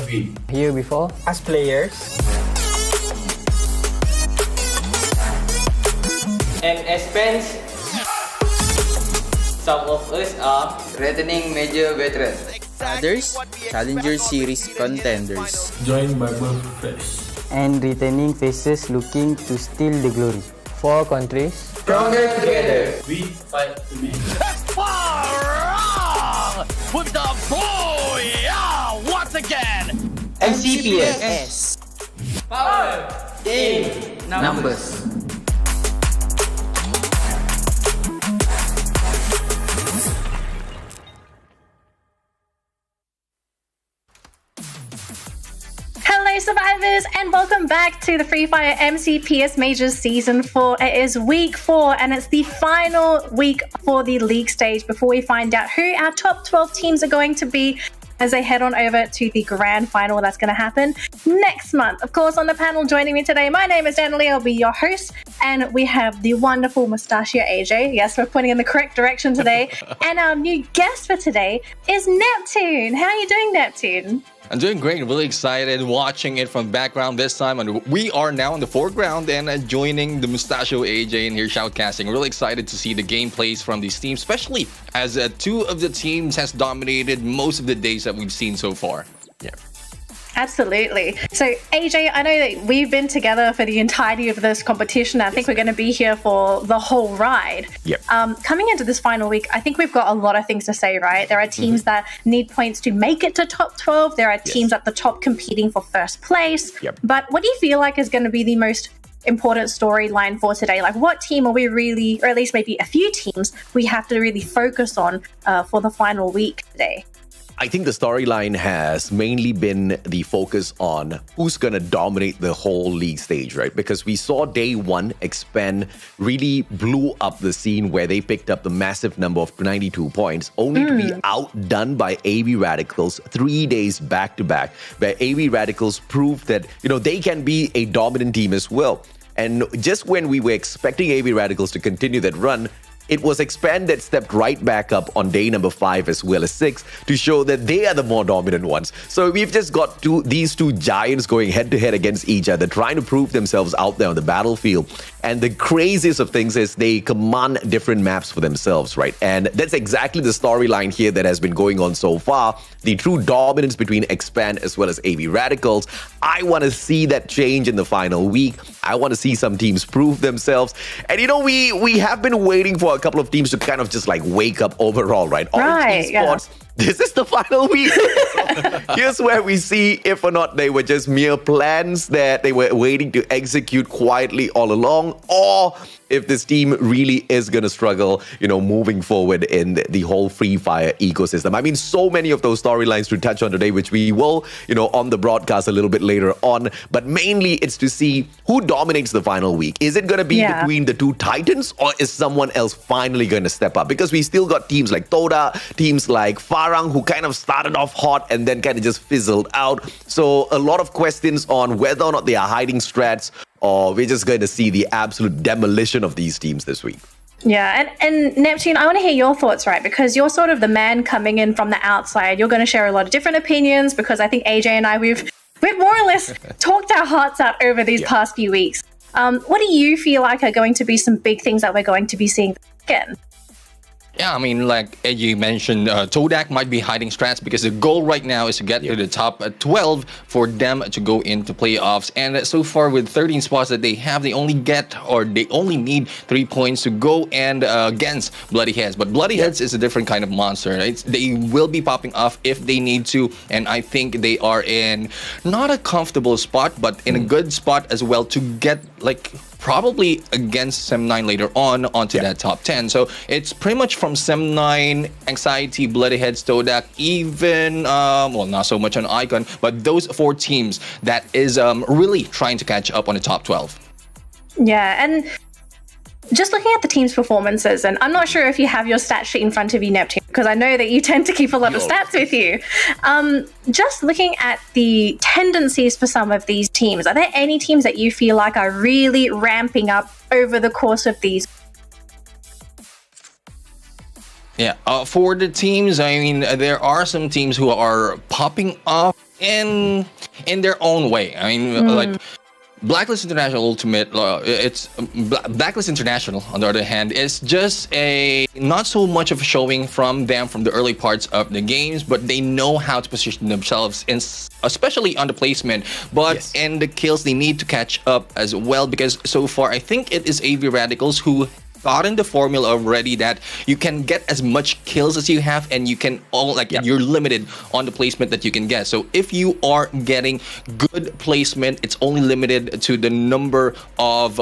we? Here before? As players. And as fans, some of us are returning major veterans. Others, Challenger Series contenders. Join Bible Fresh. And returning faces looking to steal the glory. 4 countries. Stronger together. We fight to make. With the boy, once again. MCPS. power in Numbers. Hello survivors and welcome back to the Fire MCPS Majors Season 4. It is week 4 and it's the final week for the league stage before we find out who our top 12 teams are going to be as they head on over to the grand final that's going to happen next month. Of course, on the panel joining me today, my name is Danielle, I'll be your host, and we have the wonderful Mustachio AJ. Yes, we're pointing in the correct direction today. And our new guest for today is Neptune. How are you doing, Neptune? I'm doing great, really excited watching it from background this time, and we are now in the foreground and joining the Mustachio AJ in here shoutcasting. Really excited to see the gameplays from these teams, especially as 2 of the teams has dominated most of the days that we've seen so far. Yeah. Absolutely. So AJ, I know that we've been together for the entirety of this competition. I think we're going to be here for the whole ride. Yep. Coming into this final week, I think we've got a lot of things to say, right? There are teams that need points to make it to top 12. There are teams at the top competing for first place. Yep. But what do you feel like is going to be the most important storyline for today? Like, what team are we really, or at least maybe a few teams, we have to really focus on for the final week today? I think the storyline has mainly been the focus on who's going to dominate the whole league stage, right? Because we saw day 1, Expand really blew up the scene where they picked up the massive number of 92 points, only to be outdone by AV Radicals 3 days back to back, where AV Radicals proved that, they can be a dominant team as well. And just when we were expecting AV Radicals to continue that run, it was Expand that stepped right back up on day number 5 as well as 6 to show that they are the more dominant ones. So we've just got these two giants going head to head against each other, trying to prove themselves out there on the battlefield. And the craziest of things is they command different maps for themselves, right? And that's exactly the storyline here that has been going on so far. The true dominance between Expand as well as AV Radicals. I want to see that change in the final week. I want to see some teams prove themselves. And we have been waiting for a couple of teams to kind of just like wake up overall, right? Right, Esports, this is the final week. So here's where we see if or not they were just mere plans that they were waiting to execute quietly all along, or if this team really is going to struggle, moving forward in the whole Free Fire ecosystem. I mean, so many of those storylines to touch on today, which we will, on the broadcast a little bit later on. But mainly it's to see who dominates the final week. Is it going to be between the 2 titans, or is someone else finally going to step up? Because we still got teams like Toda, teams like Farang, who kind of started off hot and then kind of just fizzled out. So a lot of questions on whether or not they are hiding strats, or we're just going to see the absolute demolition of these teams this week. Yeah, and Neptune, I want to hear your thoughts, right? Because you're sort of the man coming in from the outside. You're going to share a lot of different opinions, because I think AJ and I, we've more or less talked our hearts out over these past few weeks. What do you feel like are going to be some big things that we're going to be seeing again? Yeah, I mean, like you mentioned, Todak might be hiding strats because the goal right now is to get to the top 12 for them to go into playoffs. And so far, with 13 spots that they have, they only need 3 points to go and against Bloody Heads. But Bloody Heads is a different kind of monster. Right? They will be popping off if they need to, and I think they are in not a comfortable spot, but in a good spot as well to get probably against Sem9 later on onto that top 10. So it's pretty much from Sem9, Anxiety, Bloody Heads, Todak, even, not so much on Icon, but those 4 teams that is really trying to catch up on the top 12. Yeah, and just looking at the team's performances, and I'm not sure if you have your stat sheet in front of you, Neptune, because I know that you tend to keep a lot of stats with you. Just looking at the tendencies for some of these teams, are there any teams that you feel like are really ramping up over the course of these? Yeah, for the teams, I mean, there are some teams who are popping off in their own way. I mean, like Blacklist International Ultimate, Blacklist International, on the other hand, is just a not so much of a showing from them from the early parts of the games, but they know how to position themselves, especially on the placement. But in the kills, they need to catch up as well, because so far, I think it is AV Radicals who gotten the formula already that you can get as much kills as you have, and you can you're limited on the placement that you can get. So if you are getting good placement, it's only limited to the number of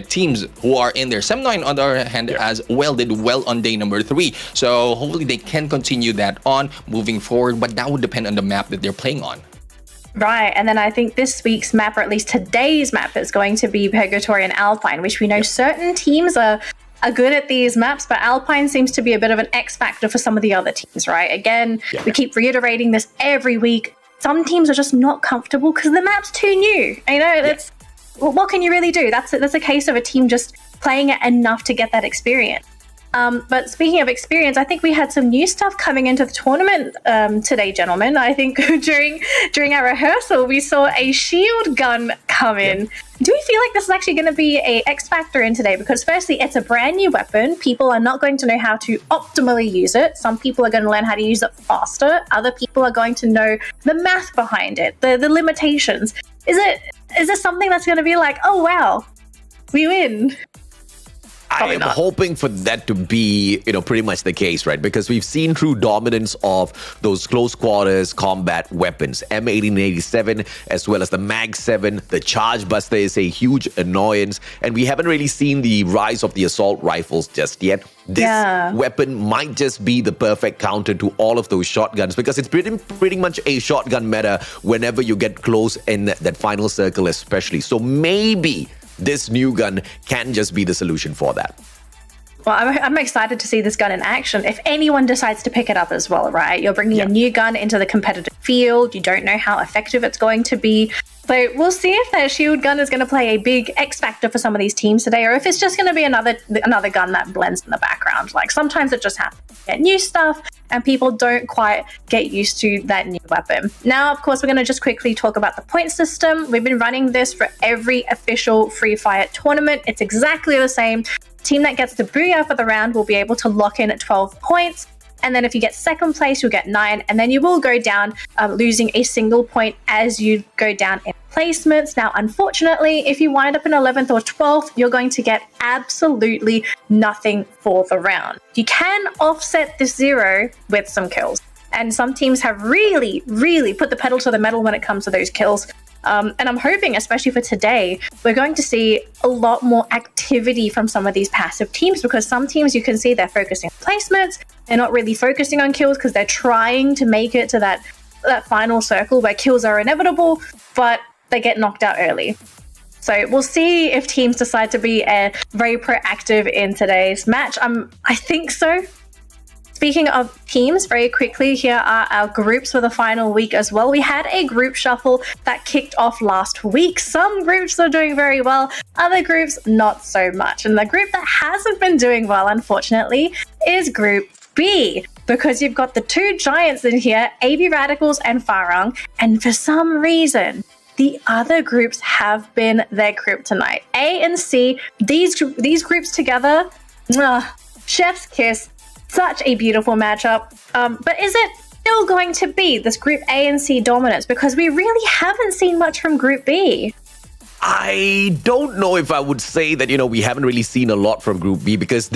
teams who are in there. Sem9 on the other hand as well did well on day number 3, so hopefully they can continue that on moving forward, but that would depend on the map that they're playing on. Right, and then I think this week's map, or at least today's map, is going to be Purgatory and Alpine, which we know certain teams are good at these maps, but Alpine seems to be a bit of an X factor for some of the other teams, right? Again, we keep reiterating this every week. Some teams are just not comfortable because the map's too new. You know, what can you really do? That's a case of a team just playing it enough to get that experience. But speaking of experience, I think we had some new stuff coming into the tournament today, gentlemen. I think during our rehearsal, we saw a shield gun come in. Do we feel like this is actually going to be a X factor in today? Because firstly, it's a brand new weapon. People are not going to know how to optimally use it. Some people are going to learn how to use it faster. Other people are going to know the math behind it, the limitations. Is this something that's going to be like, oh wow, we win? I am hoping for that to be, pretty much the case, right? Because we've seen true dominance of those close quarters combat weapons, M1887, as well as the Mag 7. The Charge Buster is a huge annoyance, and we haven't really seen the rise of the assault rifles just yet. This weapon might just be the perfect counter to all of those shotguns, because it's pretty much a shotgun meta whenever you get close in that final circle, especially. So maybe this new gun can just be the solution for that. Well, I'm excited to see this gun in action. If anyone decides to pick it up as well, right? You're bringing a new gun into the competitive field. You don't know how effective it's going to be. So we'll see if that shield gun is going to play a big X factor for some of these teams today, or if it's just going to be another gun that blends in the background. Like sometimes it just happens. You get new stuff and people don't quite get used to that new weapon. Now, of course, we're going to just quickly talk about the point system. We've been running this for every official Free Fire tournament. It's exactly the same. Team that gets the booyah for the round will be able to lock in at 12 points. And then if you get second place, you'll get 9. And then you will go down, losing a single point as you go down in placements. Now, unfortunately, if you wind up in 11th or 12th, you're going to get absolutely nothing for the round. You can offset this 0 with some kills. And some teams have really, really put the pedal to the metal when it comes to those kills. And I'm hoping, especially for today, we're going to see a lot more activity from some of these passive teams, because some teams you can see they're focusing on placements. They're not really focusing on kills because they're trying to make it to that final circle where kills are inevitable, but they get knocked out early. So we'll see if teams decide to be very proactive in today's match. I think so. Speaking of teams, very quickly, here are our groups for the final week as well. We had a group shuffle that kicked off last week. Some groups are doing very well, other groups not so much. And the group that hasn't been doing well, unfortunately, is Group B, because you've got the two giants in here, AV Radicals and Farang, and for some reason, the other groups have been their kryptonite. A and C, these groups together, chef's kiss. Such a beautiful matchup. But is it still going to be this Group A and C dominance? Because we really haven't seen much from Group B. I don't know if I would say that, we haven't really seen a lot from Group B, because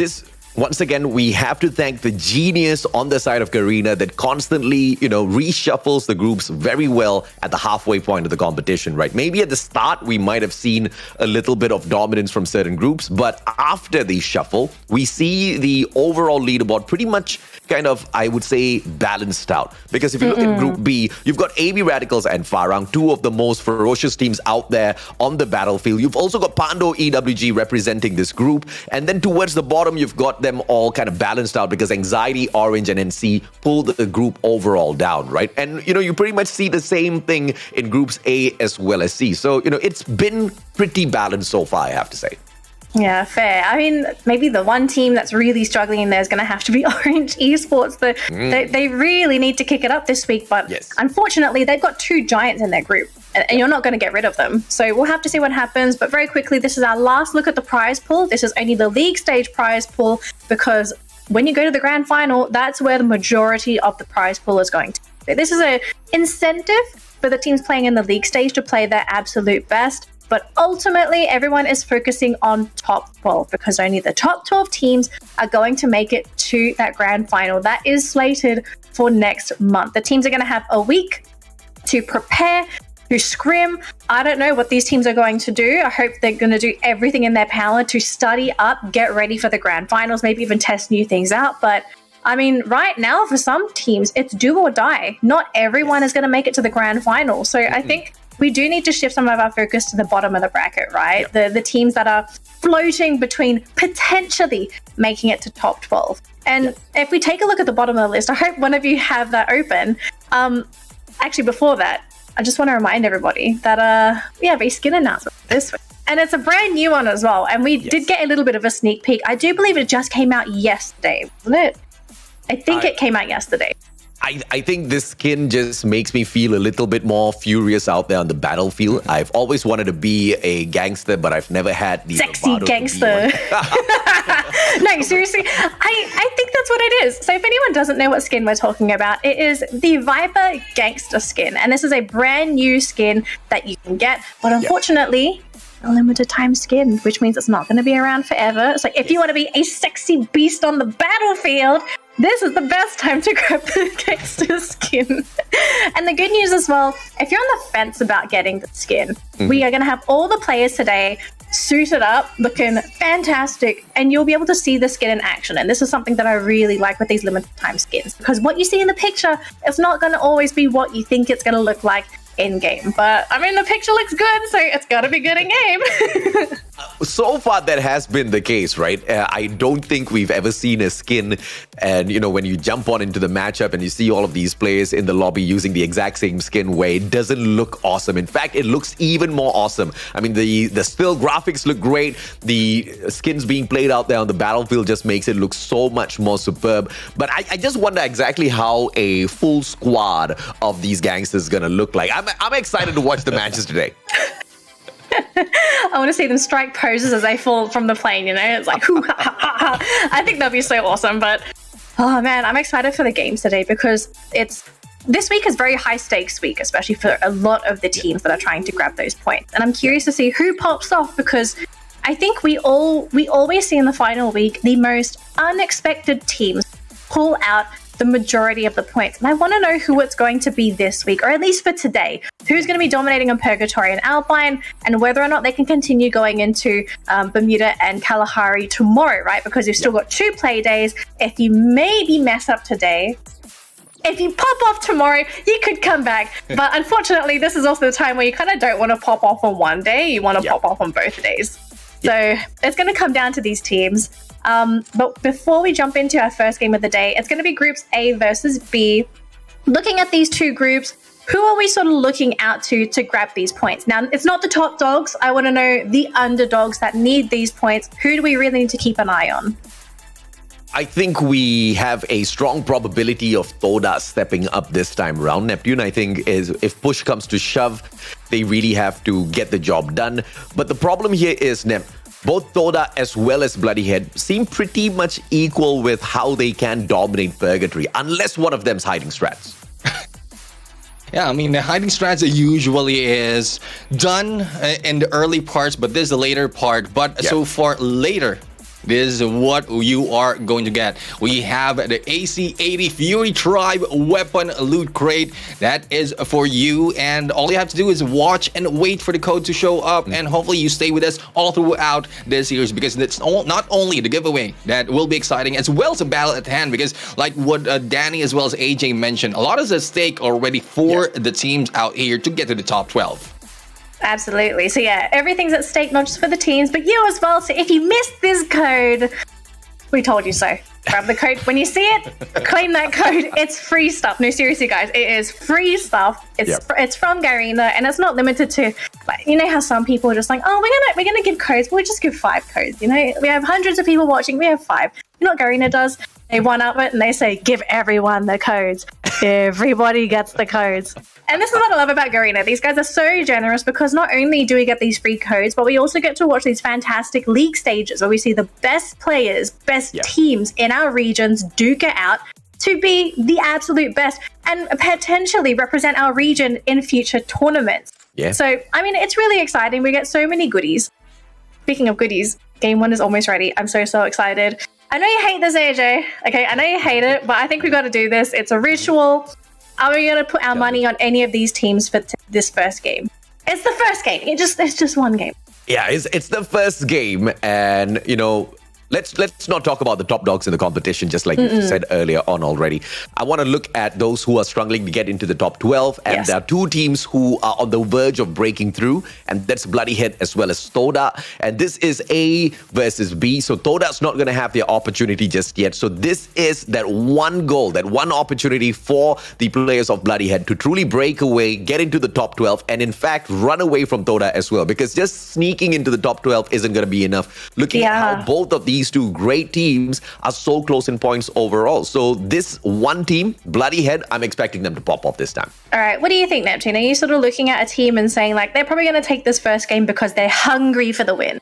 once again, we have to thank the genius on the side of Garena that constantly, reshuffles the groups very well at the halfway point of the competition, right? Maybe at the start, we might have seen a little bit of dominance from certain groups, but after the shuffle, we see the overall leaderboard pretty much kind of, I would say, balanced out. Because if you look at Group B, you've got AV Radicals and Farang, two of the most ferocious teams out there on the battlefield. You've also got Pando EWG representing this group. And then towards the bottom, you've got them all kind of balanced out, because Anxiety, Orange, and NC pull the group overall down, right? And, you pretty much see the same thing in Groups A as well as C. So, it's been pretty balanced so far, I have to say. Yeah, fair. I mean, maybe the one team that's really struggling in there is going to have to be Orange Esports. They really need to kick it up this week, but unfortunately, they've got two giants in their group, and you're not going to get rid of them. So we'll have to see what happens. But very quickly, this is our last look at the prize pool. This is only the league stage prize pool, because when you go to the grand final, that's where the majority of the prize pool is going to be. This is an incentive for the teams playing in the league stage to play their absolute best. But ultimately, everyone is focusing on top 12, because only the top 12 teams are going to make it to that grand final. That is slated for next month. The teams are going to have a week to prepare, to scrim. I don't know what these teams are going to do. I hope they're going to do everything in their power to study up, get ready for the grand finals, maybe even test new things out. But I mean, right now, for some teams, it's do or die. Not everyone is going to make it to the grand final. So I think we do need to shift some of our focus to the bottom of the bracket, right? The teams that are floating between potentially making it to top 12. And if we take a look at the bottom of the list, I hope one of you have that open. Actually, before that, I just want to remind everybody that we have a skin announcement this week. And it's a brand new one as well. And we did get a little bit of a sneak peek. I do believe it just came out yesterday, wasn't it? I think it came out yesterday. I think this skin just makes me feel a little bit more furious out there on the battlefield. I've always wanted to be a gangster, but I've never had the sexy gangster. No, seriously, I think that's what it is. So if anyone doesn't know what skin we're talking about, it is the Viper Gangster skin. And this is a brand new skin that you can get. But unfortunately, a limited time skin, which means it's not going to be around forever. So if you want to be a sexy beast on the battlefield, this is the best time to grab the Gangster skin. And the good news as well, if you're on the fence about getting the skin, we are going to have all the players today suited up, looking fantastic, and you'll be able to see the skin in action. And this is something that I really like with these limited time skins, because what you see in the picture is not going to always be what you think it's going to look like in game. But I mean, the picture looks good, so it's got to be good in game. So far, that has been the case, right? I don't think we've ever seen a skin, and you know, when you jump on into the matchup and you see all of these players in the lobby using the exact same skin, where it doesn't look awesome. In fact, it looks even more awesome. I mean, the still graphics look great. The skins being played out there on the battlefield just makes it look so much more superb. But I just wonder exactly how a full squad of these gangsters is gonna look like. I'm excited to watch the matches today. I want to see them strike poses as they fall from the plane, you know? It's like, hoo, ha, ha, ha, ha. I think that'd be so awesome. But, oh man, I'm excited for the games today, because this week is very high stakes week, especially for a lot of the teams that are trying to grab those points. And I'm curious to see who pops off, because I think we always see in the final week the most unexpected teams pull out the majority of the points. And I want to know who it's going to be this week, or at least for today. Who's going to be dominating on Purgatory and Alpine, and whether or not they can continue going into Bermuda and Kalahari tomorrow, right? Because you've still got 2 play days. If you maybe mess up today, if you pop off tomorrow, you could come back. But unfortunately, this is also the time where you kind of don't want to pop off on one day. You want to pop off on both days. So it's going to come down to these teams. But before we jump into our first game of the day, it's going to be groups A versus B. Looking at these two groups, who are we sort of looking out to grab these points? Now, it's not the top dogs. I want to know the underdogs that need these points. Who do we really need to keep an eye on? I think we have a strong probability of Toda stepping up this time around. Neptune, I think, is if push comes to shove, they really have to get the job done. But the problem here is, both Toda as well as Bloodyhead seem pretty much equal with how they can dominate Purgatory, unless one of them's hiding strats. Yeah, I mean, the hiding strats usually is done in the early parts, but this is the later part. But so far, later, this is what you are going to get. We have the AC-80 Fury Tribe Weapon Loot Crate. That is for you, and all you have to do is watch and wait for the code to show up, and hopefully you stay with us all throughout this series, because it's not only the giveaway that will be exciting, as well as a battle at hand, because like what Danny as well as AJ mentioned, a lot is at stake already for the teams out here to get to the top 12. Absolutely. So yeah, everything's at stake, not just for the teams, but you as well. So if you missed this code, we told you so. grab the code. When you see it, claim that code. It's free stuff. No, seriously, guys, it is free stuff. It's from Garena, and it's not limited to, like, you know how some people are just like, oh, we're gonna give codes, but we just give 5 codes. You know, we have hundreds of people watching. We have 5. You know what Garena does? They one up it and they say, give everyone the codes. Everybody gets the codes. And this is what I love about Garena. These guys are so generous because not only do we get these free codes, but we also get to watch these fantastic league stages where we see the best players, best teams in our regions duke it out to be the absolute best and potentially represent our region in future tournaments. Yeah. So, I mean, it's really exciting. We get so many goodies. Speaking of goodies, Game 1 is almost ready. I'm so excited. I know you hate this, AJ. Okay, I know you hate it, but I think we've got to do this. It's a ritual. Are we going to put our money on any of these teams for this first game? It's the first game. It's just one game. Yeah, it's the first game, and you know, let's not talk about the top dogs in the competition, just like you said earlier on already. I want to look at those who are struggling to get into the top 12, and there are 2 teams who are on the verge of breaking through, and that's Bloodyhead as well as Toda. And this is A versus B, so Toda's not going to have their opportunity just yet. So this is that one goal, that one opportunity for the players of Bloodyhead to truly break away, get into the top 12, and in fact run away from Toda as well, because just sneaking into the top 12 isn't going to be enough. Looking at how both of these 2 great teams are so close in points overall. So this one team, Bloodyhead, I'm expecting them to pop off this time. All right, what do you think, Neptune? Are you sort of looking at a team and saying, like, they're probably going to take this first game because they're hungry for the win?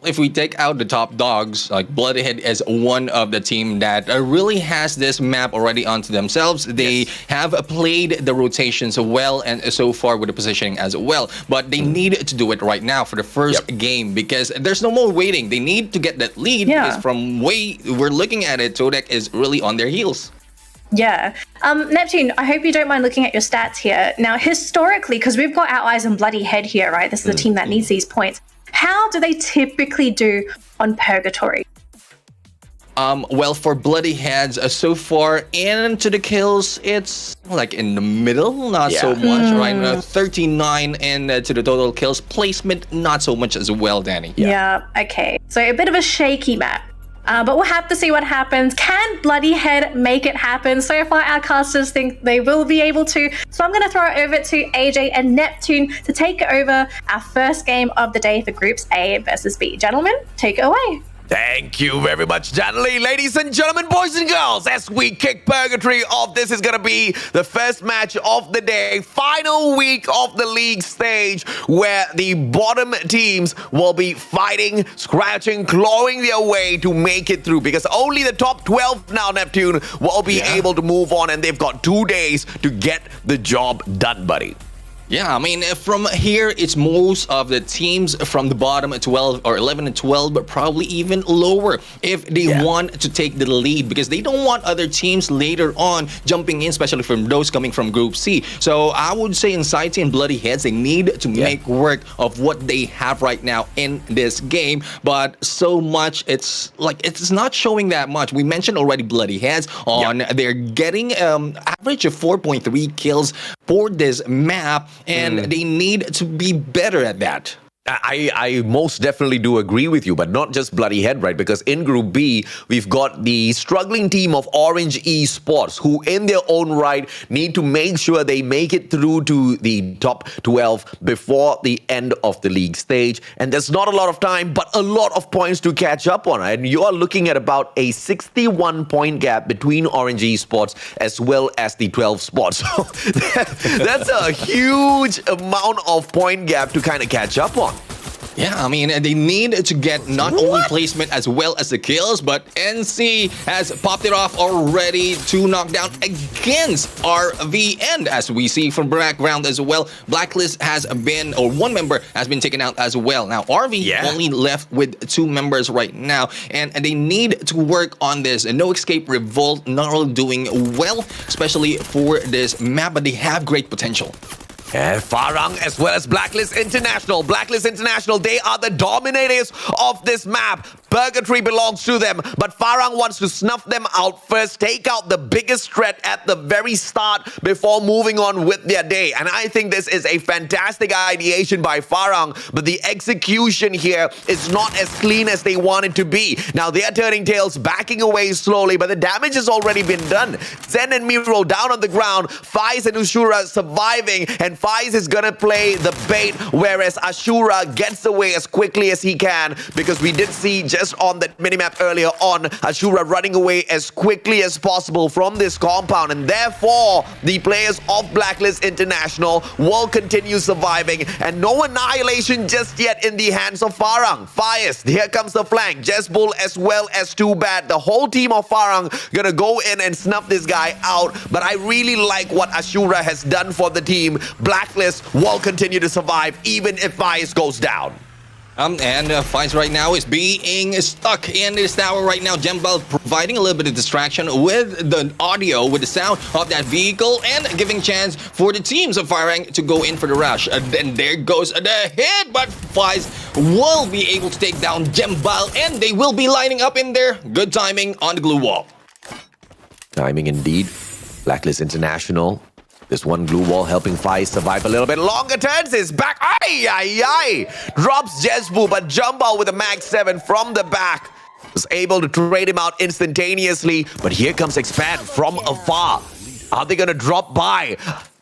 If we take out the top dogs, like Bloodyhead is one of the team that really has this map already onto themselves. They have played the rotations well and so far with the positioning as well. But they need to do it right now for the first game because there's no more waiting. They need to get that lead because from way we're looking at it, Todek is really on their heels. Yeah. Neptune, I hope you don't mind looking at your stats here. Now, historically, because we've got our eyes on Bloodyhead here, right? This is the team that needs these points. How do they typically do on Purgatory? Well, for Bloodyheads, so far into the kills, it's like in the middle, not so much, right? 39 into the total kills. Placement, not so much as well, Danny. Yeah, okay. So a bit of a shaky map. But we'll have to see what happens. Can Bloodyhead make it happen? So far, our casters think they will be able to. So I'm going to throw it over to AJ and Neptune to take over our first game of the day for Groups A versus B. Gentlemen, take it away. Thank you very much, Janely. Ladies and gentlemen, boys and girls, as we kick Purgatory off, this is going to be the first match of the day, final week of the league stage, where the bottom teams will be fighting, scratching, clawing their way to make it through, because only the top 12 now, Neptune, will be able to move on, and they've got 2 days to get the job done, buddy. Yeah, I mean, from here, it's most of the teams from the bottom at 12 or 11 and 12, but probably even lower if they want to take the lead, because they don't want other teams later on jumping in, especially from those coming from Group C. So I would say Anxiety and Bloodyheads, they need to make work of what they have right now in this game, but so much, it's like, it's not showing that much. We mentioned already Bloodyheads on, they're getting average of 4.3 kills for this map, and they need to be better at that. I most definitely do agree with you, but not just Bloodyhead, right? Because in Group B, we've got the struggling team of Orange Esports, who in their own right need to make sure they make it through to the top 12 before the end of the league stage. And there's not a lot of time, but a lot of points to catch up on. And you are looking at about a 61-point gap between Orange Esports as well as the 12 spots. So that's a huge amount of point gap to kind of catch up on. Yeah, I mean, they need to get not only placement as well as the kills, but NC has popped it off already. 2 knockdown against RVN, as we see from background as well. Blacklist has been, or 1 member has been taken out as well. Now, RV only left with 2 members right now, and they need to work on this. No Escape Revolt not really doing well, especially for this map, but they have great potential. And Farang as well as Blacklist International. Blacklist International, they are the dominators of this map. Purgatory belongs to them, but Farang wants to snuff them out first, take out the biggest threat at the very start before moving on with their day. And I think this is a fantastic ideation by Farang, but the execution here is not as clean as they want it to be. Now they are turning tails, backing away slowly, but the damage has already been done. Zen and Miro down on the ground, Faiz and Ashura surviving, and Faiz is gonna play the bait, whereas Ashura gets away as quickly as he can, because we did see just on that minimap earlier on, Ashura running away as quickly as possible from this compound, and therefore the players of Blacklist International will continue surviving, and no annihilation just yet in the hands of Farang. Faiz, here comes the flank, Jezbull as well as Too Bad. The whole team of Farang gonna go in and snuff this guy out, but I really like what Ashura has done for the team. Blacklist will continue to survive even if Faiz goes down. And Faiz right now is being stuck in this tower right now. Jembal providing a little bit of distraction with the audio, with the sound of that vehicle, and giving chance for the teams of Farang to go in for the rush. And then there goes the hit, but Faiz will be able to take down Jembal, and they will be lining up in there. Good timing on the glue wall. Timing indeed. Blacklist International. This one glue wall helping Faiz survive a little bit longer. Turns his back. Ay, ay, ay. Drops Jezbu, but Jumbo with a Mag 7 from the back was able to trade him out instantaneously. But here comes Expand from afar. Are they going to drop by?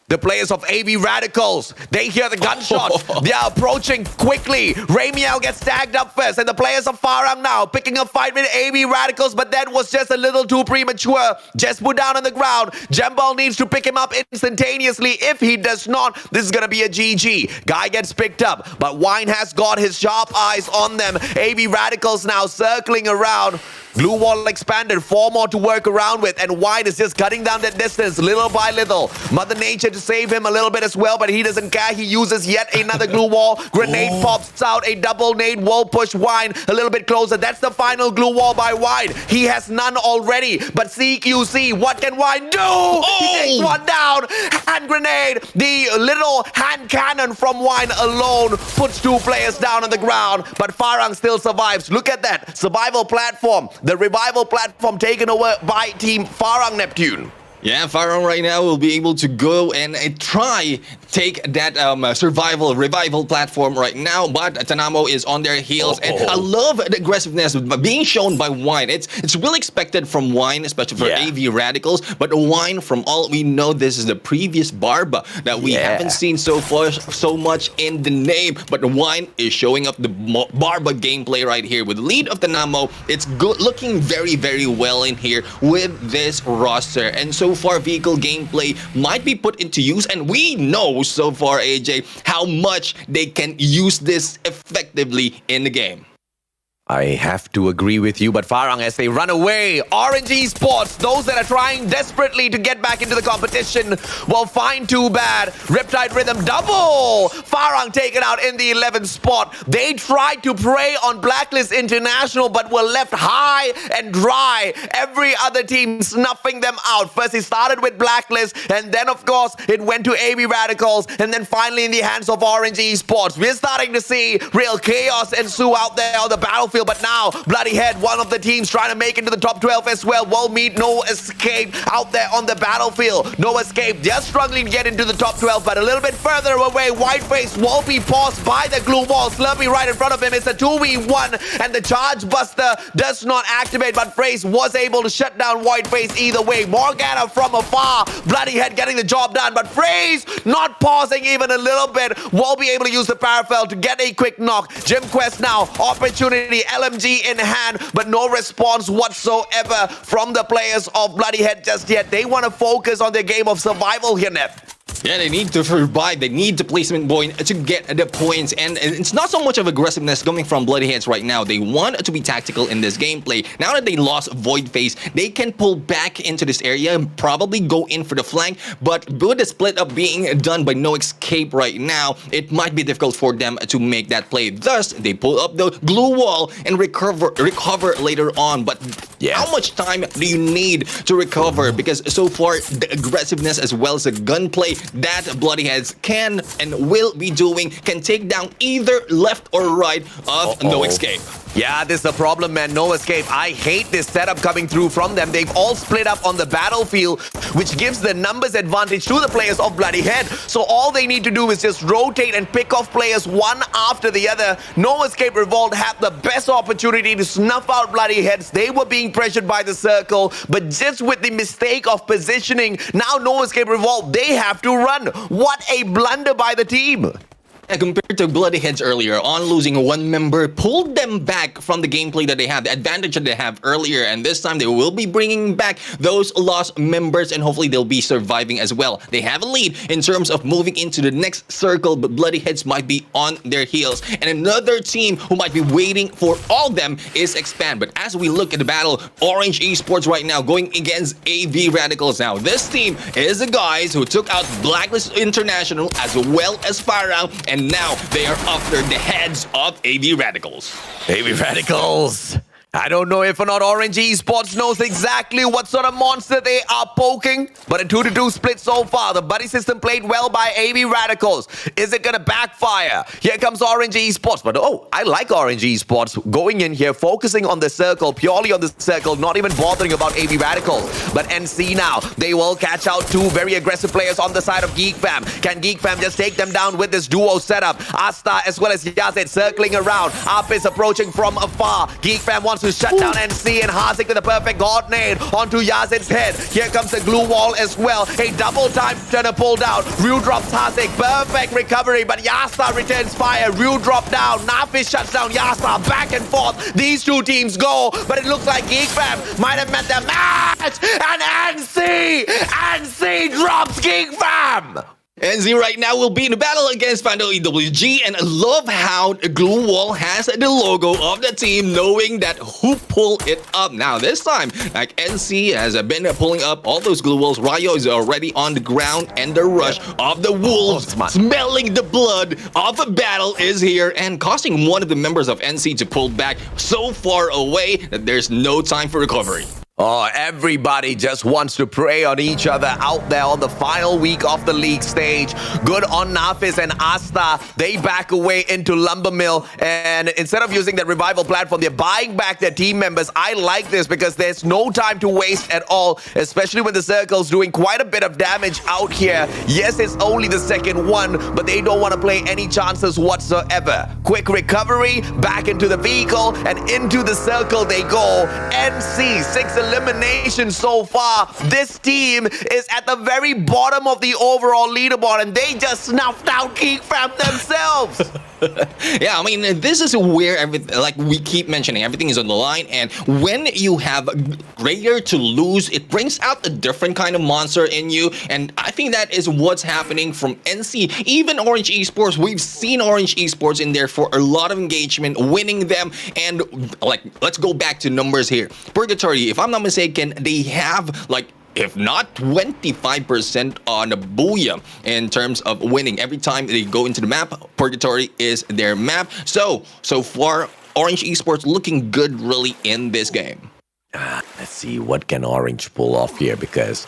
The players of AB Radicals, they hear the gunshots. They are approaching quickly. Ramiel gets tagged up first, and the players of Farang now picking a fight with AB Radicals, but that was just a little too premature. Jespu down on the ground. Jembal needs to pick him up instantaneously. If he does not, this is going to be a GG. Guy gets picked up, but Wine has got his sharp eyes on them. AB Radicals now circling around. Glue wall expanded, 4 more to work around with, and Wine is just cutting down that distance little by little. Mother Nature to save him a little bit as well, but he doesn't care. He uses yet another glue wall. Grenade pops out, a double nade will push Wine a little bit closer. That's the final glue wall by Wine. He has none already, but CQC, what can Wine do? He takes one down. Hand grenade, the little hand cannon from Wine alone puts 2 players down on the ground, but Farang still survives. Look at that, survival platform. The revival platform taken over by Team Farang Neptune. Yeah, Farang right now will be able to go and try take that revival platform right now, but Tanamo is on their heels, and I love the aggressiveness being shown by Wine. It's really expected from Wine, especially for AV Radicals, but Wine, from all we know, this is the previous Barba that we haven't seen so far so much in the name, but Wine is showing up the Barba gameplay right here with the lead of Tanamo. It's good, looking very, very well in here with this roster, and so far vehicle gameplay might be put into use, and we know so far, AJ, how much they can use this effectively in the game. I have to agree with you, but Farang, as they run away, Orange Esports, those that are trying desperately to get back into the competition, will find Too Bad. Riptide Rhythm double. Farang taken out in the 11th spot. They tried to prey on Blacklist International, but were left high and dry. Every other team snuffing them out. First, it started with Blacklist, and then, of course, it went to AB Radicals, and then finally in the hands of Orange Esports. We're starting to see real chaos ensue out there on the battlefield. But now, Bloody Head, one of the teams trying to make it to the top 12 as well, will meet no escape out there on the battlefield. No escape, just struggling to get into the top 12, but a little bit further away, Whiteface will be paused by the glue wall. Slurpee right in front of him. It's a 2v1, and the Charge Buster does not activate, but Phrase was able to shut down Whiteface either way. Morgana from afar, Bloody Head getting the job done, but Phrase not pausing even a little bit, will be able to use the Parafel to get a quick knock. Gym Quest now, opportunity, LMG in hand, but no response whatsoever from the players of Bloody Head just yet. They want to focus on their game of survival here, Nep. Yeah, they need to survive. They need the placement point to get the points. And it's not so much of aggressiveness coming from Bloody Heads right now. They want to be tactical in this gameplay. Now that they lost Void Face, they can pull back into this area and probably go in for the flank. But with the split up being done by no escape right now, it might be difficult for them to make that play. Thus, they pull up the glue wall and recover later on. But Yes. How much time do you need to recover? Because so far, the aggressiveness as well as the gunplay that Bloody Heads can and will be doing can take down either left or right of No Escape. Yeah, this is the problem, man. No Escape. I hate this setup coming through from them. They've all split up on the battlefield, which gives the numbers advantage to the players of Bloody Head. So all they need to do is just rotate and pick off players one after the other. No Escape Revolt had the best opportunity to snuff out Bloody Heads. They were being pressured by the circle, but just with the mistake of positioning, now No Escape Revolt, they have to run. What a blunder by the team. Compared to Bloody Heads earlier on, losing one member pulled them back from the gameplay that they have, the advantage that they have earlier, and this time they will be bringing back those lost members, and hopefully they'll be surviving as well. They have a lead in terms of moving into the next circle, but Bloody Heads might be on their heels, and another team who might be waiting for all of them is Expand. But as we look at the battle, Orange Esports right now going against AV Radicals. Now this team is the guys who took out Blacklist International as well as Fire, and now they are after the heads of AV Radicals. AV Radicals. I don't know if or not Orange Esports knows exactly what sort of monster they are poking, but a 2-2 split so far. The buddy system played well by AV Radicals. Is it going to backfire? Here comes Orange Esports. But oh, I like Orange Esports going in here, focusing on the circle, purely on the circle, not even bothering about AV Radicals. But NC now, they will catch out two very aggressive players on the side of Geek Fam. Can Geek Fam just take them down with this duo setup? Asta as well as Yazid circling around. Up is approaching from afar. Geek Fam wants to shut down NC, and Hazik with a perfect god nade onto Yazid's head. Here comes the glue wall as well. A double time turner pull down. Ryu drops Hazik. Perfect recovery, but Yasta returns fire. Ryu drop down. Nafish shuts down Yasta. Back and forth. These two teams go, but it looks like Geek Fam might have met their match. And NC drops Geek Fam. NZ right now will be in a battle against Fando EWG, and I love how the glue wall has the logo of the team, knowing that who pulled it up. Now this time, like NC has been pulling up all those glue walls. Ryo is already on the ground, and the rush of the wolves, smelling the blood of a battle, is here and causing one of the members of NC to pull back so far away that there's no time for recovery. Oh, everybody just wants to prey on each other out there on the final week of the league stage. Good on Nafis and Asta. They back away into Lumber Mill, and instead of using the revival platform, they're buying back their team members. I like this because there's no time to waste at all, especially when the circle's doing quite a bit of damage out here. Yes, it's only the second one, but they don't want to play any chances whatsoever. Quick recovery, back into the vehicle, and into the circle they go. NC, 6 eliminations so far. This team is at the very bottom of the overall leaderboard, and they just snuffed out Geek Fam themselves. Yeah, I mean, this is where everything, like we keep mentioning, everything is on the line, and when you have greater to lose, it brings out a different kind of monster in you, and I think that is what's happening from NC. Even Orange Esports, we've seen Orange Esports in there for a lot of engagement, winning them, and like, let's go back to numbers here. Purgatory, if I'm not mistaken, they have like, if not 25% on a Booyah in terms of winning. Every time they go into the map, Purgatory is their map. So far, Orange Esports looking good really in this game. Let's see what can Orange pull off here, because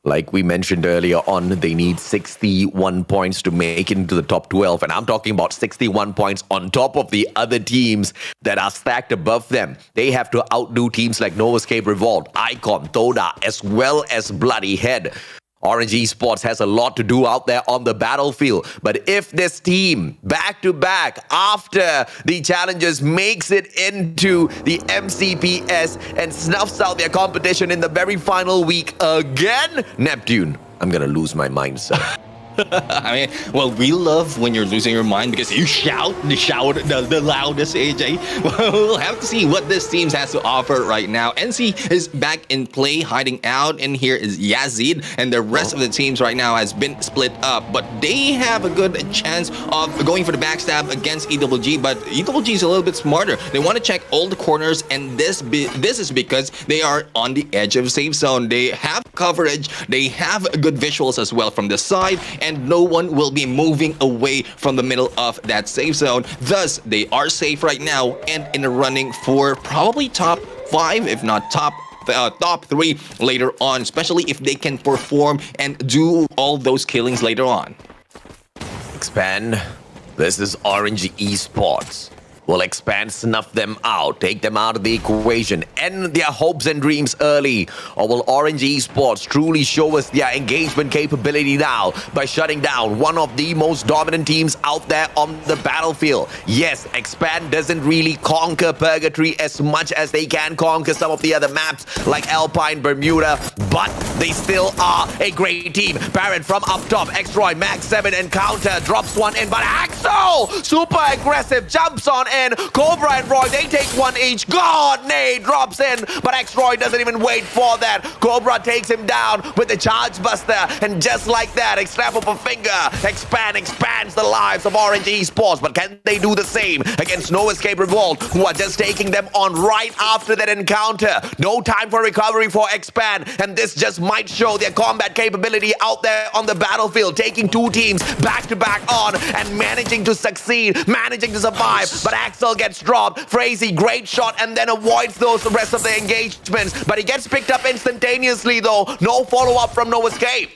like we mentioned earlier on, they need 61 points to make it into the top 12. And I'm talking about 61 points on top of the other teams that are stacked above them. They have to outdo teams like No Escape Revolt, Icon, Toda, as well as Bloody Head. Orange Esports has a lot to do out there on the battlefield. But if this team, back-to-back, after the challengers, makes it into the MCPS and snuffs out their competition in the very final week again, Neptune, I'm gonna lose my mind, sir. I mean, well, we love when you're losing your mind because you shout the loudest, AJ. Well, we'll have to see what this team has to offer right now. NC is back in play, hiding out, and here is Yazid, and the rest of the teams right now has been split up, but they have a good chance of going for the backstab against EWG, but EWG is a little bit smarter. They want to check all the corners, and this is because they are on the edge of safe zone. They have coverage, they have good visuals as well from the side, and no one will be moving away from the middle of that safe zone. Thus, they are safe right now and in the running for probably top 5, if not top 3 later on, especially if they can perform and do all those killings later on. Expand. This is Orange Esports. Will Expand snuff them out, take them out of the equation, end their hopes and dreams early? Or will Orange Esports truly show us their engagement capability now by shutting down one of the most dominant teams out there on the battlefield? Yes, Expand doesn't really conquer Purgatory as much as they can conquer some of the other maps like Alpine, Bermuda, but they still are a great team. Barrett from up top, X-Roy, Max 7 encounter, drops one in, but Axel, super aggressive, jumps on in. Cobra and Roy, they take one each. God, Nade drops in, but X-Roy doesn't even wait for that. Cobra takes him down with the Charge Buster, and just like that, a snap of a finger, Expand expands the lives of Orange Esports. But can they do the same against No Escape Revolt, who are just taking them on right after that encounter? No time for recovery for Expand, and this just might show their combat capability out there on the battlefield, taking 2 teams back to back on and managing to succeed, managing to survive. But Axel gets dropped. Frazee, great shot, and then avoids those the rest of the engagements. But he gets picked up instantaneously, though. No follow-up from No Escape.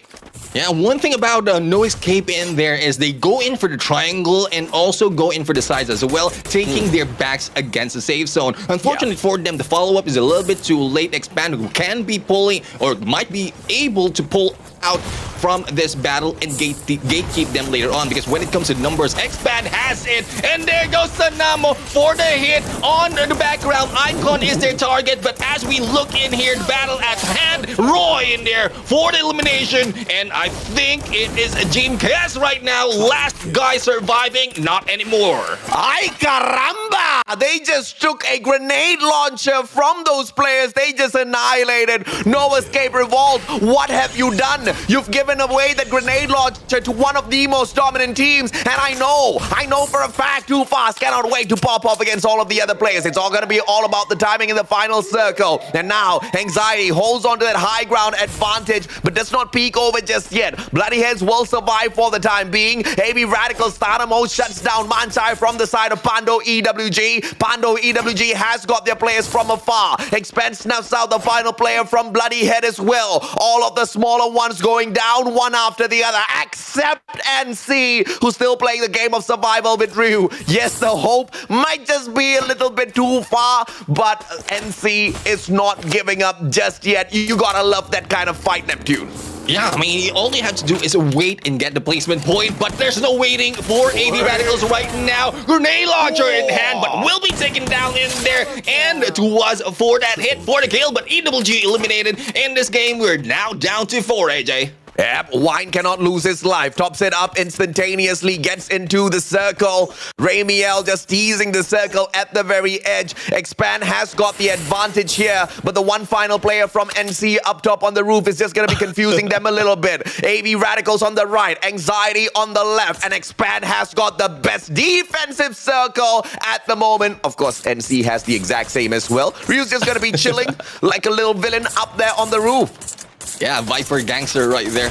Yeah, one thing about No Escape in there is they go in for the triangle and also go in for the sides as well, taking their backs against the safe zone. Unfortunately for them, the follow-up is a little bit too late. Expand, who can be pulling or might be able to pull out from this battle and gatekeep them later on, because when it comes to numbers, Expand has it, and there goes Sanamo for the hit on the background. Icon is their target, but as we look in here, the battle at hand, Roy in there for the elimination, and I think it is Jim Cass right now, last guy surviving, not anymore. Ay caramba! They just took a grenade launcher from those players. They just annihilated No Escape Revolt. What have you done? You've given away the grenade launcher to one of the most dominant teams, and I know for a fact Too Fast cannot wait to pop off against all of the other players. It's all going to be all about the timing in the final circle. And now Anxiety holds on to that high ground advantage, but does not peek over just yet. Bloody Heads will survive for the time being. AB Radical Stanamo shuts down Manchai from the side of Pando EWG. Pando EWG has got their players from afar. Expand snuffs out the final player from Bloody Head as well. All of the smaller ones going down one after the other, except NC, who's still playing the game of survival with Ryu. Yes, the hope might just be a little bit too far, but NC is not giving up just yet. You gotta love that kind of fight, Neptune. Yeah, I mean, all you have to do is wait and get the placement point, but there's no waiting for AB Radicals right now. Grenade launcher in hand, but will be taken down in there, and it was for that hit for the kill, but EWG eliminated in this game. We're now down to 4, AJ. Yep, Wine cannot lose his life. Tops it up instantaneously, gets into the circle. Ramiel just teasing the circle at the very edge. Expand has got the advantage here, but the one final player from NC up top on the roof is just going to be confusing them a little bit. AV Radicals on the right, Anxiety on the left, and Expand has got the best defensive circle at the moment. Of course, NC has the exact same as well. Ryu's just going to be chilling like a little villain up there on the roof. Yeah, Viper Gangster right there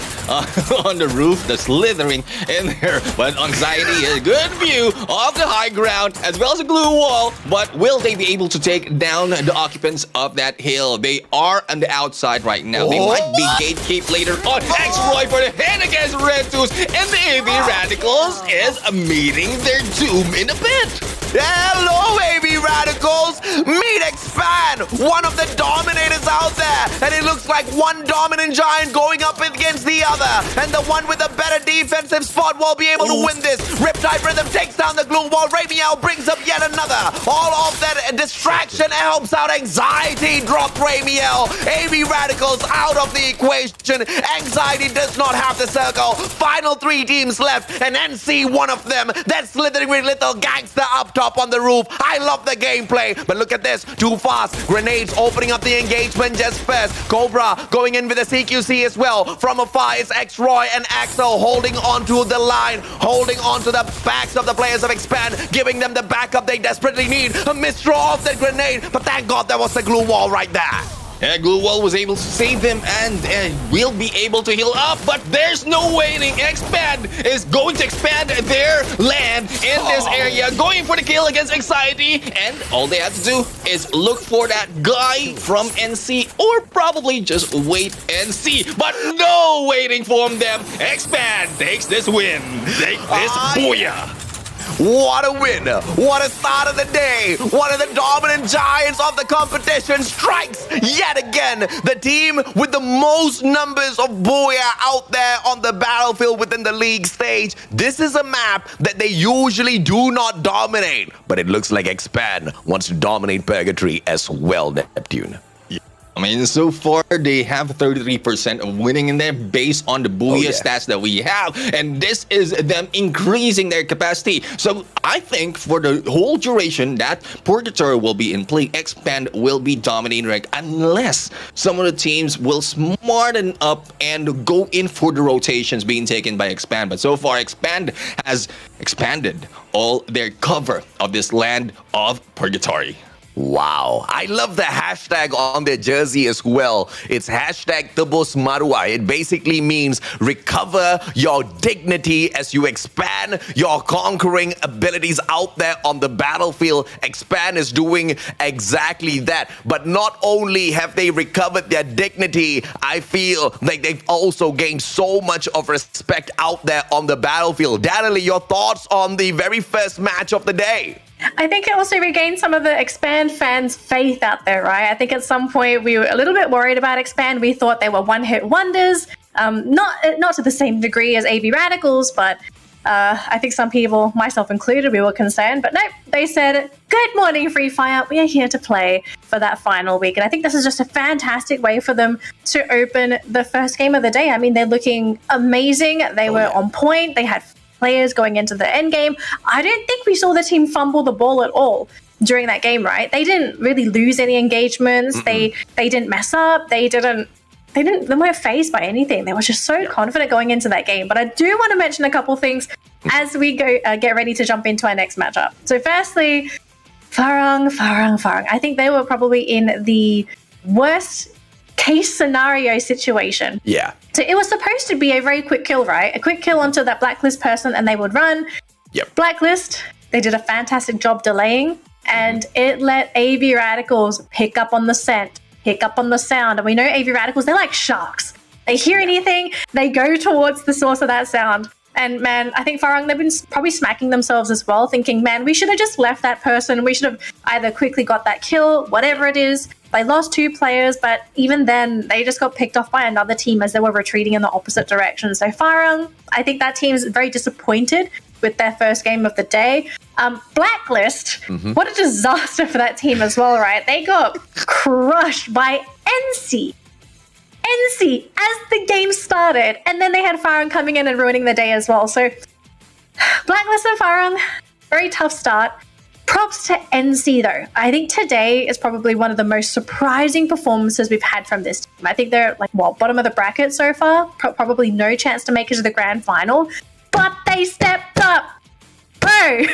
on the roof, the slithering in there. But Anxiety, a good view of the high ground as well as a glue wall. But will they be able to take down the occupants of that hill? They are on the outside right now. They might be gatekeep later on. X-Roy for the hit against Red Tooth, and the AB Radicals is meeting their doom in a bit. Hello, AB Radicals! Meet Expand, one of the dominators out there, and it looks like one dominant giant going up against the other, and the one with a better defensive spot will be able to win this. Riptide Rhythm takes down the glue wall. Ramiel brings up yet another. All of that distraction helps out Anxiety. Drop Ramiel. AB Radicals out of the equation. Anxiety does not have the circle. Final 3 teams left, and NC one of them. That slithering little gangster up top on the roof. I love the gameplay, but look at this. Too Fast. Grenades opening up the engagement just first. Cobra going in with a CQC as well. From afar, it's X-Roy and Axel holding onto the line, holding onto the backs of the players of Expand, giving them the backup they desperately need. A misdraw of the grenade, but thank God there was the glue wall right there. Glowwall was able to save him and will be able to heal up, but there's no waiting. Expand is going to expand their land in this area, going for the kill against Anxiety, and all they have to do is look for that guy from NC, or probably just wait and see. But no waiting for them. Expand takes this win. Take this, booyah. What a win! What a start of the day! One of the dominant giants of the competition strikes yet again. The team with the most numbers of Booyah out there on the battlefield within the league stage. This is a map that they usually do not dominate, but it looks like Expand wants to dominate Purgatory as well, Neptune. I mean, so far they have 33% of winning in there based on the Booyah stats that we have. And this is them increasing their capacity. So I think for the whole duration that Purgatory will be in play, Expand will be dominating, right? Unless some of the teams will smarten up and go in for the rotations being taken by Expand. But so far, Expand has expanded all their cover of this land of Purgatory. Wow. I love the hashtag on their jersey as well. It's hashtag Tebus Marua. It basically means recover your dignity as you expand your conquering abilities out there on the battlefield. Expand is doing exactly that. But not only have they recovered their dignity, I feel like they've also gained so much of respect out there on the battlefield. Danielle, your thoughts on the very first match of the day? I think it also regained some of the Expand fans' faith out there, right? I think at some point we were a little bit worried about Expand. We thought they were one-hit wonders, not to the same degree as AB Radicals, but I think some people, myself included, we were concerned. But no, they said, good morning, Free Fire. We are here to play for that final week. And I think this is just a fantastic way for them to open the first game of the day. I mean, they're looking amazing. They were on point. They had players going into the end game. I don't think we saw the team fumble the ball at all during that game, right? They didn't really lose any engagements. They didn't mess up. They weren't phased by anything. They were just so confident going into that game. But I do want to mention a couple things as we go get ready to jump into our next matchup. So firstly, Farang. I think they were probably in the worst case scenario situation. Yeah. So it was supposed to be a very quick kill, right? A quick kill onto that Blacklist person and they would run. Yep. Blacklist, they did a fantastic job delaying, and it let AV Radicals pick up on the scent, pick up on the sound. And we know AV Radicals, they're like sharks. They hear anything, they go towards the source of that sound. And man, I think Farang, they've been probably smacking themselves as well, thinking, man, we should have just left that person. We should have either quickly got that kill, whatever it is. They lost 2 players, but even then, they just got picked off by another team as they were retreating in the opposite direction. So Farang, I think that team's very disappointed with their first game of the day. Blacklist, what a disaster for that team as well, right? They got crushed by NC as the game started, and then they had Farang coming in and ruining the day as well. So Blacklist and Farang, very tough start. Props to NC though. I think today is probably one of the most surprising performances we've had from this team. I think they're bottom of the bracket so far. Probably no chance to make it to the grand final, but they stepped up. Bro,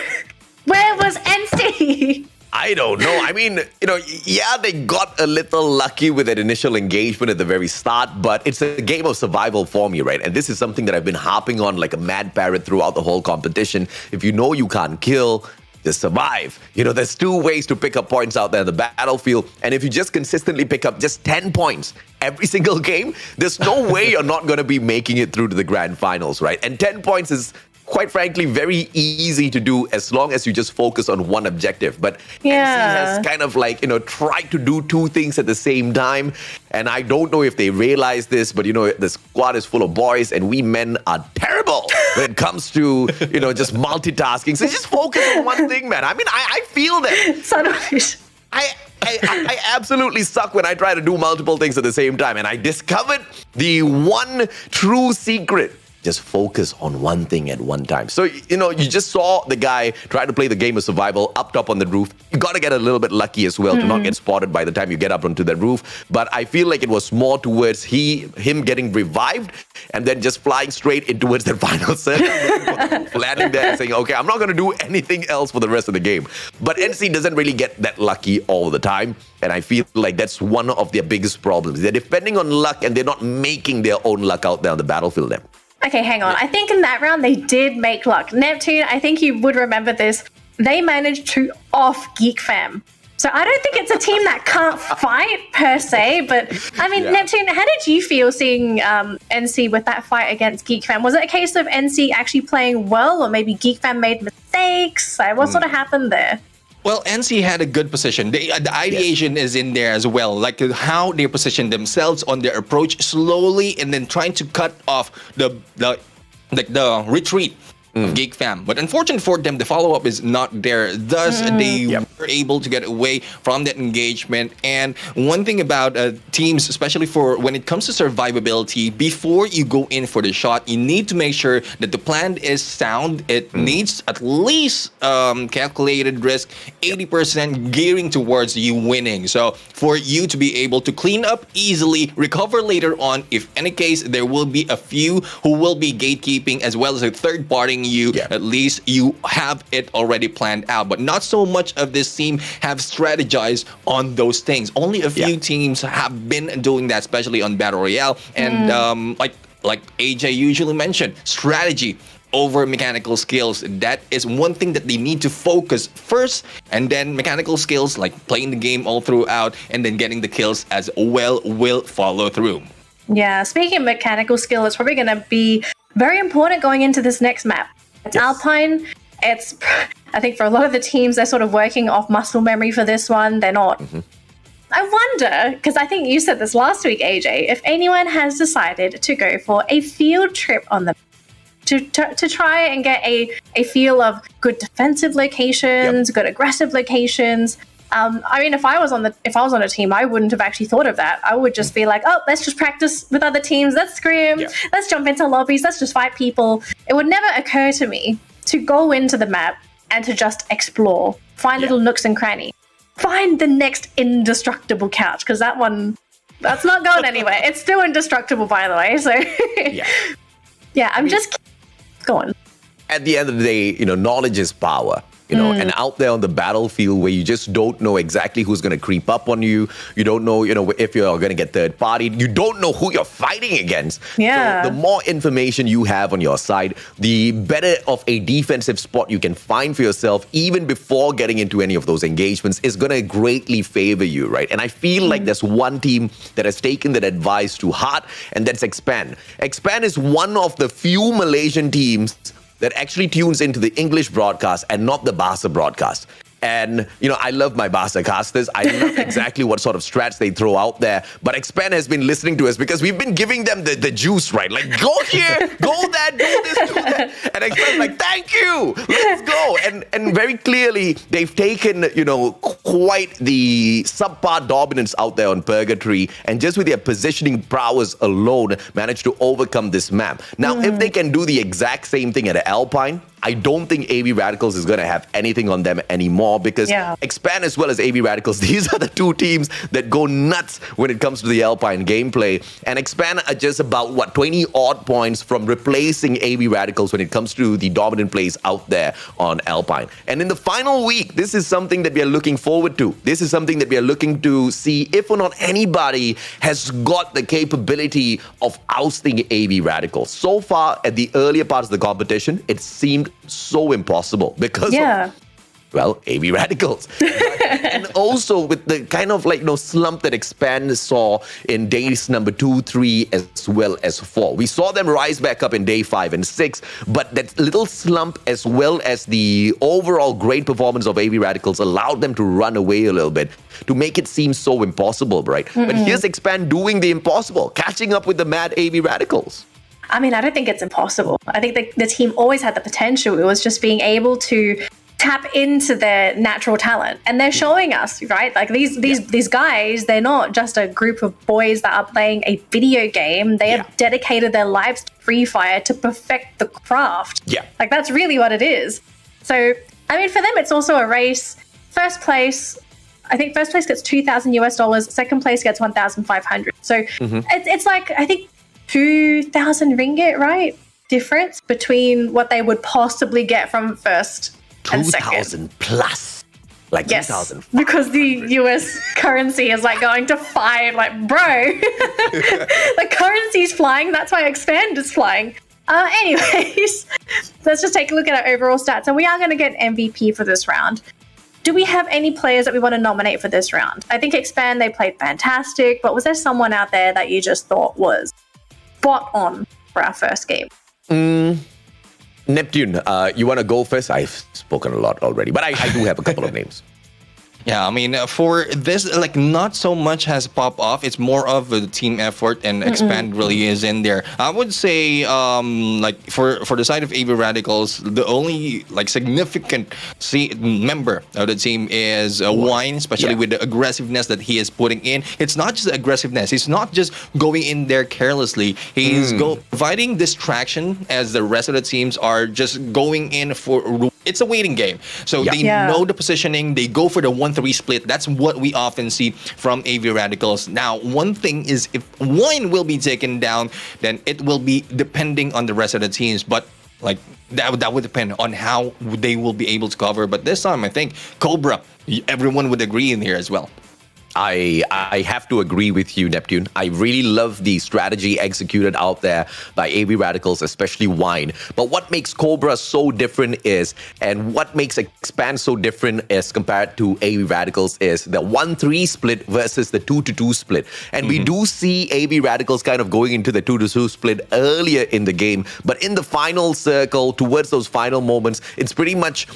where was NC? I don't know. I mean, they got a little lucky with that initial engagement at the very start, but it's a game of survival for me, right? And this is something that I've been harping on like a mad parrot throughout the whole competition. If you know you can't kill, just survive. There's 2 ways to pick up points out there in the battlefield. And if you just consistently pick up just 10 points every single game, there's no way you're not going to be making it through to the grand finals, right? And 10 points is, quite frankly, very easy to do as long as you just focus on one objective. But NC has kind of tried to do 2 things at the same time. And I don't know if they realize this, but the squad is full of boys and we men are terrible when it comes to, just multitasking. So just focus on one thing, man. I mean, I feel that. Son of a bitch. I absolutely suck when I try to do multiple things at the same time. And I discovered the one true secret just focus on one thing at one time. So, you just saw the guy try to play the game of survival up top on the roof. You got to get a little bit lucky as well to not get spotted by the time you get up onto the roof. But I feel like it was more towards him getting revived and then just flying straight in towards that final circle, landing there and saying, okay, I'm not going to do anything else for the rest of the game. But NC doesn't really get that lucky all the time. And I feel like that's one of their biggest problems. They're depending on luck and they're not making their own luck out there on the battlefield then. Okay, hang on. I think in that round they did make luck. Neptune, I think you would remember this. They managed to off Geek Fam. So I don't think it's a team that can't fight per se, but I mean, Neptune, how did you feel seeing NC with that fight against Geek Fam? Was it a case of NC actually playing well, or maybe Geek Fam made mistakes? What sort of happened there? Well, NC had a good position. The ideation is in there as well, like how they position themselves on their approach slowly and then trying to cut off the retreat of Geek Fam. But unfortunately for them, the follow-up is not there. Thus, they were able to get away from that engagement. And one thing about teams, especially for when it comes to survivability, before you go in for the shot, you need to make sure that the plan is sound. It needs at least calculated risk, 80% gearing towards you winning. So for you to be able to clean up easily, recover later on, if any case, there will be a few who will be gatekeeping as well as a third party you, at least you have it already planned out. But not so much of this team have strategized on those things. Only a few teams have been doing that, especially on Battle Royale. And like AJ usually mentioned, strategy over mechanical skills. That is one thing that they need to focus first, and then mechanical skills like playing the game all throughout and then getting the kills as well will follow through. Yeah, speaking of mechanical skill, it's probably going to be very important going into this next map. It's Alpine. It's, I think for a lot of the teams, they're sort of working off muscle memory for this one. They're not. I wonder, because I think you said this last week, AJ, if anyone has decided to go for a field trip on the to try and get a feel of good defensive locations, good aggressive locations. I mean, if I was on a team, I wouldn't have actually thought of that. I would just be like, oh, let's just practice with other teams. Let's scrim. Let's jump into lobbies. Let's just fight people. It would never occur to me to go into the map and to just explore, find little nooks and crannies, find the next indestructible couch, because that's not going anywhere. It's still indestructible, by the way. So I'm just going. At the end of the day, knowledge is power. And out there on the battlefield where you just don't know exactly who's going to creep up on you. You don't know, if you're going to get third party. You don't know who you're fighting against. Yeah. So the more information you have on your side, the better of a defensive spot you can find for yourself, even before getting into any of those engagements, is going to greatly favor you, right? And I feel like there's one team that has taken that advice to heart, and that's Expand. Expand is one of the few Malaysian teams that actually tunes into the English broadcast and not the Bahasa broadcast. And, I love my Bahasa casters. I love exactly what sort of strats they throw out there. But Expand has been listening to us because we've been giving them the juice, right? Like, go here, go that, do this, do that. And Expand's like, thank you, let's go. And very clearly, they've taken, quite the subpar dominance out there on Purgatory. And just with their positioning prowess alone, managed to overcome this map. Now, if they can do the exact same thing at Alpine, I don't think AV Radicals is going to have anything on them anymore, because Expand as well as AV Radicals, these are the two teams that go nuts when it comes to the Alpine gameplay. And Expand are just about, 20 odd points from replacing AV Radicals when it comes to the dominant plays out there on Alpine. And in the final week, this is something that we are looking forward to. This is something that we are looking to see if or not anybody has got the capability of ousting AV Radicals. So far, at the earlier parts of the competition, it seemed so impossible because of, AV Radicals. And also with the kind of slump that Expand saw in days number 2, 3, as well as 4. We saw them rise back up in day 5 and 6, but that little slump as well as the overall great performance of AV Radicals allowed them to run away a little bit to make it seem so impossible, right? But here's Expand doing the impossible, catching up with the mad AV Radicals. I mean, I don't think it's impossible. I think the team always had the potential. It was just being able to tap into their natural talent, and they're showing us, right? Like these guys, they're not just a group of boys that are playing a video game. They have dedicated their lives to Free Fire to perfect the craft. Yeah. Like that's really what it is. So, I mean, for them, it's also a race. First place, I think first place gets $2,000 US. Second place gets 1,500. So it's like, I think 2,000 ringgit, right? Difference between what they would possibly get from first and second. 2,000 plus. Like Yes, 2,000. because the US currency is like going to 5. Like, bro, the currency's flying. That's why Expand is flying. Anyways, let's just take a look at our overall stats. And we are going to get MVP for this round. Do we have any players that we want to nominate for this round? I think Expand, they played fantastic. But was there someone out there that you just thought was spot on for our first game? Neptune, you want to go first? I've spoken a lot already, but I do have a couple of names. Yeah, I mean, for this, like, not so much has popped off. It's more of a team effort, and Expand really is in there. I would say, like, for the side of AV Radicals, the only, like, significant member of the team is Wine, especially with the aggressiveness that he is putting in. It's not just aggressiveness. He's not just going in there carelessly. He's providing distraction as the rest of the teams are just going in for... It's a waiting game. So they know the positioning. They go for the 1-3 split. That's what we often see from AV Radicals. Now, one thing is if one will be taken down, then it will be depending on the rest of the teams. But like that would depend on how they will be able to cover. But this time, I think Cobra, everyone would agree in here as well. I have to agree with you, Neptune. I really love the strategy executed out there by AV Radicals, especially Wine. But what makes Cobra so different is, and what makes Expand so different as compared to AV Radicals is the 1-3 split versus the 2-2 split. And we do see AV Radicals kind of going into the 2-2 split earlier in the game. But in the final circle, towards those final moments, it's pretty much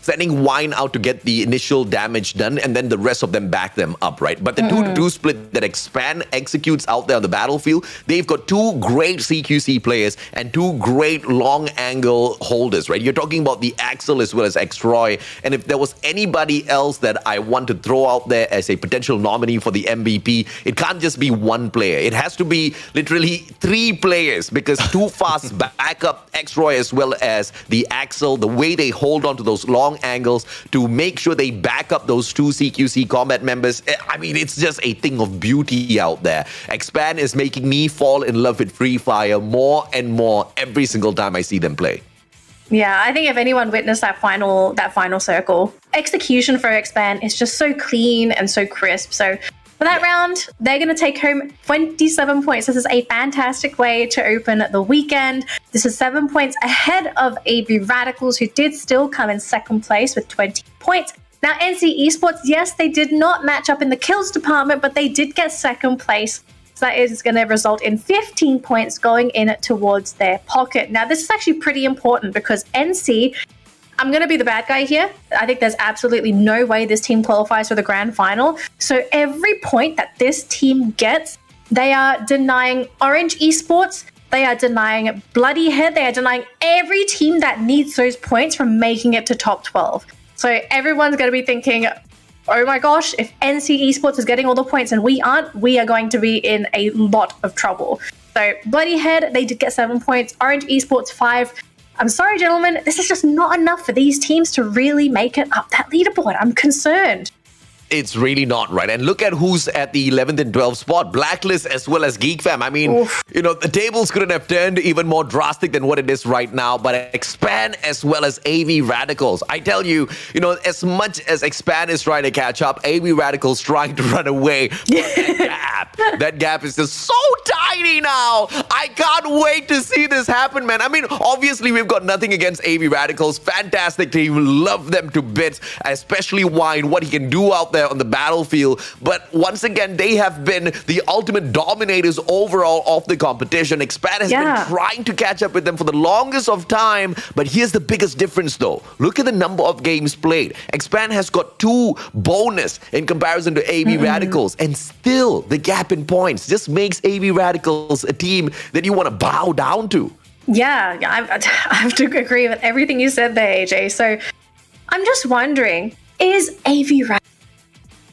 sending Wine out to get the initial damage done, and then the rest of them back them up, right? But the 2-2 split that Expand executes out there on the battlefield, they've got two great CQC players and two great long angle holders, right? You're talking about the Axel as well as X-Roy. And if there was anybody else that I want to throw out there as a potential nominee for the MVP, it can't just be one player. It has to be literally 3 players, because too fast backup X-Roy as well as the Axel, the way they hold on to those long angles to make sure they back up those 2 CQC combat members. I mean, it's just a thing of beauty out there. Expand is making me fall in love with Free Fire more and more every single time I see them play. Yeah, I think if anyone witnessed that final circle, execution for Expand is just so clean and so crisp. So for that round, they're going to take home 27 points. This is a fantastic way to open the weekend. This is 7 points ahead of AV Radicals, who did still come in second place with 20 points. Now, NC Esports, yes, they did not match up in the kills department, but they did get second place. So that is going to result in 15 points going in towards their pocket. Now, this is actually pretty important because NC... I'm going to be the bad guy here. I think there's absolutely no way this team qualifies for the grand final. So every point that this team gets, they are denying Orange Esports, they are denying Bloody Head, they are denying every team that needs those points from making it to top 12. So everyone's going to be thinking, oh my gosh, if NC Esports is getting all the points and we aren't, we are going to be in a lot of trouble. So Bloody Head, they did get 7 points. Orange Esports 5. I'm sorry, gentlemen, this is just not enough for these teams to really make it up that leaderboard. I'm concerned. It's really not, right? And look at who's at the 11th and 12th spot. Blacklist as well as Geek Fam. I mean, you know, the tables couldn't have turned even more drastic than what it is right now. But Expand as well as AV Radicals. I tell you, you know, as much as Expand is trying to catch up, AV Radicals trying to run away. That gap is just so tiny now. I can't wait to see this happen, man. I mean, obviously, we've got nothing against AV Radicals. Fantastic team. Love them to bits, especially Wine, what he can do out there on the battlefield. But once again, they have been the ultimate dominators overall of the competition. Expand has been trying to catch up with them for the longest of time. But here's the biggest difference, though. Look at the number of games played. Expand has got 2 bonus in comparison to AV Radicals. And still, the gap in points just makes AV Radicals a team that you want to bow down to. Yeah, I have to agree with everything you said there, AJ. So I'm just wondering, is AV Radical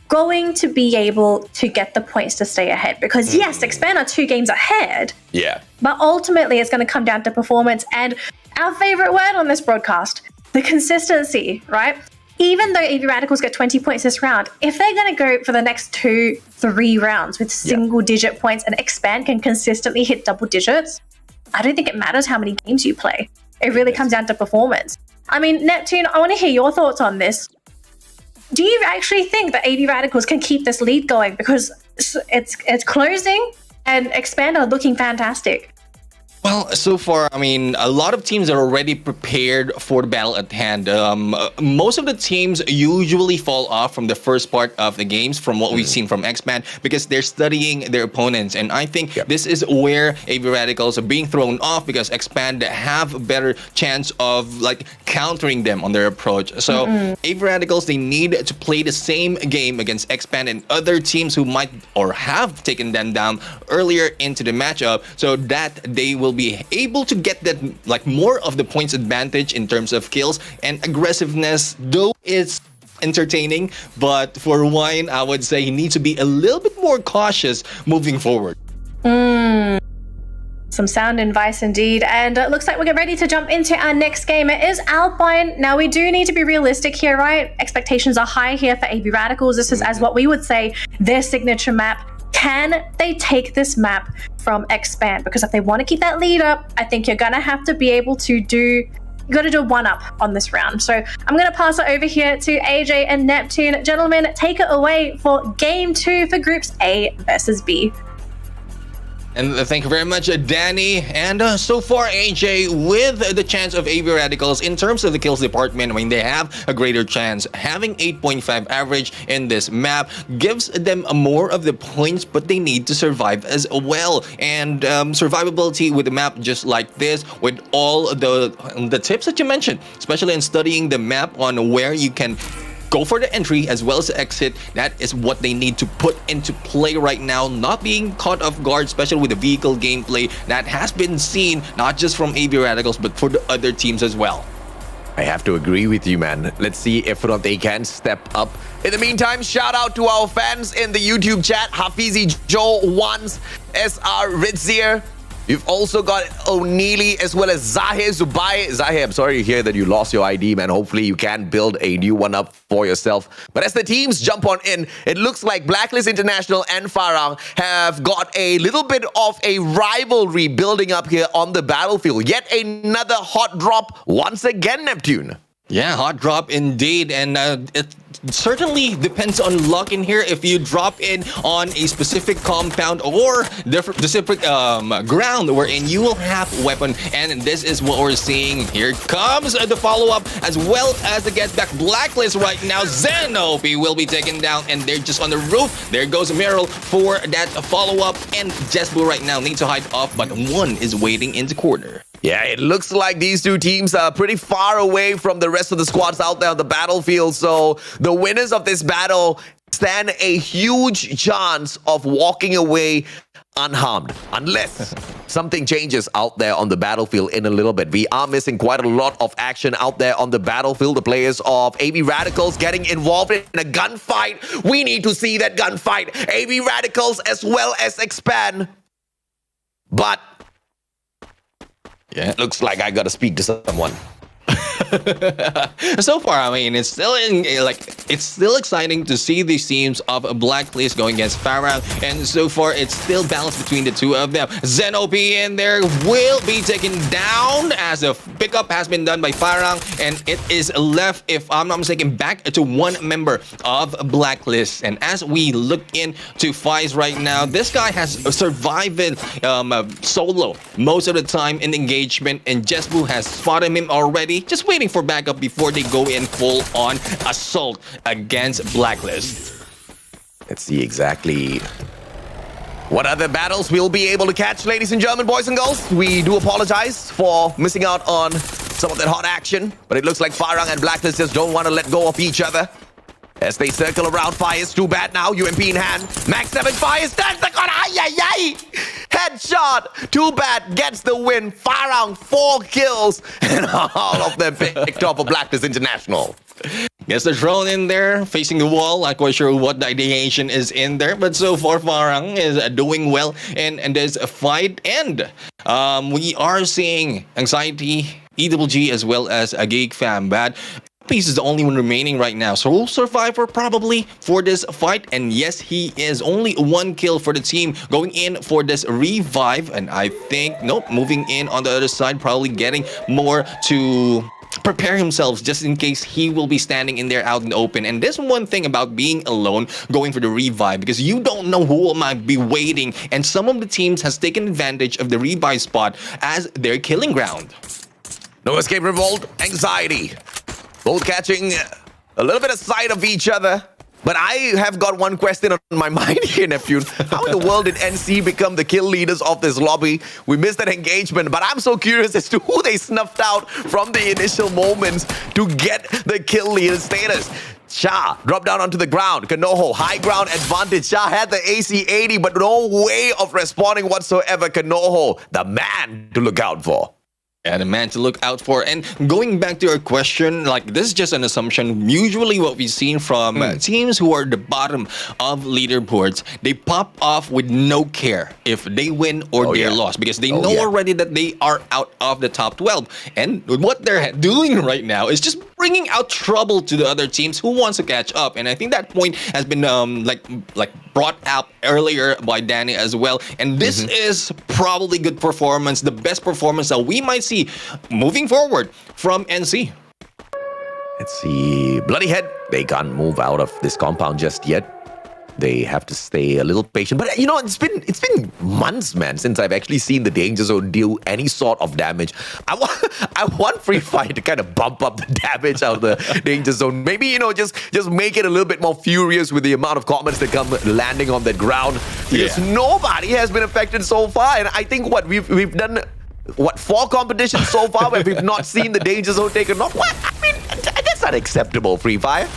going to be able to get the points to stay ahead? Because yes, Expand are 2 games ahead. Yeah. But ultimately, it's going to come down to performance and our favorite word on this broadcast, the consistency, right? Even though AV Radicals get 20 points this round, if they're going to go for the next 2-3 rounds with single-digit points and Expand can consistently hit double digits, I don't think it matters how many games you play. It really comes down to performance. I mean, Neptune, I want to hear your thoughts on this. Do you actually think that AV Radicals can keep this lead going? Because it's closing and Expand are looking fantastic. Well, so far, I mean, a lot of teams are already prepared for the battle at hand. Most of the teams usually fall off from the first part of the games from what we've seen from X-Man because they're studying their opponents. And I think this is where AV Radicals are being thrown off because Expand have a better chance of like countering them on their approach. So AV Radicals, they need to play the same game against Expand and other teams who might or have taken them down earlier into the matchup so that they will be able to get that like more of the points advantage in terms of kills and aggressiveness, though it's entertaining. But for Wine, I would say he needs to be a little bit more cautious moving forward. Some sound advice indeed. And it looks like we're getting ready to jump into our next game. It is Alpine. Now, we do need to be realistic here, right? Expectations are high here for AV Radicals. This is, as what we would say, their signature map. Can they take this map from Expand? Because if they want to keep that lead up, I think you're going to have to be able to do a one-up on this round. So I'm going to pass it over here to AJ and Neptune. Gentlemen, take it away for Game 2 for Groups A versus B. And thank you very much, Danny. And so far, AJ, with the chance of AV Radicals in terms of the kills department, I mean, they have a greater chance. Having 8.5 average in this map gives them more of the points, but they need to survive as well. And survivability with a map just like this, with all the tips that you mentioned, especially in studying the map on where you can go for the entry as well as the exit. That is what they need to put into play right now, not being caught off guard, especially with the vehicle gameplay that has been seen not just from AV Radicals but for the other teams as well. I have to agree with you, man. Let's see if or not they can step up. In the meantime, shout out to our fans in the YouTube chat. Hafizi Joe Ones, SR Ridzier. You've also got O'Neely as well as Zahir Zubai. Zahir, I'm sorry to hear that you lost your ID, man. Hopefully you can build a new one up for yourself. But as the teams jump on in, it looks like Blacklist International and Farang have got a little bit of a rivalry building up here on the battlefield. Yet another hot drop once again, Neptune. Yeah, hot drop indeed. And it certainly depends on luck in here. If you drop in on a specific compound or specific ground wherein you will have weapon. And this is what we're seeing. Here comes the follow-up as well as the get back. Blacklist right now. Zenobi will be taken down and they're just on the roof. There goes Meryl for that follow-up. And Jesbu right now needs to hide off, but one is waiting in the corner. Yeah, it looks like these two teams are pretty far away from the rest of the squads out there on the battlefield. So the winners of this battle stand a huge chance of walking away unharmed, unless something changes out there on the battlefield in a little bit. We are missing quite a lot of action out there on the battlefield. The players of AV Radicals getting involved in a gunfight. We need to see that gunfight. AV Radicals as well as Expand. But yeah, looks like I gotta speak to someone. So far, I mean, it's still exciting to see these teams of Blacklist going against Farang, and so far it's still balanced between the two of them. Zenobi in there will be taken down as a pickup has been done by Farang, and it is left, if I'm not mistaken, back to one member of Blacklist. And as we look into Fies right now, this guy has survived solo most of the time in engagement, and Jesbu has spotted him already, just waiting for backup before they go in full-on assault against Blacklist. Let's see exactly what other battles we'll be able to catch, ladies and gentlemen, boys and girls. We do apologize for missing out on some of that hot action, but it looks like Farang and Blacklist just don't want to let go of each other. As they circle around, Fires too bad now, UMP in hand. Max 7 Fires, turns the corner, ay. Headshot, too bad, gets the win. Farang, 4 kills, and all of them picked off for Blacklist International. Gets the drone in there, facing the wall. Not quite sure what the ideation is in there, but so far Farang is doing well in this fight. And we are seeing Anxiety, EWG, as well as a Geek Fam. But Piece is the only one remaining right now. Sole survivor probably for this fight. And yes, he is only 1 kill for the team going in for this revive. And I think, nope, moving in on the other side, probably getting more to prepare himself just in case he will be standing in there out in the open. And this one thing about being alone, going for the revive, because you don't know who might be waiting. And some of the teams has taken advantage of the revive spot as their killing ground. No escape, revolt, anxiety. Both catching a little bit of sight of each other. But I have got one question on my mind here, Neptune. How in the world did NC become the kill leaders of this lobby? We missed that engagement, but I'm so curious as to who they snuffed out from the initial moments to get the kill leader status. Shah dropped down onto the ground. Kanoho, high ground advantage. Shah had the AC-80, but no way of responding whatsoever. Kanoho, the man to look out for. And a man to look out for. And going back to your question, like, this is just an assumption. Usually what we've seen from teams who are the bottom of leaderboards, they pop off with no care if they win or they're lost, because they know already that they are out of the top 12. And what they're doing right now is just bringing out trouble to the other teams who wants to catch up. And I think that point has been like brought out earlier by Danny as well. And this is probably good performance, the best performance that we might see moving forward from NC. Let's see. Bloody Head, they can't move out of this compound just yet. They have to stay a little patient. But you know, it's been months, man, since I've actually seen the Danger Zone deal any sort of damage. I want Free Fire to kind of bump up the damage out of the Danger Zone. Maybe, you know, just make it a little bit more furious with the amount of comments that come landing on that ground. Because nobody has been affected so far. And I think what we've done, 4 competitions so far where we've not seen the Danger Zone taken off. What? I mean, that's not acceptable, Free Fire.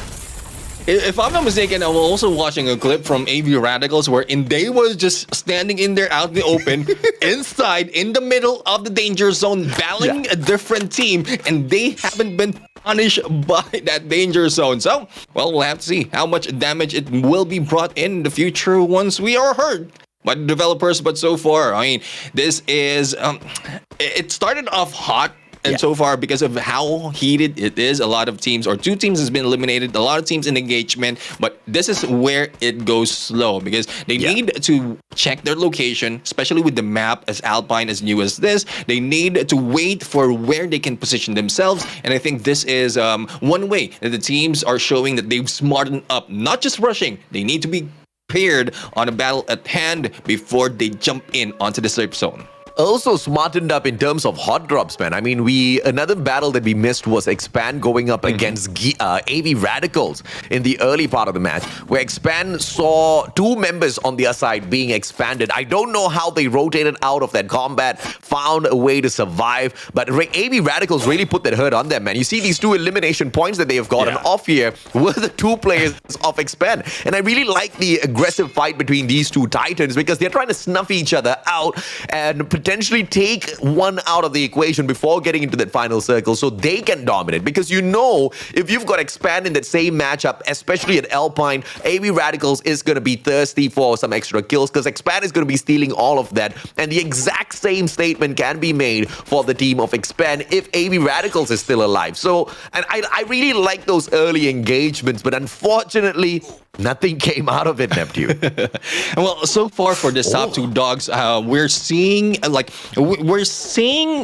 If I'm not mistaken, I'm also watching a clip from AV Radicals wherein they was just standing in there out in the open, inside, in the middle of the danger zone, battling a different team, and they haven't been punished by that danger zone. So, well, we'll have to see how much damage it will be brought in the future once we are heard by the developers. But so far, I mean, this is, it started off hot. And so far, because of how heated it is, a lot of teams, or 2 teams has been eliminated, a lot of teams in engagement, but this is where it goes slow, because they need to check their location, especially with the map as Alpine, as new as this. They need to wait for where they can position themselves, and I think this is one way that the teams are showing that they've smartened up, not just rushing. They need to be prepared on a battle at hand before they jump in onto the safe zone. Also smartened up in terms of hot drops, man. I mean, another battle that we missed was Expand going up against AV Radicals in the early part of the match, where Expand saw 2 members on their side being expanded. I don't know how they rotated out of that combat, found a way to survive, but AV Radicals really put that hurt on them, man. You see these 2 elimination points that they have gotten off here were the 2 players of Expand. And I really like the aggressive fight between these 2 titans, because they're trying to snuff each other out and potentially take one out of the equation before getting into that final circle so they can dominate. Because you know, if you've got Expand in that same matchup, especially at Alpine, AV Radicals is going to be thirsty for some extra kills, because Expand is going to be stealing all of that. And the exact same statement can be made for the team of Expand if AV Radicals is still alive. So, and I really like those early engagements, but unfortunately, nothing came out of it, Neptune. Well, so far for the top 2 dogs, we're seeing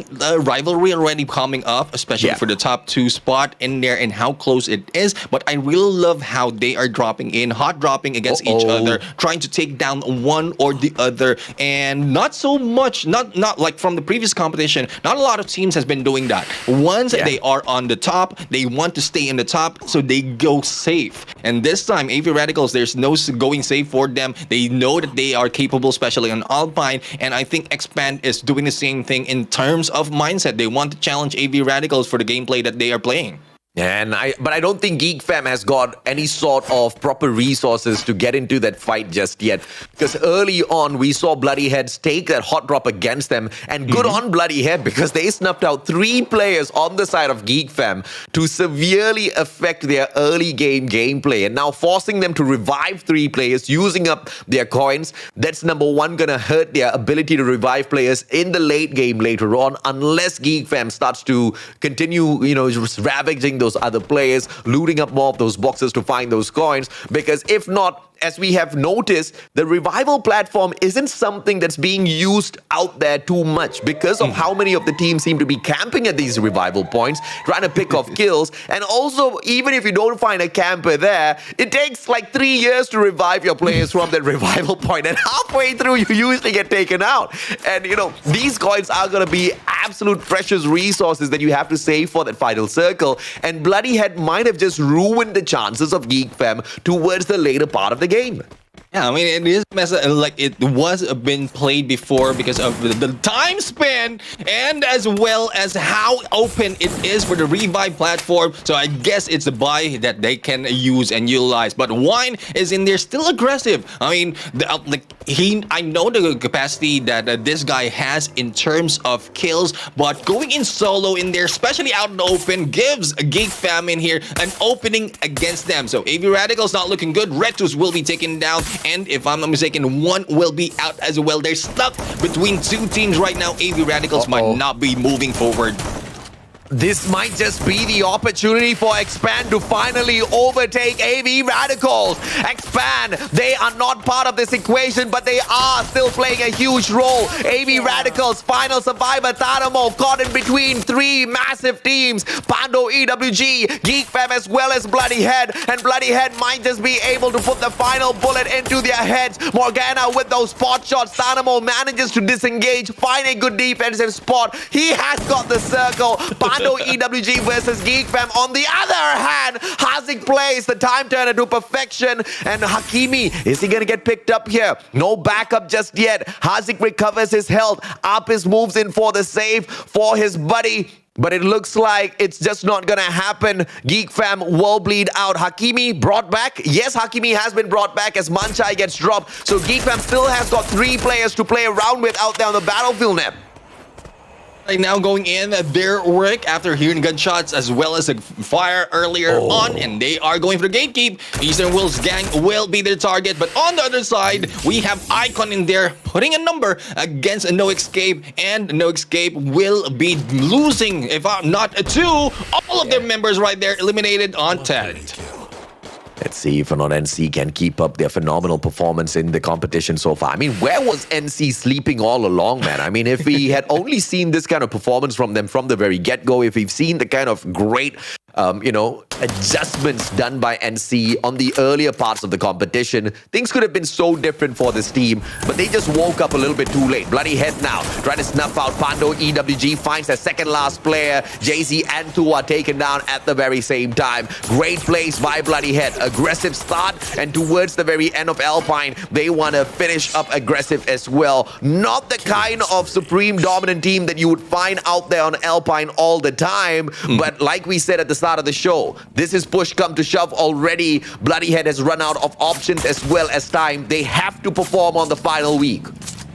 the rivalry already coming up, especially for the top 2 spot in there and how close it is. But I really love how they are hot dropping against each other, trying to take down one or the other, and not so much, not like from the previous competition. Not a lot of teams has been doing that. Once they are on the top, they want to stay in the top, so they go safe. And this time, AV Radicals, there's no going safe for them. They know that they are capable, especially on Alpine, and I think Expand is doing the same thing in terms of mindset. They want to challenge AV Radicals for the gameplay that they are playing. But I don't think Geek Fam has got any sort of proper resources to get into that fight just yet. Because early on, we saw Bloody Heads take that hot drop against them. And good on Bloody Head, because they snuffed out 3 players on the side of Geek Fam to severely affect their early game gameplay. And now forcing them to revive 3 players, using up their coins. That's number 1, gonna hurt their ability to revive players in the late game later on, unless Geek Fam starts to continue, just ravaging those other players, looting up more of those boxes to find those coins. Because if not, as we have noticed, the revival platform isn't something that's being used out there too much because of how many of the teams seem to be camping at these revival points, trying to pick off kills. And also, even if you don't find a camper there, it takes like 3 years to revive your players from that revival point. And halfway through, you usually get taken out. And, these coins are going to be absolute precious resources that you have to save for that final circle. And Bloody Head might have just ruined the chances of Geek Fam towards the later part of the game. Yeah, I mean, it is like it was been played before because of the time span and as well as how open it is for the revive platform. So I guess it's a buy that they can use and utilize. But Wine is in there still aggressive. I mean, I know the capacity that this guy has in terms of kills, but going in solo in there, especially out in the open, gives a Geek Fam in here an opening against them. So AV Radical's not looking good. Retus will be taken down. And if I'm not mistaken, 1 will be out as well. They're stuck between 2 teams right now. AV Radicals might not be moving forward. This might just be the opportunity for Expand to finally overtake AV Radicals. Expand, they are not part of this equation, but they are still playing a huge role. AV Radicals, final survivor, Taramo, caught in between 3 massive teams. Pando, EWG, Geek Fam, as well as Bloody Head. And Bloody Head might just be able to put the final bullet into their heads. Morgana with those spot shots. Taramo manages to disengage, find a good defensive spot. He has got the circle. Pando EWG versus Geek Fam. On the other hand, Hazik plays the time turner to perfection. And Hakimi, is he going to get picked up here? No backup just yet. Hazik recovers his health. Apis moves in for the save for his buddy. But it looks like it's just not going to happen. Geek Fam will bleed out. Hakimi brought back. Yes, Hakimi has been brought back as Manchai gets dropped. So Geek Fam still has got 3 players to play around with out there on the battlefield now. Right now going in their work after hearing gunshots as well as a fire earlier on, and they are going for the gatekeep. Eastern Will's gang will be their target, but on the other side, we have Icon in there putting a number against No Escape, and No Escape will be losing, if not 2, all of their members right there eliminated on 10. Let's see if or not NC can keep up their phenomenal performance in the competition so far. I mean, where was NC sleeping all along, man? I mean, if we had only seen this kind of performance from them from the very get-go, if we've seen the kind of great adjustments done by NC on the earlier parts of the competition, things could have been so different for this team, but they just woke up a little bit too late. Bloody Head now, trying to snuff out Pando. EWG finds their second last player. Jay-Z and Tu are taken down at the very same time. Great plays by Bloody Head. Aggressive start, and towards the very end of Alpine, they want to finish up aggressive as well. Not the kind of supreme dominant team that you would find out there on Alpine all the time, but like we said at the start of the show, this is push come to shove already. Bloody Head has run out of options as well as time. They have to perform on the final week.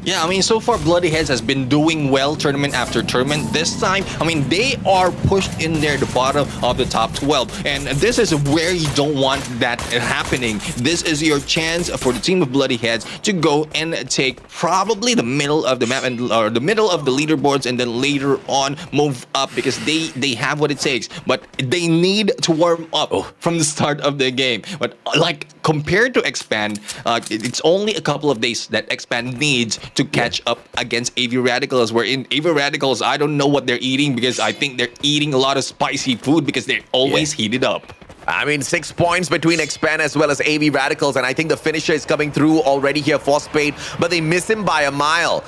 Yeah, I mean, so far Bloody Heads has been doing well tournament after tournament. This time, I mean, they are pushed in there, the bottom of the top 12. And this is where you don't want that happening. This is your chance for the team of Bloody Heads to go and take probably the middle of the map or the middle of the leaderboards, and then later on move up, because they have what it takes. But they need to warm up from the start of the game. But like compared to Expand, it's only a couple of days that Expand needs to catch up against AV Radicals. Where in AV Radicals, I don't know what they're eating, because I think they're eating a lot of spicy food because they're always heated up. I mean, 6 points between Expand as well as AV Radicals, and I think the finisher is coming through already here for Spade, but they miss him by a mile.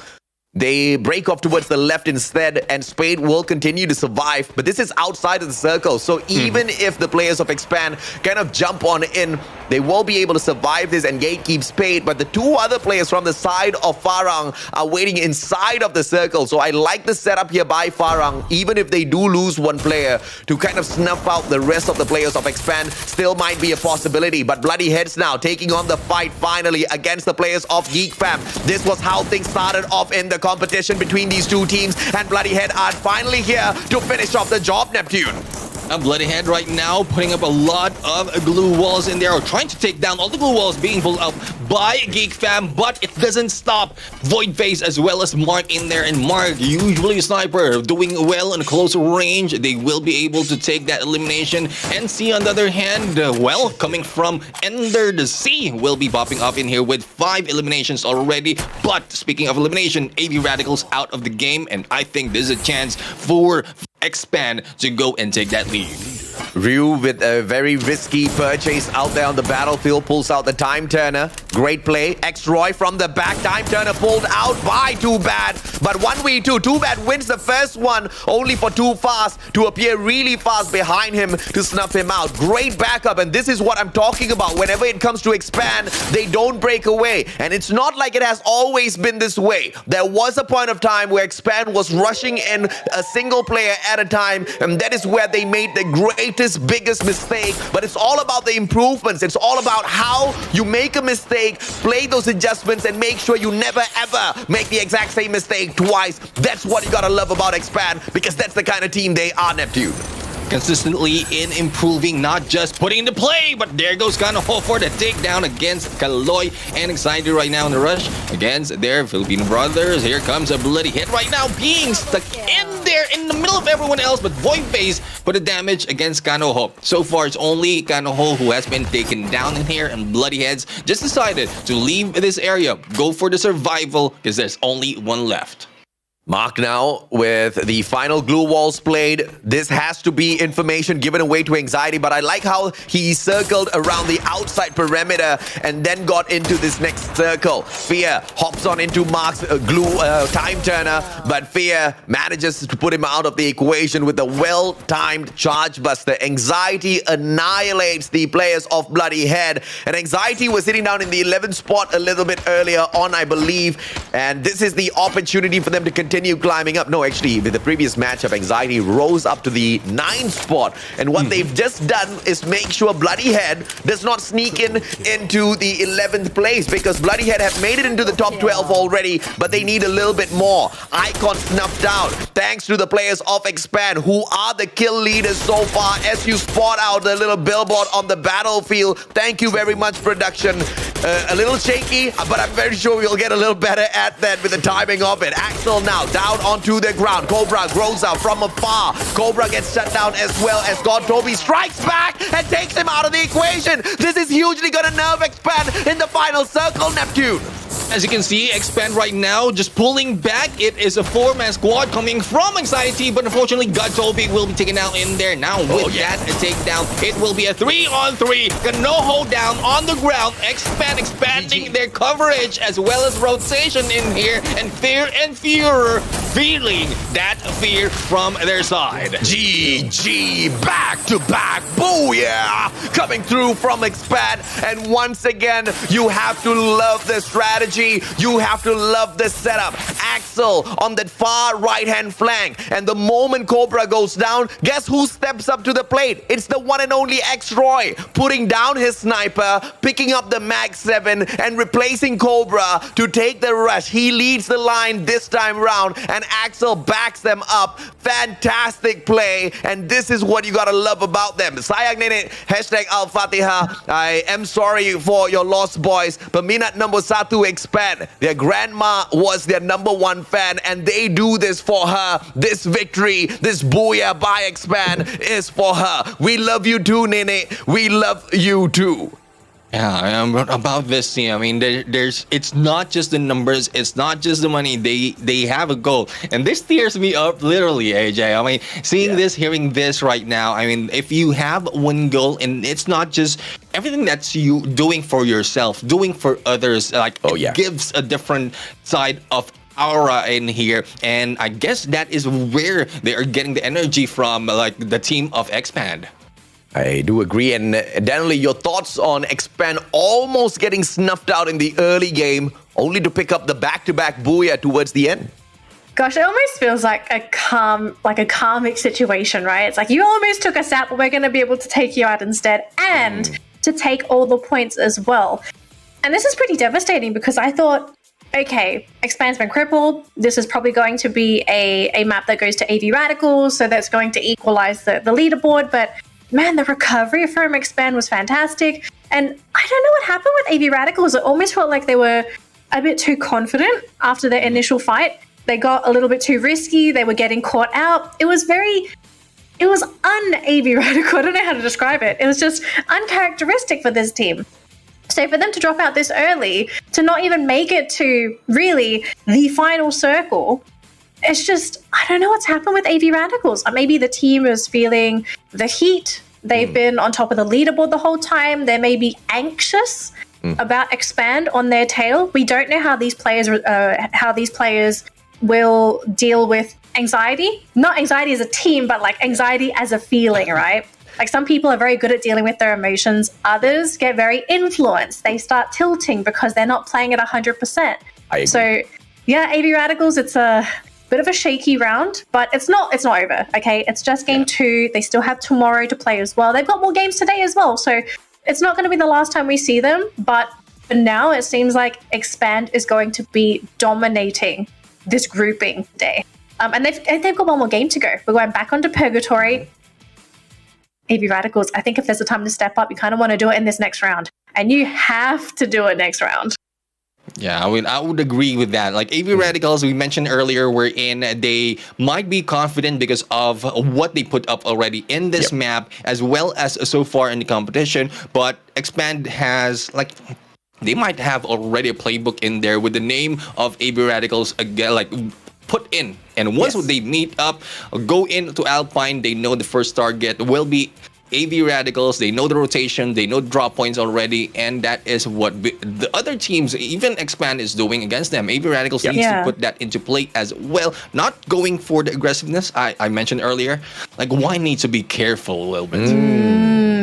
They break off towards the left instead, and Spade will continue to survive. But this is outside of the circle, so even if the players of Expand kind of jump on in, they will be able to survive this and gatekeep Spade. But the two other players from the side of Farang are waiting inside of the circle. So I like the setup here by Farang. Even if they do lose one player, to kind of snuff out the rest of the players of Expand still might be a possibility. But Bloody Heads now taking on the fight finally against the players of Geek Fam. This was how things started off in the competition between these two teams, and Bloody Head are finally here to finish off the job, Neptune. A Bloody Head right now putting up a lot of glue walls in there, or trying to take down all the glue walls being pulled up by Geek Fam, but it doesn't stop Void Face as well as Mark in there. And Mark, usually a sniper, doing well in close range. They will be able to take that elimination. And C, on the other hand, well, coming from Ender, the C will be popping up in here with 5 eliminations already. But speaking of elimination, AV Radicals out of the game, and I think there's a chance for Expand to go and take that lead. Ryu with a very risky purchase out there on the battlefield, pulls out the Time Turner. Great play. X-Roy from the back. Time Turner pulled out by Too Bad. But 1v2. Too Bad wins the first one, only for Too Fast to appear really fast behind him to snuff him out. Great backup, and this is what I'm talking about. Whenever it comes to Expand, they don't break away. And it's not like it has always been this way. There was a point of time where Expand was rushing in a single player at a time, and that is where they made the greatest, biggest mistake. But it's all about the improvements. It's all about how you make a mistake, play those adjustments, and make sure you never ever make the exact same mistake twice. That's what you gotta love about Expand, because that's the kind of team they are, Neptune. Consistently in improving, not just putting into play, but there goes Kanoho for the takedown against Kaloy, and Anxiety right now in the rush against their Filipino brothers. Here comes a Bloody Hit right now, being stuck in there in the middle of everyone else, but Void Face put a damage against Kanoho. So far, it's only Kanoho who has been taken down in here, and Bloody Heads just decided to leave this area, go for the survival, because there's only one left. Mark now with the final glue walls played. This has to be information given away to Anxiety, but I like how he circled around the outside perimeter and then got into this next circle. Fear hops on into Mark's Time Turner, but Fear manages to put him out of the equation with a well-timed charge buster. Anxiety annihilates the players of Bloody Head, and Anxiety was sitting down in the 11th spot a little bit earlier on, I believe, and this is the opportunity for them to continue climbing up. No, actually, with the previous matchup, Anxiety rose up to the 9th spot. And what they've just done is make sure Bloody Head does not sneak into the 11th place, because Bloody Head have made it into the top 12 already, but they need a little bit more. Icon snuffed out, thanks to the players of Expand, who are the kill leaders so far. As you spot out the little billboard on the battlefield, thank you very much, production. A little shaky, but I'm very sure we'll get a little better at that with the timing of it. Axel now down onto the ground. Cobra grows out from afar. Cobra gets shut down as well as God Toby strikes back and takes him out of the equation. This is hugely gonna nerve Expand in the final circle, Neptune. As you can see, Expand right now just pulling back. It is a 4-man squad coming from Anxiety, but unfortunately, Godtobi will be taken out in there. Now with that takedown, it will be a 3-on-3. Kanoho down on the ground. Expand expanding their coverage as well as rotation in here, and Fear and Fury feeling that fear from their side. GG, back to back, booyah, coming through from Expand, and once again, you have to love the strategy, you have to love the setup. Axel on that far right-hand flank, and the moment Cobra goes down, guess who steps up to the plate? It's the one and only X-Roy, putting down his sniper, picking up the Mag 7, and replacing Cobra to take the rush. He leads the line this time round, and Axel backs them up. Fantastic play, and this is what you gotta love about them. Sayang Nene, hashtag Al-Fatiha. I am sorry for your loss, boys. Peminat number 1 Expand. Their grandma was their number 1 fan, and they do this for her. This victory, this booyah by Expand is for her. We love you too, Nene. We love you too. Yeah, about this team, I mean, it's not just the numbers, it's not just the money. They have a goal, and this tears me up literally, AJ. I mean, seeing this, hearing this right now. I mean, if you have one goal, and it's not just everything that's you doing for yourself, doing for others, like it gives a different side of aura in here, and I guess that is where they are getting the energy from, like the team of Expand. I do agree. And Daniel, your thoughts on Expand almost getting snuffed out in the early game, only to pick up the back-to-back booyah towards the end? Gosh, it almost feels like a karmic situation, right? It's like you almost took us out, but we're going to be able to take you out instead, and to take all the points as well. And this is pretty devastating because I thought, okay, Expand's been crippled. This is probably going to be a map that goes to AV Radicals, so that's going to equalize the leaderboard. But man, the recovery from Expand was fantastic. And I don't know what happened with AV Radicals. It almost felt like they were a bit too confident after their initial fight. They got a little bit too risky. They were getting caught out. It was un-AV Radical. I don't know how to describe it. It was just uncharacteristic for this team. So for them to drop out this early, to not even make it to really the final circle, it's just, I don't know what's happened with AV Radicals. Maybe the team is feeling the heat. They've been on top of the leaderboard the whole time. They may be anxious about Expand on their tail. We don't know how these players will deal with anxiety. Not anxiety as a team, but like anxiety as a feeling, right? Like some people are very good at dealing with their emotions. Others get very influenced. They start tilting because they're not playing at 100%. So yeah, AV Radicals, it's a bit of a shaky round, but it's not over, okay? It's just game 2. They still have tomorrow to play as well. They've got more games today as well, so it's not going to be the last time we see them, but for now it seems like Expand is going to be dominating this grouping today. And they've got one more game to go. We're going back onto Purgatory. AV Radicals, I think if there's a time to step up, you kind of want to do it in this next round. And you have to do it next round. Yeah, I mean, I would agree with that. Like AV Radicals, we mentioned earlier, wherein they might be confident because of what they put up already in this map, as well as so far in the competition. But Expand has, like, they might have already a playbook in there with the name of AV Radicals again, like put in. And once they meet up, go into Alpine, they know the first target will be AV Radicals. They know the rotation, they know the drop points already, and that is what the other teams, even Expand, is doing against them. AV Radicals needs to put that into play as well. Not going for the aggressiveness I mentioned earlier. Like, why need to be careful a little bit?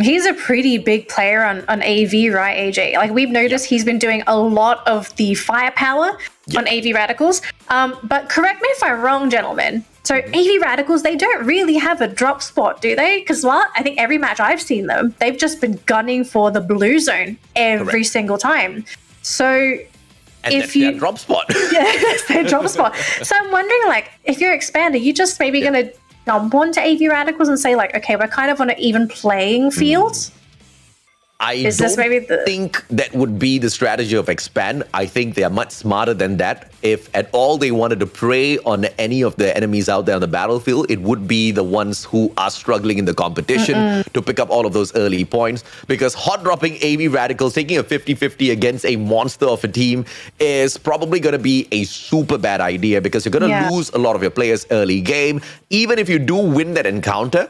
He's a pretty big player on AV, right, AJ? Like, we've noticed he's been doing a lot of the firepower on AV Radicals. But correct me if I'm wrong, gentlemen. So AV Radicals, they don't really have a drop spot, do they? Because I think every match I've seen them, they've just been gunning for the blue zone every single time. So and if their drop spot. That's their drop spot. So I'm wondering, like, if you're Expand, are you just maybe going to jump onto AV Radicals and say, like, okay, we're kind of on an even playing field? I don't think that would be the strategy of Expand. I think they are much smarter than that. If at all they wanted to prey on any of the enemies out there on the battlefield, it would be the ones who are struggling in the competition to pick up all of those early points. Because hot dropping AV Radicals, taking a 50-50 against a monster of a team is probably going to be a super bad idea, because you're going to lose a lot of your players early game. Even if you do win that encounter,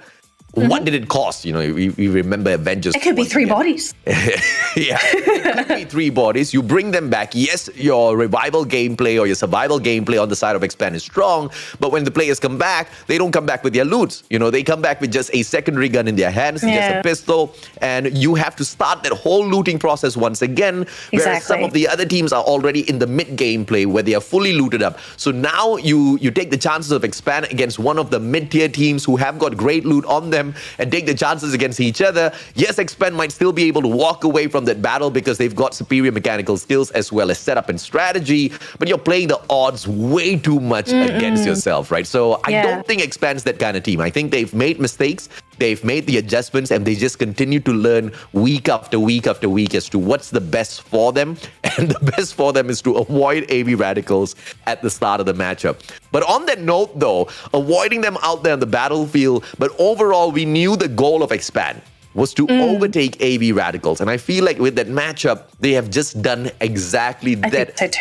what did it cost? You know, we remember Avengers. It could be 3 bodies. It could be 3 bodies. You bring them back. Yes, your revival gameplay or your survival gameplay on the side of Expand is strong, but when the players come back, they don't come back with their loots. You know, they come back with just a secondary gun in their hands, just a pistol, and you have to start that whole looting process once again, whereas some of the other teams are already in the mid gameplay where they are fully looted up. So now you take the chances of Expand against one of the mid-tier teams who have got great loot on them, and take the chances against each other. Yes, Expand might still be able to walk away from that battle because they've got superior mechanical skills as well as setup and strategy, but you're playing the odds way too much against yourself, right? So I don't think Expand's that kind of team. I think they've made mistakes, they've made the adjustments, and they just continue to learn week after week after week as to what's the best for them. And the best for them is to avoid AV Radicals at the start of the matchup. But on that note, though, avoiding them out there on the battlefield, but overall, we knew the goal of Expand was to overtake AV Radicals. And I feel like with that matchup, they have just done exactly that.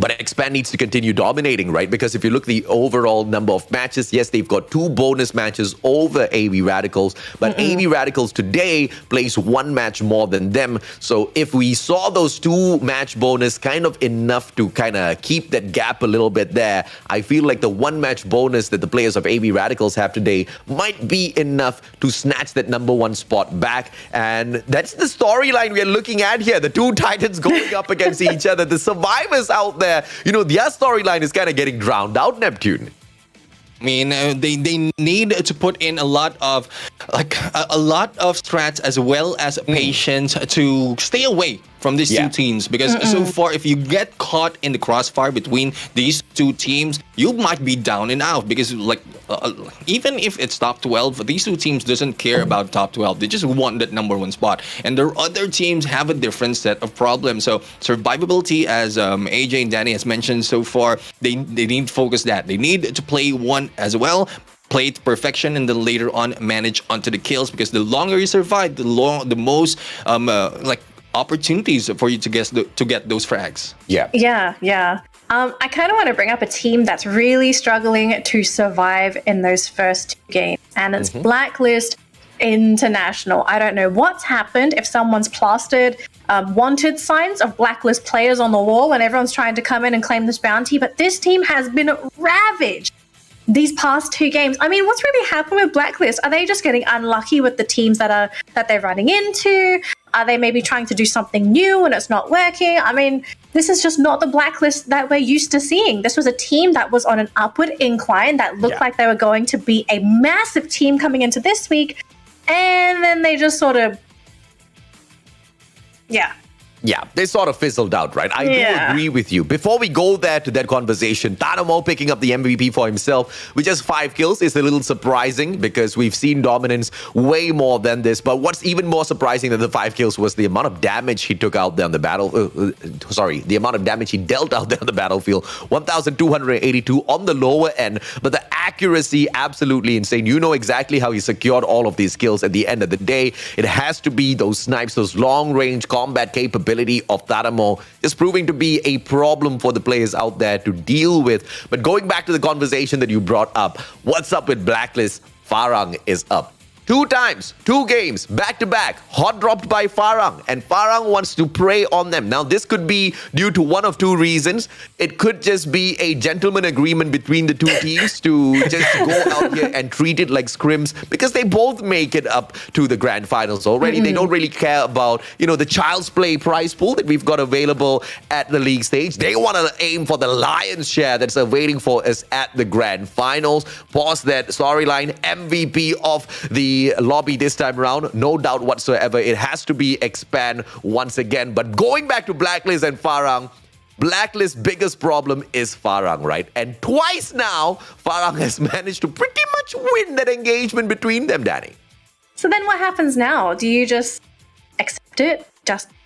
But Expand needs to continue dominating, right? Because if you look at the overall number of matches, yes, they've got 2 bonus matches over AV Radicals, but AV Radicals today plays 1 match more than them. So if we saw those 2 match bonus kind of enough to kind of keep that gap a little bit there, I feel like the 1 match bonus that the players of AV Radicals have today might be enough to snatch that number 1 spot back. And that's the storyline we are looking at here. The 2 Titans going up against each other. The survivors out there, you know, their storyline is kind of getting drowned out, Neptune. I mean, they need to put in a lot of strats as well as patience to stay away from these 2 teams, because so far, if you get caught in the crossfire between these 2 teams, you might be down and out, because even if it's top 12, these 2 teams doesn't care about top 12. They just want that number 1 spot, and their other teams have a different set of problems. So survivability, as AJ and Danny has mentioned so far, they need to focus that. They need to play 1 as well, play it to perfection, and then later on manage onto the kills, because the longer you survive, the most opportunities for you to get those frags. Yeah. I kind of want to bring up a team that's really struggling to survive in those first 2 games, and it's Blacklist International. I don't know what's happened, if someone's plastered wanted signs of Blacklist players on the wall when everyone's trying to come in and claim this bounty, but this team has been ravaged these past 2 games. I mean, what's really happened with Blacklist? Are they just getting unlucky with the teams that they're running into? Are they maybe trying to do something new and it's not working? I mean, this is just not the Blacklist that we're used to seeing. This was a team that was on an upward incline, that looked like they were going to be a massive team coming into this week, and then they just sort of, Yeah, they sort of fizzled out, right? I do agree with you. Before we go there to that conversation, Tanamo picking up the MVP for himself with just 5 kills is a little surprising, because we've seen dominance way more than this. But what's even more surprising than the 5 kills was the amount of damage he took out there on the the amount of damage he dealt out there on the battlefield. 1,282 on the lower end, but the accuracy, absolutely insane. You know exactly how he secured all of these kills. At the end of the day, it has to be those snipes, those long-range combat capabilities of Taramo is proving to be a problem for the players out there to deal with. But going back to the conversation that you brought up, what's up with Blacklist? Farang is up. 2 times, 2 games, back-to-back, hot dropped by Farang, and Farang wants to prey on them. Now, this could be due to one of 2 reasons. It could just be a gentleman agreement between the 2 teams to just go out here and treat it like scrims, because they both make it up to the grand finals already. They don't really care about, the child's play prize pool that we've got available at the league stage. They want to aim for the lion's share that's awaiting for us at the grand finals. Pause that storyline. MVP of the lobby this time around, no doubt whatsoever. It has to be Expand once again. But going back to Blacklist and Farang, Blacklist's biggest problem is Farang, right? And twice now, Farang has managed to pretty much win that engagement between them, Danny. So then what happens now? Do you just accept it?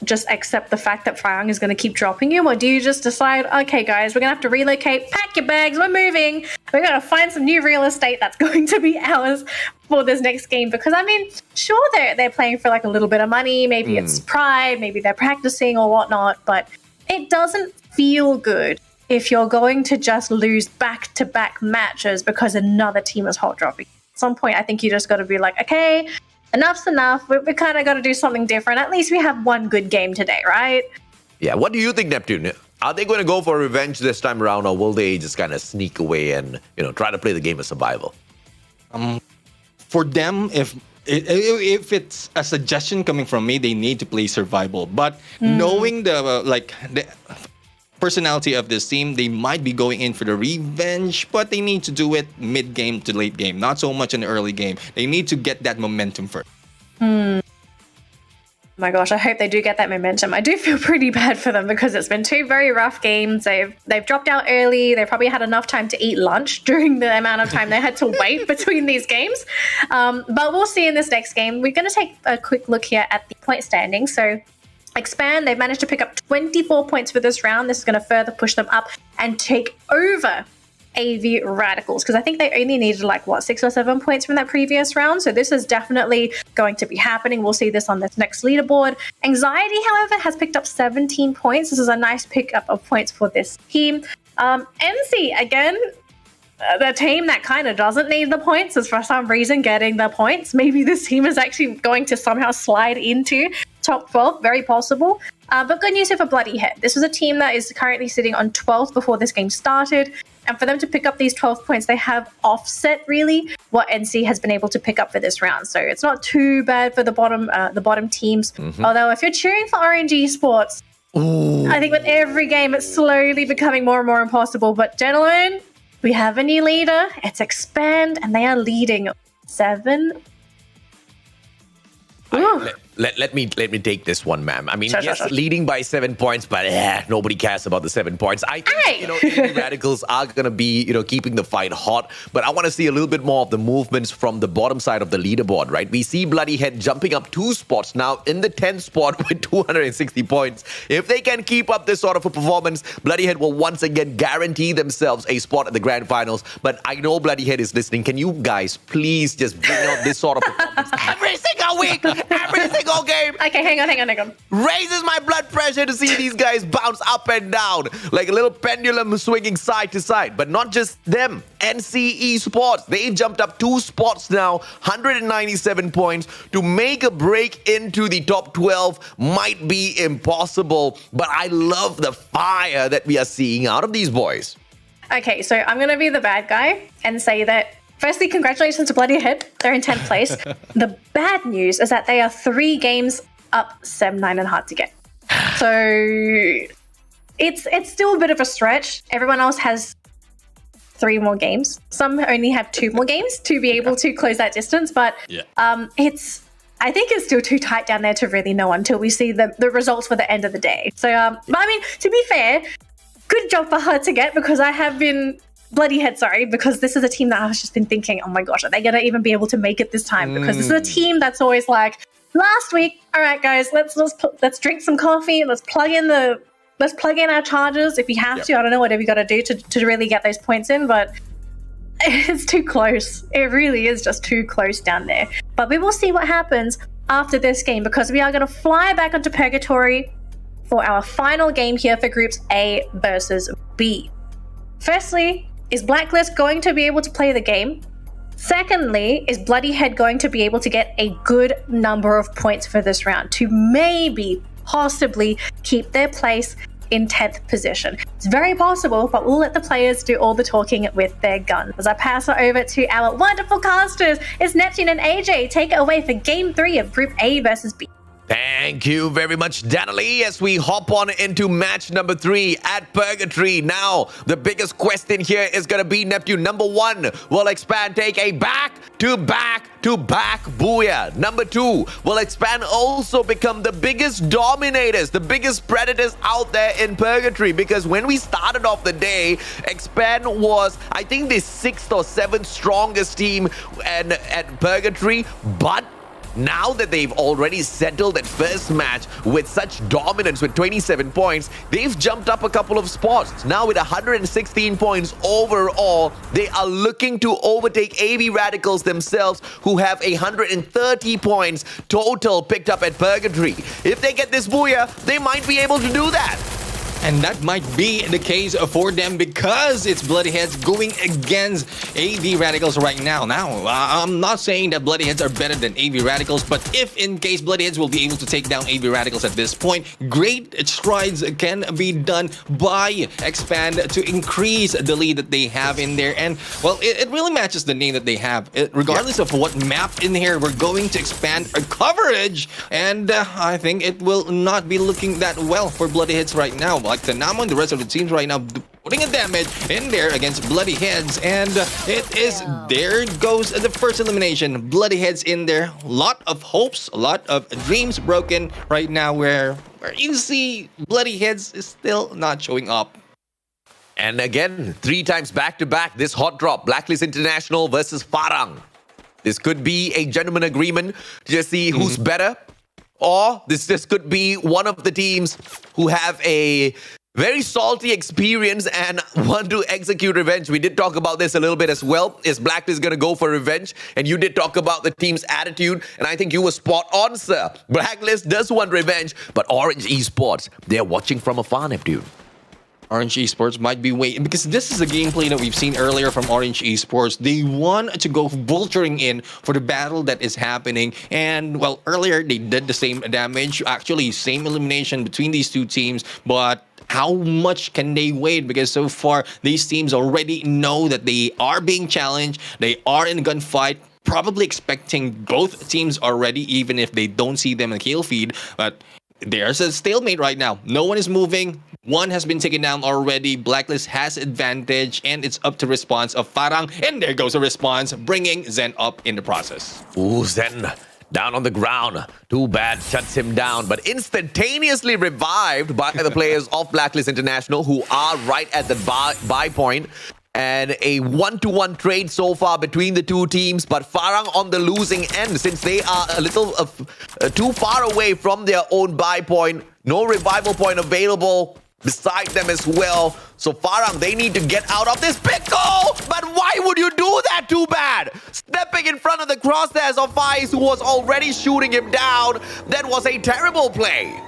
Just accept the fact that Farang is going to keep dropping you? Or do you just decide, okay, guys, we're going to have to relocate, pack your bags, we're moving. We're going to find some new real estate that's going to be ours for this next game? Because, I mean, sure, they're playing for like a little bit of money. Maybe it's pride, maybe they're practicing or whatnot. But it doesn't feel good if you're going to just lose back-to-back matches because another team is hot dropping. At some point, I think you just got to be like, okay, enough's enough. We kind of got to do something different. At least we have one good game today, right? Yeah, what do you think, Neptune? Are they going to go for revenge this time around, or will they just kind of sneak away and, try to play the game of survival? For them, if it's a suggestion coming from me, they need to play survival. But knowing the personality of this team, they might be going in for the revenge, but they need to do it mid-game to late game, not so much in the early game. They need to get that momentum first. Oh my gosh, I hope they do get that momentum. I do feel pretty bad for them because it's been 2 very rough games. They've dropped out early. They probably had enough time to eat lunch during the amount of time they had to wait between these games. But we'll see in this next game. We're going to take a quick look here at the point standing. So Expand, they've managed to pick up 24 points for this round. This is going to further push them up and take over AV Radicals, because I think they only needed like, 6 or 7 points from that previous round. So this is definitely going to be happening. We'll see this on this next leaderboard. Anxiety, however, has picked up 17 points. This is a nice pickup of points for this team. NC, again, the team that kind of doesn't need the points is for some reason getting the points. Maybe this team is actually going to somehow slide into top 12, very possible. But good news here for Bloody Head. This was a team that is currently sitting on 12th before this game started. And for them to pick up these 12 points, they have offset really what NC has been able to pick up for this round. So it's not too bad for the bottom teams. Although if you're cheering for RNG Sports, I think with every game it's slowly becoming more and more impossible. But gentlemen, we have a new leader. It's Expand, and they are leading 7. Let me take this one, ma'am. I mean, Sure. leading by 7 points, but nobody cares about the 7 points. I think, AV Radicals are going to be, keeping the fight hot, but I want to see a little bit more of the movements from the bottom side of the leaderboard, right? We see Bloody Head jumping up 2 spots now in the 10th spot with 260 points. If they can keep up this sort of a performance, Bloody Head will once again guarantee themselves a spot at the grand finals. But I know Bloody Head is listening. Can you guys please just bring out this sort of performance every single week, every single game? Okay, hang on. Raises my blood pressure to see these guys bounce up and down like a little pendulum swinging side to side. But not just them. NCE Sports, they've jumped up 2 spots now, 197 points. To make a break into the top 12 might be impossible, but I love the fire that we are seeing out of these boys. Okay, so I'm going to be the bad guy and say that, firstly, congratulations to Bloody Head. They're in 10th place. The bad news is that they are 3 games up 7-9 and hard to get. So it's still a bit of a stretch. Everyone else has 3 more games. Some only have 2 more games to be able to close that distance. But I think it's still too tight down there to really know until we see the results for the end of the day. So, but I mean, to be fair, good job for hard to get, because I have been Bloody Head, sorry, because this is a team that I've just been thinking, oh my gosh, are they going to even be able to make it this time? Because this is a team that's always like, last week, all right, guys, let's drink some coffee, let's plug in our chargers if we have to. I don't know, whatever you got to do to really get those points in, but it's too close. It really is just too close down there. But we will see what happens after this game, because we are going to fly back onto Purgatory for our final game here for groups A versus B. Firstly, is Blacklist going to be able to play the game? Secondly, is Bloody Head going to be able to get a good number of points for this round to maybe, possibly keep their place in 10th position? It's very possible, but we'll let the players do all the talking with their guns. As I pass it over to our wonderful casters, it's Neptune and AJ. Take it away for Game 3 of Group A versus B. Thank you very much, Danalee, as we hop on into match number 3 at Purgatory. Now, the biggest question here is going to be, Neptune, number 1, will Expand take a back-to-back booyah? Number 2, will Expand also become the biggest dominators, the biggest predators out there in Purgatory? Because when we started off the day, Expand was, I think, the 6th or 7th strongest team at Purgatory, but now that they've already settled that first match with such dominance with 27 points, they've jumped up a couple of spots. Now with 116 points overall, they are looking to overtake AV Radicals themselves, who have 130 points total picked up at Purgatory. If they get this booyah, they might be able to do that. And that might be the case for them, because it's Bloody Heads going against AV Radicals right now. Now, I'm not saying that Bloody Heads are better than AV Radicals, but if in case Bloody Heads will be able to take down AV Radicals at this point, great strides can be done by Expand to increase the lead that they have in there. And, well, it really matches the name that they have. Regardless of what map in here, we're going to expand our coverage. And I think it will not be looking that well for Bloody Heads right now. Like Tanamo and the rest of the teams right now putting a damage in there against Bloody Heads, and there goes the first elimination. Bloody Heads in there. A lot of hopes, a lot of dreams broken right now, where you see Bloody Heads is still not showing up. And again, 3 times back-to-back, this hot drop, Blacklist International versus Farang. This could be a gentleman agreement to just see who's better. Or this could be one of the teams who have a very salty experience and want to execute revenge. We did talk about this a little bit as well. Is Blacklist going to go for revenge? And you did talk about the team's attitude, and I think you were spot on, sir. Blacklist does want revenge, but Orange Esports, they're watching from afar, Neptune. Orange Esports might be waiting because this is a gameplay that we've seen earlier from Orange Esports. They want to go vulturing in for the battle that is happening. And, well, earlier they did the same damage, actually same elimination between these two teams, but how much can they wait? Because so far, these teams already know that they are being challenged. They are in a gunfight, probably expecting both teams already, even if they don't see them in the kill feed. But there's a stalemate right now. No one is moving. One has been taken down already. Blacklist has advantage, and it's up to response of Farang. And there goes a response, bringing Zen up in the process. Ooh, Zen down on the ground. Too bad, shuts him down, but instantaneously revived by the players of Blacklist International, who are right at the buy point. And a 1-to-1 trade so far between the two teams, but Farang on the losing end since they are a little too far away from their own buy point. No revival point available beside them as well. So Farang, they need to get out of this pickle. But why would you do that? Too bad. Stepping in front of the crosshairs of Faiz, who was already shooting him down. That was a terrible play.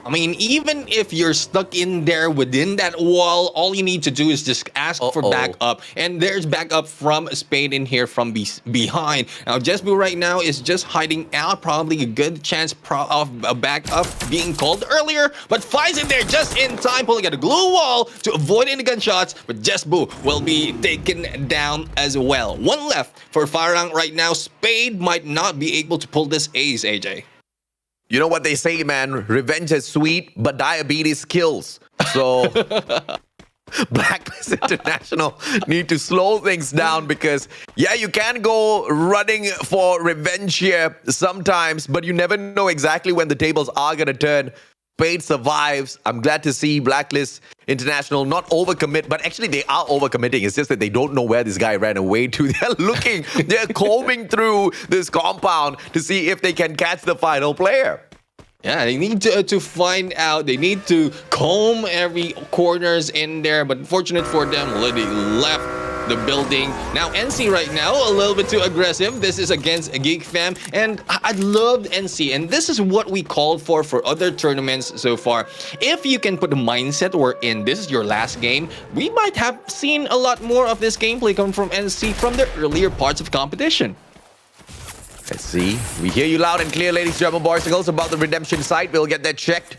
I mean, even if you're stuck in there within that wall, all you need to do is just ask for backup. And there's backup from Spade in here from behind. Now, Jesbu right now is just hiding out. Probably a good chance of a backup being called earlier. But Fai's in there just in time, pulling at a glue wall to avoid any gunshots. But Jesbu will be taken down as well. One left for Farang right now. Spade might not be able to pull this ace, AJ. You know what they say, man? Revenge is sweet, but diabetes kills. So Blacklist International need to slow things down because, yeah, you can go running for revenge here sometimes, but you never know exactly when the tables are going to turn. Spade survives. I'm glad to see Blacklist International not overcommit, but actually they are overcommitting. It's just that they don't know where this guy ran away to. They're combing through this compound to see if they can catch the final player. Yeah, they need to find out. They need to comb every corners in there. But fortunate for them, they left the building. Now, NC right now, a little bit too aggressive. This is against Geek Fam. And I loved NC. And this is what we called for other tournaments so far. If you can put the mindset wherein this is your last game, we might have seen a lot more of this gameplay come from NC from the earlier parts of competition. Let's see. We hear you loud and clear, ladies and gentlemen, boys and girls, about the redemption site. We'll get that checked.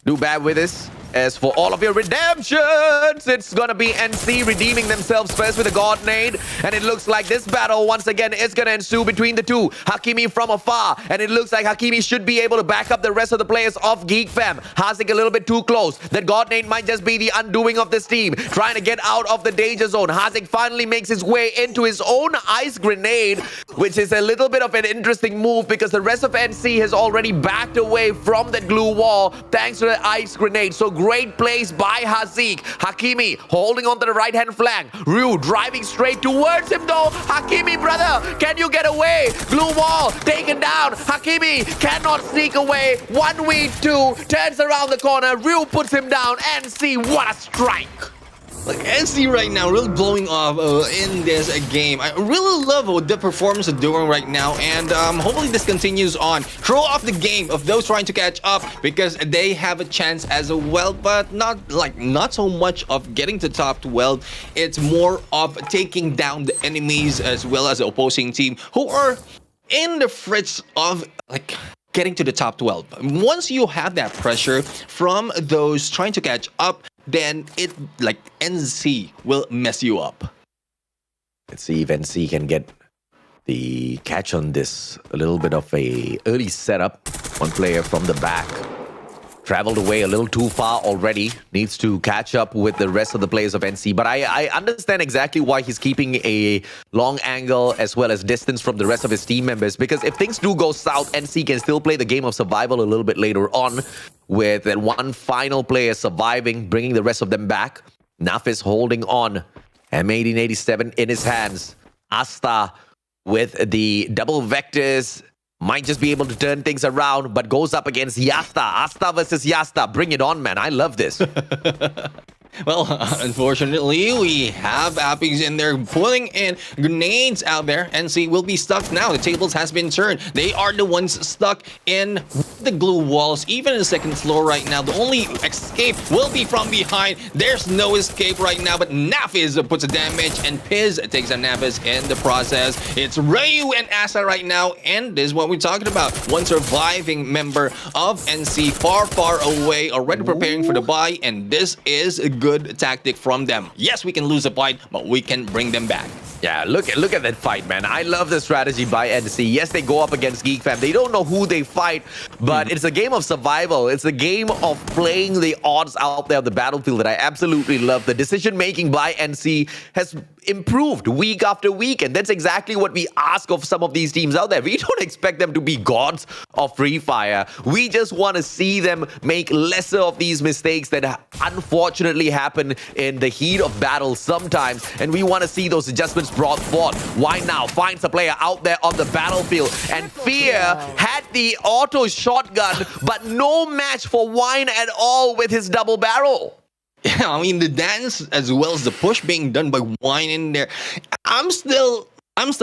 Do bad with this. As for all of your redemptions, it's gonna be NC redeeming themselves first with a God Nade. And it looks like this battle, once again, is gonna ensue between the two. Hakimi from afar. And it looks like Hakimi should be able to back up the rest of the players of Geek Fam. Hazik a little bit too close. That God Nade might just be the undoing of this team. Trying to get out of the danger zone. Hazik finally makes his way into his own ice grenade, which is a little bit of an interesting move because the rest of NC has already backed away from that glue wall thanks to the ice grenade. So great plays by Hazik. Hakimi holding on to the right-hand flank. Ryu driving straight towards him though. Hakimi, brother, can you get away? Blue wall taken down. Hakimi cannot sneak away. 1v2 turns around the corner. Ryu puts him down. And see what a strike. Like NC right now really blowing off in this game. I really love what the performance are doing right now, and hopefully this continues on. Throw off the game of those trying to catch up because they have a chance as well, but not so much of getting to top 12. It's more of taking down the enemies as well as the opposing team who are in the fritz of getting to the top 12. Once you have that pressure from those trying to catch up, then it NC will mess you up. Let's see if NC can get the catch on this. A little bit of a early setup. One player from the back. Traveled away a little too far already. Needs to catch up with the rest of the players of NC. But I understand exactly why he's keeping a long angle as well as distance from the rest of his team members. Because if things do go south, NC can still play the game of survival a little bit later on. With that one final player surviving, bringing the rest of them back. Nafis holding on. M1887 in his hands. Asta with the double vectors might just be able to turn things around, but goes up against Yasta. Asta versus Yasta. Bring it on, man. I love this. Well, unfortunately, we have Appies in there pulling in grenades out there. NC will be stuck now. The tables has been turned. They are the ones stuck in the glue walls, even in the second floor right now. The only escape will be from behind. There's no escape right now, but Nafis puts a damage, and Piz takes a Nafis in the process. It's Rayu and Asa right now, and this is what we're talking about. One surviving member of NC far, far away, already preparing for the buy, and this is a good tactic from them. Yes, we can lose a fight, but we can bring them back. Yeah, look at that fight, man. I love the strategy by NC. Yes, they go up against Geek Fam. They don't know who they fight, but it's a game of survival. It's a game of playing the odds out there on the battlefield that I absolutely love. The decision-making by NC has improved week after week, and that's exactly what we ask of some of these teams out there. We don't expect them to be gods of Free Fire. We just want to see them make lesser of these mistakes that unfortunately happen in the heat of battle sometimes, and we want to see those adjustments brought forth. Why now? Finds a player out there on the battlefield, and Fear had the auto shotgun, but no match for Wine at all with his double barrel. Yeah, I mean, the dance as well as the push being done by Wine in there. I'm still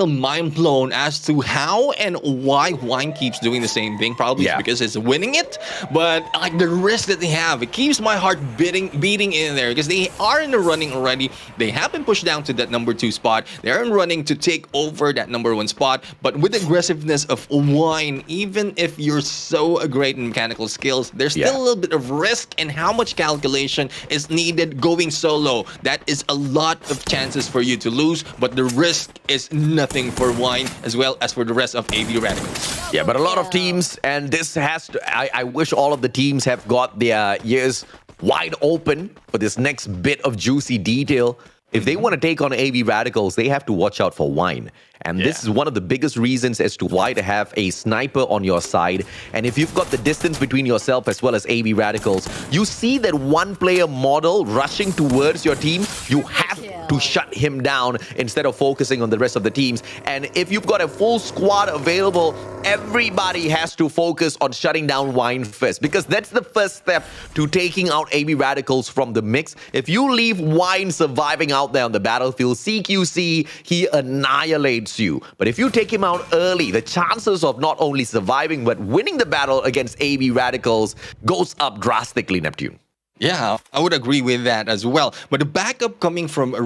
mind blown as to how and why Wine keeps doing the same thing. Probably it's because it's winning it, but like the risk that they have, it keeps my heart beating in there because they are in the running already. They have been pushed down to that number 2 spot. They're in running to take over that number 1 spot, but with the aggressiveness of Wine, even if you're so great in mechanical skills, there's still a little bit of risk in how much calculation is needed going solo. That is a lot of chances for you to lose, but the risk is nothing for Wine as well as for the rest of AV Radicals. Yeah, but a lot of teams, and this has to, I wish all of the teams have got their ears wide open for this next bit of juicy detail. If they want to take on AV Radicals, they have to watch out for Wine. And this is one of the biggest reasons as to why to have a sniper on your side. And if you've got the distance between yourself as well as AV Radicals, you see that one player model rushing towards your team, you have to shut him down instead of focusing on the rest of the teams. And if you've got a full squad available, everybody has to focus on shutting down Wine first, because that's the first step to taking out AV Radicals from the mix. If you leave Wine surviving out there on the battlefield, CQC, he annihilates you. But if you take him out early, the chances of not only surviving but winning the battle against AV Radicals goes up drastically, Neptune. Yeah, I would agree with that as well. But the backup coming from from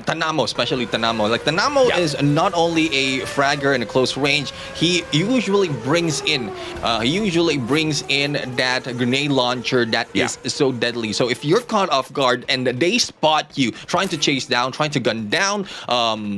Tanamo, especially Tanamo. Like Tanamo is not only a fragger in a close range. He usually brings in that grenade launcher that is so deadly. So if you're caught off guard and they spot you trying to chase down, trying to gun down,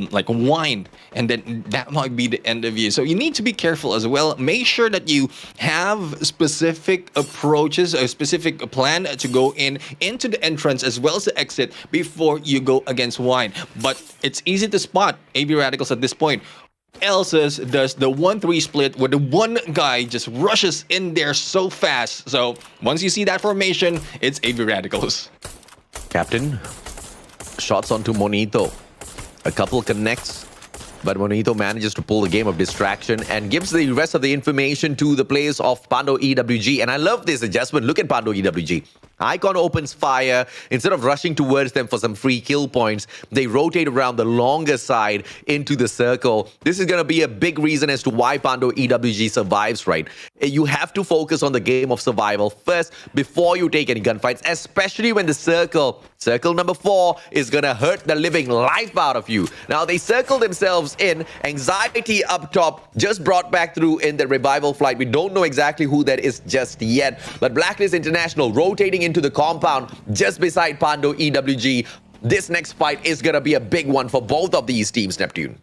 like Wine, and then that might be the end of you. So you need to be careful as well. Make sure that you have specific approaches, a specific plan to go into the entrance as well as the exit before you go against Wine. But it's easy to spot AV Radicals at this point. Elsa's does the 1-3 split where the one guy just rushes in there so fast. So once you see that formation, it's AV Radicals. Captain, shots onto Monito. A couple connects, but Monito manages to pull the game of distraction and gives the rest of the information to the players of Pando EWG. And I love this adjustment. Look at Pando EWG. Icon opens fire. Instead of rushing towards them for some free kill points, they rotate around the longer side into the circle. This is going to be a big reason as to why Pando EWG survives, right? You have to focus on the game of survival first before you take any gunfights, especially when the circle number 4 is going to hurt the living life out of you. Now, they circle themselves in. Anxiety up top just brought back through in the revival flight. We don't know exactly who that is just yet, but Blacklist International rotating into the compound just beside Pando EWG. This next fight is going to be a big one for both of these teams, Neptune.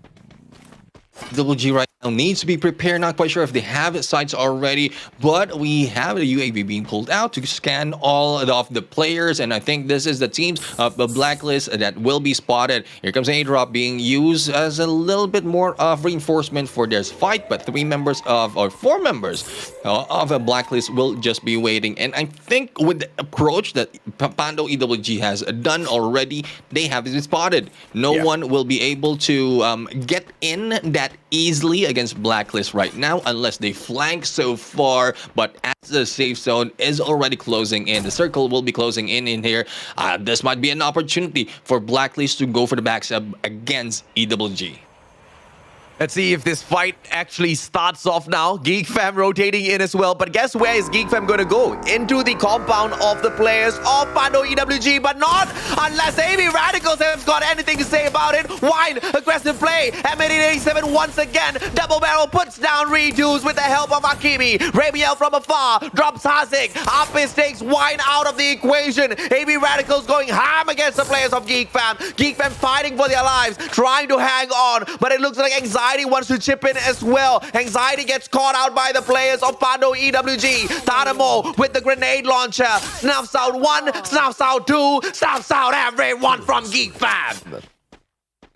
WG right now needs to be prepared. Not quite sure if they have sites already, but we have the UAV being pulled out to scan all of the players, and I think this is the teams of the Blacklist that will be spotted. Here comes an A-drop being used as a little bit more of reinforcement for this fight, but 4 members of a Blacklist will just be waiting. And I think with the approach that Pando EWG has done already, they have been spotted. No one will be able to get in that easily against Blacklist right now unless they flank so far. But as the safe zone is already closing in, the circle will be closing in here. This might be an opportunity for Blacklist to go for the backstab against EWG. Let's see if this fight actually starts off now. Geek Fam rotating in as well. But guess where is Geek Fam going to go? Into the compound of the players of Pando EWG, but not unless AB Radicals have got anything to say about it. Wine, aggressive play. M1887 once again. Double barrel puts down Reduce with the help of Akimi. Ramiel from afar drops Hazik. Apis takes Wine out of the equation. AB Radicals going ham against the players of Geek Fam. Geek Fam fighting for their lives, trying to hang on, but it looks like Anxiety wants to chip in as well. Anxiety gets caught out by the players of Pando EWG. Tadamo with the grenade launcher. Snuffs out one, snuffs out two, snuffs out everyone from Geek Fam.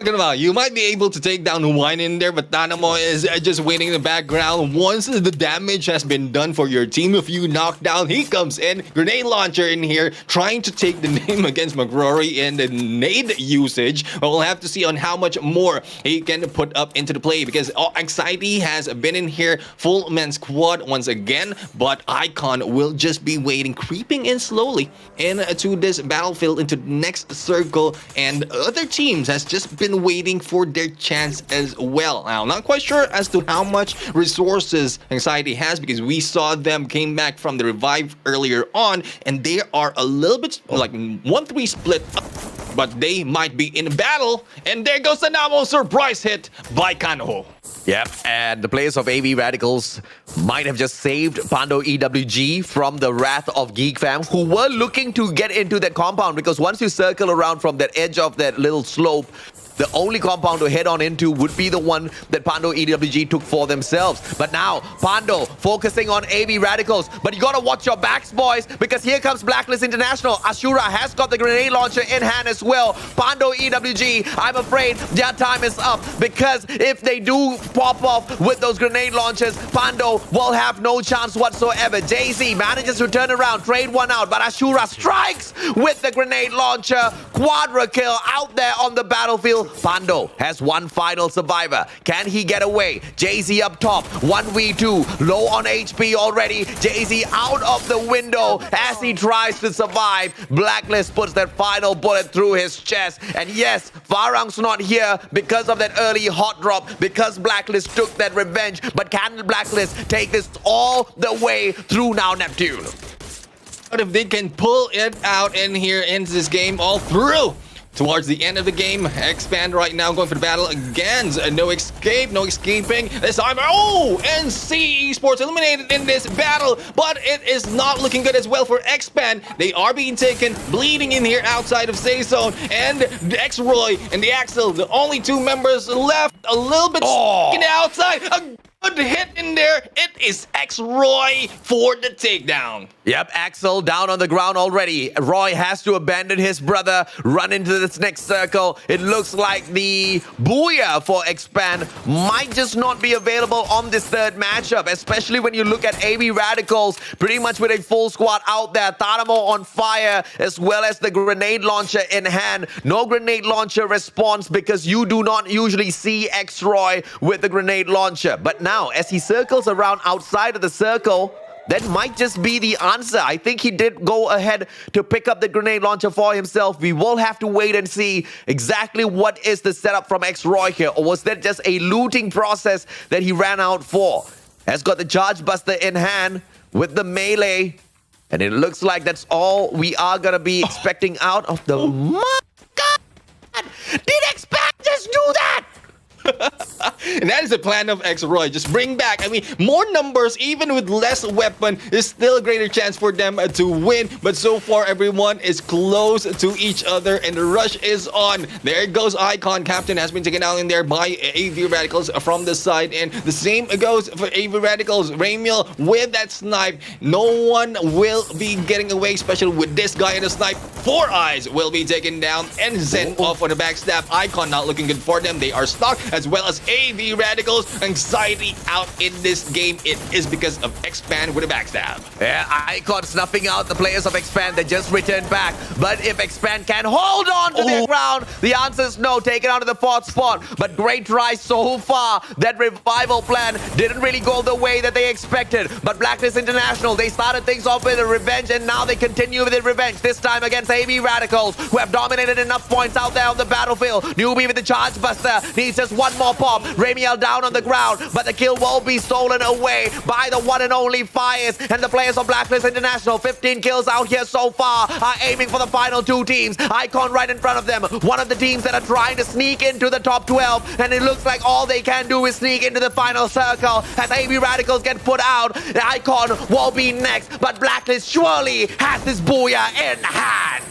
You might be able to take down Wine in there, but Tanamo is just waiting in the background. Once the damage has been done for your team, if you knock down, he comes in. Grenade launcher in here, trying to take the name against McGrory in the nade usage. But we'll have to see on how much more he can put up into the play, because Anxiety has been in here, full man squad once again, but Icon will just be waiting, creeping in slowly into this battlefield, into the next circle, and other teams has just been waiting for their chance as well. Now, not quite sure as to how much resources Anxiety has, because we saw them came back from the revive earlier on, and they are a little bit like 1-3 split up, but they might be in battle. And there goes the Namo surprise hit by Kanoho. Yep, and the players of AV Radicals might have just saved Pando EWG from the wrath of Geek Fam, who were looking to get into that compound, because once you circle around from that edge of that little slope, the only compound to head on into would be the one that Pando EWG took for themselves. But now, Pando focusing on AB Radicals. But you gotta watch your backs, boys, because here comes Blacklist International. Ashura has got the grenade launcher in hand as well. Pando EWG, I'm afraid their time is up, because if they do pop off with those grenade launchers, Pando will have no chance whatsoever. Jay-Z manages to turn around, trade one out, but Ashura strikes with the grenade launcher. Quadra kill out there on the battlefield. Pando has one final survivor. Can he get away? Jay-Z up top, 1v2, low on HP already. Jay-Z out of the window as he tries to survive. Blacklist puts that final bullet through his chest. And yes, Farang's not here because of that early hot drop, because Blacklist took that revenge. But can Blacklist take this all the way through now, Neptune? But if they can pull it out in here into this game all through towards the end of the game, Expand right now going for the battle against no escape, no escaping this time. Oh, NC Esports eliminated in this battle, but it is not looking good as well for Expand. They are being taken, bleeding in here outside of safe zone, and the X-Roy and the Axel, the only two members left, a little bit sticking outside. A good hit in there. It is X-Roy for the takedown. Yep, Axel down on the ground already. Roy has to abandon his brother, run into this next circle. It looks like the Booyah for Expand might just not be available on this third matchup, especially when you look at AB Radicals, pretty much with a full squad out there. Tadamo on fire, as well as the grenade launcher in hand. No grenade launcher response, because you do not usually see X-Roy with the grenade launcher. But now, as he circles around outside of the circle, that might just be the answer. I think he did go ahead to pick up the grenade launcher for himself. We will have to wait and see exactly what is the setup from X-Roy here. Or was that just a looting process that he ran out for? Has got the Charge Buster in hand with the melee. And it looks like that's all we are going to be expecting out of the... My God! Did Expand just do that? And that is the plan of X-Roy. Just bring back, I mean, more numbers, even with less weapon, is still a greater chance for them to win. But so far, everyone is close to each other, and the rush is on. There goes Icon. Captain has been taken out in there by AV Radicals from the side, and the same goes for AV Radicals. Ramiel with that snipe. No one will be getting away, especially with this guy in the snipe. Four Eyes will be taken down and sent off on the backstab. Icon not looking good for them. They are stuck, as well as AV Radicals. Anxiety out in this game. It is because of Expand with a backstab. Yeah, Icon snuffing out the players of Expand that just returned back. But if Expand can hold on to their ground, the answer is no. Taken out of the fourth spot. But great try so far. That revival plan didn't really go the way that they expected. But Blacklist International, they started things off with a revenge, and now they continue with the revenge. This time against AV Radicals, who have dominated enough points out there on the battlefield. Newbie with the Charge Buster. Needs just one more pop. Ramiel down on the ground, but the kill will be stolen away by the one and only Fires. And the players of Blacklist International, 15 kills out here so far, are aiming for the final two teams. Icon right in front of them. One of the teams that are trying to sneak into the top 12, and it looks like all they can do is sneak into the final circle. As AV Radicals get put out, the Icon will be next, but Blacklist surely has this booyah in hand.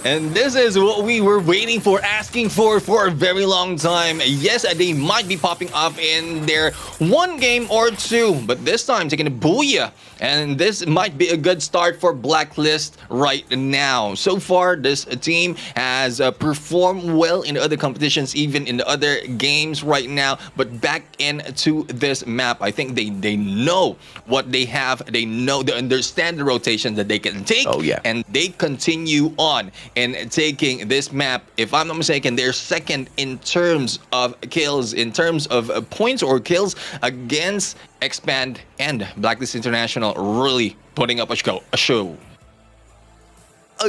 And this is what we were waiting for, asking for a very long time. Yes, they might be popping up in their one game or two, but this time taking a booyah. And this might be a good start for Blacklist right now. So far, this team has performed well in other competitions, even in the other games right now. But back into this map, I think they know what they have. They understand the rotation that they can take. Oh, yeah. And they continue on in taking this map. If I'm not mistaken, they're second in terms of kills, in terms of points or kills against Expand and Blacklist International, really putting up a show. A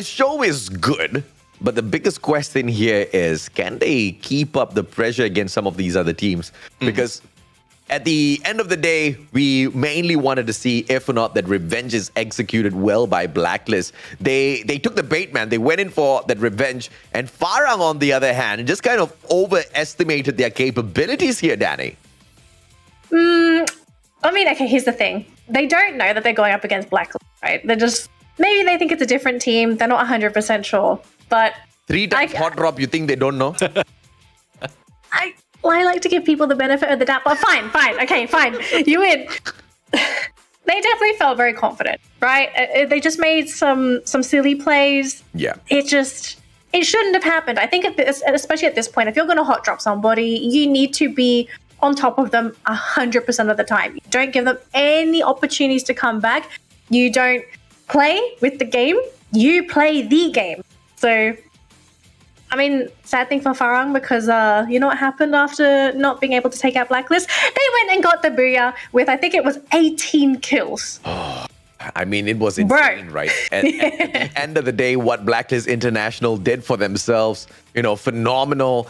show is good, but the biggest question here is, can they keep up the pressure against some of these other teams? Because at the end of the day, we mainly wanted to see if or not that revenge is executed well by Blacklist. They took the bait, man. They went in for that revenge. And Farang, on the other hand, just kind of overestimated their capabilities here, Danny. I mean, okay, here's the thing. They don't know that they're going up against Blacklist, right? Maybe they think it's a different team. They're not 100% sure. But 3 times hot drop, you think they don't know? I like to give people the benefit of the doubt, but fine. Okay, fine. You win. They definitely felt very confident, right? They just made some silly plays. Yeah. It shouldn't have happened. I think, especially at this point, if you're going to hot drop somebody, you need to be on top of them 100% of the time. You don't give them any opportunities to come back. You don't play with the game. You play the game. So, I mean, sad thing for Farang, because you know what happened after not being able to take out Blacklist? They went and got the booyah with, I think it was 18 kills. I mean, it was insane, right? And at the end of the day, what Blacklist International did for themselves, phenomenal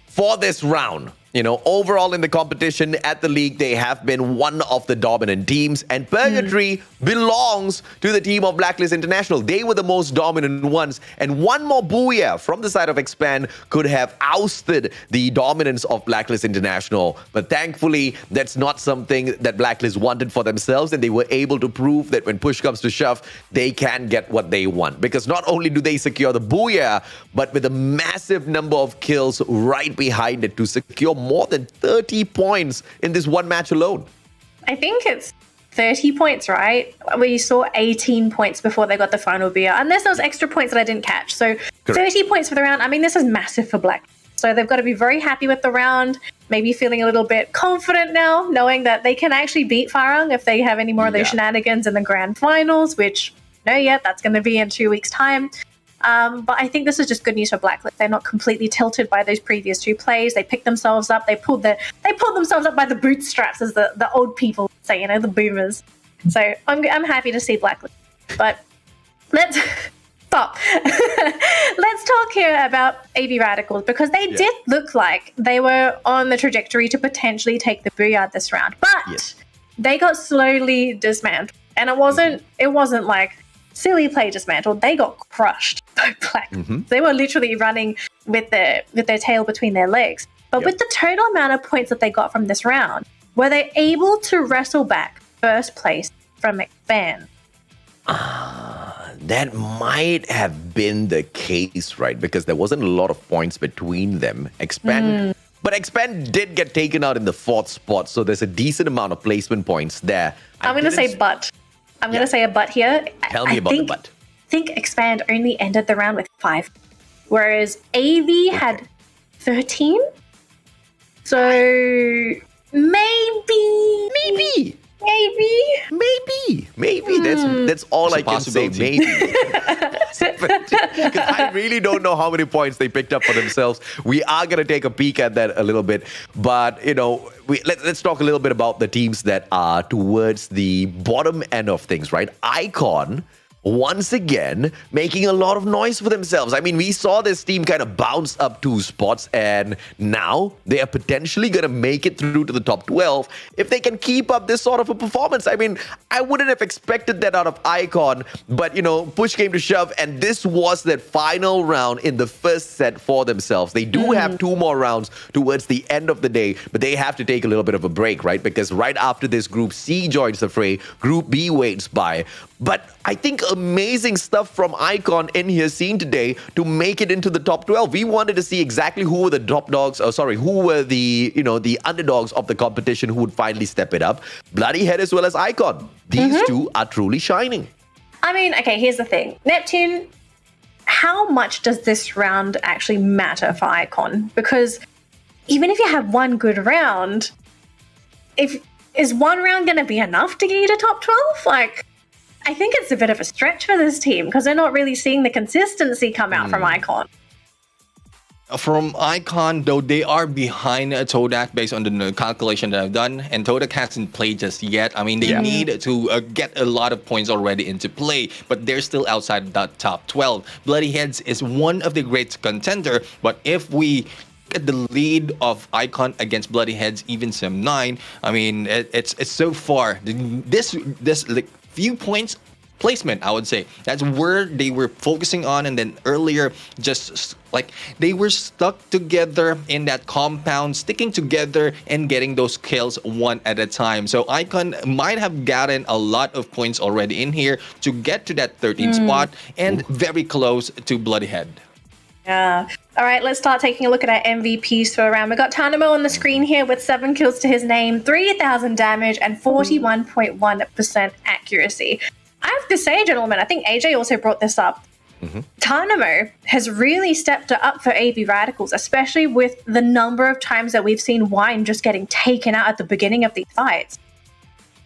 for this round. Overall in the competition at the league, they have been one of the dominant teams, and Purgatory belongs to the team of Blacklist International. They were the most dominant ones, and one more booyah from the side of Expand could have ousted the dominance of Blacklist International. But thankfully, that's not something that Blacklist wanted for themselves, and they were able to prove that when push comes to shove, they can get what they want. Because not only do they secure the booyah, but with a massive number of kills right behind it to secure more than 30 points in this one match alone. I think it's 30 points, right? We saw 18 points before they got the final beer, unless those extra points that I didn't catch. So correct. 30 points for the round. I mean, this is massive for Black. So they've got to be very happy with the round, maybe feeling a little bit confident now, knowing that they can actually beat Farang if they have any more of those shenanigans in the grand finals, which no yet, that's going to be in 2 weeks' time. But I think this is just good news for Blacklist. They're not completely tilted by those previous two plays. They picked themselves up. They pulled themselves up by the bootstraps, as the old people say, the boomers. So I'm happy to see Blacklist. But let's stop. Let's talk here about AV Radicals, because they did look like they were on the trajectory to potentially take the booyah this round. But they got slowly dismantled, and it wasn't like silly play dismantled. They got crushed by Black. They were literally running with their tail between their legs. But with the total amount of points that they got from this round, were they able to wrestle back first place from Expand? That might have been the case, right? Because there wasn't a lot of points between them. But Expand did get taken out in the 4th spot, so there's a decent amount of placement points there. I'm going to say but. I'm going to say a but here. Tell me about the but. think Expand only ended the round with 5, whereas AV had 13. So maybe. That's all I It's a can say. possibility. Maybe. Because I really don't know how many points they picked up for themselves. We are going to take a peek at that a little bit. But, let's talk a little bit about the teams that are towards the bottom end of things, right? Icon, once again, making a lot of noise for themselves. I mean, we saw this team kind of bounce up 2 spots, and now they are potentially going to make it through to the top 12 if they can keep up this sort of a performance. I mean, I wouldn't have expected that out of Icon, but, push came to shove, and this was that final round in the first set for themselves. They do have 2 more rounds towards the end of the day, but they have to take a little bit of a break, right? Because right after this, Group C joins the fray, Group B waits by. But I think amazing stuff from Icon in here seen today to make it into the top 12. We wanted to see exactly who were the who were the, the underdogs of the competition who would finally step it up. Bloody Head as well as Icon. These two are truly shining. I mean, okay, here's the thing. Neptune, how much does this round actually matter for Icon? Because even if you have one good round, is one round going to be enough to get you to top 12? I think it's a bit of a stretch for this team because they're not really seeing the consistency come out from Icon. From Icon, though, they are behind Todak based on the calculation that I've done, and Todak hasn't played just yet. I mean, they need to get a lot of points already into play, but they're still outside that top 12. Bloody Heads is one of the great contender, but if we at the lead of Icon against Bloody Heads, even Sim 9, I mean, it's so far. This few points placement, I would say. That's where they were focusing on, and then earlier, just they were stuck together in that compound, sticking together and getting those kills one at a time. So Icon might have gotten a lot of points already in here to get to that 13th spot and very close to Bloody Head. Yeah. All right, let's start taking a look at our MVPs for a round. We've got Tanamo on the screen here with 7 kills to his name, 3,000 damage, and 41.1% accuracy. I have to say, gentlemen, I think AJ also brought this up. Tanamo has really stepped it up for AB Radicals, especially with the number of times that we've seen Wine just getting taken out at the beginning of these fights.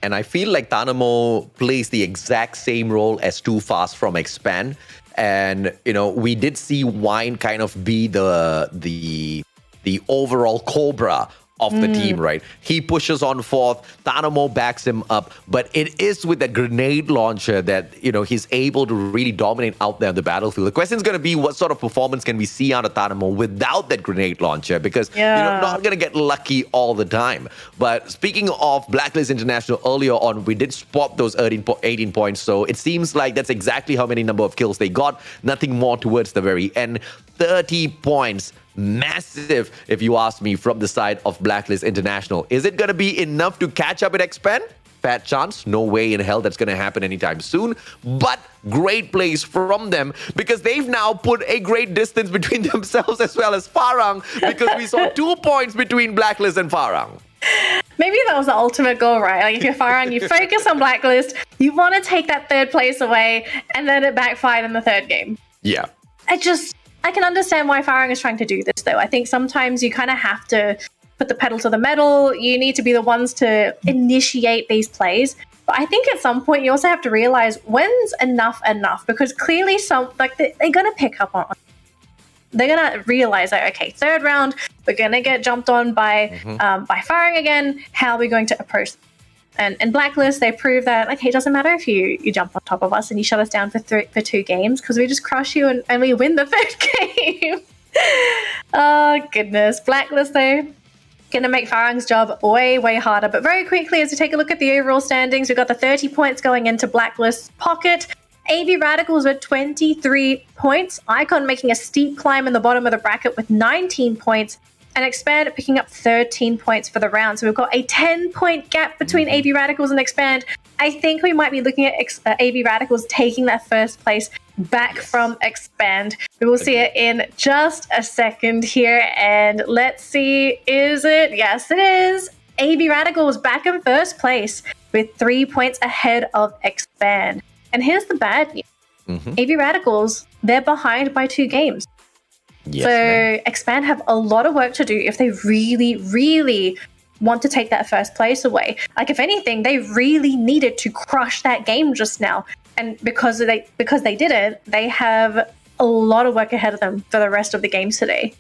And I feel like Tanamo plays the exact same role as Too Fast from Expand. And, we did see Wine kind of be the overall Cobra of the team, right? He pushes on fourth, Tanamo backs him up, but it is with that grenade launcher that, he's able to really dominate out there on the battlefield. The question is going to be what sort of performance can we see out of Tanamo without that grenade launcher, because not going to get lucky all the time. But speaking of Blacklist International, earlier on, we did spot those 18 points, so it seems like that's exactly how many number of kills they got, nothing more towards the very end. 30 points. Massive, if you ask me, from the side of Blacklist International. Is it going to be enough to catch up at Expand? Fat chance. No way in hell that's going to happen anytime soon. But great plays from them because they've now put a great distance between themselves as well as Farang, because we saw 2 points between Blacklist and Farang. Maybe that was the ultimate goal, right? If you're Farang, you focus on Blacklist, you want to take that 3rd place away, and then it backfired in the 3rd game. Yeah. I can understand why Farang is trying to do this, though. I think sometimes you kind of have to put the pedal to the metal. You need to be the ones to initiate these plays. But I think at some point you also have to realize when's enough, because clearly they're going to pick up on. They're going to realize that, okay, 3rd round, we're going to get jumped on by Farang again. How are we going to approach them? And Blacklist, they prove that, okay, it doesn't matter if you jump on top of us and you shut us down for 2 games, because we just crush you and we win the 3rd game. Oh, goodness. Blacklist, though, going to make Farang's job way, way harder. But very quickly, as we take a look at the overall standings, we've got the 30 points going into Blacklist's pocket. AB Radicals with 23 points. Icon making a steep climb in the bottom of the bracket with 19 points. And Expand picking up 13 points for the round. So we've got a 10-point gap between AB Radicals and Expand. I think we might be looking at AB Radicals taking that 1st place back from Expand. We will see it in just a second here. And let's see, is it? Yes, it is. AB Radicals back in 1st place with 3 points ahead of Expand. And here's the bad news. AV Radicals, they're behind by 2 games. Yes, So ma'am. Expand have a lot of work to do if they really, really want to take that first place away. Like, if anything, they really needed to crush that game just now. And because they didn't, they have a lot of work ahead of them for the rest of the games today.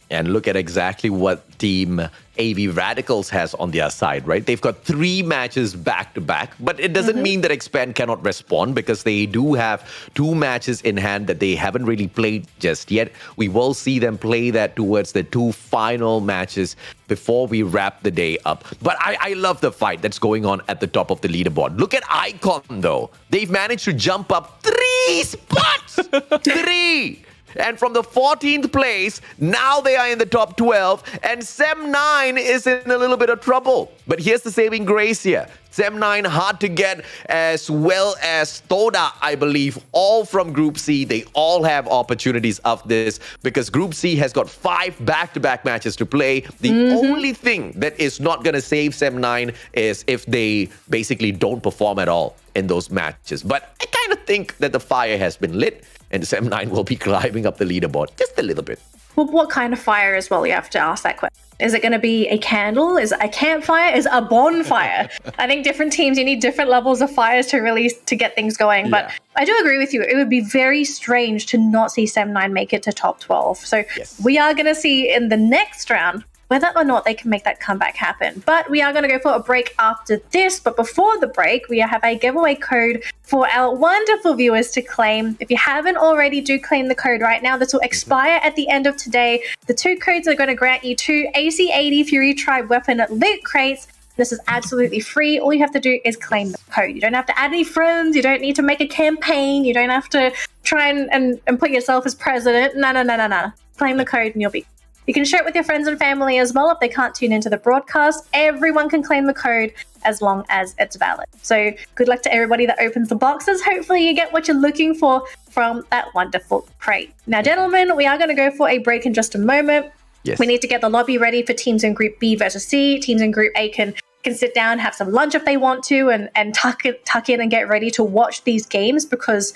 And look at exactly what Team AV Radicals has on their side, right? They've got 3 matches back to back, but it doesn't mean that Expand cannot respond, because they do have 2 matches in hand that they haven't really played just yet. We will see them play that towards the 2 final matches before we wrap the day up. But I love the fight that's going on at the top of the leaderboard. Look at Icon, though. They've managed to jump up 3 spots. 3. And from the 14th place, now they are in the top 12, and Sem9 is in a little bit of trouble. But here's the saving grace here. Sem9 hard to get, as well as Toda, I believe, all from Group C. They all have opportunities of this, because Group C has got 5 back-to-back matches to play. The only thing that is not going to save Sem9 is if they basically don't perform at all in those matches. But I kind of think that the fire has been lit, and Sem9 will be climbing up the leaderboard just a little bit. Well, what kind of fire as well? You have to ask that question. Is it going to be a candle? Is it a campfire? Is it a bonfire? I think different teams, you need different levels of fires to get things going. But I do agree with you. It would be very strange to not see Sem9 make it to top 12. So we are going to see in the next round whether or not they can make that comeback happen. But we are going to go for a break after this. But before the break, we have a giveaway code for our wonderful viewers to claim. If you haven't already, do claim the code right now. This will expire at the end of today. The 2 codes are going to grant you 2 AC80 Fury Tribe weapon loot crates. This is absolutely free. All you have to do is claim the code. You don't have to add any friends. You don't need to make a campaign. You don't have to try and put yourself as president. No. Claim the code and you'll be. You can share it with your friends and family as well if they can't tune into the broadcast. Everyone can claim the code as long as it's valid. So good luck to everybody that opens the boxes. Hopefully you get what you're looking for from that wonderful crate. Now, gentlemen, we are going to go for a break in just a moment. Yes. We need to get the lobby ready for teams in Group B versus C. Teams in Group A can sit down, have some lunch if they want to, and tuck in and get ready to watch these games, because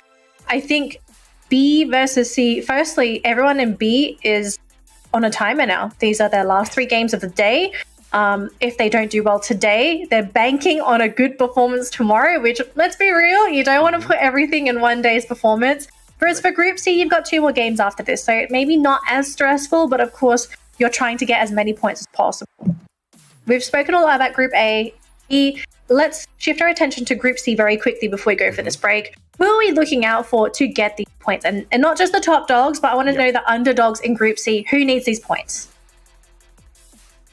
I think B versus C, firstly, everyone in B is on a timer now. These are their last 3 games of the day. If they don't do well today, they're banking on a good performance tomorrow, which, let's be real, you don't want to put everything in one day's performance. Whereas for Group C, you've got 2 more games after this, so maybe not as stressful, but of course, you're trying to get as many points as possible. We've spoken a lot about Group A. Let's shift our attention to Group C very quickly before we go for this break. Who are we looking out for to get these points? And not just the top dogs, but I want to know the underdogs in Group C. Who needs these points?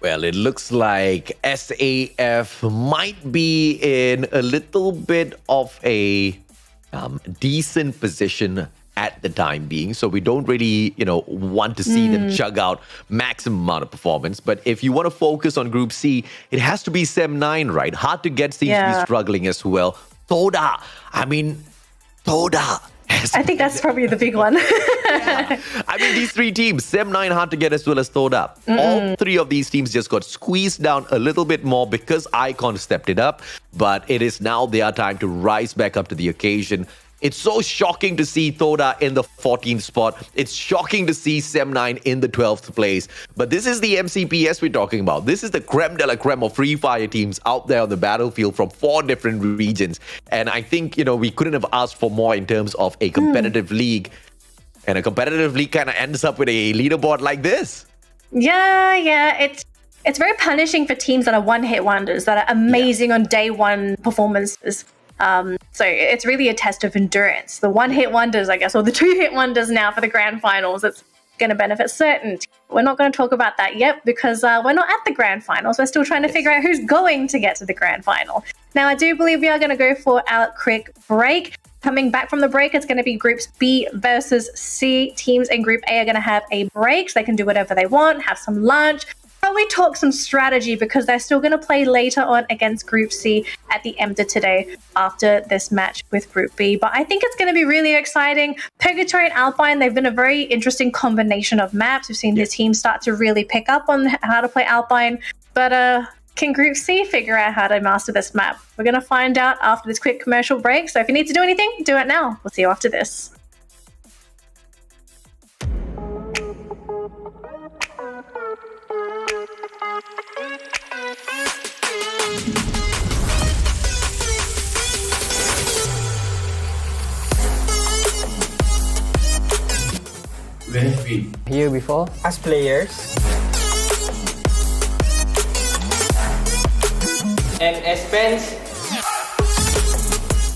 Well, it looks like SAF might be in a little bit of a decent position at the time being. So we don't really, want to see them chug out maximum amount of performance. But if you want to focus on Group C, it has to be Sem9, right? Hard to get seems to be struggling as well. Toda. I think that's probably the big one. These 3 teams, Sem9 hard to get as well as Toda. All 3 of these teams just got squeezed down a little bit more because Icon stepped it up. But it is now their time to rise back up to the occasion. It's so shocking to see Toda in the 14th spot. It's shocking to see Sem9 in the 12th place. But this is the MCPS we're talking about. This is the creme de la creme of Free Fire teams out there on the battlefield from 4 different regions. And I think, we couldn't have asked for more in terms of a competitive league. And a competitive league kind of ends up with a leaderboard like this. Yeah. It's very punishing for teams that are one-hit wonders, that are amazing on day one performances. So it's really a test of endurance. The one-hit wonders, I guess, or the 2-hit wonders now for the grand finals, it's going to benefit certain teams. We're not going to talk about that yet because we're not at the grand finals. We're still trying to figure out who's going to get to the grand final. Now, I do believe we are going to go for our quick break. Coming back from the break, it's going to be Groups B versus C. Teams in Group A are going to have a break so they can do whatever they want, have some lunch, probably talk some strategy because they're still going to play later on against Group C at the end of today after this match with Group B. But I think it's going to be really exciting. Purgatory and Alpine, they've been a very interesting combination of maps. We've seen the team start to really pick up on how to play Alpine. But Can Group C figure out how to master this map? We're going to find out after this quick commercial break. So if you need to do anything, do it now. We'll see you after this. Where have we? Here before. As players, And as fans,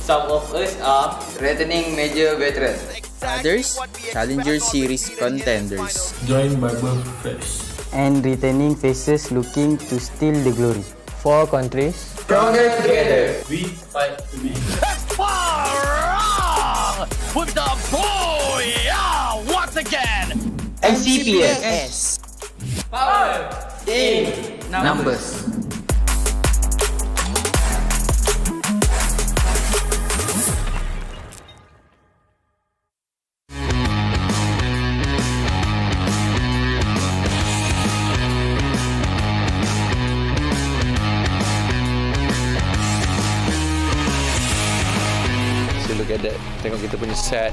some of us are returning major veterans. Others, Challenger Series contenders. Joined by both fresh. And returning faces looking to steal the glory. 4 countries. Stronger together. We fight to make. Fire with the boy once again. MCPS. power in Numbers. So look at that. Tengok kita punya set,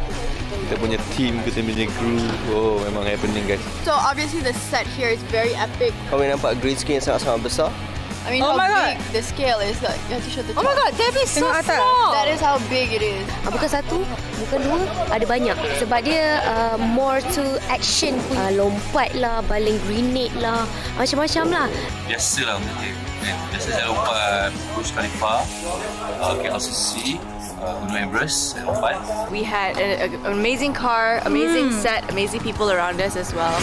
kita punya team, kita punya crew. Oh, memang happening guys. So obviously the set here is very epic. Kami nampak green screen yang sangat-sangat besar. I mean, how big the scale is. Like, you have to show the. Oh my god, that is so small. That is how big it is. Bukan satu, bukan dua, ada banyak. Sebab dia more to action. Lompat lah, baling grenade lah, macam-macam lah. Biasalah untuk game. Biasa saya lompat Burj Khalifa, KLCC, Gunung Everest, saya lompat. We had an amazing car, amazing set, amazing people around us as well.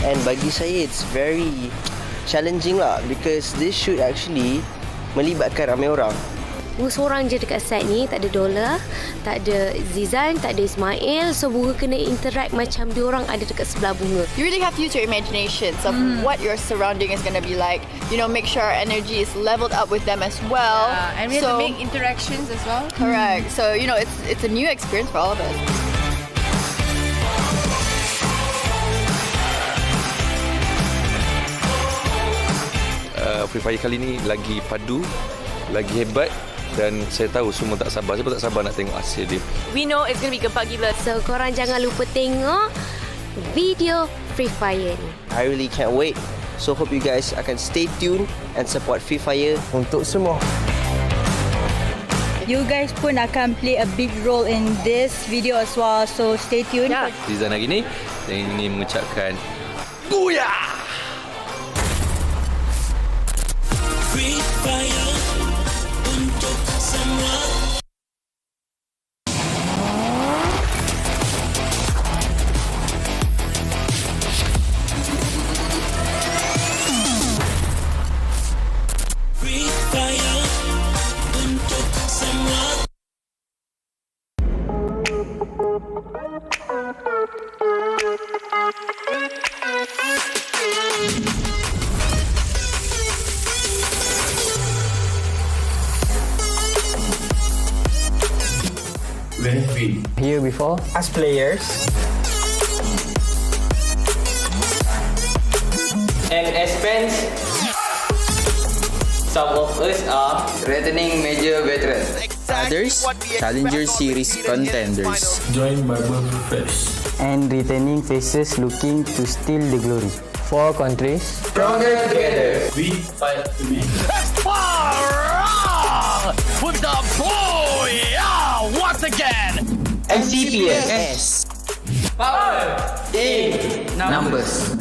And bagi saya it's very challenging lah because this shoot actually melibatkan ramai orang. Bunga seorang je dekat set ni, tak ada Dola, tak ada Zizan, tak ada Ismail. So Bunga kena interact macam diorang ada dekat sebelah Bunga. You really have to use your imaginations of what your surrounding is going to be like. You know, make sure our energy is leveled up with them as well. And we have to make interactions as well. Correct. So, you know, it's a new experience for all of us. Free Fire kali ni lagi padu, lagi hebat dan saya tahu semua tak sabar. Saya pun tak sabar nak tengok hasil dia. We know it's going to be gempak gila. So korang jangan lupa tengok video Free Fire ni. I really can't wait. So hope you guys akan stay tuned and support Free Fire untuk semua. You guys pun akan play a big role in this video as well. So stay tuned. Zizan hari ni saya ingin mengucapkan Booyah! Free Fire untuk semua. Free Fire untuk semua. Where have we? Here before. As players, and as fans, some of us are returning major veterans. Others, Challenger Series contenders. Joined by both fresh. And returning faces looking to steal the glory. 4 countries. Stronger together. We fight to make. Fire with the boy once again. MCPS. power in Numbers.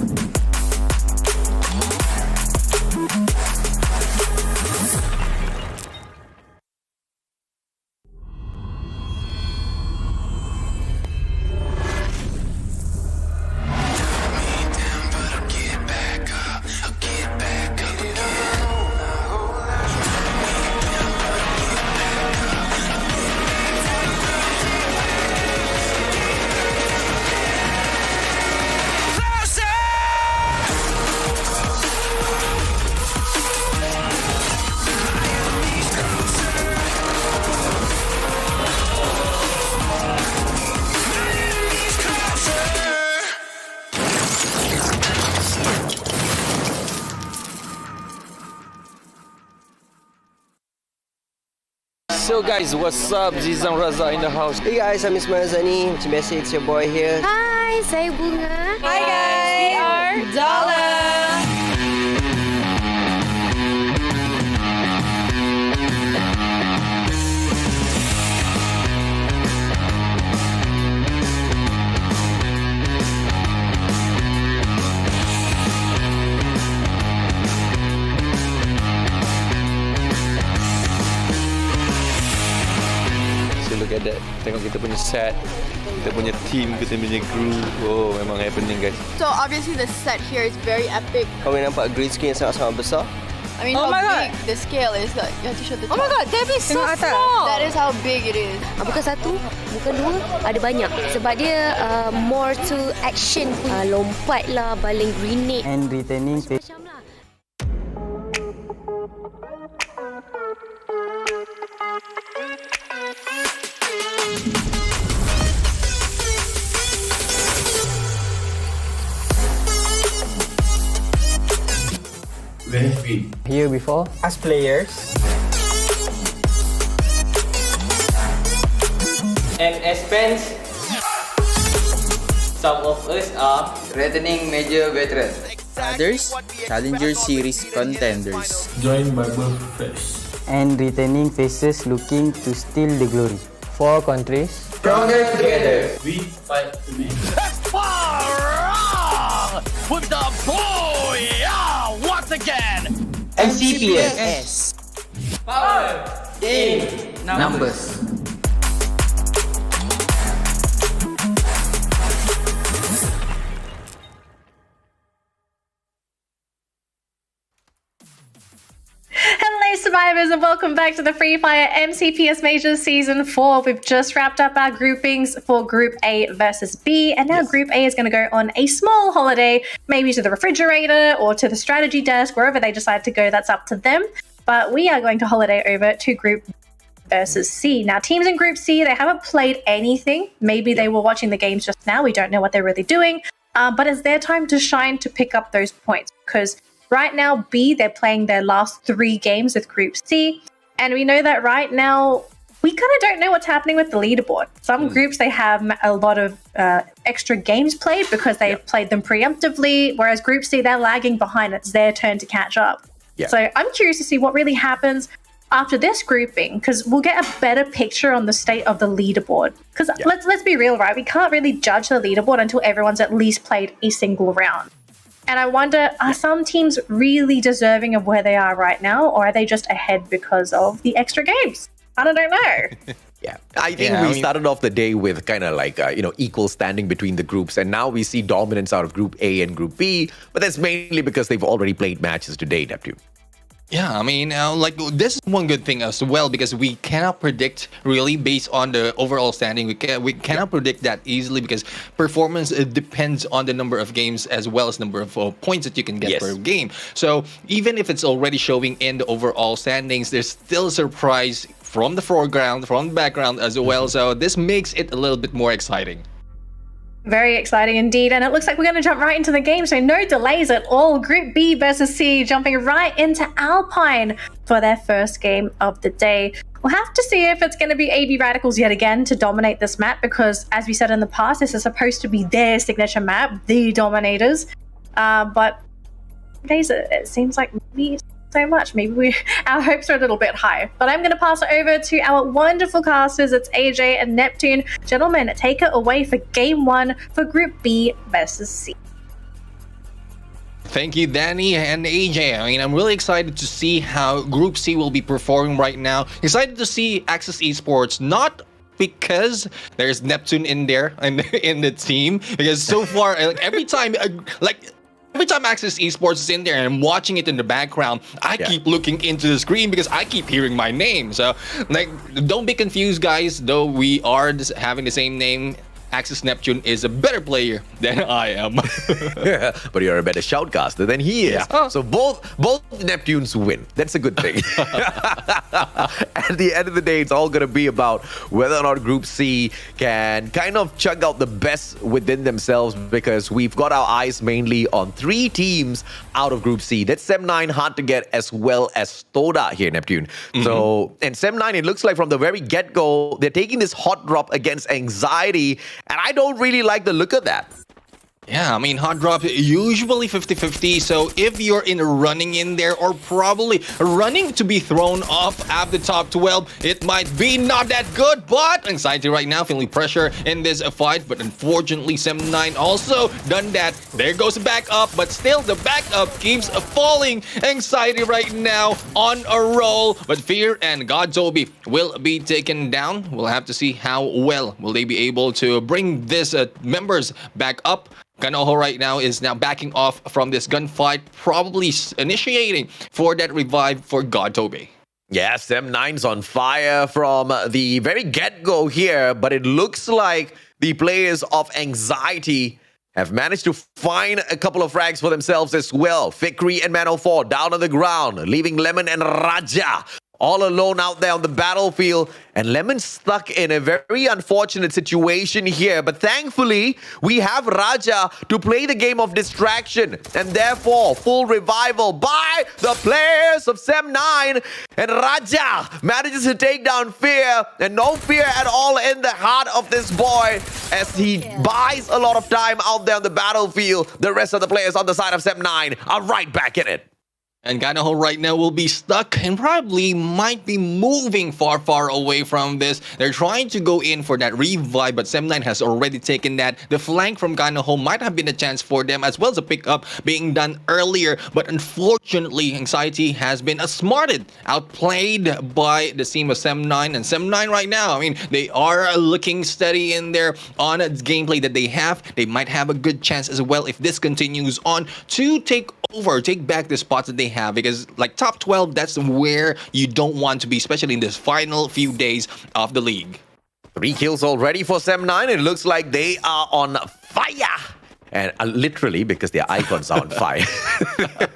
So guys, what's up? Zizan Raza in the house. Hey guys, I'm Ismail Zani. Macam biasa, it's your boy here. Hi, saya Bunga. Hi guys, we are Dala. So look at that. Tengok kita punya set, kita punya team, kita punya crew. Oh, memang happening guys. So obviously the set here is very epic. Kau boleh nampak green screen yang sangat-sangat besar. I mean, Oh how my God. big the scale is. Like, you have to show the Oh my God, that is so Tengok atas. small. That is how big it is. Bukan satu, bukan dua, ada banyak. Sebab dia more to action. Lompat lah, baling grenade. and returning Macam lah. Where have been? here before. As players, And as fans, some of us are Returning major veteran. others, Challenger Series contenders. Join Bible Fresh. And returning faces looking to steal the glory. 4 countries. Stronger together. We fight to make. With the boy, once again. MCPS. power in Numbers. Hello, survivors, and welcome back to the Free Fire MCPS Majors Season 4. We've just wrapped up our groupings for Group A versus B, and now Group A is going to go on a small holiday, maybe to the refrigerator or to the strategy desk, wherever they decide to go, that's up to them. But we are going to holiday over to Group versus C. Now, teams in Group C, they haven't played anything. Maybe they were watching the games just now. We don't know what they're really doing. But it's their time to shine, to pick up those points, because right now, B, they're playing their last 3 games with Group C. And we know that right now, we kind of don't know what's happening with the leaderboard. Some groups, they have a lot of extra games played because they've played them preemptively, whereas Group C, they're lagging behind. It's their turn to catch up. Yeah. So I'm curious to see what really happens after this grouping, because we'll get a better picture on the state of the leaderboard. Because let's be real, right? We can't really judge the leaderboard until everyone's at least played a single round. And I wonder, are some teams really deserving of where they are right now, or are they just ahead because of the extra games? I don't know. Yeah, I think we started off the day with kind of like, equal standing between the groups. And now we see dominance out of Group A and Group B. But that's mainly because they've already played matches today, Neptune. Yeah, I mean, this is one good thing as well, because we cannot predict really based on the overall standing. We cannot predict that easily, because performance depends on the number of games as well as number of points that you can get per game. So even if it's already showing in the overall standings, there's still a surprise from the foreground, from the background as well. So this makes it a little bit more exciting. Very exciting indeed. And it looks like we're going to jump right into the game. So no delays at all. Group B versus C, jumping right into Alpine for their first game of the day. We'll have to see if it's going to be AB Radicals yet again to dominate this map, because as we said in the past, this is supposed to be their signature map, the Dominators. But nowadays it seems like maybe so much. Maybe our hopes are a little bit high. But I'm going to pass it over to our wonderful casters. It's AJ and Neptune. Gentlemen, take it away for Game 1 for Group B versus C. Thank you, Danny and AJ. I mean, I'm really excited to see how Group C will be performing right now. Excited to see Access Esports, not because there's Neptune in there and in the team, because so far, every time Access Esports is in there and I'm watching it in the background, I keep looking into the screen because I keep hearing my name. So, don't be confused, guys. Though we are having the same name, Axis Neptune is a better player than I am. But you're a better shoutcaster than he is. Yeah. So both Neptunes win. That's a good thing. At the end of the day, it's all going to be about whether or not Group C can kind of chug out the best within themselves, because we've got our eyes mainly on 3 teams out of Group C. That's Sem9 hard to get, as well as Toda here, Neptune. So, and Sem9, it looks like from the very get-go, they're taking this hot drop against Anxiety, and I don't really like the look of that. Yeah, I mean, hot drop usually 50-50. So if you're in running in there, or probably running to be thrown off at the top 12, it might be not that good. But Anxiety right now feeling pressure in this fight. But unfortunately, Sem9 also done that. There goes the backup, but still the backup keeps falling. Anxiety right now on a roll. But Fear and Godzobi will be taken down. We'll have to see how well will they be able to bring this members back up. Kanoho right now is now backing off from this gunfight, probably initiating for that revive for Godtobe. Yes, Sem9's on fire from the very get-go here, but it looks like the players of Anxiety have managed to find a couple of frags for themselves as well. Fikri and Mano4 down on the ground, leaving Lemon and Raja all alone out there on the battlefield. And Lemon's stuck in a very unfortunate situation here. But thankfully, we have Raja to play the game of distraction. And therefore, full revival by the players of Sem9. And Raja manages to take down Fear. And no fear at all in the heart of this boy, as he buys a lot of time out there on the battlefield. The rest of the players on the side of Sem9 are right back in it. And Kanoho right now will be stuck and probably might be moving far away from this. They're trying to go in for that revive, but Sem9 has already taken that. The flank from Kanoho might have been a chance for them, as well as a pickup being done earlier. But unfortunately, Anxiety has been outsmarted, outplayed by the team of Sem9. And Sem9 right now, I mean, they are looking steady in there on the gameplay that they have. They might have a good chance as well if this continues on to take back the spots that they have, because like top 12, that's where you don't want to be, especially in this final few days of the league. 3 kills already for Sem9. It looks like they are on fire. And literally, because their icons are on fire.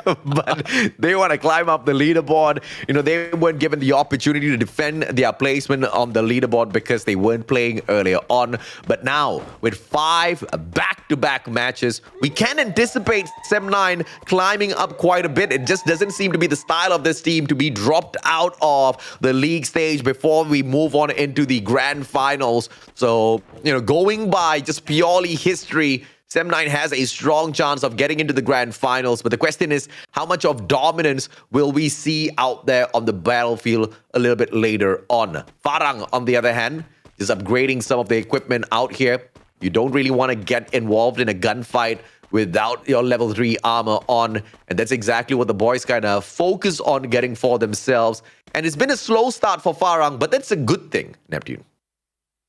But they want to climb up the leaderboard. You know, they weren't given the opportunity to defend their placement on the leaderboard because they weren't playing earlier on. But now, with 5 back-to-back matches, we can anticipate Sem9 climbing up quite a bit. It just doesn't seem to be the style of this team to be dropped out of the league stage before we move on into the grand finals. So, you know, going by just purely history, Sem9 has a strong chance of getting into the grand finals, but the question is, how much of dominance will we see out there on the battlefield a little bit later on? Farang, on the other hand, is upgrading some of the equipment out here. You don't really want to get involved in a gunfight without your level 3 armor on, and that's exactly what the boys kind of focus on getting for themselves. And it's been a slow start for Farang, but that's a good thing, Neptune.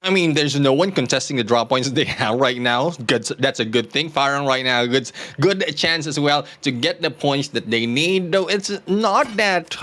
I mean, there's no one contesting the drop points that they have right now. That's a good thing. Farang right now, good chance as well to get the points that they need. Though it's not that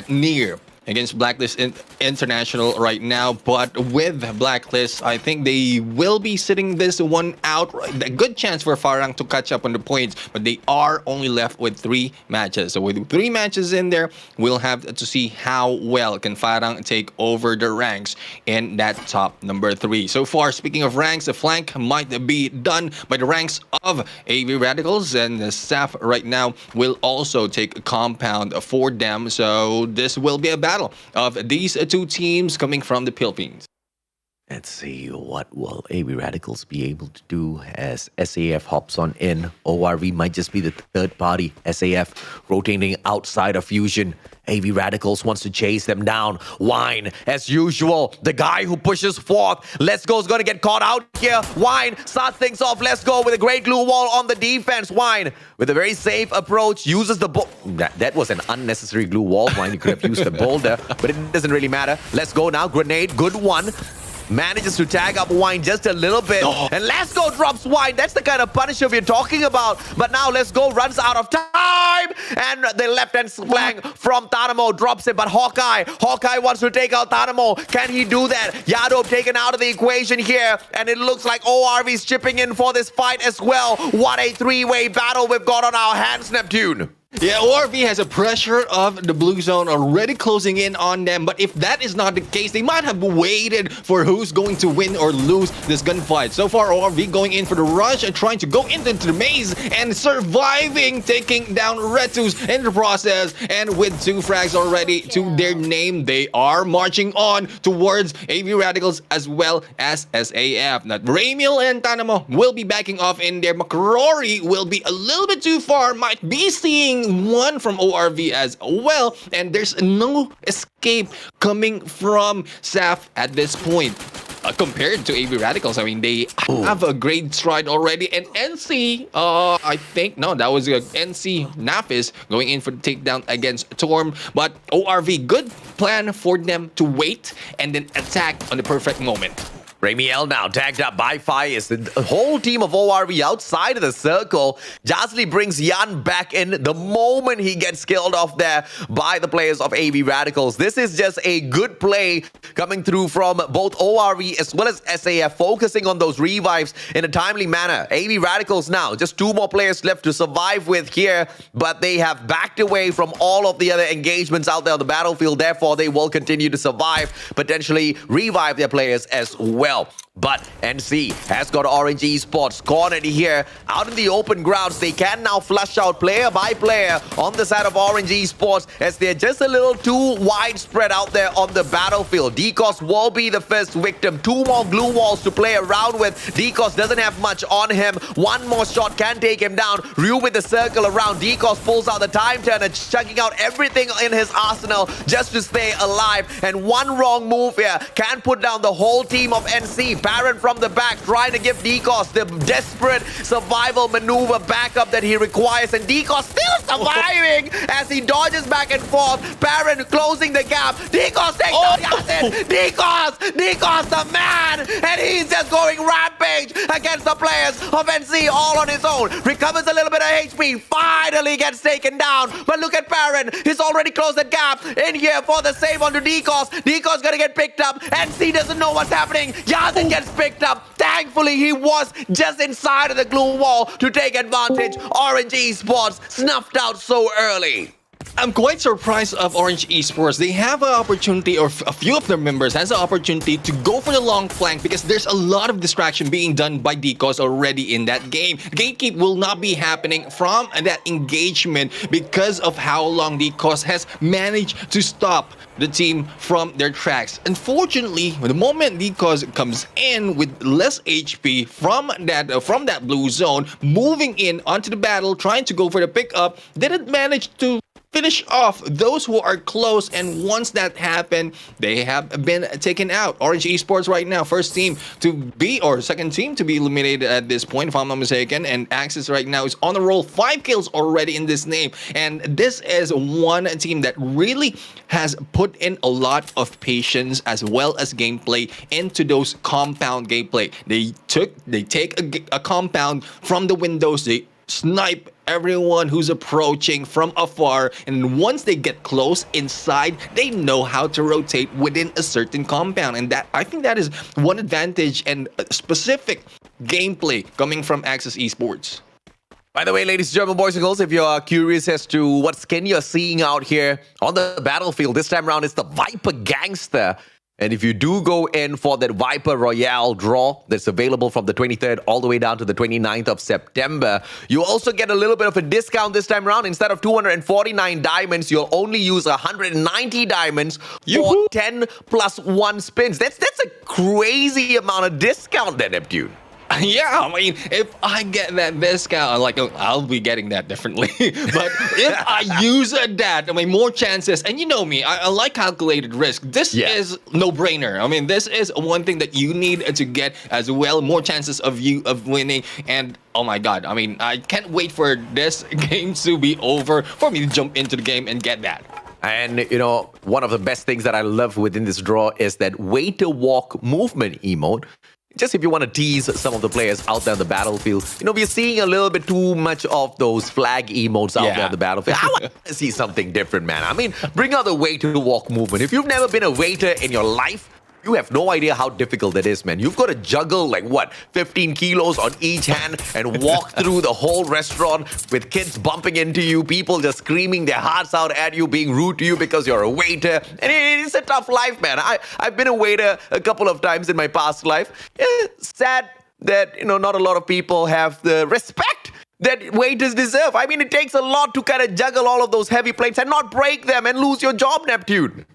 near against Blacklist International right now, but with Blacklist, I think they will be sitting this one out. A good chance for Farang to catch up on the points, but they are only left with 3 matches. So with 3 matches in there, we'll have to see how well can Farang take over the ranks in that top number 3. So far, speaking of ranks, the flank might be done by the ranks of AV Radicals, and the staff right now will also take a compound for them. So this will be a battle of these 2 teams coming from the Philippines. Let's see, what will AV Radicals be able to do as SAF hops on in? ORV might just be the third party. SAF rotating outside of Fusion. AV Radicals wants to chase them down. Wine, as usual, the guy who pushes forth. Let's Go is going to get caught out here. Wine starts things off. Let's Go with a great glue wall on the defense. Wine, with a very safe approach, uses the that was an unnecessary glue wall. Wine, you could have used the boulder, but it doesn't really matter. Let's Go now. Grenade, good one. manages to tag up Wine just a little bit. And Let's Go drops Wine. That's the kind of punisher we're talking about. But now Let's Go runs out of time. And the left-hand flank from Tanamo drops it. But Hawkeye wants to take out Tanamo. Can he do that? Yado taken out of the equation here. And it looks like ORV's chipping in for this fight as well. What a three-way battle we've got on our hands, Neptune. Yeah, ORV has a pressure of the blue zone already closing in on them. But if that is not the case, they might have waited for who's going to win or lose this gunfight. So far, ORV going in for the rush and trying to go into the maze and surviving, taking down Retus in the process. And with 2 frags already to their name, they are marching on towards AV Radicals as well as SAF. Now, Ramiel and Tanamo will be backing off in there. McCrory will be a little bit too far, might be seeing one from ORV as well, and there's no escape coming from SAF at this point. Compared to AV Radicals, I mean, they have a great stride already. And NC, I think, no, that was NC Nafis going in for the takedown against Torm. But ORV, good plan for them to wait and then attack on the perfect moment. Ramiel now tagged up by Fire. The whole team of ORV outside of the circle. Jazli brings Yan back in the moment he gets killed off there by the players of AV Radicals. This is just a good play coming through from both ORV as well as SAF, focusing on those revives in a timely manner. AV Radicals now, just 2 more players left to survive with here, but they have backed away from all of the other engagements out there on the battlefield. Therefore, they will continue to survive, potentially revive their players as well. But NC has got Orange Esports cornered here out in the open grounds. They can now flush out player by player on the side of Orange Esports as they're just a little too widespread out there on the battlefield. Dekos will be the first victim. 2 more glue walls to play around with. Dekos doesn't have much on him. 1 more shot can take him down. Ryu with the circle around. Dekos pulls out the time turner, chucking out everything in his arsenal just to stay alive. And 1 wrong move here can put down the whole team of NC. Baron from the back trying to give Dekos the desperate survival maneuver backup that he requires, and Dekos still surviving as he dodges back and forth. Baron closing the gap. Dekos takes out Yasin. Dekos the man, and he's just going rampage against the players of NC all on his own. Recovers a little bit of HP, finally gets taken down. But look at Baron, he's already closed the gap in here for the save onto Dekos. Dekos gonna get picked up. NC doesn't know what's happening. Yasin gets picked up. Thankfully, he was just inside of the glue wall to take advantage. Orange Esports snuffed out so early. I'm quite surprised of Orange Esports. They have an opportunity, or a few of their members has an opportunity to go for the long flank because there's a lot of distraction being done by Dekos already in that game. Gatekeep will not be happening from that engagement because of how long Dekos has managed to stop the team from their tracks. Unfortunately, the moment Dekos comes in with less HP from that blue zone, moving in onto the battle, trying to go for the pickup, didn't manage to finish off those who are close, and once that happened, they have been taken out. Orange Esports right now, first team to be, or second team to be eliminated at this point, if I'm not mistaken, and Axis right now is on the roll, 5 kills already in this name, and this is one team that really has put in a lot of patience as well as gameplay into those compound gameplay. They take a compound from the windows, they snipe everyone who's approaching from afar, and once they get close inside, they know how to rotate within a certain compound, and that, I think that is one advantage and specific gameplay coming from Axis Esports. By the way, ladies and gentlemen, boys and girls, if you're curious as to what skin you're seeing out here on the battlefield, this time around it's the Viper Gangster. And if you do go in for that Viper Royale draw that's available from the 23rd all the way down to the 29th of September, you also get a little bit of a discount this time around. Instead of 249 diamonds, you'll only use 190 diamonds for 10 plus 1 spins. That's a crazy amount of discount there, Neptune. Yeah, I mean, if I get that discount, like, I'll be getting that differently. But if I use that, I mean, more chances. And you know me, I like calculated risk. This is no-brainer. I mean, this is one thing that you need to get as well. More chances of winning. And oh my God, I mean, I can't wait for this game to be over for me to jump into the game and get that. And, one of the best things that I love within this draw is that way to walk movement emote. Just if you want to tease some of the players out there on the battlefield, we're seeing a little bit too much of those flag emotes out there on the battlefield. I want to see something different, man. I mean, bring out the way to walk movement. If you've never been a waiter in your life, you have no idea how difficult it is, man. You've got to juggle 15 kilos on each hand and walk through the whole restaurant with kids bumping into you, people just screaming their hearts out at you, being rude to you because you're a waiter. And it's a tough life, man. I've been a waiter a couple of times in my past life. It's sad that, not a lot of people have the respect that waiters deserve. I mean, it takes a lot to kind of juggle all of those heavy plates and not break them and lose your job, Neptune.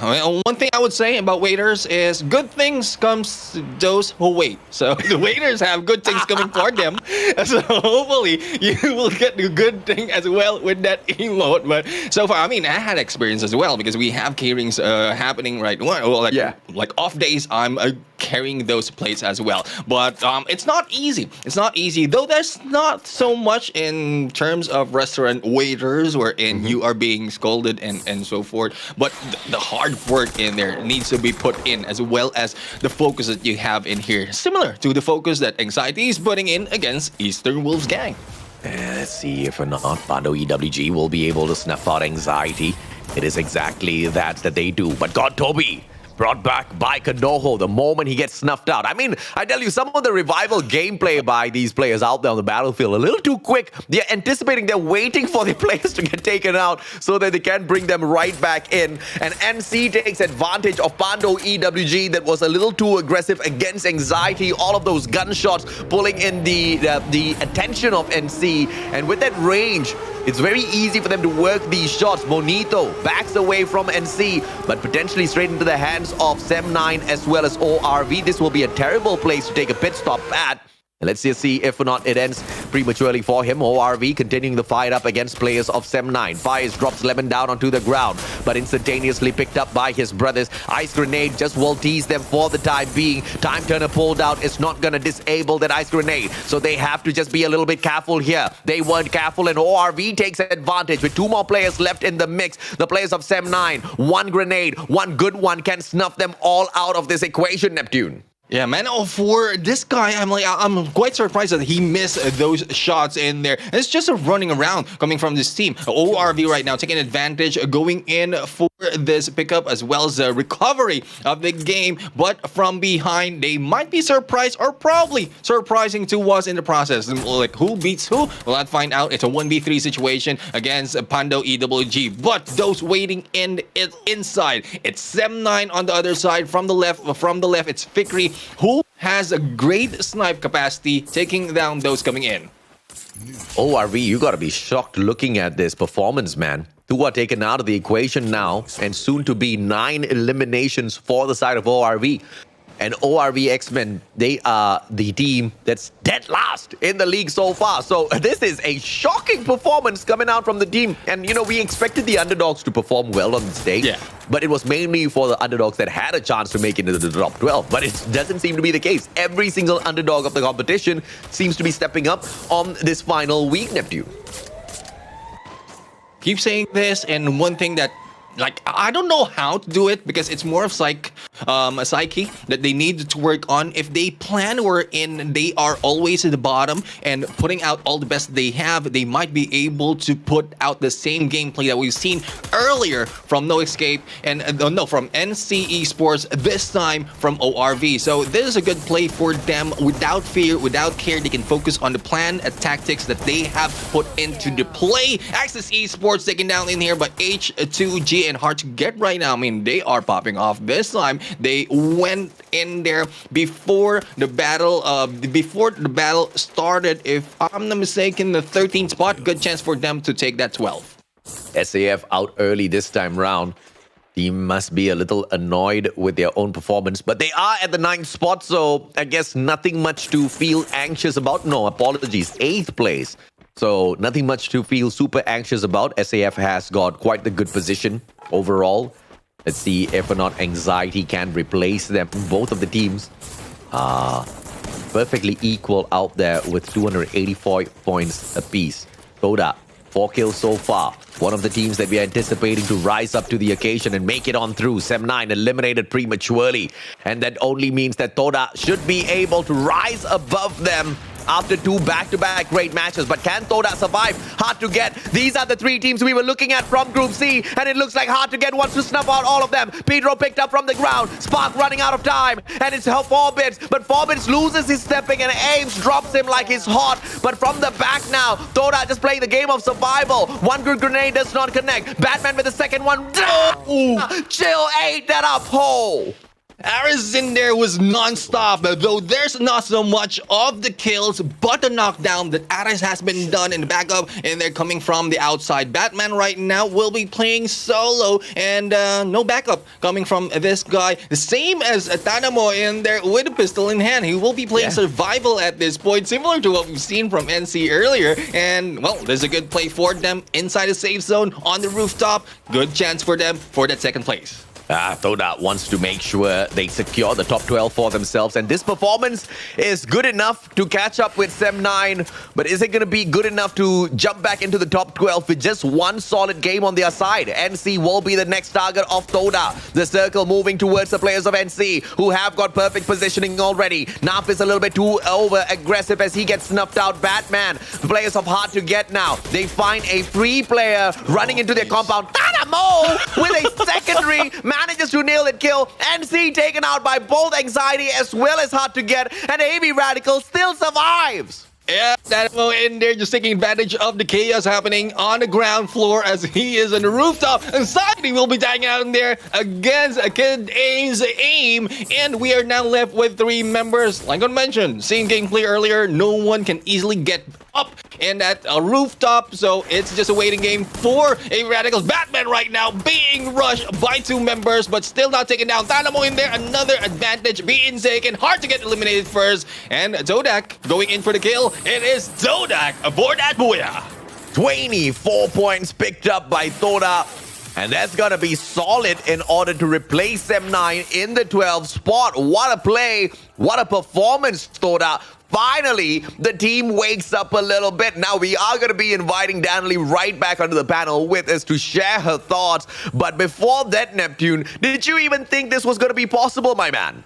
Well, one thing I would say about waiters is good things comes to those who wait. So the waiters have good things coming for them. So hopefully you will get the good thing as well with that emote. But so far, I mean, I had experience as well because we have caterings happening right now. Like off days, I'm carrying those plates as well. But it's not easy. It's not easy, though there's not so much in terms of restaurant waiters wherein you are being scolded and so forth. But the hard work in there needs to be put in, as well as the focus that you have in here, similar to the focus that Anxiety is putting in against Eastern Wolves Gang. Let's see if or not Pando EWG will be able to snuff out Anxiety. It is exactly that they do. But God, Toby, brought back by Kanoho the moment he gets snuffed out. I mean, I tell you, some of the revival gameplay by these players out there on the battlefield, a little too quick. They're anticipating, they're waiting for the players to get taken out so that they can bring them right back in. And NC takes advantage of Pando EWG that was a little too aggressive against Anxiety. All of those gunshots pulling in the attention of NC. And with that range, it's very easy for them to work these shots. Monito backs away from NC, but potentially straight into the hands of Sem9 as well as ORV. This will be a terrible place to take a pit stop at. And let's just see if or not it ends prematurely for him. ORV continuing the fight up against players of Sem9. Fires drops Lemon down onto the ground, but instantaneously picked up by his brothers. Ice Grenade just will tease them for the time being. Time Turner pulled out. It's not going to disable that Ice Grenade, so they have to just be a little bit careful here. They weren't careful, and ORV takes advantage with two more players left in the mix. The players of Sem9, one grenade, one good one can snuff them all out of this equation, Neptune. Yeah, man. For this guy, I'm quite surprised that he missed those shots in there. And it's just a running around coming from this team. ORV right now taking advantage, going in for this pickup as well as the recovery of the game. But from behind, they might be surprised or probably surprising to us in the process. Like, who beats who? We'll not find out. It's a 1v3 situation against Pando EWG. But those waiting inside, it's Sem9 on the other side. From the left, it's Fikri, who has a great snipe capacity, taking down those coming in. ORV, you gotta be shocked looking at this performance, man. Two are taken out of the equation now, and soon to be 9 eliminations for the side of ORV. And ORV X-Men, they are the team that's dead last in the league so far. So this is a shocking performance coming out from the team. And, we expected the underdogs to perform well on the stage. Yeah. But it was mainly for the underdogs that had a chance to make it into the top 12. But it doesn't seem to be the case. Every single underdog of the competition seems to be stepping up on this final week, Neptune. Keep saying this, and one thing that I don't know how to do it because it's more of a psyche that they need to work on. If they plan wherein they are always at the bottom and putting out all the best they have, they might be able to put out the same gameplay that we've seen earlier from No Escape and from NC Esports, this time from ORV. So this is a good play for them. Without fear, without care, they can focus on the plan and tactics that they have put into the play. Access Esports taken down in here by H2G and hard to get right now. I mean, they are popping off this time. They went in there before the battle started. If I'm not mistaken, the 13th spot, good chance for them to take that 12. SAF out early this time round. Team must be a little annoyed with their own performance, but they are at the 9th spot, so I guess nothing much to feel anxious about. No, apologies, 8th place. So nothing much to feel super anxious about. SAF has got quite the good position overall. Let's see if or not Anxiety can replace them. Both of the teams are perfectly equal out there with 284 points apiece. Toda 4 kills so far. One of the teams that we are anticipating to rise up to the occasion and make it on through. Sem9 eliminated prematurely. And that only means that Toda should be able to rise above them after 2 back-to-back great matches. But can Toda survive? Hard to get. These are the 3 teams we were looking at from Group C, and it looks like Hard to Get wants to snuff out all of them. Pedro picked up from the ground. Spark running out of time, and it's Forbits. But Forbits loses his stepping, and Ames drops him like he's hot. But from the back now, Toda just playing the game of survival. One good grenade does not connect. Batman with the second one. Chill ate that up whole. Aris in there was non-stop, though there's not so much of the kills, but the knockdown that Aris has been done in the backup, and they're coming from the outside. Batman right now will be playing solo, and no backup coming from this guy. The same as Tanamo in there with a pistol in hand. He will be playing survival at this point, similar to what we've seen from NC earlier. And, well, there's a good play for them inside the safe zone on the rooftop. Good chance for them for that second place. Toda wants to make sure they secure the top 12 for themselves, and this performance is good enough to catch up with Sem9, but is it going to be good enough to jump back into the top 12 with just one solid game on their side? NC will be the next target of Toda. The circle moving towards the players of NC, who have got perfect positioning already. Naf is a little bit too over-aggressive as he gets snuffed out. Batman, the players of Hard to Get now. They find a free player running into their compound. Tanamo with a secondary manages to nail that kill. NC taken out by both Anxiety as well as Hard to Get, and AB Radical still survives. Yeah, Dynamo in there just taking advantage of the chaos happening on the ground floor as he is on the rooftop. Anxiety will be dying out in there against Kid Aim's aim. And we are now left with 3 members. Like I mentioned, seeing gameplay earlier, no one can easily get up in that rooftop. So it's just a waiting game for a Radicals. Batman right now being rushed by 2 members, but still not taken down. Dynamo in there, another advantage being taken. Hard to Get eliminated first. And Todak going in for the kill. It is Todak aboard that booyah. 24 points picked up by Toda. And that's going to be solid in order to replace M9 in the 12th spot. What a play. What a performance, Toda. Finally, the team wakes up a little bit. Now, we are going to be inviting Danley right back onto the panel with us to share her thoughts. But before that, Neptune, did you even think this was going to be possible, my man?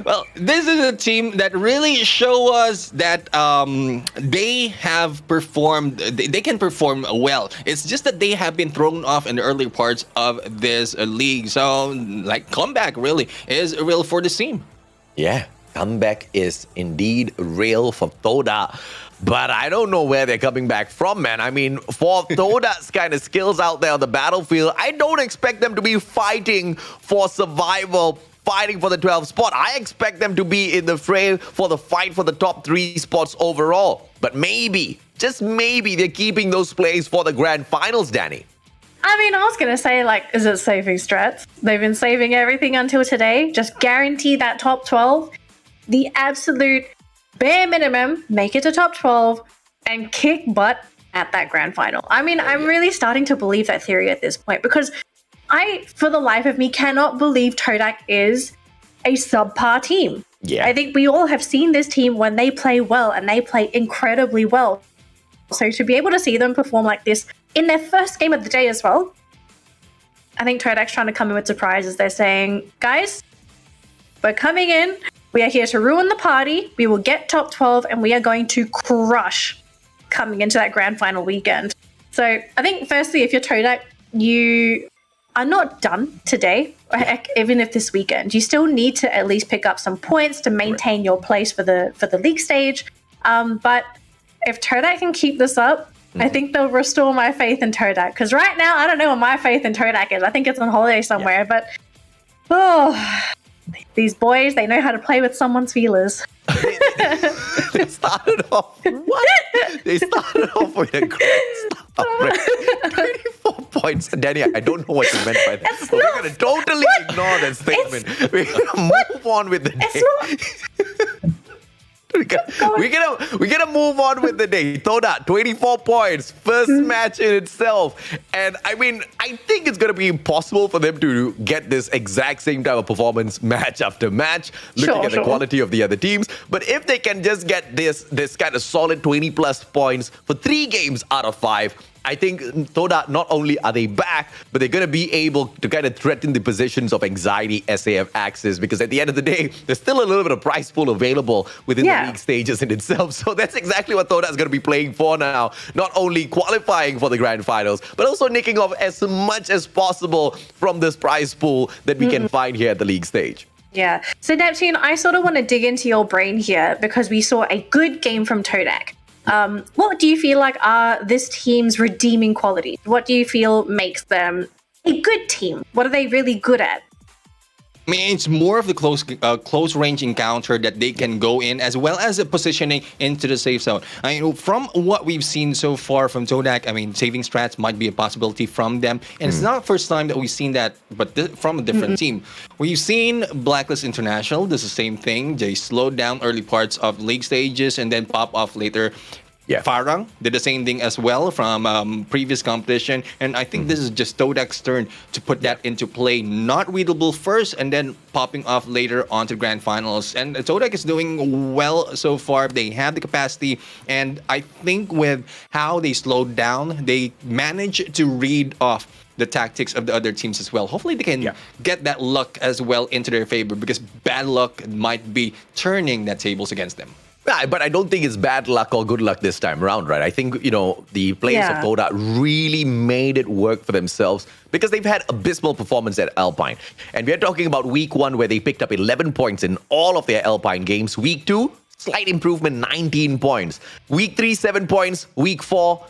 Well, this is a team that really show us that they have performed, they can perform well. It's just that they have been thrown off in the earlier parts of this league. So, like, comeback really is real for this team. Yeah, comeback is indeed real for Toda. But I don't know where they're coming back from, man. I mean, for Toda's kind of skills out there on the battlefield, I don't expect them to be fighting for survival, fighting for the 12th spot. I expect them to be in the fray for the fight for the top 3 spots overall. But maybe, just maybe, they're keeping those plays for the grand finals, Danny. I mean, I was going to say, like, is it saving strats? They've been saving everything until today. Just guarantee that top 12. The absolute bare minimum, make it to top 12 and kick butt at that grand final. I mean, I'm really starting to believe that theory at this point because I, for the life of me, cannot believe Todak is a subpar team. Yeah. I think we all have seen this team when they play well, and they play incredibly well. So to be able to see them perform like this in their first game of the day as well, I think Todak's trying to come in with surprises. They're saying, guys, we're coming in. We are here to ruin the party. We will get top 12, and we are going to crush coming into that grand final weekend. So I think, firstly, if you're Todak, you are not done today, or heck, even if this weekend. You still need to at least pick up some points to maintain your place for the league stage. But if Todak can keep this up, I think they'll restore my faith in Todak. Because right now, I don't know what my faith in Todak is. I think it's on holiday somewhere. But these boys, they know how to play with someone's feelers. They started off They started off with a great start. 24 points. Danny, I don't know what you meant by that. We're going to totally ignore that statement. We're going to move on with the day. We're gonna move on with the day. Toda, 24 points, first match in itself. And I mean, I think it's gonna be impossible for them to get this exact same type of performance match after match, looking at the quality of the other teams. But if they can just get this kind of solid 20 plus points for 3 games out of 5, I think Toda, not only are they back, but they're going to be able to kind of threaten the positions of Anxiety, SAF Axis, because at the end of the day, there's still a little bit of prize pool available within the league stages in itself. So that's exactly what Toda is going to be playing for now. Not only qualifying for the grand finals, but also nicking off as much as possible from this prize pool that we can find here at the league stage. Yeah. So Neptune, I sort of want to dig into your brain here because we saw a good game from Todak. What do you feel like are this team's redeeming qualities? What do you feel makes them a good team? What are they really good at? I mean, it's more of the close range encounter that they can go in, as well as the positioning into the safe zone. I mean, from what we've seen so far from Todak, I mean, saving strats might be a possibility from them. And it's not the first time that we've seen that, but from a different team. We've seen Blacklist International, this is the same thing. They slowed down early parts of league stages and then pop off later. Yeah. Farang did the same thing as well from previous competition. And I think this is just Todak's turn to put that into play. Not readable first and then popping off later onto grand finals. And Todak is doing well so far. They have the capacity. And I think with how they slowed down, they managed to read off the tactics of the other teams as well. Hopefully they can get that luck as well into their favor, because bad luck might be turning that tables against them. Yeah, but I don't think it's bad luck or good luck this time around, right? I think, the players of Toda really made it work for themselves because they've had abysmal performance at Alpine. And we're talking about week 1 where they picked up 11 points in all of their Alpine games. Week 2, slight improvement, 19 points. Week 3, 7 points. Week 4,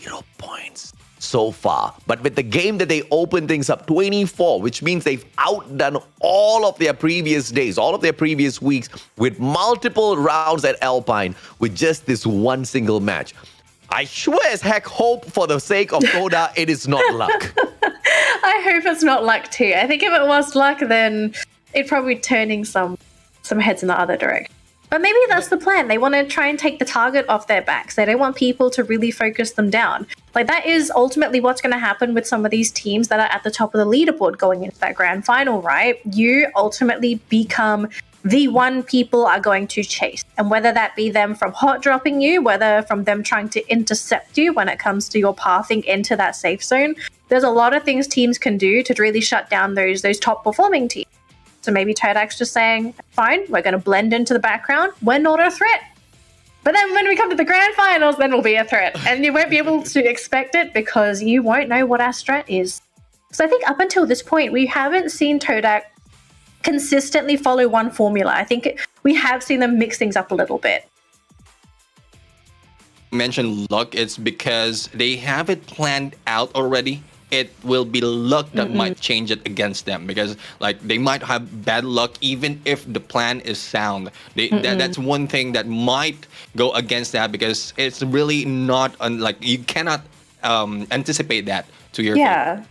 0 points so far. But with the game that they opened things up, 24, which means they've outdone all of their previous days, all of their previous weeks with multiple rounds at Alpine with just this one single match. I sure as heck hope for the sake of Toda it is not luck. I hope it's not luck too. I think if it was luck, then it'd probably be turning some heads in the other direction. But maybe that's the plan. They want to try and take the target off their backs. They don't want people to really focus them down. Like, that is ultimately what's going to happen with some of these teams that are at the top of the leaderboard going into that grand final, right? You ultimately become the one people are going to chase. And whether that be them from hot dropping you, whether from them trying to intercept you when it comes to your pathing into that safe zone, there's a lot of things teams can do to really shut down those top performing teams. So maybe Todak's just saying, fine, we're going to blend into the background. We're not a threat. But then when we come to the grand finals, then we'll be a threat. And you won't be able to expect it because you won't know what our strat is. So I think up until this point, we haven't seen Todak consistently follow one formula. I think we have seen them mix things up a little bit. Mentioned luck, it's because they have it planned out already. It will be luck that might change it against them, because like they might have bad luck even if the plan is sound. That's one thing that might go against that, because it's really not like you cannot anticipate that to your favor.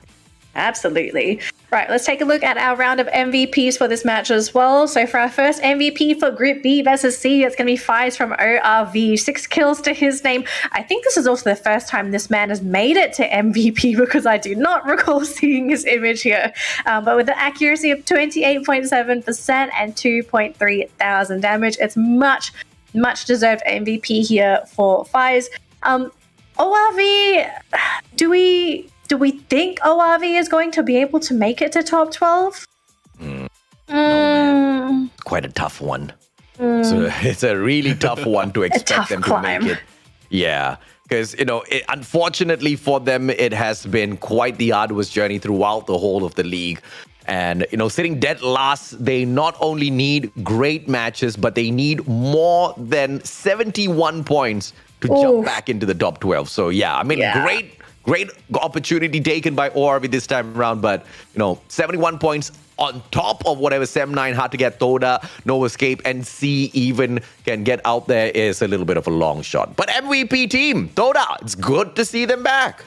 Absolutely. Right, let's take a look at our round of MVPs for this match as well. So for our first MVP for Group B versus C, it's going to be Fies from ORV. 6 kills to his name. I think this is also the first time this man has made it to MVP, because I do not recall seeing his image here. But with the accuracy of 28.7% and 2.3 thousand damage, it's much deserved MVP here for Fies. ORV, do we think ORV is going to be able to make it to top 12? Quite a tough one. So it's a really tough one to expect them to make it. Yeah, because, unfortunately for them, it has been quite the arduous journey throughout the whole of the league. And, sitting dead last, they not only need great matches, but they need more than 71 points to jump back into the top 12. So, Great opportunity taken by ORV this time around, but 71 points on top of whatever Sem9 had to get Toda, no escape, and C even can get out there is a little bit of a long shot. But MVP team, Toda, it's good to see them back.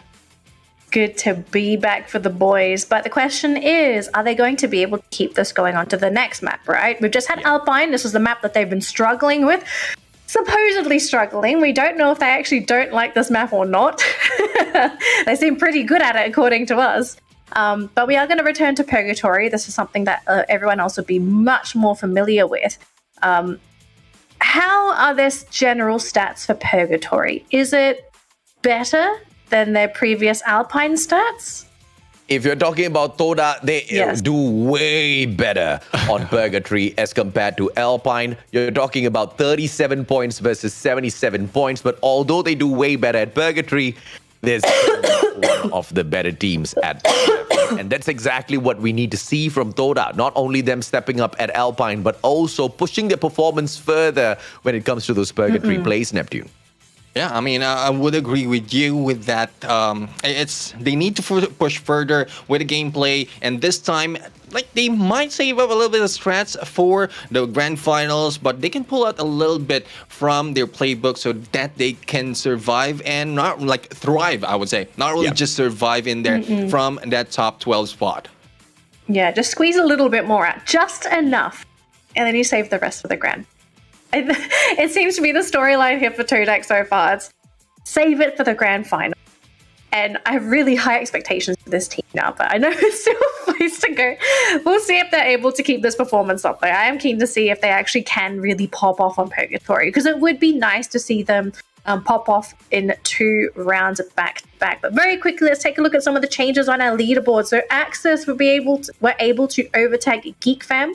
good to be back for the boys. But the question is, are they going to be able to keep this going on to the next map, right? We've just had Alpine. This was the map that they've been struggling with. Supposedly struggling. We don't know if they actually don't like this map or not. They seem pretty good at it, according to us. But we are going to return to Purgatory. This is something that everyone else would be much more familiar with. How are their general stats for Purgatory? Is it better than their previous Alpine stats? If you're talking about Toda, they do way better on Purgatory as compared to Alpine. You're talking about 37 points versus 77 points. But although they do way better at Purgatory, there's one of the better teams at Purgatory. And that's exactly what we need to see from Toda. Not only them stepping up at Alpine, but also pushing their performance further when it comes to those Purgatory plays, Neptune. Yeah, I mean, I would agree with you with that. They need to push further with the gameplay, and this time, like, they might save up a little bit of strats for the grand finals, but they can pull out a little bit from their playbook so that they can survive and not like thrive. I would say, not really just survive in there from that top 12 spot. Yeah, just squeeze a little bit more out, just enough, and then you save the rest for the grand. It seems to be the storyline here for Todak so far. It's save it for the grand final. And I have really high expectations for this team now, but I know it's still a place to go. We'll see if they're able to keep this performance up, though. I am keen to see if they actually can really pop off on Purgatory, because it would be nice to see them pop off in 2 rounds back to back. But very quickly, let's take a look at some of the changes on our leaderboard. So Axis were able to overtake Geek Fam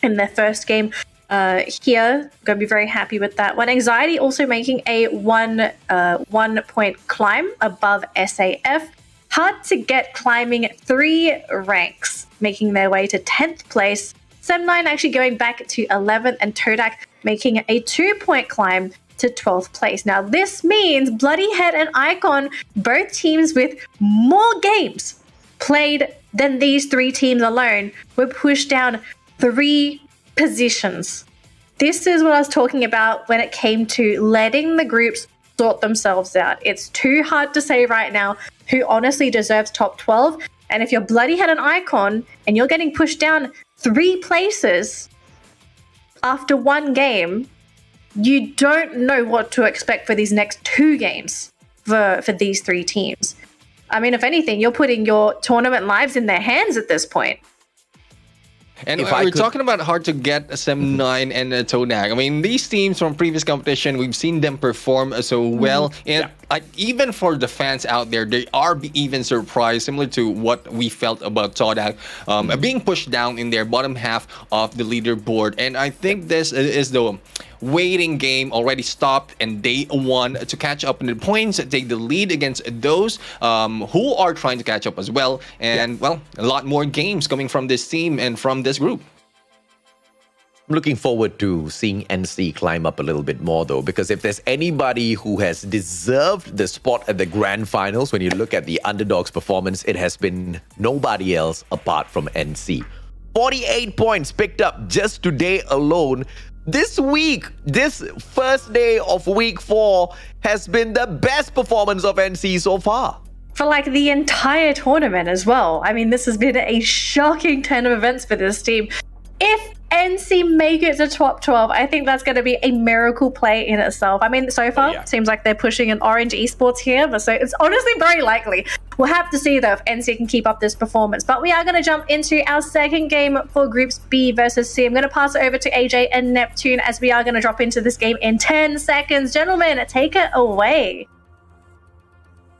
in their first game. Here, going to be very happy with that one. Anxiety also making a 1 point climb above SAF. Hard to get climbing 3 ranks, making their way to 10th place. Sem9 actually going back to 11th, and Todak making a 2 point climb to 12th place. Now, this means Bloody Head and Icon, both teams with more games played than these 3 teams alone, were pushed down 3 positions. This is what I was talking about when it came to letting the groups sort themselves out. It's too hard to say right now who honestly deserves top 12. And if you're Bloody Head and Icon and you're getting pushed down 3 places after 1 game, you don't know what to expect for these next 2 games for these 3 teams. I mean, if anything, you're putting your tournament lives in their hands at this point. And we're talking about hard to get Sem9 and Todak. I mean, these teams from previous competition, we've seen them perform so well. And like, even for the fans out there, they are even surprised, similar to what we felt about Todak, being pushed down in their bottom half of the leaderboard. And I think this is the waiting game already stopped, and they won to catch up in the points, take the lead against those who are trying to catch up as well. And well, a lot more games coming from this team and from this group. I'm looking forward to seeing NC climb up a little bit more, though, because if there's anybody who has deserved the spot at the grand finals, when you look at the underdogs' performance, it has been nobody else apart from NC. 48 points picked up just today alone. This week, this first day of week 4 has been the best performance of NC so far. For like the entire tournament as well. I mean, this has been a shocking turn of events for this team. If NC make it to top 12, I think that's going to be a miracle play in itself. I mean, so far, seems like they're pushing an orange esports here, but so it's honestly very likely. We'll have to see, though, if NC can keep up this performance. But we are going to jump into our second game for Groups B versus C. I'm going to pass it over to AJ and Neptune, as we are going to drop into this game in 10 seconds. Gentlemen, take it away.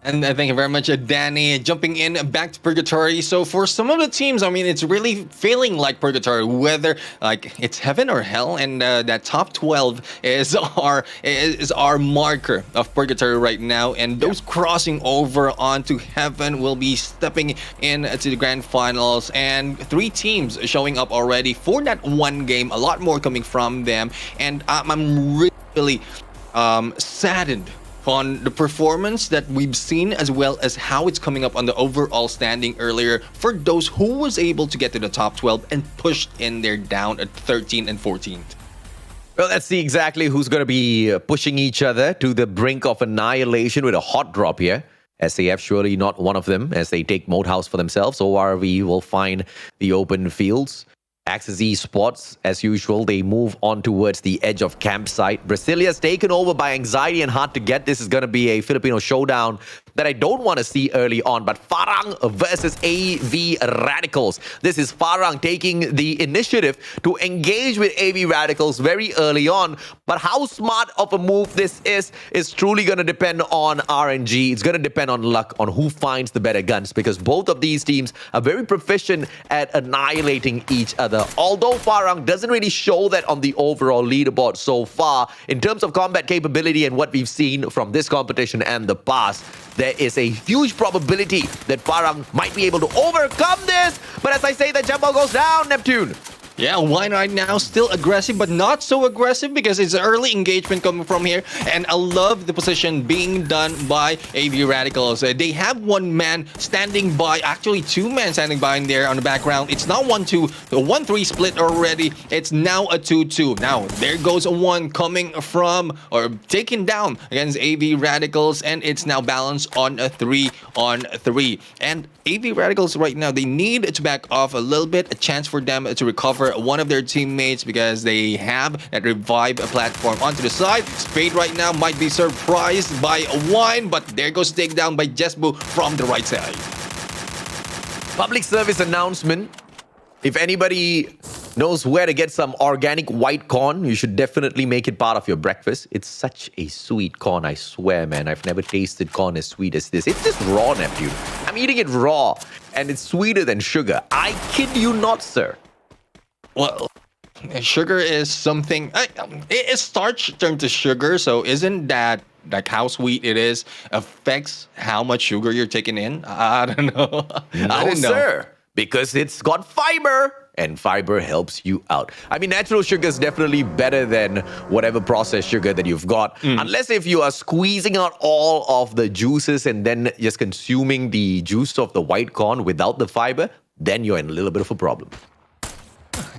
And thank you very much, Danny. Jumping in back to Purgatory. So for some of the teams, I mean, it's really feeling like Purgatory, whether like it's heaven or hell. And that top 12 is our marker of Purgatory right now. And those crossing over onto heaven will be stepping in to the grand finals. And 3 teams showing up already for that 1 game. A lot more coming from them. And I'm really saddened on the performance that we've seen, as well as how it's coming up on the overall standing earlier for those who was able to get to the top 12 and pushed in there down at 13 and 14th. Well, let's see exactly who's going to be pushing each other to the brink of annihilation with a hot drop here. SAF surely not one of them as they take Moat House for themselves. ORV will find the open fields. Axis Esports, as usual, they move on towards the edge of campsite. Brasilia's taken over by anxiety and hard to get. This is going to be a Filipino showdown that I don't want to see early on, but Farang versus AV Radicals. This is Farang taking the initiative to engage with AV Radicals very early on, but how smart of a move this is truly going to depend on RNG. It's going to depend on luck, on who finds the better guns, because both of these teams are very proficient at annihilating each other. Although Farang doesn't really show that on the overall leaderboard so far, in terms of combat capability and what we've seen from this competition and the past, there is a huge probability that Farang might be able to overcome this. But as I say, the jump ball goes down, Neptune. Yeah, Wine right now still aggressive, but not so aggressive because it's early engagement coming from here. And I love the position being done by AV Radicals. They have one man standing by, actually two men standing by in there on the background. It's not 1-2, a 1-3 split already. It's now a 2-2. Now, there goes a one coming from, or taken down against AV Radicals, and it's now balanced on a 3-on-3. And AV Radicals right now, they need to back off a little bit, a chance for them to recover one of their teammates because they have that revive platform onto the side. Spade right now might be surprised by Wine, but there goes the takedown by Jesbu from the right side. Public service announcement. If anybody knows where to get some organic white corn, you should definitely make it part of your breakfast. It's such a sweet corn, I swear, man. I've never tasted corn as sweet as this. It's just raw, Neptune. I'm eating it raw, and it's sweeter than sugar. I kid you not, sir. Well, sugar is something... It's starch turned to sugar, so isn't that like how sweet it is affects how much sugar you're taking in? I don't know. I don't know. Sir, because it's got fiber. And fiber helps you out. I mean, natural sugar is definitely better than whatever processed sugar that you've got. Unless if you are squeezing out all of the juices and then just consuming the juice of the white corn without the fiber, then you're in a little bit of a problem.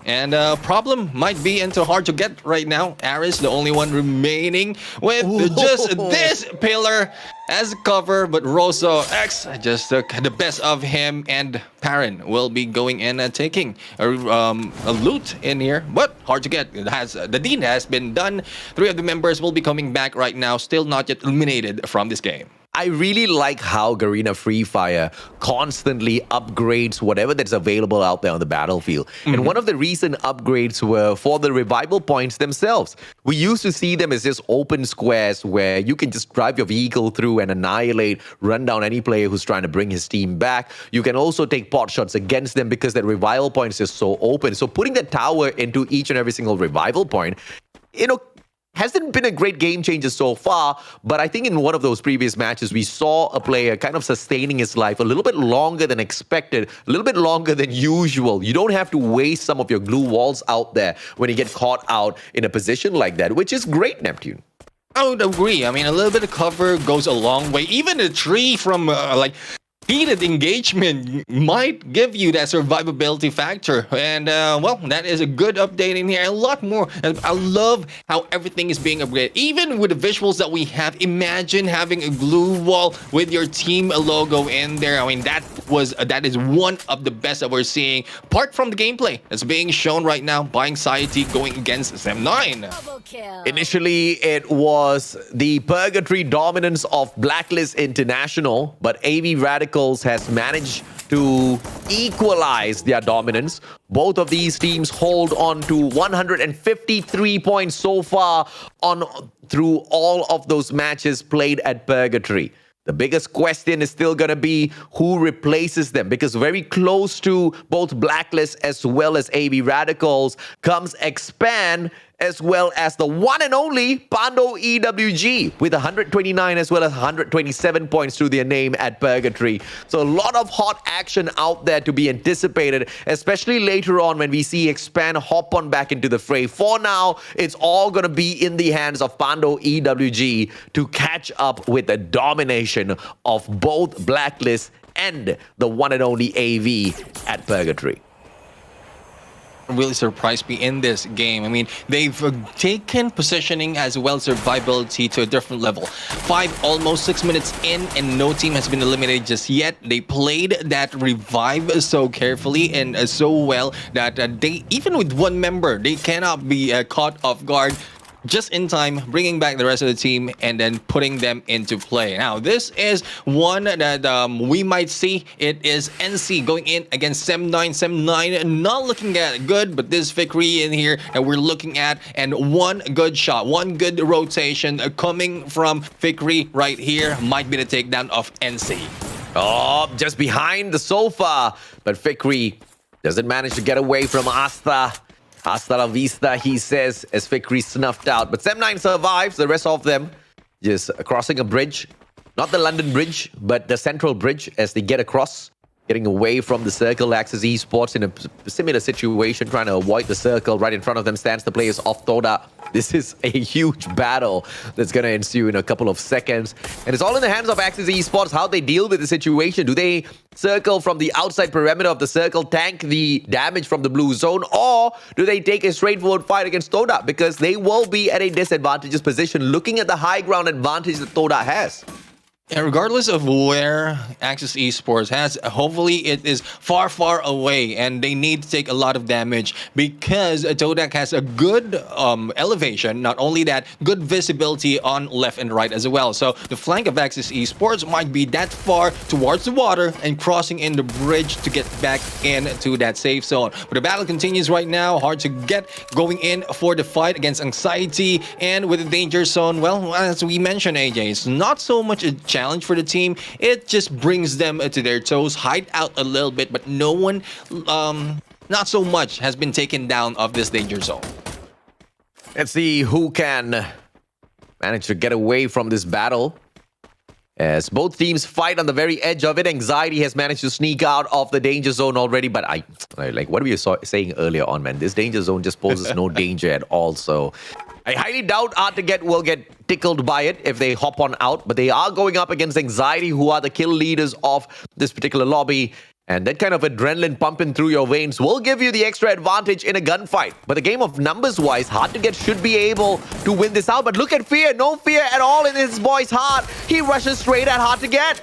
And problem might be into hard to get right now. Aris, the only one remaining with just this pillar as a cover. But Rosso X just took the best of him. And Perrin will be going in and taking a loot in here. But hard to get. The deed has been done. 3 of the members will be coming back right now. Still not yet eliminated from this game. I really like how Garena Free Fire constantly upgrades whatever that's available out there on the battlefield. And one of the recent upgrades were for the revival points themselves. We used to see them as just open squares where you can just drive your vehicle through and annihilate, run down any player who's trying to bring his team back. You can also take pot shots against them because that revival point is just so open. So putting the tower into each and every single revival point, hasn't been a great game changer so far, but I think in one of those previous matches, we saw a player kind of sustaining his life a little bit longer than expected, a little bit longer than usual. You don't have to waste some of your glue walls out there when you get caught out in a position like that, which is great, Neptune. I would agree. I mean, a little bit of cover goes a long way. Even a tree from heated engagement might give you that survivability factor. And, well, that is a good update in here. A lot more. And I love how everything is being upgraded. Even with the visuals that we have, imagine having a glue wall with your team logo in there. I mean, that is one of the best that we're seeing. Apart from the gameplay that's being shown right now by Anxiety going against Sem9. Initially, it was the Purgatory dominance of Blacklist International, but AV Radicals has managed to equalize their dominance. Both of these teams hold on to 153 points so far through all of those matches played at Purgatory. The biggest question is still going to be who replaces them, because very close to both Blacklist as well as AV Radicals comes Expand, as well as the one and only Pando EWG with 129 as well as 127 points to their name at Purgatory. So a lot of hot action out there to be anticipated, especially later on when we see Expand hop on back into the fray. For now, it's all going to be in the hands of Pando EWG to catch up with the domination of both Blacklist and the one and only AV at Purgatory. really surprised me in this game. I mean, they've taken positioning as well as survivability to a different level. Almost 6 minutes in, and no team has been eliminated just yet. They played that revive so carefully and so well that they, even with one member, they cannot be caught off guard. Just in time, bringing back the rest of the team and then putting them into play. Now, this is one that we might see. It is NC going in against Sem9. Sem9 not looking at good, but this Fikri in here that we're looking at, and one good shot, one good rotation coming from Fikri right here might be the takedown of NC. Oh, just behind the sofa. But Fikri doesn't manage to get away from Asta. Hasta la vista, he says, as Fikri snuffed out. But Sem9 survives, the rest of them just crossing a bridge. Not the London Bridge, but the Central Bridge as they get across. Getting away from the circle. Axis Esports in a similar situation, trying to avoid the circle. Right in front of them stands the players of Toda. This is a huge battle that's going to ensue in a couple of seconds. And it's all in the hands of Axis Esports, how they deal with the situation. Do they circle from the outside perimeter of the circle, tank the damage from the blue zone, or do they take a straightforward fight against Toda? Because they will be at a disadvantageous position looking at the high ground advantage that Toda has. And regardless of where Axis Esports has, hopefully it is far, far away, and they need to take a lot of damage because Todak has a good elevation. Not only that, good visibility on left and right as well. So the flank of Axis Esports might be that far towards the water and crossing in the bridge to get back into that safe zone. But the battle continues right now. Hard to get going in for the fight against Anxiety, and with the danger zone, well, as we mentioned, AJ, it's not so much a challenge for the team. It just brings them to their toes, hide out a little bit, but no one, not so much, has been taken down of this danger zone. Let's see who can manage to get away from this battle. As both teams fight on the very edge of it, Anxiety has managed to sneak out of the danger zone already. But I like what we were saying earlier on, man. This danger zone just poses no danger at all. So I highly doubt Artiget will get tickled by it if they hop on out. But they are going up against Anxiety, who are the kill leaders of this particular lobby. And that kind of adrenaline pumping through your veins will give you the extra advantage in a gunfight. But the game of numbers-wise, Artiget should be able to win this out. But look at Fear. No fear at all in his boy's heart. He rushes straight at Artiget.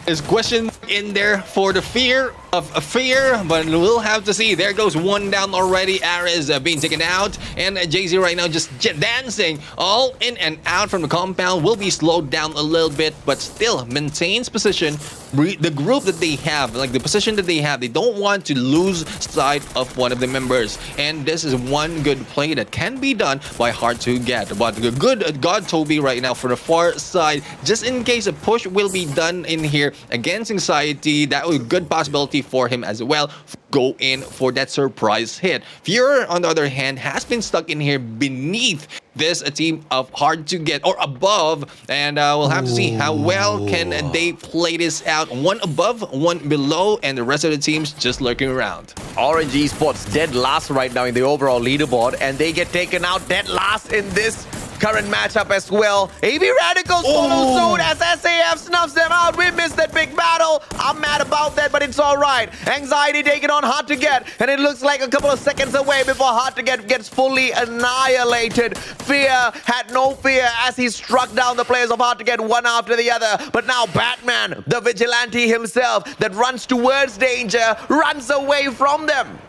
Is question in there for the fear of a fear, but we'll have to see. There goes one down already. Ares being taken out, and Jay-Z right now just dancing all in and out from the compound. Will be slowed down a little bit, but still maintains position. The group that they have, like the position that they have, they don't want to lose sight of one of the members. And this is one good play that can be done by Hard to Get. But the good God Toby right now for the far side, just in case a push will be done in here against Anxiety. That was a good possibility for him as well. Go in for that surprise hit. Fear, on the other hand, has been stuck in here beneath this team of Hard to Get, or above, and we'll have to see how well can they play this out. One above, one below, and the rest of the teams just lurking around. Orange Esports dead last right now in the overall leaderboard, and they get taken out dead last in this current matchup as well. AB Radicals follow suit as SAF snuffs them out. We missed that big battle. I'm mad about that, but it's all right. Anxiety taking on Hard to Get, and it looks like a couple of seconds away before Hard to Get gets fully annihilated. Fear had no fear as he struck down the players of Hard to Get one after the other. But now Batman, the vigilante himself that runs towards danger, runs away from them.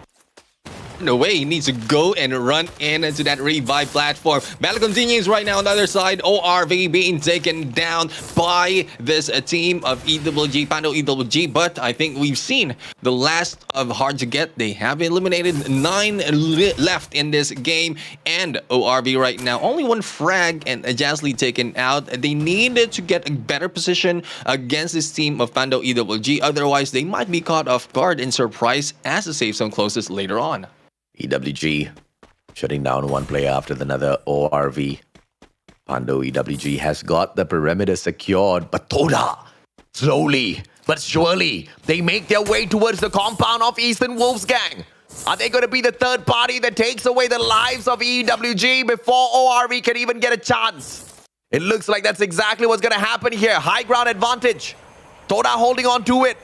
No way, he needs to go and run into that revive platform. Battle continues right now on the other side. ORV being taken down by this team of EWG, Pando EWG. But I think we've seen the last of Hard to Get. They have eliminated 9 left in this game. And ORV right now, only 1 frag and Jasly taken out. They needed to get a better position against this team of Pando EWG. Otherwise, they might be caught off guard and surprised as the safe zone closes later on. EWG shutting down one player after another. ORV. Pando EWG has got the perimeter secured, but Toda, slowly but surely, they make their way towards the compound of Eastern Wolves Gang. Are they going to be the third party that takes away the lives of EWG before ORV can even get a chance? It looks like that's exactly what's going to happen here. High ground advantage. Toda holding on to it.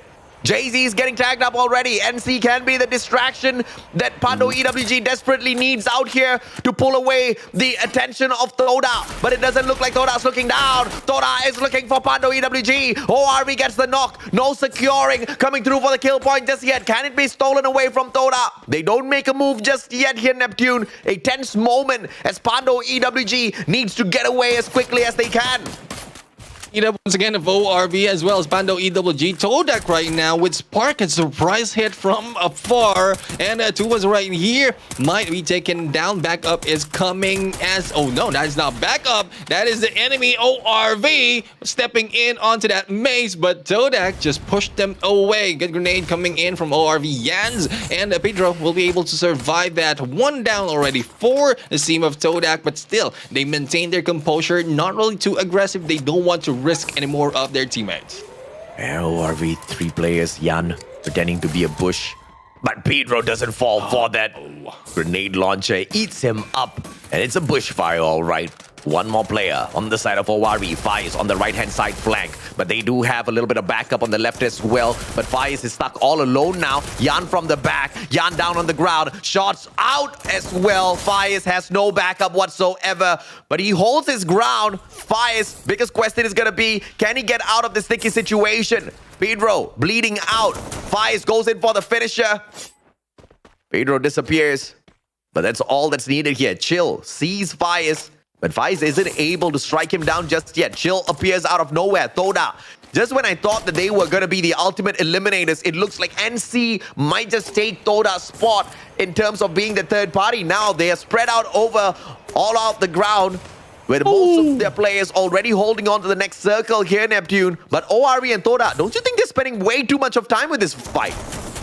Jay-Z is getting tagged up already. NC can be the distraction that Pando EWG desperately needs out here to pull away the attention of Toda. But it doesn't look like Toda's looking down. Toda is looking for Pando EWG. ORV gets the knock. No securing coming through for the kill point just yet. Can it be stolen away from Toda? They don't make a move just yet here, Neptune. A tense moment as Pando EWG needs to get away as quickly as they can. Once again of ORV as well as Pando EWG. Todak right now with Spark and surprise hit from afar. And two was right here. Might be taken down. Back up is coming as... Oh no, that is not back up. That is the enemy ORV stepping in onto that maze. But Todak just pushed them away. Good grenade coming in from ORV Yans. And Pedro will be able to survive that. One down already for the team of Todak. But still, they maintain their composure. Not really too aggressive. They don't want to risk any more of their teammates. ORV, 3 players, Jan pretending to be a bush. But Pedro doesn't fall for that. Grenade launcher eats him up. And it's a bushfire, all right. One more player on the side of ORV. Faiz on the right-hand side flank. But they do have a little bit of backup on the left as well. But Faiz is stuck all alone now. Jan from the back. Jan down on the ground. Shots out as well. Faiz has no backup whatsoever. But he holds his ground. Faiz, biggest question is going to be, can he get out of this sticky situation? Pedro bleeding out. Faiz goes in for the finisher. Pedro disappears. But that's all that's needed here. Chill sees Faiz. But Faiz isn't able to strike him down just yet. Chill appears out of nowhere. Toda. Just when I thought that they were going to be the ultimate eliminators, it looks like NC might just take Toda's spot in terms of being the third party. Now they are spread out over all out the ground, with most of their players already holding on to the next circle here, Neptune. But ORV and Toda, don't you think they're spending way too much of time with this fight?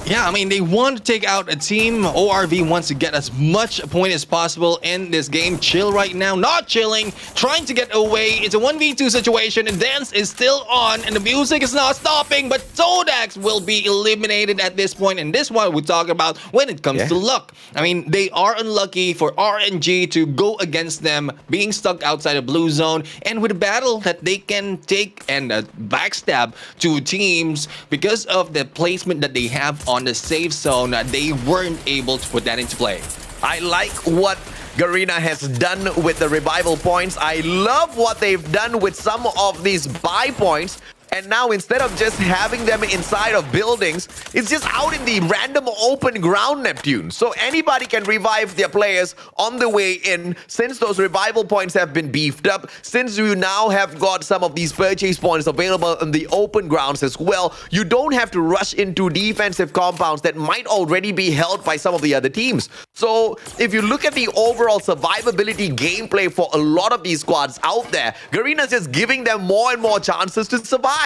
Yeah, I mean, they want to take out a team. ORV wants to get as much point as possible in this game. Chill right now, not chilling, trying to get away. It's a 1v2 situation, and dance is still on, and the music is not stopping, but Todax will be eliminated at this point, and this one we talk about when it comes to luck. I mean, they are unlucky for RNG to go against them, being stuck outside a blue zone, and with a battle that they can take and backstab two teams because of the placement that they have on the safe zone, they weren't able to put that into play. I like what Garena has done with the revival points. I love what they've done with some of these buy points. And now instead of just having them inside of buildings, it's just out in the random open ground, Neptune. So anybody can revive their players on the way in. Since those revival points have been beefed up, since you now have got some of these purchase points available in the open grounds as well, you don't have to rush into defensive compounds that might already be held by some of the other teams. So if you look at the overall survivability gameplay for a lot of these squads out there, Garena's just giving them more and more chances to survive.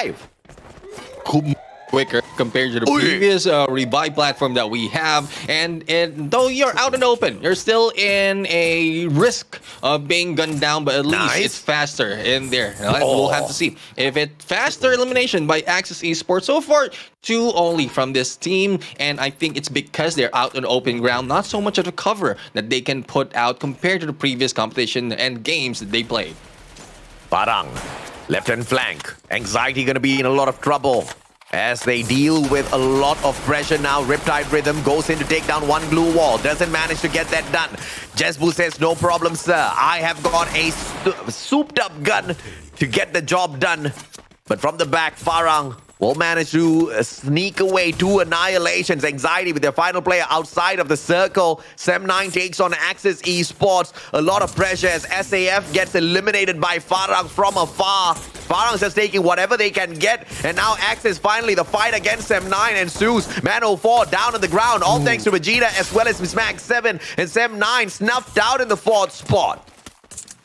Quicker compared to the previous revive platform that we have, and though you're out and open, you're still in a risk of being gunned down, but at least it's faster in there. We'll have to see if it's faster elimination by Axis Esports. So far, 2 only from this team, and I think it's because they're out on open ground, not so much of a cover that they can put out compared to the previous competition and games that they played. Parang, left-hand flank. Anxiety going to be in a lot of trouble as they deal with a lot of pressure now. Riptide Rhythm goes in to take down one glue wall. Doesn't manage to get that done. Jesbu says, no problem, sir. I have got a souped-up gun to get the job done. But from the back, Farang will manage to sneak away 2 annihilations. Anxiety with their final player outside of the circle. Sem9 takes on Axis Esports. A lot of pressure as SAF gets eliminated by Farang from afar. Farang's just taking whatever they can get. And now Axis, finally, the fight against Sem9 ensues. Man04 down on the ground. All thanks to Vegeta as well as Miss Max 7. And Sem9 snuffed out in the 4th spot.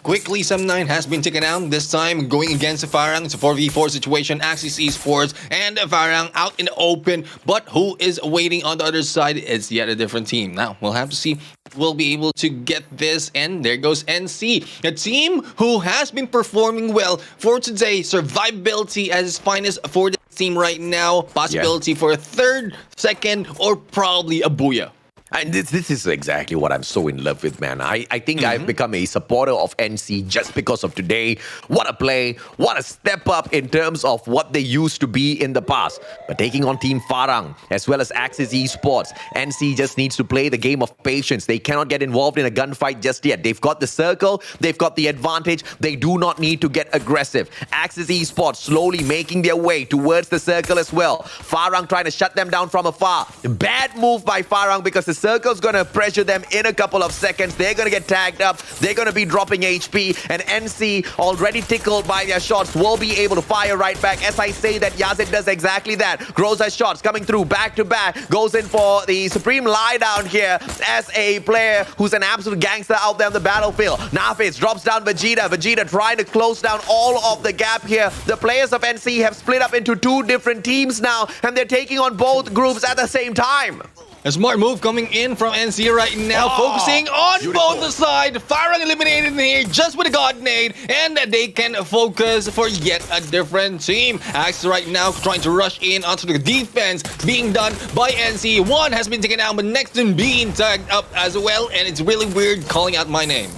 Quickly, Sem9 has been taken down, this time going against Farang. It's a 4v4 situation, Axis Esports and Farang out in the open. But who is waiting on the other side is yet a different team. Now, we'll have to see if we'll be able to get this. And there goes NC, a team who has been performing well for today. Survivability at its finest for the team right now. Possibility for a 3rd, 2nd, or probably a booyah. And this is exactly what I'm so in love with, man. I think I've become a supporter of NC just because of today. What a play. What a step up in terms of what they used to be in the past. But taking on Team Farang as well as Axis Esports, NC just needs to play the game of patience. They cannot get involved in a gunfight just yet. They've got the circle. They've got the advantage. They do not need to get aggressive. Axis Esports slowly making their way towards the circle as well. Farang trying to shut them down from afar. Bad move by Farang because the circle's going to pressure them in a couple of seconds. They're going to get tagged up. They're going to be dropping HP. And NC, already tickled by their shots, will be able to fire right back. As I say that, Yazid does exactly that. Grows her shots coming through back to back. Goes in for the supreme lie down here as a player who's an absolute gangster out there on the battlefield. Nafis drops down Vegeta. Vegeta trying to close down all of the gap here. The players of NC have split up into two different teams now, and they're taking on both groups at the same time. A smart move coming in from NC right now, focusing on both the side. Farang eliminated here just with a God Nade, and they can focus for yet a different team. Axe right now trying to rush in onto the defense being done by NC. One has been taken out, but next one being tagged up as well, and it's really weird calling out my name.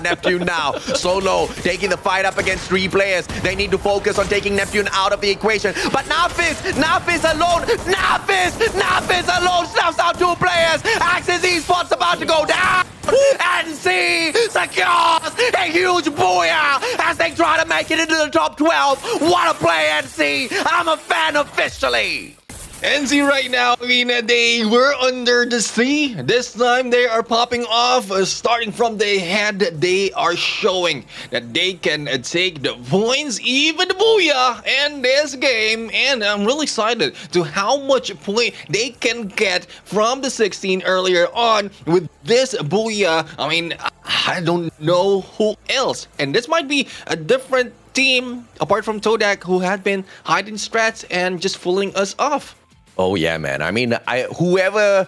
Neptune now, solo, taking the fight up against three players. They need to focus on taking Neptune out of the equation. But Nafis alone, Nafis alone snuffs out two players. Axis Esports about to go down. NC secures a huge booyah as they try to make it into the top 12. What a play, NC. I'm a fan officially. NC right now, I mean, they were under the sea. This time they are popping off. Starting from the head, they are showing that they can take the points, even the booyah in this game. And I'm really excited to how much point they can get from the 16 earlier on with this booyah. I mean, I don't know who else. And this might be a different team apart from Todak, who had been hiding strats and just fooling us off. Oh yeah, man. I mean, whoever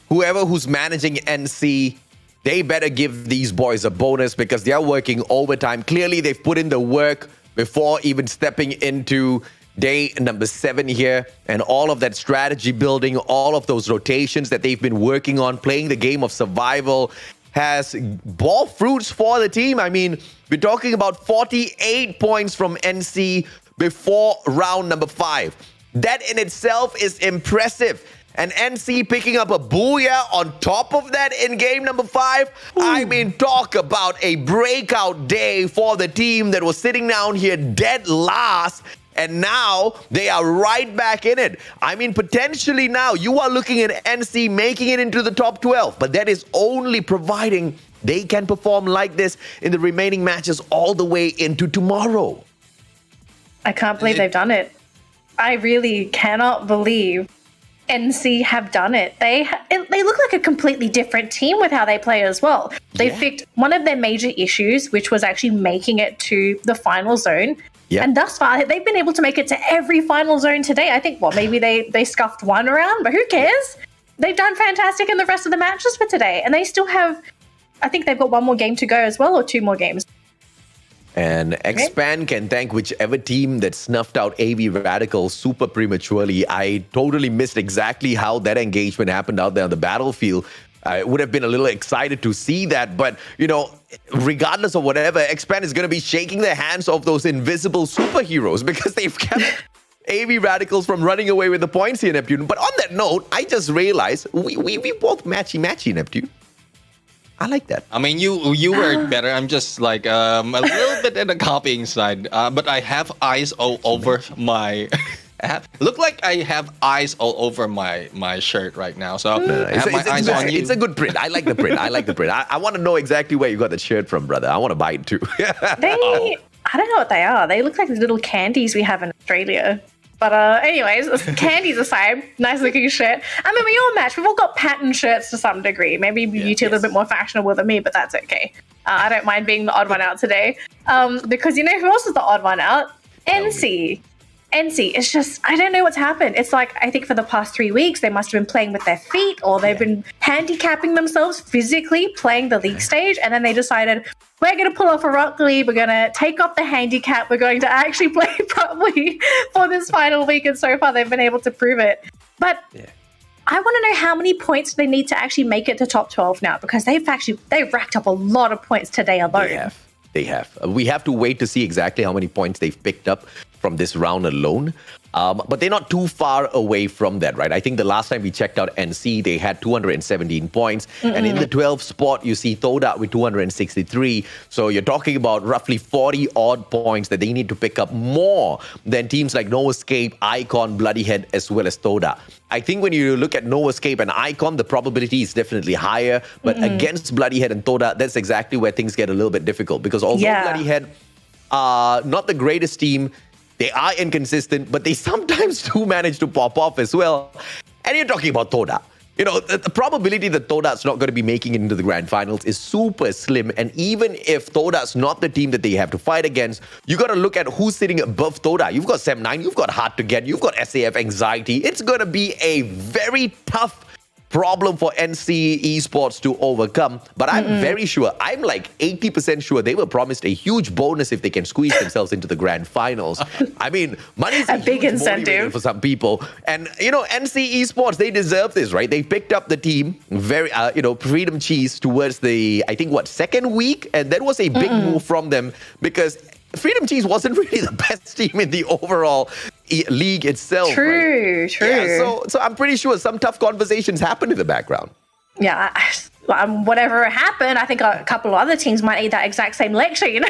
who's managing NC, they better give these boys a bonus because they are working overtime. Clearly, they've put in the work before even stepping into day number 7 here. And all of that strategy building, all of those rotations that they've been working on, playing the game of survival has bore fruits for the team. I mean, we're talking about 48 points from NC before round number 5. That in itself is impressive. And NC picking up a booyah on top of that in game number 5. I mean, talk about a breakout day for the team that was sitting down here dead last. And now they are right back in it. I mean, potentially now you are looking at NC making it into the top 12. But that is only providing they can perform like this in the remaining matches all the way into tomorrow. I can't believe they've done it. I really cannot believe NC have done it. They look like a completely different team with how they play as well. They fixed one of their major issues, which was actually making it to the final zone. Yeah. And thus far, they've been able to make it to every final zone today. I think, maybe they scuffed one round, but who cares? They've done fantastic in the rest of the matches for today. And they still have, I think they've got one more game to go as well, or 2 more games. And Expand can thank whichever team that snuffed out AV Radical super prematurely. I totally missed exactly how that engagement happened out there on the battlefield. I would have been a little excited to see that. But, you know, regardless of whatever, Expand is going to be shaking the hands of those invisible superheroes because they've kept AV Radicals from running away with the points here, Neptune. But on that note, I just realized we both matchy, Neptune. I like that. I mean, you were better. I'm just like a little bit in the copying side. But I have eyes all over my... look like I have eyes all over my shirt right now. So I have my eyes on you. It's a good print. I like the print. I want to know exactly where you got that shirt from, brother. I want to buy it too. I don't know what they are. They look like the little candies we have in Australia. But anyways, candies aside, nice looking shirt. I mean, we all match. We've all got patterned shirts to some degree. Maybe you two are a little bit more fashionable than me, but that's okay. I don't mind being the odd one out today. Because you know who else is the odd one out? NC. It's just, I don't know what's happened. It's like, I think for the past 3 weeks, they must have been playing with their feet or they've been handicapping themselves physically playing the league stage. And then they decided, we're going to pull off a Rock League. We're going to take off the handicap. We're going to actually play properly for this final week. And so far, they've been able to prove it. But I want to know how many points they need to actually make it to top 12 now, because they've racked up a lot of points today alone. They have. We have to wait to see exactly how many points they've picked up from this round alone. But they're not too far away from that, right? I think the last time we checked out NC, they had 217 points. And in the 12th spot, you see Toda with 263. So you're talking about roughly 40 odd points that they need to pick up, more than teams like No Escape, Icon, Bloodyhead, as well as Toda. I think when you look at No Escape and Icon, the probability is definitely higher. But against Bloodyhead and Toda, that's exactly where things get a little bit difficult. Because although Bloodyhead are not the greatest team, they are inconsistent, but they sometimes do manage to pop off as well. And you're talking about Toda. You know, the probability that Toda's not going to be making it into the grand finals is super slim. And even if Toda's not the team that they have to fight against, you got to look at who's sitting above Toda. You've got Sem9, you've got Hard to Get, you've got SAF Anxiety. It's going to be a very tough problem for NC Esports to overcome. But I'm very sure, I'm like 80% sure they were promised a huge bonus if they can squeeze themselves into the grand finals. I mean, money is a big incentive for some people. And, you know, NC Esports, they deserve this, right? They picked up the team, very, Freedom Cheese towards the, I think, second week? And that was a big move from them, because Freedom Cheese wasn't really the best team in the overall league itself. True. Yeah, so I'm pretty sure some tough conversations happened in the background. Yeah, whatever happened, I think a couple of other teams might need that exact same lecture, you know,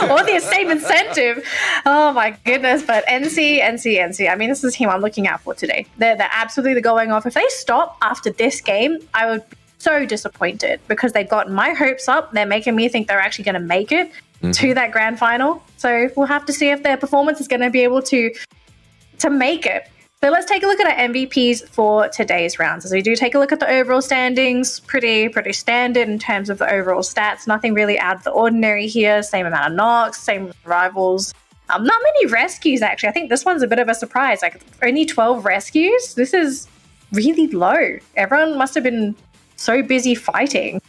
or the same incentive. Oh my goodness! But NC. I mean, this is the team I'm looking out for today. They're absolutely going off. If they stop after this game, I would be so disappointed, because they've gotten my hopes up. They're making me think they're actually going to make it to that grand final. So we'll have to see if their performance is going to be able to make it. So let's take a look at our MVPs for today's rounds. As we do take a look at the overall standings, pretty standard in terms of the overall stats. Nothing really out of the ordinary here. Same amount of knocks, same rivals. Not many rescues, actually. I think this one's a bit of a surprise. Like, only 12 rescues. This is really low. Everyone must have been so busy fighting.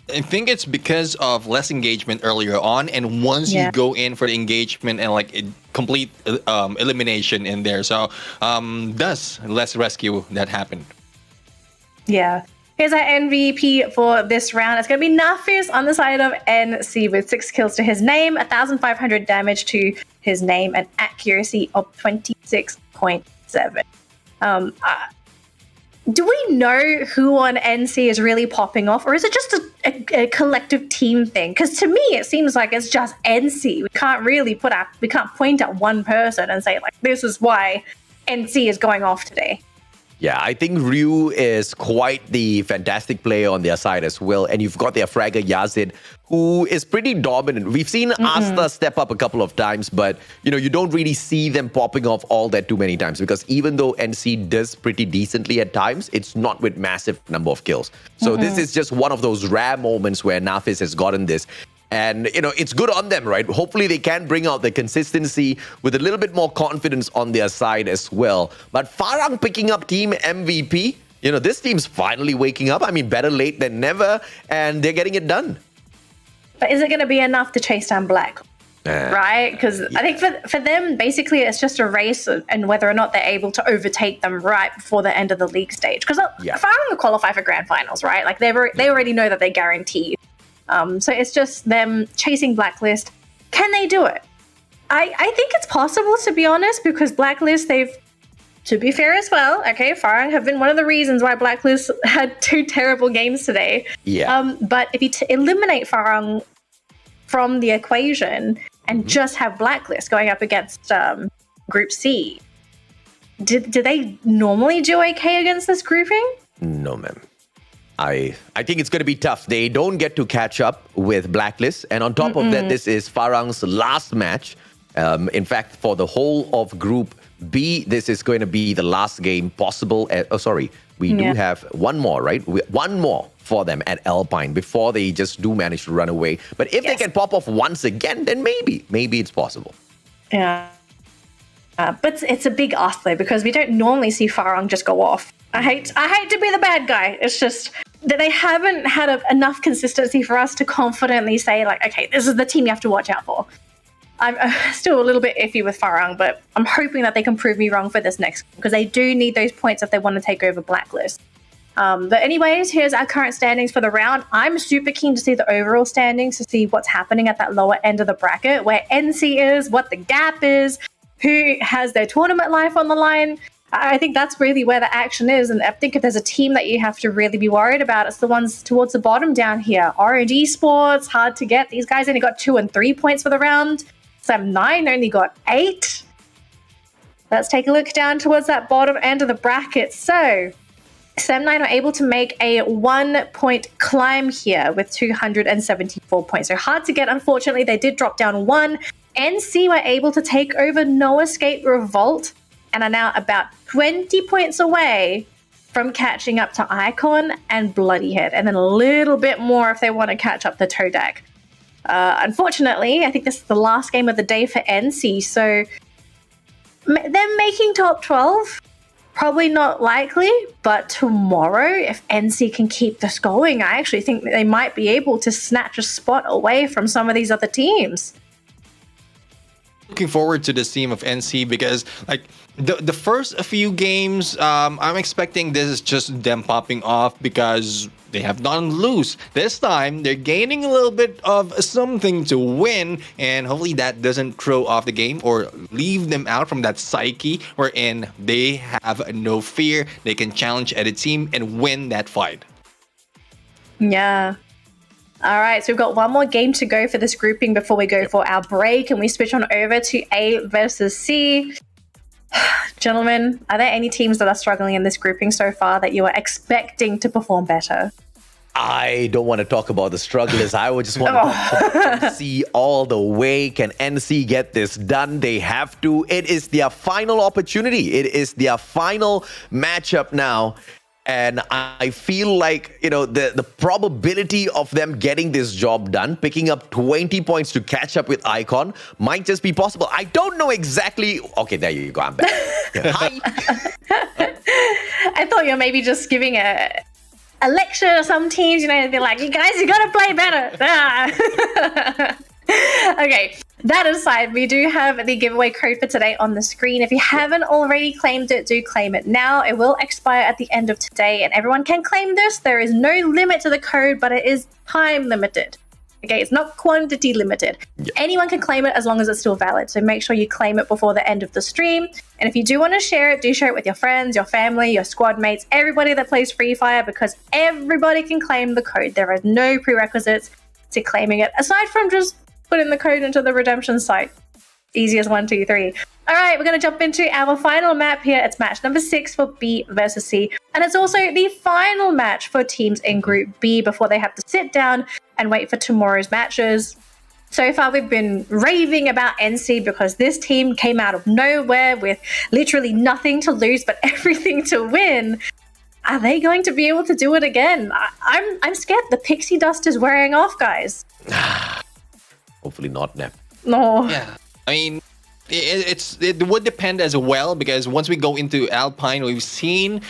I think it's because of less engagement earlier on, and once you go in for the engagement and like complete elimination in there, so thus less rescue that happened. Yeah. Here's our MVP for this round. It's going to be Nafis on the side of NC with 6 kills to his name, 1,500 damage to his name, and accuracy of 26.7. Do we know who on NC is really popping off, or is it just a collective team thing? Because to me, it seems like it's just NC. We can't point at one person and say, like, this is why NC is going off today. Yeah, I think Ryu is quite the fantastic player on their side as well. And you've got their fragger Yazid, who is pretty dominant. We've seen Asta step up a couple of times, but you don't really see them popping off all that too many times, because even though NC does pretty decently at times, it's not with massive number of kills. So this is just one of those rare moments where Nafis has gotten this. And, it's good on them, right? Hopefully they can bring out the consistency with a little bit more confidence on their side as well. But Farang picking up team MVP, this team's finally waking up. I mean, better late than never, and they're getting it done. But is it going to be enough to chase down Black? Right? Because I think for them, basically, it's just a race and whether or not they're able to overtake them right before the end of the league stage. Because Farang will qualify for grand finals, right? Like, they already know that they're guaranteed. So it's just them chasing Blacklist. Can they do it? I think it's possible, to be honest, because Blacklist, to be fair as well, okay, Farang have been one of the reasons why Blacklist had 2 terrible games today. Yeah. But if you eliminate Farang from the equation and just have Blacklist going up against Group C, do they normally do okay against this grouping? No, ma'am. I think it's going to be tough. They don't get to catch up with Blacklist. And on top of that, this is Farang's last match. In fact, for the whole of Group B, this is going to be the last game possible. We do have one more, right? One more for them at Alpine before they just do manage to run away. But if they can pop off once again, then maybe it's possible. Yeah. But it's a big ask, though, because we don't normally see Farang just go off. I hate to be the bad guy. It's just that they haven't had enough consistency for us to confidently say, like, okay, this is the team you have to watch out for. I'm still a little bit iffy with Farang, but I'm hoping that they can prove me wrong for this next, because they do need those points if they want to take over Blacklist. But anyways, here's our current standings for the round. I'm super keen to see the overall standings, to see what's happening at that lower end of the bracket, where NC is, what the gap is, who has their tournament life on the line. I think that's really where the action is. And I think if there's a team that you have to really be worried about, it's the ones towards the bottom down here. Orange Esports, hard to get. These guys only got 2 and 3 points for the round. Sam 9 only got 8. Let's take a look down towards that bottom end of the bracket. So Sam 9 are able to make a 1-point climb here with 274 points. So hard to get, unfortunately. They did drop down 1. NC were able to take over No Escape Revolt and are now about 20 points away from catching up to Icon and Bloodyhead, and then a little bit more if they want to catch up to Todak. Unfortunately, I think this is the last game of the day for NC, so them making top 12, probably not likely, but tomorrow, if NC can keep this going, I actually think that they might be able to snatch a spot away from some of these other teams. Looking forward to this team of NC because like the first few games, I'm expecting this is just them popping off because they have none lose. This time they're gaining a little bit of something to win, and hopefully that doesn't throw off the game or leave them out from that psyche wherein they have no fear. They can challenge at a team and win that fight. Yeah. All right, so we've got one more game to go for this grouping before we go for our break, and we switch on over to A versus C. Gentlemen, are there any teams that are struggling in this grouping so far that you are expecting to perform better? I don't want to talk about the strugglers. I would just want to talk about NC all the way. Can NC get this done? They have to. It is their final opportunity. It is their final matchup now. And I feel like, you know, the probability of them getting this job done, picking up 20 points to catch up with Icon, might just be possible. I don't know exactly. Okay, there you go. I'm back. Hi. I thought you were maybe just giving a lecture to some teams, you know, they're like, you guys, you gotta play better. Okay, that aside, we do have the giveaway code for today on the screen. If you haven't already claimed it, do claim it now. It will expire at the end of today, and everyone can claim this. There is no limit to the code, but it is time limited. Okay, it's not quantity limited. Yeah. Anyone can claim it as long as it's still valid. So make sure you claim it before the end of the stream. And if you do want to share it, do share it with your friends, your family, your squad mates, everybody that plays Free Fire, because everybody can claim the code. There are no prerequisites to claiming it, aside from just putting the code into the redemption site. Easy as 1, 2, 3. All right, we're going to jump into our final map here. It's match number 6 for B versus C. And it's also the final match for teams in Group B before they have to sit down and wait for tomorrow's matches. So far, we've been raving about NC because this team came out of nowhere with literally nothing to lose but everything to win. Are they going to be able to do it again? I'm scared the pixie dust is wearing off, guys. Hopefully not, Nep. No. Yeah. I mean, it would depend as well, because once we go into Alpine, we've seen,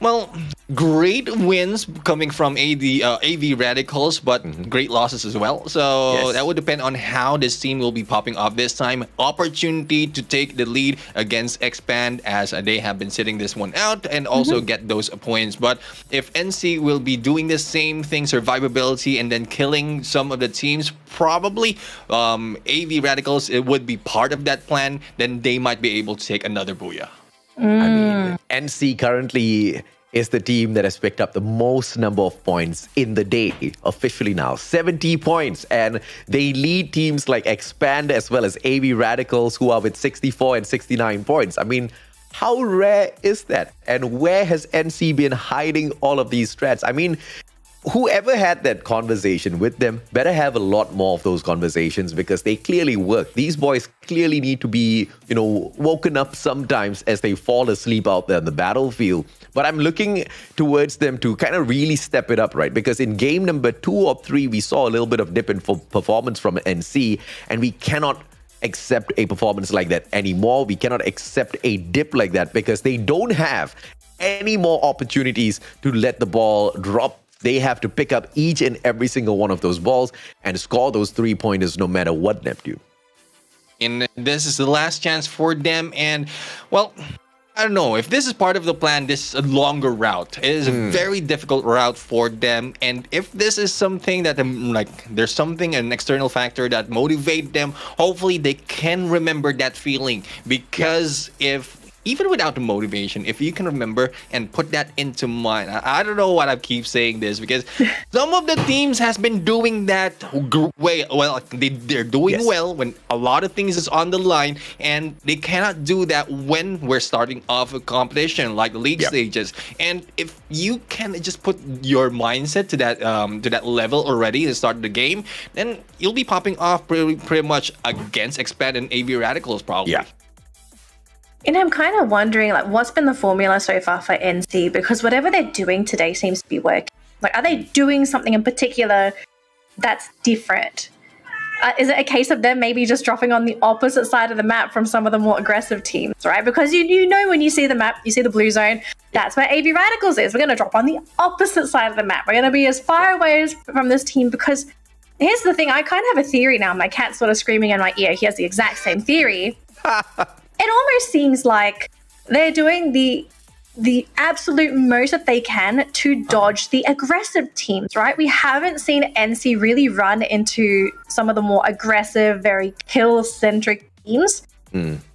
well, great wins coming from AV Radicals, but great losses as well. So that would depend on how this team will be popping up this time. Opportunity to take the lead against Expand, as they have been sitting this one out, and also get those points. But if NC will be doing the same thing, survivability, and then killing some of the teams, probably AV Radicals, it would be part of that plan, then they might be able to take another booyah. I mean, NC currently is the team that has picked up the most number of points in the day, officially now, 70 points. And they lead teams like Expand as well as AV Radicals, who are with 64 and 69 points. I mean, how rare is that? And where has NC been hiding all of these strats? I mean, whoever had that conversation with them better have a lot more of those conversations, because they clearly work. These boys clearly need to be, you know, woken up sometimes as they fall asleep out there on the battlefield. But I'm looking towards them to kind of really step it up, right? Because in game number 2 or 3, we saw a little bit of dip in performance from NC, and we cannot accept a performance like that anymore. We cannot accept a dip like that, because they don't have any more opportunities to let the ball drop. They have to pick up each and every single one of those balls and score those 3-pointers no matter what, Neptune. And this is the last chance for them. And, well, I don't know. If this is part of the plan, this is a longer route. It is a very difficult route for them. And if this is something that, there's something, an external factor that motivate them, hopefully they can remember that feeling. Because even without the motivation, if you can remember and put that into mind, I don't know what I keep saying this, because some of the teams has been doing that well. They're doing well when a lot of things is on the line, and they cannot do that when we're starting off a competition like the league stages. And if you can just put your mindset to that level already to start the game, then you'll be popping off pretty much against Expand and AV Radicals probably. Yeah. And I'm kind of wondering, what's been the formula so far for NC? Because whatever they're doing today seems to be working. Are they doing something in particular that's different? Is it a case of them maybe just dropping on the opposite side of the map from some of the more aggressive teams, right? Because you know when you see the map, you see the blue zone, that's where AV Radicals is. We're going to drop on the opposite side of the map. We're going to be as far away from this team, because here's the thing. I kind of have a theory now. My cat's sort of screaming in my ear. He has the exact same theory. It almost seems like they're doing the absolute most that they can to dodge the aggressive teams, right? We haven't seen NC really run into some of the more aggressive, very kill-centric teams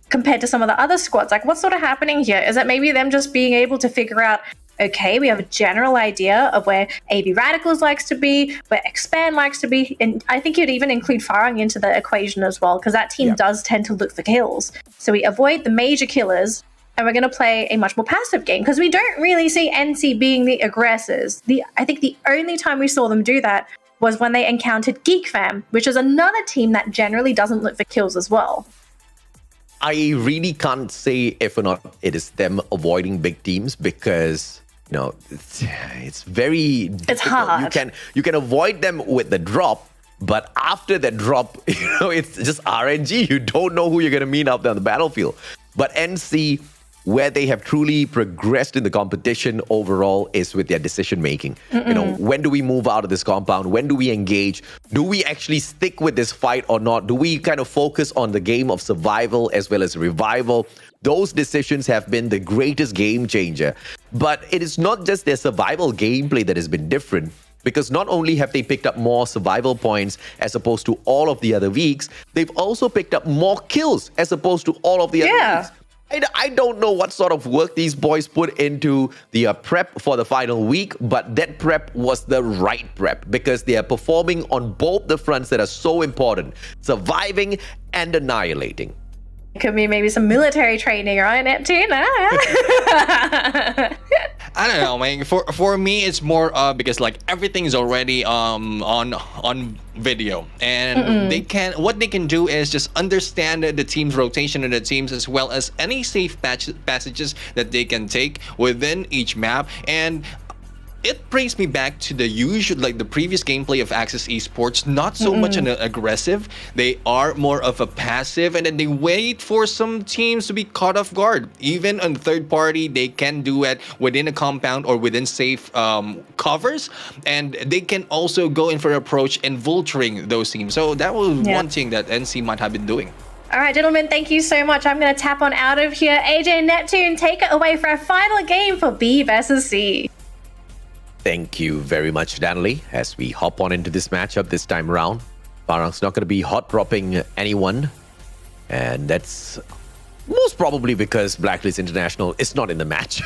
compared to some of the other squads. What's sort of happening here? Is it maybe them just being able to figure out, okay, we have a general idea of where AV Radicals likes to be, where Expand likes to be, and I think you'd even include Farang into the equation as well, because that team does tend to look for kills. So we avoid the major killers, and we're going to play a much more passive game, because we don't really see NC being the aggressors. I think the only time we saw them do that was when they encountered Geek Fam, which is another team that generally doesn't look for kills as well. I really can't say if or not it is them avoiding big teams, because it's very difficult. It's hard. You can avoid them with the drop, but after the drop, it's just RNG. You don't know who you're going to meet out there on the battlefield. But NC, where they have truly progressed in the competition overall, is with their decision making. When do we move out of this compound? When do we engage? Do we actually stick with this fight or not? Do we kind of focus on the game of survival as well as revival? Those decisions have been the greatest game changer. But it is not just their survival gameplay that has been different, because not only have they picked up more survival points as opposed to all of the other weeks, they've also picked up more kills as opposed to all of the other weeks. I don't know what sort of work these boys put into the prep for the final week, but that prep was the right prep, because they are performing on both the fronts that are so important: surviving and annihilating. It could be maybe some military training, right, Neptune? I don't know, man. For me, it's more because everything is already on video, and what they can do is just understand the team's rotation and the teams, as well as any safe passages that they can take within each map. And it brings me back to the usual, the previous gameplay of Axis Esports. Not so much an aggressive. They are more of a passive, and then they wait for some teams to be caught off guard. Even on third party, they can do it within a compound or within safe covers, and they can also go in for an approach and vulturing those teams. So that was one thing that NC might have been doing. All right, gentlemen, thank you so much. I'm going to tap on out of here. AJ and Neptune, take it away for our final game for B versus C. Thank you very much, Danley. As we hop on into this matchup this time around, Farang's not going to be hot dropping anyone, and that's most probably because Blacklist International is not in the match.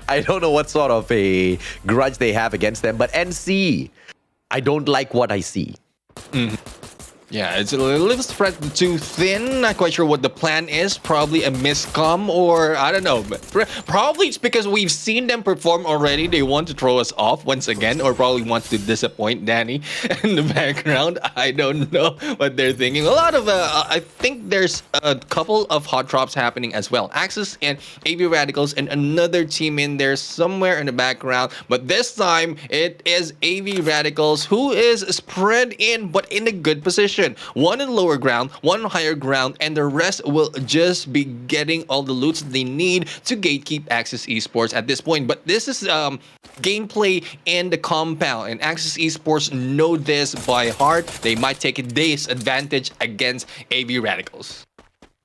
I don't know what sort of a grudge they have against them, but NC, I don't like what I see. Yeah, it's a little spread too thin. Not quite sure what the plan is. Probably a miscom, or I don't know. But probably it's because we've seen them perform already. They want to throw us off once again, or probably want to disappoint Danny in the background. I don't know what they're thinking. A lot of, I think there's a couple of hot drops happening as well. Axis and AV Radicals and another team in there somewhere in the background. But this time, it is AV Radicals who is spread in, but in a good position. position. One in lower ground, one on higher ground, and the rest will just be getting all the loots they need to gatekeep Axis Esports at this point. But this is gameplay in the compound, and Axis Esports know this by heart. They might take a day's advantage against AV Radicals.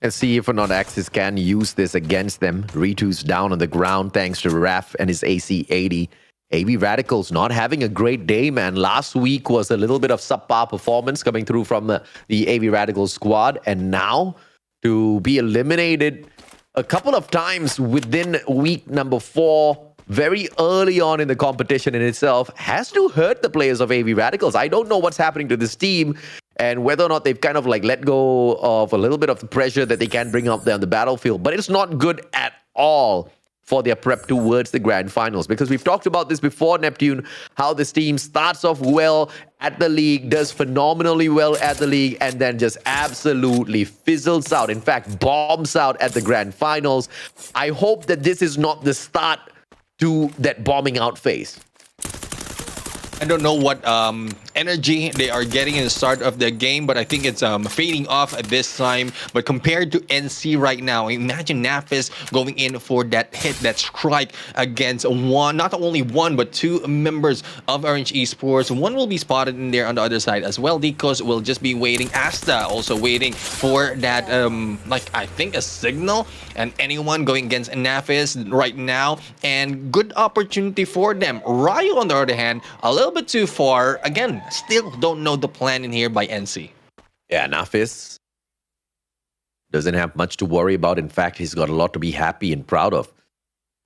Let's see if or not Axis can use this against them. Ritu's down on the ground thanks to Raf and his AC-80. AV Radicals not having a great day, man. Last week was a little bit of subpar performance coming through from the AV Radicals squad. And now to be eliminated a couple of times within week number 4, very early on in the competition in itself, has to hurt the players of AV Radicals. I don't know what's happening to this team and whether or not they've kind of like let go of a little bit of the pressure that they can bring up there on the battlefield. But it's not good at all for their prep towards the grand finals, because we've talked about this before, Neptune, how this team starts off well at the league, does phenomenally well at the league, and then just absolutely fizzles out. In fact, bombs out at the grand finals. I hope that this is not the start to that bombing out phase. I don't know what energy they are getting in the start of the game, but I think it's fading off at this time. But compared to NC right now, imagine Nafis going in for that hit, that strike against not only one, but 2 members of Orange Esports. One will be spotted in there on the other side as well. Dikos will just be waiting. Asta also waiting for that, I think a signal. And anyone going against Nafis right now, and good opportunity for them. Ryo, on the other hand, a little bit too far. Again, still don't know the plan in here by NC. Yeah, Nafis doesn't have much to worry about. In fact, he's got a lot to be happy and proud of.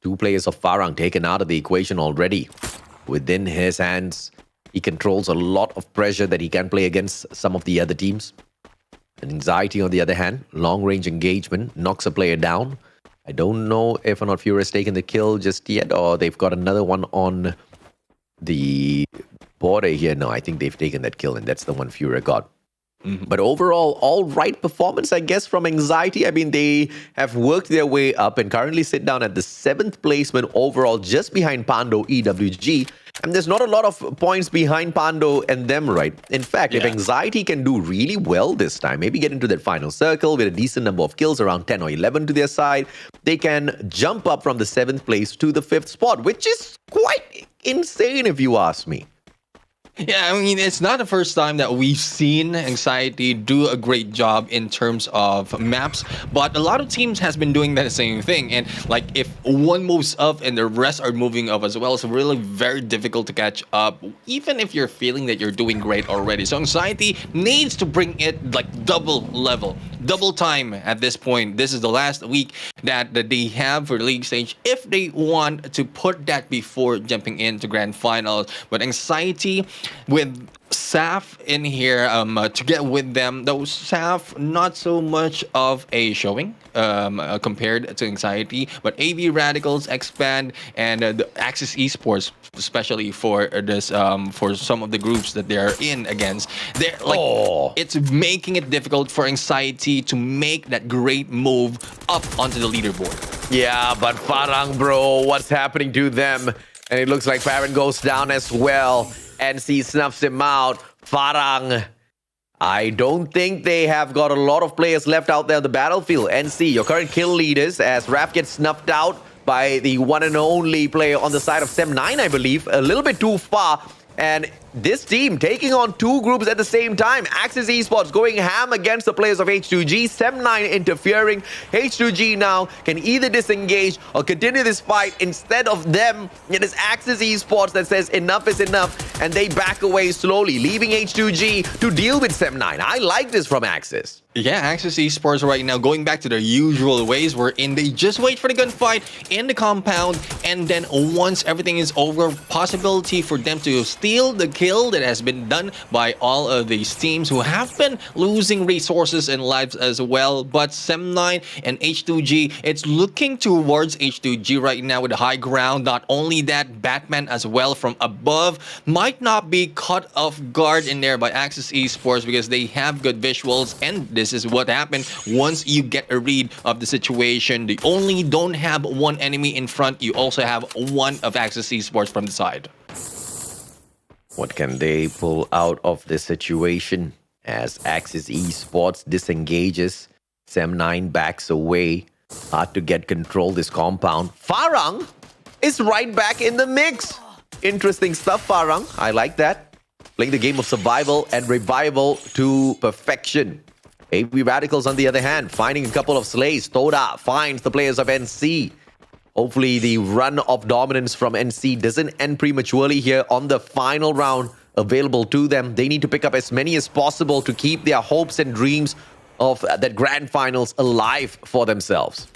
2 players of Farang taken out of the equation already. Within his hands, he controls a lot of pressure that he can play against some of the other teams. And Anxiety, on the other hand, long-range engagement, knocks a player down. I don't know if or not Fury has taken the kill just yet, or they've got another one on the border here. No, I think they've taken that kill, and that's the one Fury got. But overall, all right performance, I guess, from Anxiety. I mean, they have worked their way up and currently sit down at the 7th placement overall, just behind Pando EWG. And there's not a lot of points behind Pando and them, right? In fact, if Anxiety can do really well this time, maybe get into that final circle with a decent number of kills, around 10 or 11 to their side, they can jump up from the 7th place to the 5th spot, which is quite insane if you ask me. Yeah, I mean, it's not the first time that we've seen Anxiety do a great job in terms of maps, but a lot of teams has been doing that same thing. And like, if one moves up and the rest are moving up as well, it's really very difficult to catch up, even if you're feeling that you're doing great already. So Anxiety needs to bring it like double level, double time at this point. This is the last week that they have for the league stage if they want to put that before jumping into grand finals. But Anxiety, with Saf in here to get with them, though Saf not so much of a showing compared to Anxiety, but AV Radicals, Expand, and the Axis Esports, especially for this for some of the groups that they're in against, they're like it's making it difficult for Anxiety to make that great move up onto the leaderboard. Yeah, but Farang, bro, what's happening to them? And it looks like Farang goes down as well. NC snuffs him out. Farang, I don't think they have got a lot of players left out there on the battlefield. NC, your current kill leaders, as Raf gets snuffed out by the one and only player on the side of Sem9, I believe. A little bit too far. And this team taking on 2 groups at the same time. Axis Esports going ham against the players of H2G. Sem9 interfering. H2G now can either disengage or continue this fight. Instead of them, it is Axis Esports that says enough is enough. And they back away slowly, leaving H2G to deal with Sem9. I like this from Axis. Yeah, Axis Esports right now going back to their usual ways, wherein they just wait for the gunfight in the compound, and then once everything is over, possibility for them to steal the kill that has been done by all of these teams who have been losing resources and lives as well. But Sem9 and H2G, it's looking towards H2G right now with the high ground. Not only that, Batman as well from above might not be caught off guard in there by Axis Esports because they have good visuals, and this is what happened once you get a read of the situation. They only don't have one enemy in front, you also have one of Axis Esports from the side. What can they pull out of this situation? as Axis Esports disengages. Sem9 backs away. Hard to get control this compound. Farang is right back in the mix. Interesting stuff, Farang. I like that. Playing the game of survival and revival to perfection. AB Radicals, on the other hand, finding a couple of slays. Toda finds the players of NC. Hopefully, the run of dominance from NC doesn't end prematurely here on the final round available to them. They need to pick up as many as possible to keep their hopes and dreams of that grand finals alive for themselves.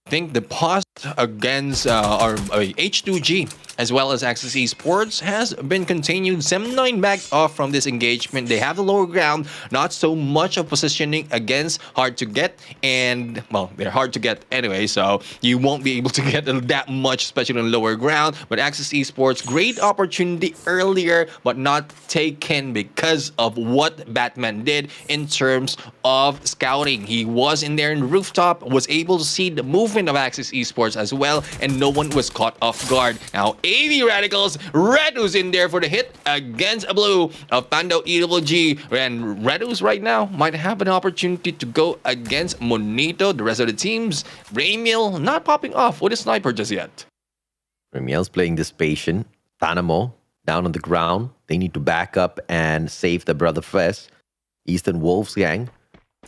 I think the pause against H2G as well as Axis Esports has been continued. Sem9 backed off from this engagement. They have the lower ground, not so much of positioning against hard to get, and well, they're hard to get anyway, so you won't be able to get that much, especially on lower ground. But Axis Esports, great opportunity earlier, but not taken because of what Batman did in terms of scouting. He was in there in the rooftop, was able to see the movement of Axis Esports as well, and no one was caught off guard. Now, AV Radicals, Redu's in there for the hit against a blue of Pando EWG, and Redu's right now might have an opportunity to go against Monito. The rest of the teams, Ramiel not popping off with a sniper just yet. Ramiel's playing this patient. Thanamo down on the ground. They need to back up and save the brother first. Eastern Wolves gang.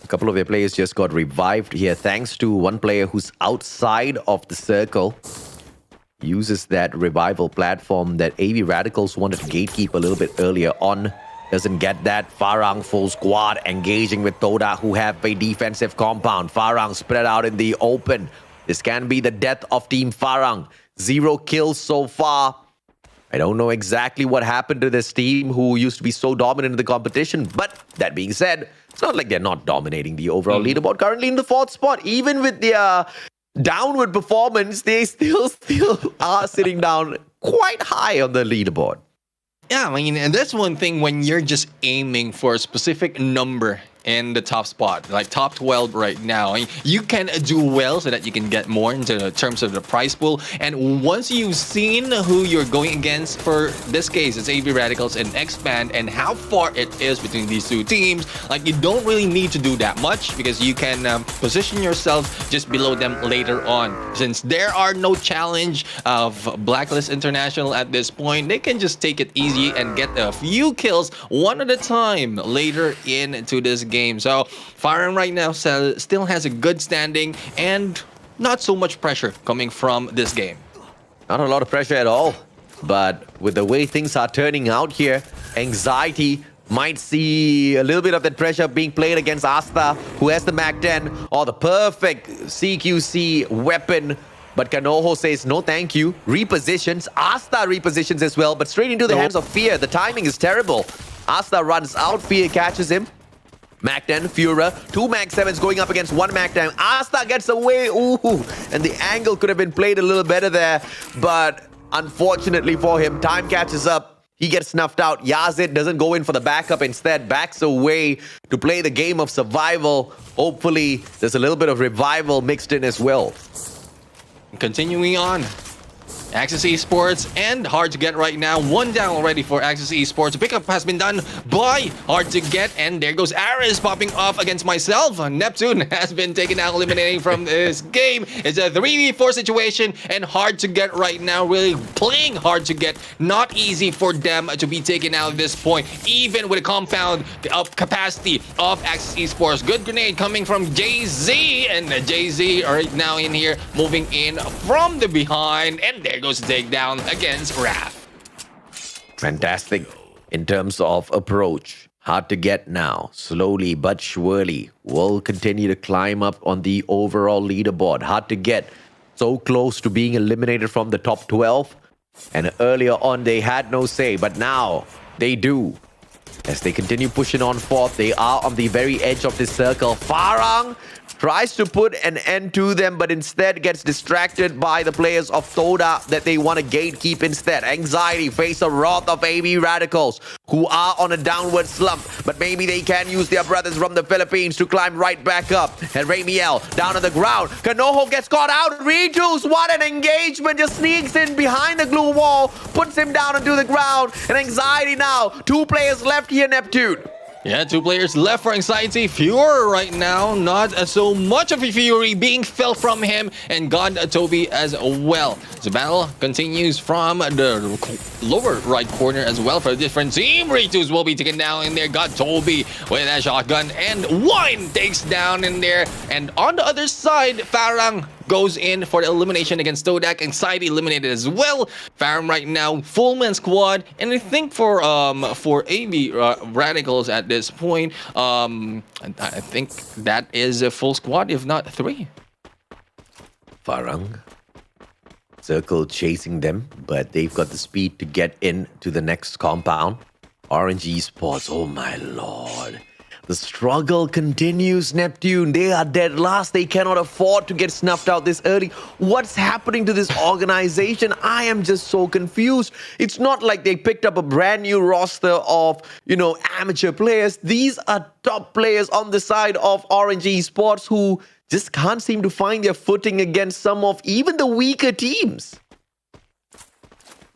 A couple of their players just got revived here thanks to one player who's outside of the circle. Uses that revival platform that AV Radicals wanted to gatekeep a little bit earlier on. Doesn't get that. Farang full squad engaging with Toda, who have a defensive compound. Farang spread out in the open. This can be the death of Team Farang. 0 kills so far. I don't know exactly what happened to this team who used to be so dominant in the competition. But that being said, it's not like they're not dominating the overall leaderboard. Currently in the 4th spot. Even with their downward performance, they still are sitting down quite high on the leaderboard. Yeah, I mean, and that's one thing when you're just aiming for a specific number in the top spot, like top 12 right now. I mean, you can do well so that you can get more into terms of the prize pool. And once you've seen who you're going against, for this case, it's AV Radicals and Expand, and how far it is between these two teams, like you don't really need to do that much because you can position yourself just below them later on. Since there are no challenge of Blacklist International at this point, they can just take it easy and get a few kills one at a time later into this game. So Fire right now still has a good standing and not so much pressure coming from this game. Not a lot of pressure at all. But with the way things are turning out here, Anxiety might see a little bit of that pressure being played against Asta, who has the MAC-10 or the perfect CQC weapon. But Kanoho says, no thank you. Repositions. Asta repositions as well, but straight into the hands of Fear. The timing is terrible. Asta runs out. Fear catches him. MAC-10, Fura, 2 MAC-7s going up against 1 MAC-10. Asta gets away. Ooh, and the angle could have been played a little better there. But unfortunately for him, time catches up. He gets snuffed out. Yazid doesn't go in for the backup. Instead, backs away to play the game of survival. Hopefully, there's a little bit of revival mixed in as well. Continuing on, Axis Esports, and hard to get right now. 1 down already for Axis Esports. Pickup has been done by hard to get, and there goes Aris popping off against myself. Neptune has been taken out, eliminating from this game. It's a 3v4 situation, and hard to get right now. Really playing hard to get. Not easy for them to be taken out at this point, even with a compound of capacity of Axis Esports. Good grenade coming from JZ, and JZ right now in here, moving in from the behind, and there goes the takedown against Wrath. Fantastic in terms of approach. Hard to get now. Slowly but surely will continue to climb up on the overall leaderboard. Hard to get. So close to being eliminated from the top 12. And earlier on they had no say, but now they do. As they continue pushing on forth, they are on the very edge of this circle. Farang tries to put an end to them, but instead gets distracted by the players of Toda that they want to gatekeep instead. Anxiety face a wrath of AV Radicals, who are on a downward slump, but maybe they can use their brothers from the Philippines to climb right back up. And Ramiel down on the ground. Kanoho gets caught out. Rejuice, what an engagement. Just sneaks in behind the glue wall, puts him down onto the ground. And Anxiety now. 2 players left here, Neptune. Yeah, 2 players left for Anxiety. Fury right now, not so much of a Fury being felt from him, and God Toby as well. The battle continues from the lower right corner as well for a different team. Ritus will be taken down in there. God Toby with a shotgun, and one takes down in there. And on the other side, Farang goes in for the elimination against Todak. Anxiety eliminated as well. Farang right now, full man squad, and I think for AB Radicals at this point, I think that is a full squad, if not 3. Farang. Circle chasing them, but they've got the speed to get in to the next compound. Orange Esports, oh my lord. The struggle continues, Neptune. They are dead last. They cannot afford to get snuffed out this early. What's happening to this organization? I am just so confused. It's not like they picked up a brand new roster of, amateur players. These are top players on the side of Orange Esports who just can't seem to find their footing against some of even the weaker teams.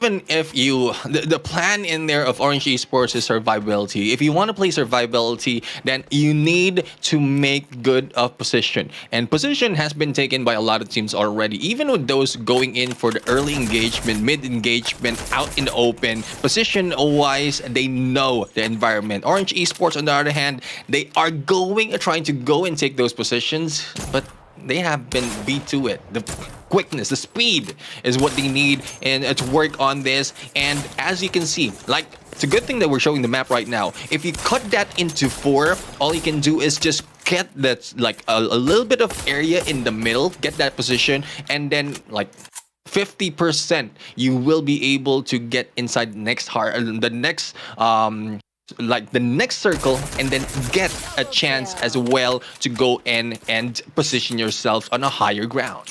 Even if the plan in there of Orange Esports is survivability. If you want to play survivability, then you need to make good of position. And position has been taken by a lot of teams already. Even with those going in for the early engagement, mid engagement, out in the open, position-wise, they know the environment. Orange Esports, on the other hand, they are trying to go and take those positions, but they have been beat to it. The quickness, the speed is what they need and to work on this. And as you can see, it's a good thing that we're showing the map right now. If you cut that into 4, all you can do is just get that a little bit of area in the middle, get that position, and then 50% you will be able to get inside the next the next circle, and then get a chance as well to go in and position yourself on a higher ground.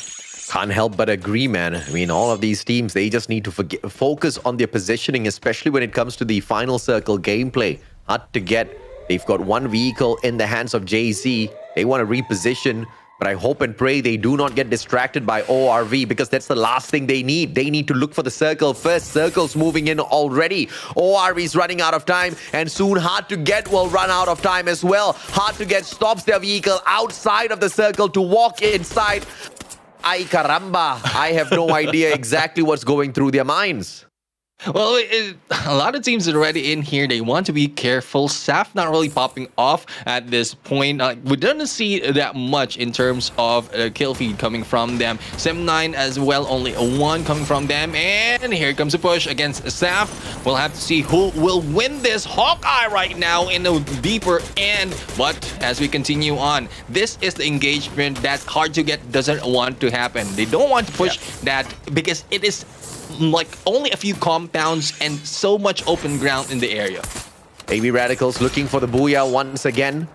Can't help but agree, man. I mean, all of these teams, they just need to focus on their positioning, especially when it comes to the final circle gameplay. Hard to get. They've got one vehicle in the hands of JZ. They want to reposition, but I hope and pray they do not get distracted by ORV, because that's the last thing they need. They need to look for the circle first. Circle's moving in already. ORV's running out of time, and soon Hard to Get will run out of time as well. Hard to Get stops their vehicle outside of the circle to walk inside. Ay caramba, I have no idea exactly what's going through their minds. Well, a lot of teams are already in here. They want to be careful. Saf not really popping off at this point. We didn't see that much in terms of kill feed coming from them. Sem9 as well, only a 1 coming from them. And here comes a push against Saf. We'll have to see who will win this. Hawkeye right now in the deeper end. But as we continue on, this is the engagement that Hard to Get doesn't want to happen. They don't want to push that because it is only a few compounds and so much open ground in the area. AB Radicals looking for the booyah once again.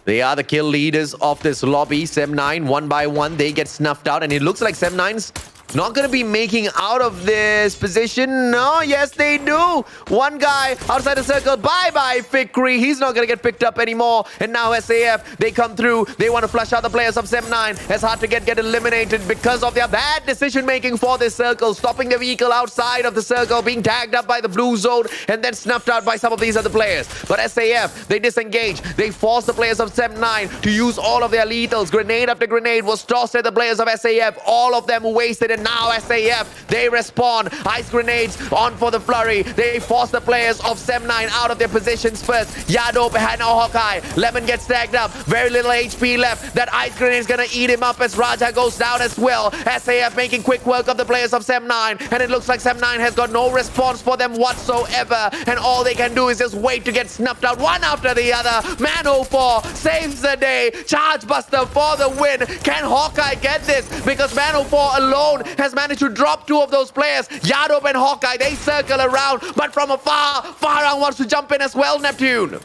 They are the kill leaders of this lobby. Sem9, 1 by 1, they get snuffed out, and it looks like Sem9's not going to be making out of this position. No, yes, they do. One guy outside the circle. Bye-bye, Fikri. He's not going to get picked up anymore. And now SAF, they come through. They want to flush out the players of Sem9. It's hard to get eliminated because of their bad decision-making for this circle. Stopping the vehicle outside of the circle, being tagged up by the blue zone, and then snuffed out by some of these other players. But SAF, they disengage. They force the players of Sem9 to use all of their lethals. Grenade after grenade was tossed at the players of SAF. All of them wasted, and now SAF, they respawn. Ice grenades on for the flurry. They force the players of Sem9 out of their positions first. Yado behind Hawkeye. Lemon gets tagged up. Very little HP left. That ice grenade is going to eat him up as Raja goes down as well. SAF making quick work of the players of Sem9, and it looks like Sem9 has got no response for them whatsoever, and all they can do is just wait to get snuffed out one after the other. Man04 saves the day. Charge Buster for the win. Can Hawkeye get this? Because Man04 alone has managed to drop 2 of those players. Yadop and Hawkeye, they circle around, but from afar, Farang wants to jump in as well, Neptune.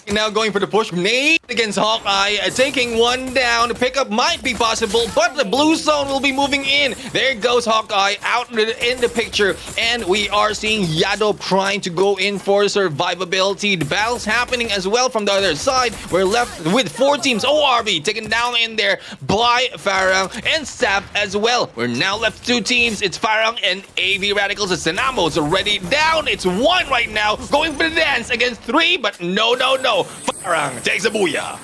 Now going for the push grenade against Hawkeye, taking 1 down. The pickup might be possible, but the blue zone will be moving in. There goes Hawkeye out in the picture, and we are seeing Yado trying to go in for survivability. The battle's happening as well from the other side. We're left with 4 teams. ORB taken down in there by Farang and Sap as well. We're now left 2 teams. It's Farang and AV Radicals. It's Senamo. It's already down. It's 1 right now. Going for the dance against 3, but no. now, Farang takes a booyah.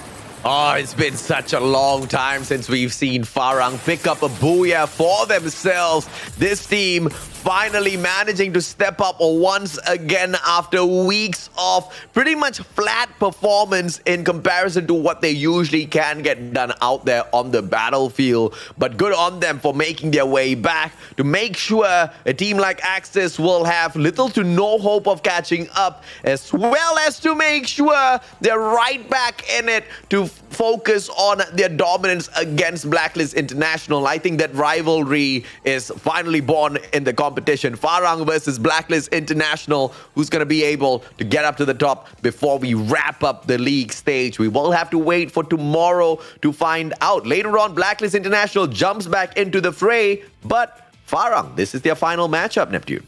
Oh, it's been such a long time since we've seen Farang pick up a booyah for themselves. This team finally managing to step up once again after weeks of pretty much flat performance in comparison to what they usually can get done out there on the battlefield. But good on them for making their way back to make sure a team like Axis will have little to no hope of catching up, as well as to make sure they're right back in it to focus on their dominance against Blacklist International. I think that rivalry is finally born in the competition. Farang versus Blacklist International. Who's going to be able to get up to the top before we wrap up the league stage? We will have to wait for tomorrow to find out. Later on, Blacklist International jumps back into the fray. But Farang, this is their final matchup, Neptune.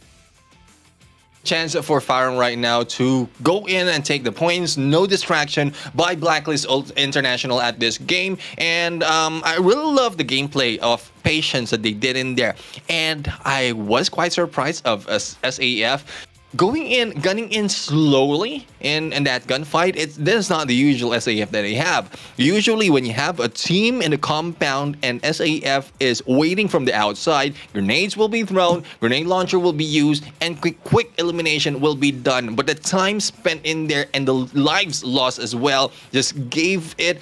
Chance for Farang right now to go in and take the points. No distraction by Blacklist International at this game. And I really love the gameplay of patience that they did in there. And I was quite surprised of SAF going in, gunning in slowly in that gunfight. This is not the usual SAF that they have. Usually when you have a team in the compound and SAF is waiting from the outside, grenades will be thrown, grenade launcher will be used, and quick elimination will be done. But the time spent in there and the lives lost as well just gave it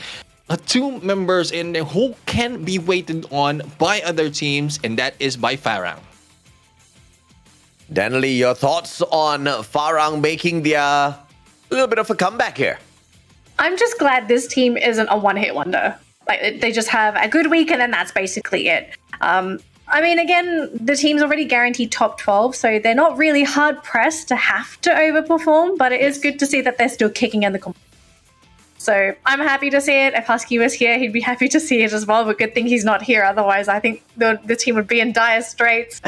two members in there who can be waited on by other teams, and that is by Farang. Danley, your thoughts on Farang making their little bit of a comeback here? I'm just glad this team isn't a one-hit wonder. Like, they just have a good week and then that's basically it. I mean, again, the team's already guaranteed top 12, so they're not really hard-pressed to have to overperform, but it is good to see that they're still kicking in the competition. So I'm happy to see it. If Husky was here, he'd be happy to see it as well. But good thing he's not here. Otherwise, I think the team would be in dire straits.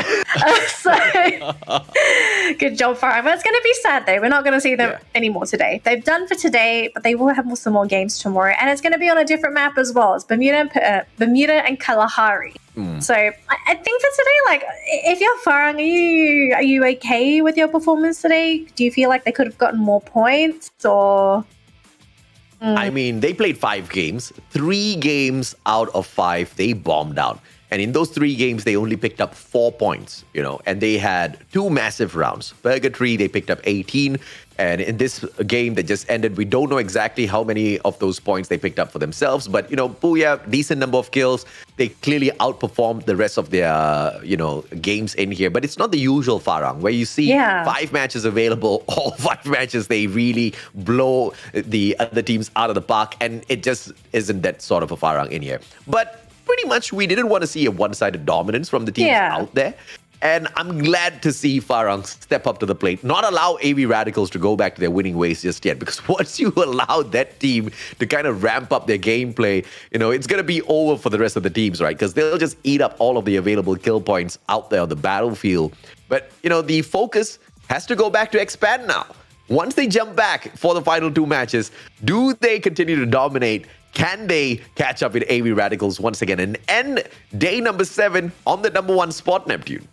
So good job for him. But it's going to be sad, though. We're not going to see them anymore today. They've done for today, but they will have some more games tomorrow. And it's going to be on a different map as well. It's Bermuda and Kalahari. So I think for today, like, if you're Farang, are you okay with your performance today? Do you feel like they could have gotten more points, or... I mean, they played 5 games. 3 games out of 5, they bombed out. And in those 3 games, they only picked up 4 points, and they had 2 massive rounds. Purgatory, they picked up 18. And in this game that just ended, we don't know exactly how many of those points they picked up for themselves. But, Booyah, decent number of kills. They clearly outperformed the rest of their, games in here. But it's not the usual Farang, where you see 5 matches available. All 5 matches, they really blow the other teams out of the park. And it just isn't that sort of a Farang in here. But pretty much, we didn't want to see a one-sided dominance from the teams out there. And I'm glad to see Farang step up to the plate, not allow AV Radicals to go back to their winning ways just yet. Because once you allow that team to kind of ramp up their gameplay, it's going to be over for the rest of the teams, right? Because they'll just eat up all of the available kill points out there on the battlefield. But, the focus has to go back to Expand now. Once they jump back for the final 2 matches, do they continue to dominate? Can they catch up with AV Radicals once again and end day number 7 on the number 1 spot, Neptune?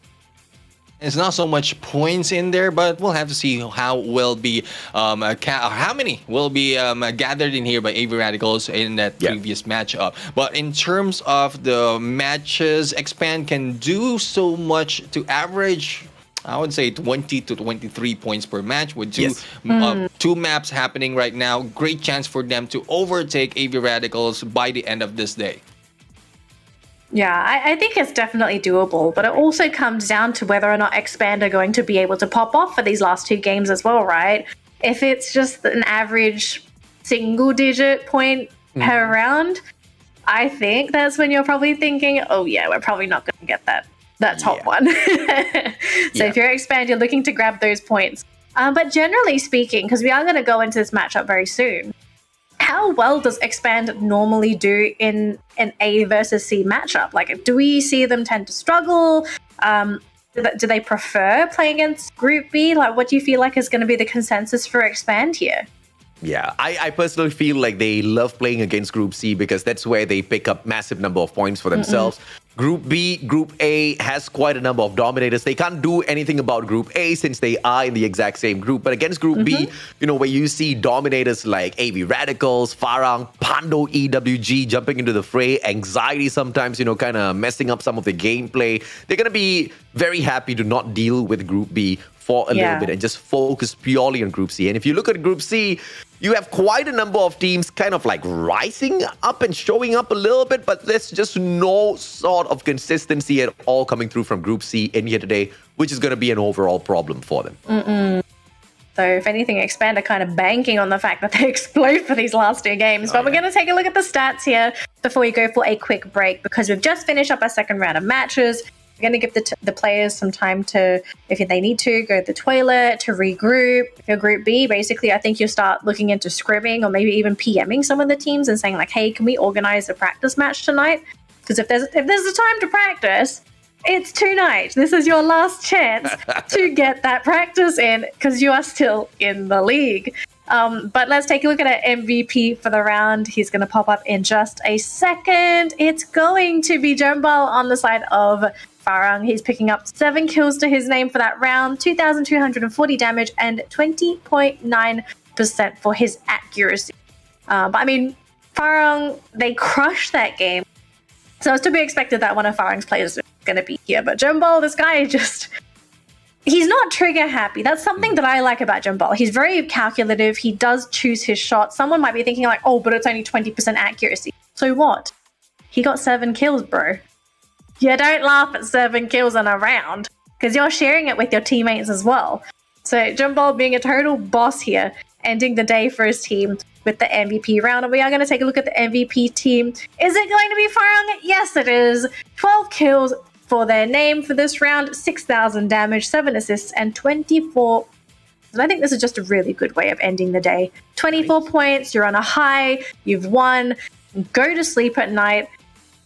It's not so much points in there, but we'll have to see how will be how many will be gathered in here by AV Radicals in that previous matchup. But in terms of the matches, Expand can do so much to average, I would say 20 to 23 points per match with 2 maps happening right now. Great chance for them to overtake AV Radicals by the end of this day. Yeah, I think it's definitely doable, but it also comes down to whether or not Expand are going to be able to pop off for these last 2 games as well, right? If it's just an average single-digit point per round, I think that's when you're probably thinking, oh yeah, we're probably not going to get that top one. So if you're Expand, you're looking to grab those points. But generally speaking, because we are going to go into this matchup very soon, how well does Expand normally do in an A versus C matchup? Like, do we see them tend to struggle? Do they prefer playing against Group B? Like, what do you feel like is going to be the consensus for Expand here? Yeah, I personally feel like they love playing against Group C because that's where they pick up massive number of points for themselves. Group B, Group A has quite a number of dominators. They can't do anything about Group A since they are in the exact same group. But against Group B, where you see dominators like AV Radicals, Farang, Pando EWG jumping into the fray, Anxiety sometimes, kind of messing up some of the gameplay. They're going to be very happy to not deal with Group B for a little bit and just focus purely on Group C. And if you look at Group C, you have quite a number of teams kind of like rising up and showing up a little bit, but there's just no sort of consistency at all coming through from Group C in here today, which is going to be an overall problem for them. So if anything, Expand are kind of banking on the fact that they explode for these last two games. But we're going to take a look at the stats here before we go for a quick break, because we've just finished up our second round of matches. We're going to give the players some time to, if they need to, go to the toilet, to regroup. If you're Group B, basically, I think you start looking into scrimming or maybe even PMing some of the teams and saying like, hey, can we organize a practice match tonight? Because if there's a time to practice, it's tonight. This is your last chance to get that practice in because you are still in the league. But let's take a look at our MVP for the round. He's going to pop up in just a second. It's going to be Jumbal on the side of Farang. He's picking up 7 kills to his name for that round, 2,240 damage and 20.9% for his accuracy. But I mean, Farang, they crushed that game. So it's to be expected that one of Farang's players is going to be here. But Jumbal, this guy he's not trigger happy. That's something that I like about Jumbal. He's very calculative. He does choose his shots. Someone might be thinking like, oh, but it's only 20% accuracy. So what? He got 7 kills, bro. You don't laugh at 7 kills in a round because you're sharing it with your teammates as well. So Jumbal being a total boss here, ending the day for his team with the MVP round. And we are going to take a look at the MVP team. Is it going to be Farang? Yes, it is. 12 kills for their name for this round, 6,000 damage, 7 assists, and 24. And I think this is just a really good way of ending the day. 24 points, you're on a high, you've won, go to sleep at night,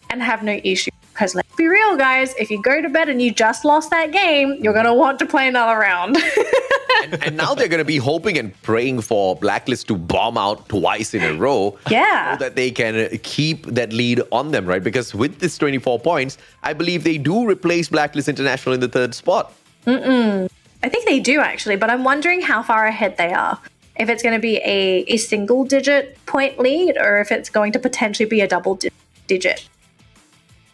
and have no issue. Because let's be real, guys, if you go to bed and you just lost that game, you're going to want to play another round. and now they're going to be hoping and praying for Blacklist to bomb out twice in a row. Yeah. So that they can keep that lead on them, right? Because with this 24 points, I believe they do replace Blacklist International in the 3rd spot. I think they do, actually, but I'm wondering how far ahead they are. If it's going to be a single-digit point lead or if it's going to potentially be a double-digit.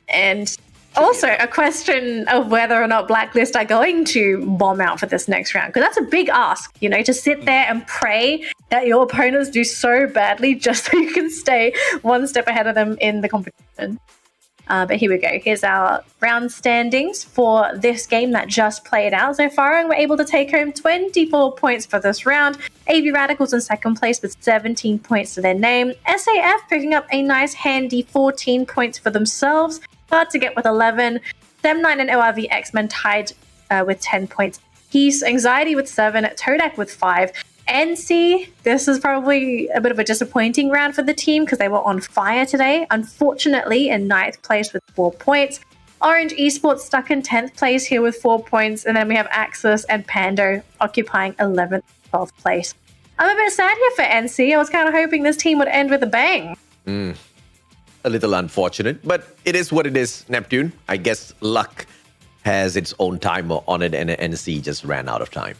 And also a question of whether or not Blacklist are going to bomb out for this next round. Because that's a big ask, to sit there and pray that your opponents do so badly just so you can stay one step ahead of them in the competition. But here we go. Here's our round standings for this game that just played out. So Farang were able to take home 24 points for this round. AV Radicals in second place with 17 points to their name. SAF picking up a nice handy 14 points for themselves. Hard to get with 11. Sem9 and ORV X-Men tied with 10 points. He's Anxiety with 7. Todak with 5. NC, this is probably a bit of a disappointing round for the team because they were on fire today. Unfortunately, in 9th place with 4 points. Orange Esports stuck in 10th place here with 4 points. And then we have Axis and Pando occupying 11th, 12th place. I'm a bit sad here for NC. I was kind of hoping this team would end with a bang. A little unfortunate, but it is what it is, Neptune. I guess luck has its own timer on it, and NC just ran out of time.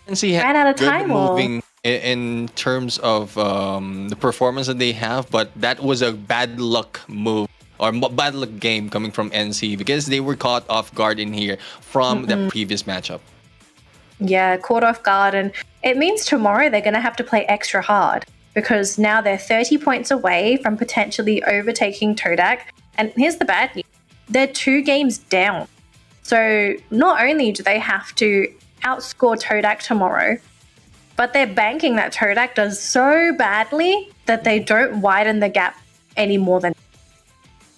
NC ran out of good time, moving in terms of the performance that they have, but that was a bad luck move or bad luck game coming from NC because they were caught off guard in here from the previous matchup. Yeah, caught off guard, and it means tomorrow they're going to have to play extra hard. Because now they're 30 points away from potentially overtaking Todak. And here's the bad news. They're 2 games down. So not only do they have to outscore Todak tomorrow, but they're banking that Todak does so badly that they don't widen the gap any more than.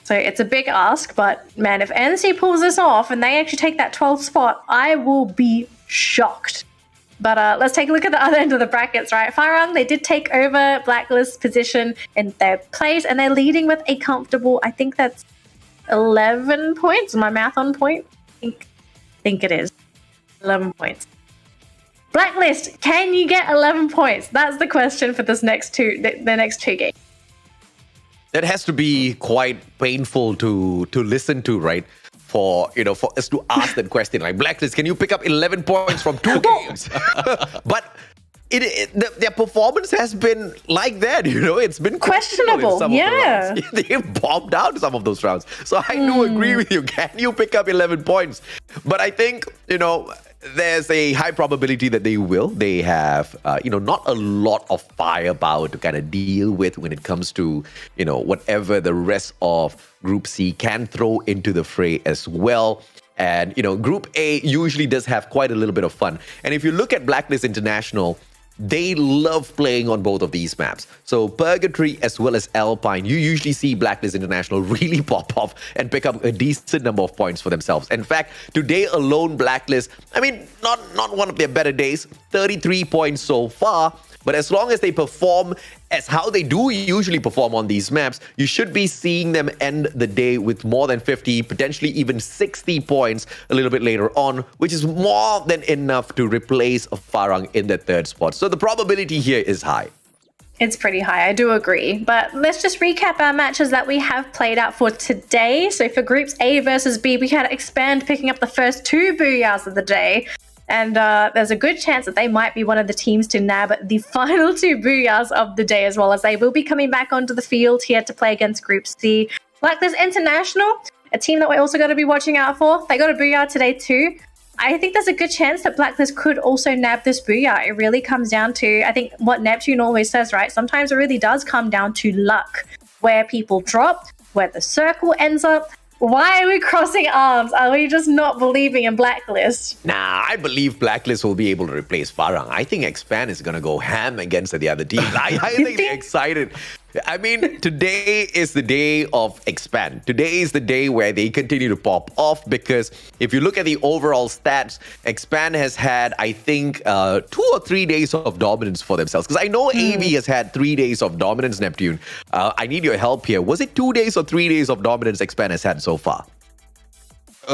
So it's a big ask, but man, if NC pulls this off and they actually take that 12th spot, I will be shocked. But let's take a look at the other end of the brackets, right? Farang, they did take over Blacklist's position in their place, and they're leading with a comfortable, I think that's 11 points. Is my math on point? I think it is. 11 points. Blacklist, can you get 11 points? That's the question for this the next two games. that has to be quite painful to listen to, right? For us to ask that question, like, Blacklist, can you pick up 11 points from 2 games? But their performance has been like that, It's been questionable. In some Yeah, of the rounds. They've bombed out some of those rounds. So I do agree with you. Can you pick up 11 points? But I think there's a high probability that they will. They have not a lot of firepower to kind of deal with when it comes to whatever the rest of Group C can throw into the fray as well. And Group A usually does have quite a little bit of fun. And if you look at Blacklist International, they love playing on both of these maps. So Purgatory as well as Alpine, you usually see Blacklist International really pop off and pick up a decent number of points for themselves. In fact, today alone, Blacklist, not one of their better days, 33 points so far. But as long as they perform as how they do usually perform on these maps, you should be seeing them end the day with more than 50, potentially even 60 points a little bit later on, which is more than enough to replace Farang in the third spot. So the probability here is high. it's pretty high. I do agree. But let's just recap our matches that we have played out for today. So for Groups A versus B, we had Expand picking up the first 2 booyahs of the day. And there's a good chance that they might be one of the teams to nab the final 2 booyahs of the day, as well as they will be coming back onto the field here to play against Group C. Blacklist International, a team that we're also going to be watching out for. They got a booyah today too. I think there's a good chance that Blacklist could also nab this booyah. It really comes down to, I think, what Neptune always says, right? Sometimes it really does come down to luck, where people drop, where the circle ends up. Why are we crossing arms? Are we just not believing in Blacklist? Nah, I believe Blacklist will be able to replace Farang. I think Expand is going to go ham against the other teams. I think they're excited. I mean, today is the day of Expand. Today is the day where they continue to pop off, because if you look at the overall stats, Expand has had, I think, 2 or 3 days of dominance for themselves. Because I know AV has had 3 days of dominance, Neptune. I need your help here. Was it 2 days or 3 days of dominance Expand has had so far?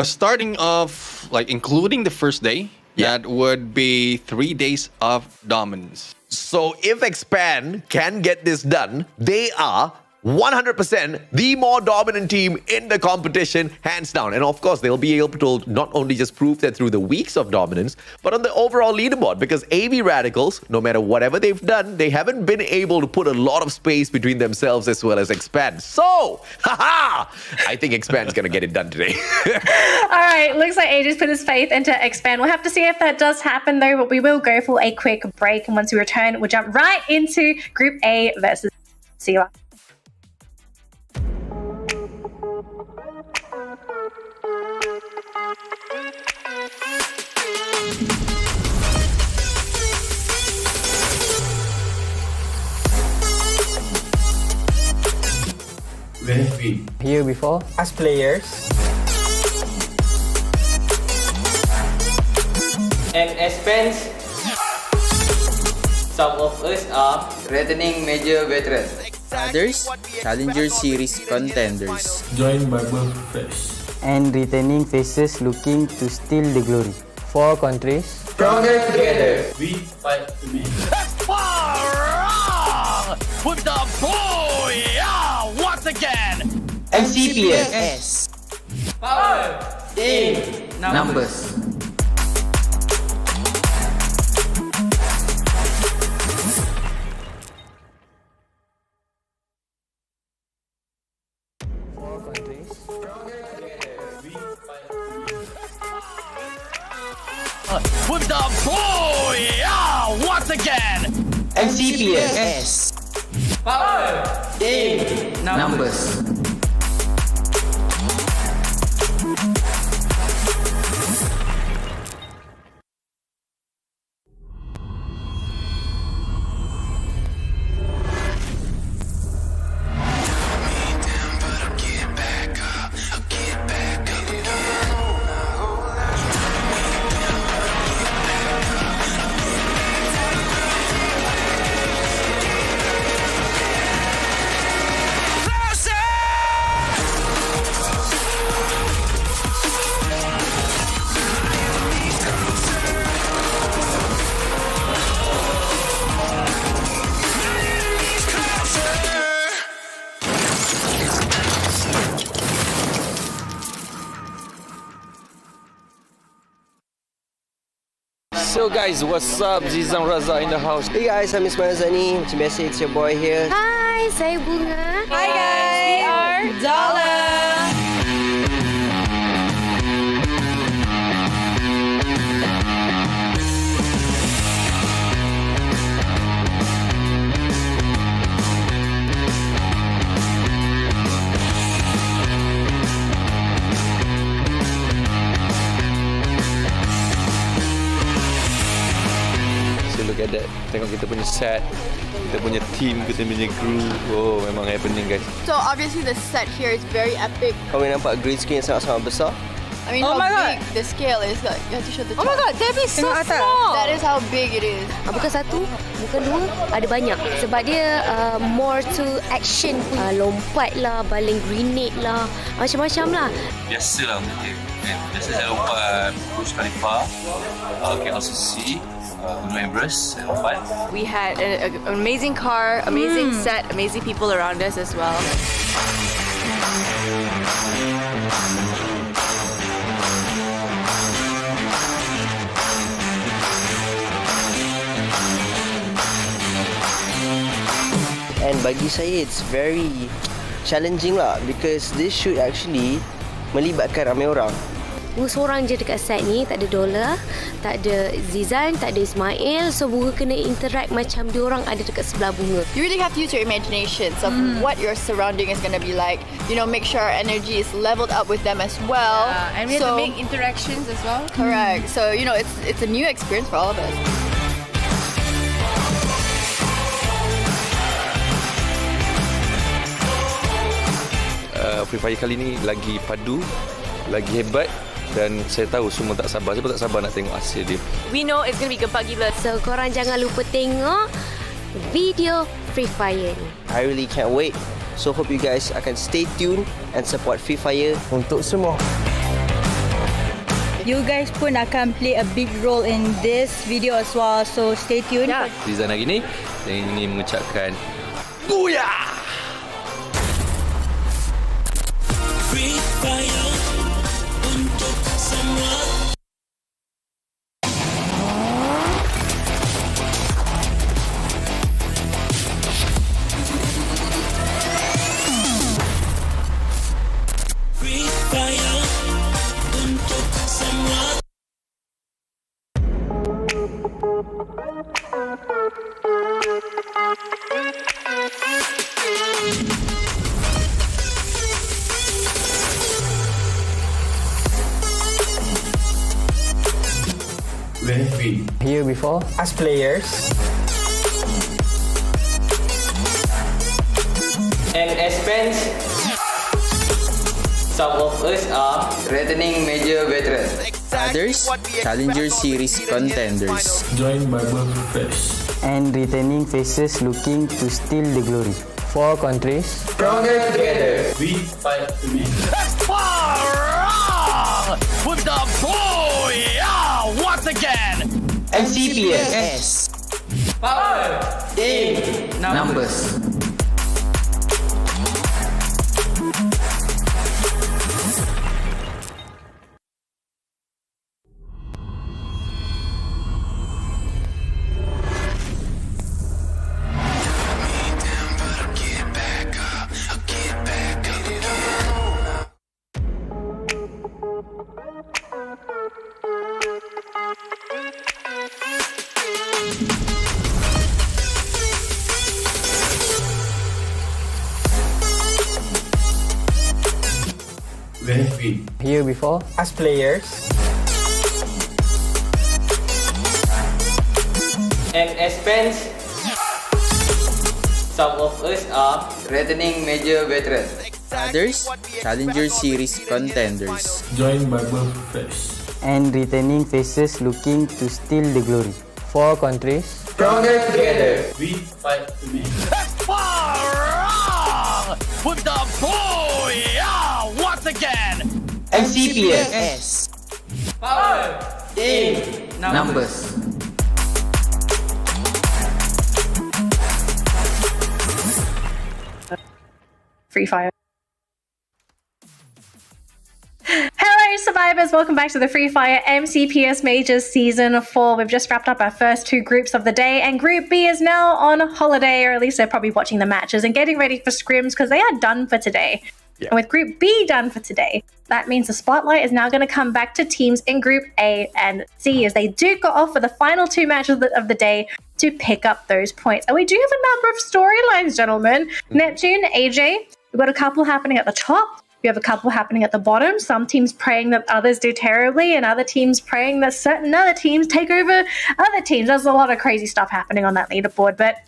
Starting off, like, including the first day, that would be 3 days of dominance. So if Expand can get this done, they are 100% the more dominant team in the competition, hands down. And of course, they'll be able to not only just prove that through the weeks of dominance, but on the overall leaderboard, because AV Radicals, no matter whatever they've done, they haven't been able to put a lot of space between themselves as well as Expand. So, I think Expand's going to get it done today. All right, looks like AJ's put his faith into Expand. We'll have to see if that does happen, though, but we will go for a quick break. And once we return, we'll jump right into Group A versus C. Where have we? Here before? As players. And as fans, some of us are returning major veterans. Others, Challenger Series contenders. Joined by both fresh. And returning faces looking to steal the glory. 4 countries. Stronger together. We fight to make. Farang with the booyah once again. MCPS. power in Numbers. With the booyah once again. MCPS. power in Numbers. Yo guys, what's up? Zizan Raza in the house. Hey guys, I'm Ismail Zani. Macam biasa, it's your boy here. Hai, saya Bunga. Hi guys, we are Dollar. Look at that. Tengok kita punya set, kita punya team, kita punya crew. Oh, memang happening guys. So obviously the set here is very epic. Kau boleh nampak green screen yang sangat-sangat besar. I mean, Oh how my God. big the scale is. Like, you have to show the Oh my God, that is so Tengok atas. small. That is how big it is. Bukan satu, bukan dua, ada banyak. Sebab dia more to action. Lompat lah, baling grenade lah, macam-macam lah. Biasalah untuk dia. Biasa saya lompat Burj Khalifa, KLCC, Gunung Everest, saya lompat. We had an amazing car, amazing set, amazing people around us as well. And bagi saya, it's very challenging lah because this shoot actually melibatkan ramai orang. Bunga seorang je dekat set ni, tak ada Dola, tak ada Zizan, tak ada Ismail. So Bunga kena interact macam diorang ada dekat sebelah Bunga. You really have to use your imaginations of what your surrounding is going to be like. You know, make sure our energy is leveled up with them as well. And we have to make interactions as well. Correct. So, you know, it's a new experience for all of us. Free Fire kali ni lagi padu, lagi hebat dan saya tahu semua tak sabar. Saya pun tak sabar nak tengok hasil dia. We know it's going to be gempak gila. So korang jangan lupa tengok video Free Fire ni. I really can't wait. So hope you guys akan stay tuned and support Free Fire untuk semua. You guys pun akan play a big role in this video as well. So stay tuned. Yeah. Zizan hari ni, saya ingin mengucapkan Booyah! Free Fire untuk semua. Free Fire untuk semua. Where have we? Here before. As players, And as fans, some of us are returning major veterans. Others, Challenger Series contenders. Joined by both fresh. And returning faces looking to steal the glory. 4 countries. Stronger together. We fight to win. With the Booyah once again. MCPS. power in Numbers. Where have we? Here before. As players, and as fans, some of us are returning major veterans. Others, Challenger Series contenders. Joined by both fresh. And returning faces looking to steal the glory. 4 countries. Stronger together. We fight to win. With the Booyah once again. MCPS. power in Numbers. Free Fire. Hello, survivors. Welcome back to the Free Fire MCPS Majors Season 4. We've just wrapped up our first two groups of the day, and Group B is now on holiday, or at least they're probably watching the matches and getting ready for scrims because they are done for today. Yeah. And with Group B done for today, that means the spotlight is now going to come back to teams in Group A and C as they do go off for the final two matches of the day to pick up those points. And we do have a number of storylines, gentlemen. Neptune, AJ, we've got a couple happening at the top. We have a couple happening at the bottom. Some teams praying that others do terribly and other teams praying that certain other teams take over other teams. There's a lot of crazy stuff happening on that leaderboard. But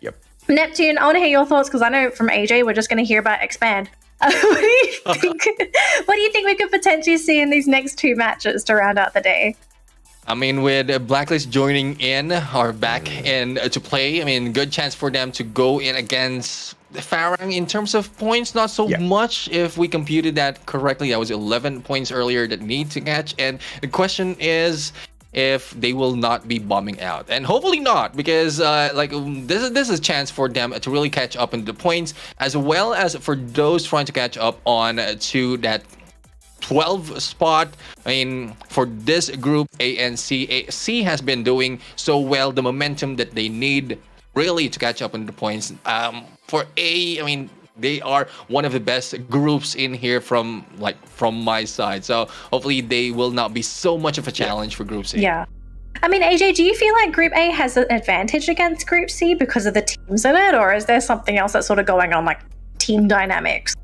Neptune, I want to hear your thoughts because I know from AJ we're just going to hear about Expand. What do you think? What do you think we could potentially see in these next two matches to round out the day? I mean, with Blacklist joining in or back in to play, I mean, good chance for them to go in against Farang in terms of points. Not so much if we computed that correctly. That was 11 points earlier that need to catch. And the question is if they will not be bombing out, and hopefully not, because this is a chance for them to really catch up in the points, as well as for those trying to catch up on to that 12 spot. I mean, for this group A and C, C has been doing so well, the momentum that they need really to catch up on the points. For A, I mean, they are one of the best groups in here from my side. So hopefully they will not be so much of a challenge for Group C. Yeah. I mean, AJ, do you feel like Group A has an advantage against Group C because of the teams in it? Or is there something else that's sort of going on, like team dynamics?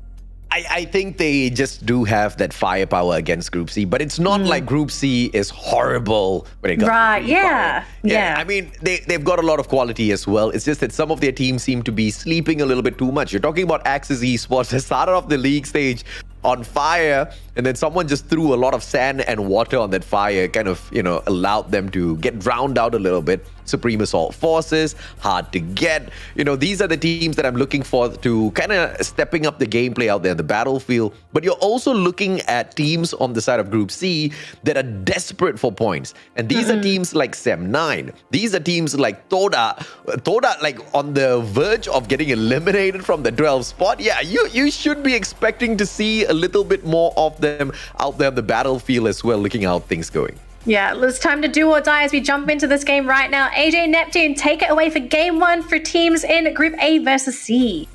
I think they just do have that firepower against Group C, but it's not like Group C is horrible when it comes to yeah. I mean, they've got a lot of quality as well. It's just that some of their teams seem to be sleeping a little bit too much. You're talking about Axis Esports. They started off the league stage on fire, and then someone just threw a lot of sand and water on that fire, kind of, allowed them to get drowned out a little bit. Supreme Assault Forces, hard to get. These are the teams that I'm looking for to kind of stepping up the gameplay out there in the battlefield. But you're also looking at teams on the side of Group C that are desperate for points. And these are teams like Sem9. These are teams like Toda. Toda, like on the verge of getting eliminated from the 12th spot. Yeah, you should be expecting to see a little bit more of them out there on the battlefield as well, looking how things going. Yeah, it's time to do or die as we jump into this game right now. AJ, Neptune, take it away for game one for teams in Group A versus C.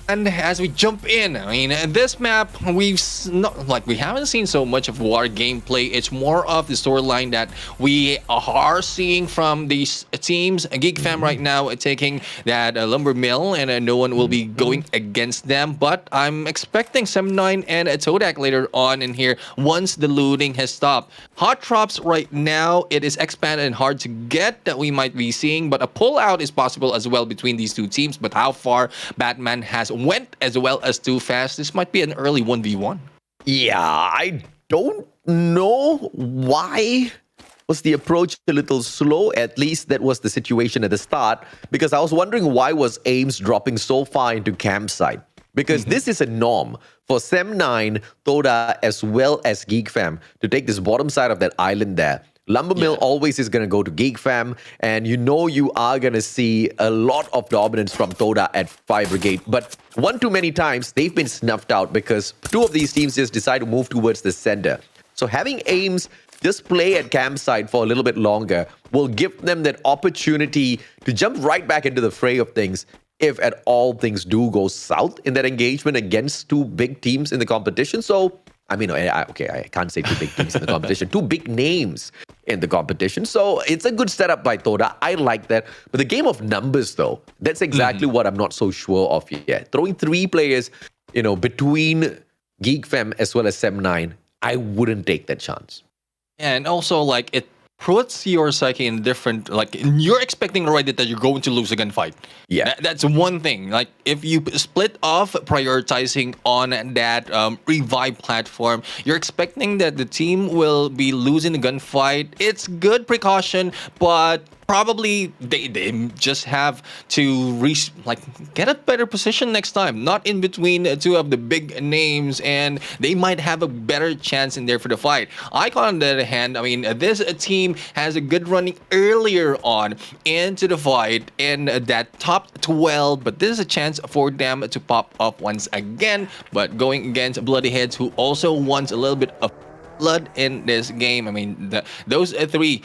And as we jump in, I mean, this map, we haven't seen so much of war gameplay. It's more of the storyline that we are seeing from these teams. Geek Fam right now taking that lumber mill, and no one will be going against them. But I'm expecting Sem9 and Todak later on in here once the looting has stopped. Hot drops right now, it is expanded and hard to get that we might be seeing, but a pullout is possible as well between these two teams. But how far Batman has went as well as too fast, this might be an early 1v1. Yeah, I don't know why was the approach a little slow. At least that was the situation at the start, because I was wondering why was Ames dropping so far into campsite, because this is a norm for Sem9, Toda, as well as Geek Fam to take this bottom side of that island there. Lumber Mill always is going to go to Geek Fam, and you are going to see a lot of dominance from Toda at Fire Brigade. But one too many times, they've been snuffed out because two of these teams just decide to move towards the center. So having Ames just play at campsite for a little bit longer will give them that opportunity to jump right back into the fray of things if at all things do go south in that engagement against two big teams in the competition. So I mean, I can't say two big teams in the competition, two big names in the competition. So it's a good setup by Toda. I like that. But the game of numbers, though, that's exactly what I'm not so sure of yet. Throwing three players, between Geek Fam as well as Sem9, I wouldn't take that chance. And also, it puts your psyche in different, you're expecting already that you're going to lose a gunfight. Yeah. That's one thing. If you split off prioritizing on that revive platform, you're expecting that the team will be losing the gunfight. It's good precaution, but probably they just have to get a better position next time, not in between two of the big names, and they might have a better chance in there for the fight. Icon, on the other hand, I mean, this team has a good running earlier on into the fight in that top 12, but this is a chance for them to pop up once again. But going against Bloody Heads, who also wants a little bit of blood in this game. I mean, those three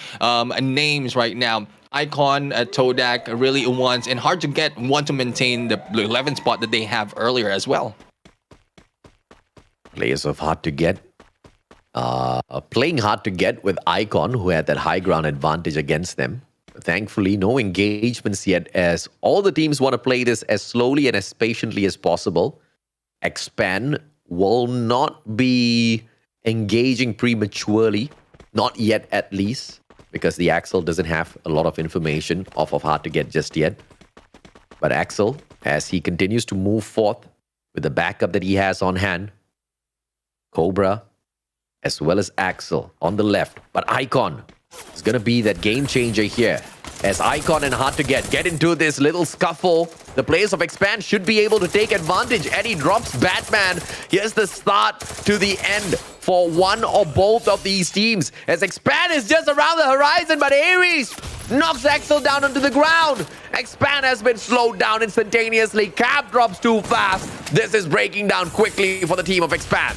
names right now, Icon, Todak really wants, and Hard to Get want to maintain the 11th spot that they have earlier as well. Players of Hard to Get playing Hard to Get with Icon, who had that high ground advantage against them. Thankfully, no engagements yet, as all the teams want to play this as slowly and as patiently as possible. Expand will not be engaging prematurely, not yet at least, because the Axel doesn't have a lot of information off of Hard to Get just yet. But Axel, as he continues to move forth with the backup that he has on hand, Cobra, as well as Axel on the left. But Icon is going to be that game changer here. As Icon and Hard to Get into this little scuffle, the players of Expand should be able to take advantage. Eddie drops Batman. Here's the start to the end for one or both of these teams. As Expand is just around the horizon, but Ares knocks Axel down onto the ground. Expand has been slowed down instantaneously. Cap drops too fast. This is breaking down quickly for the team of Expand.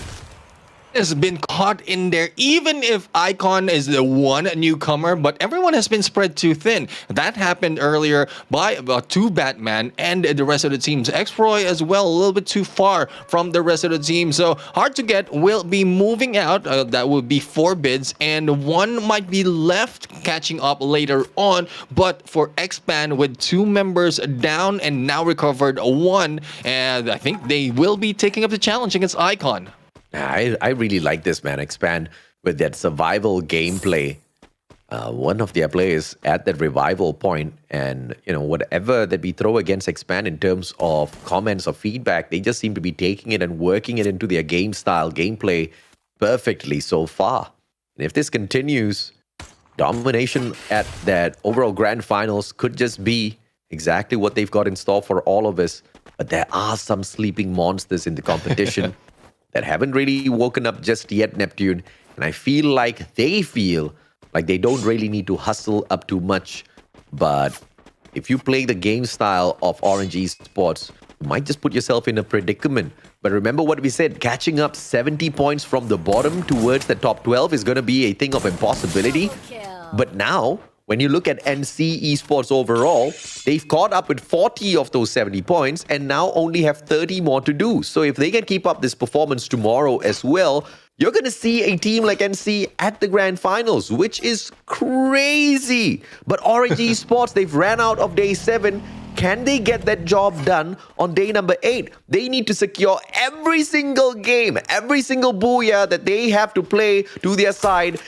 Has been caught in there, even if Icon is the one newcomer, but everyone has been spread too thin. That happened earlier by about two Batman and the rest of the teams. X-Roy as well, a little bit too far from the rest of the team. So Hard to Get will be moving out. That will be 4 bids, and one might be left catching up later on. But for Expand, with 2 members down and now recovered 1, and I think they will be taking up the challenge against Icon. I really like this, man. Expand with that survival gameplay. One of their players at that revival point, and whatever that we throw against Expand in terms of comments or feedback, they just seem to be taking it and working it into their game style, gameplay perfectly so far. And if this continues, domination at that overall grand finals could just be exactly what they've got in store for all of us. But there are some sleeping monsters in the competition that haven't really woken up just yet, Neptune. And I feel like they don't really need to hustle up too much. But if you play the game style of Orange Esports, you might just put yourself in a predicament. But remember what we said, catching up 70 points from the bottom towards the top 12 is going to be a thing of impossibility. But now, when you look at NC Esports overall, they've caught up with 40 of those 70 points and now only have 30 more to do. So if they can keep up this performance tomorrow as well, you're going to see a team like NC at the grand finals, which is crazy. But Orange Esports, they've ran out of day 7. Can they get that job done on day number 8? They need to secure every single game, every single booyah that they have to play to their side.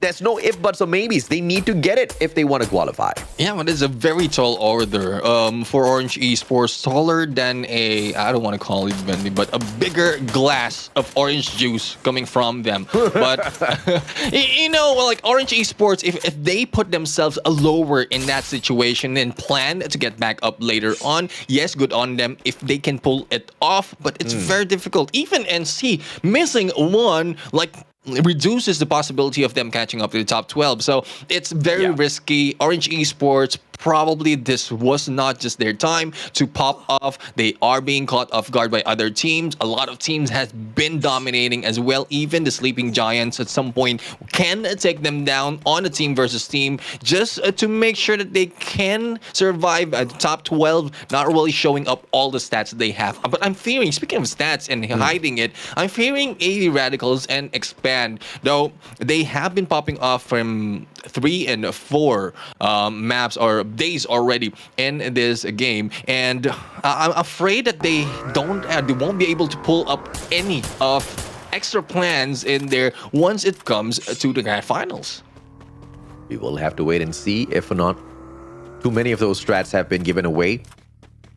There's no if, buts, or maybes. They need to get it if they want to qualify. Yeah, but it's a very tall order for Orange Esports. Taller than I don't want to call it Bendy, but a bigger glass of orange juice coming from them. But, like Orange Esports, if they put themselves lower in that situation and plan to get back up later on, yes, good on them if they can pull it off. But it's very difficult. Even NC, missing one, reduces the possibility of them catching up to the top 12. So it's very risky. Orange Esports, probably this was not just their time to pop off. They are being caught off guard by other teams. A lot of teams has been dominating as well. Even the Sleeping Giants at some point can take them down on a team versus team just to make sure that they can survive at the top 12, not really showing up all the stats that they have. But I'm fearing, speaking of stats and hiding it, I'm fearing 80 Radicals and Expand, though they have been popping off from 3 and 4 maps or days already in this game, and I'm afraid that they won't be able to pull up any of extra plans in there once it comes to the grand finals. We will have to wait and see. If not, too many of those strats have been given away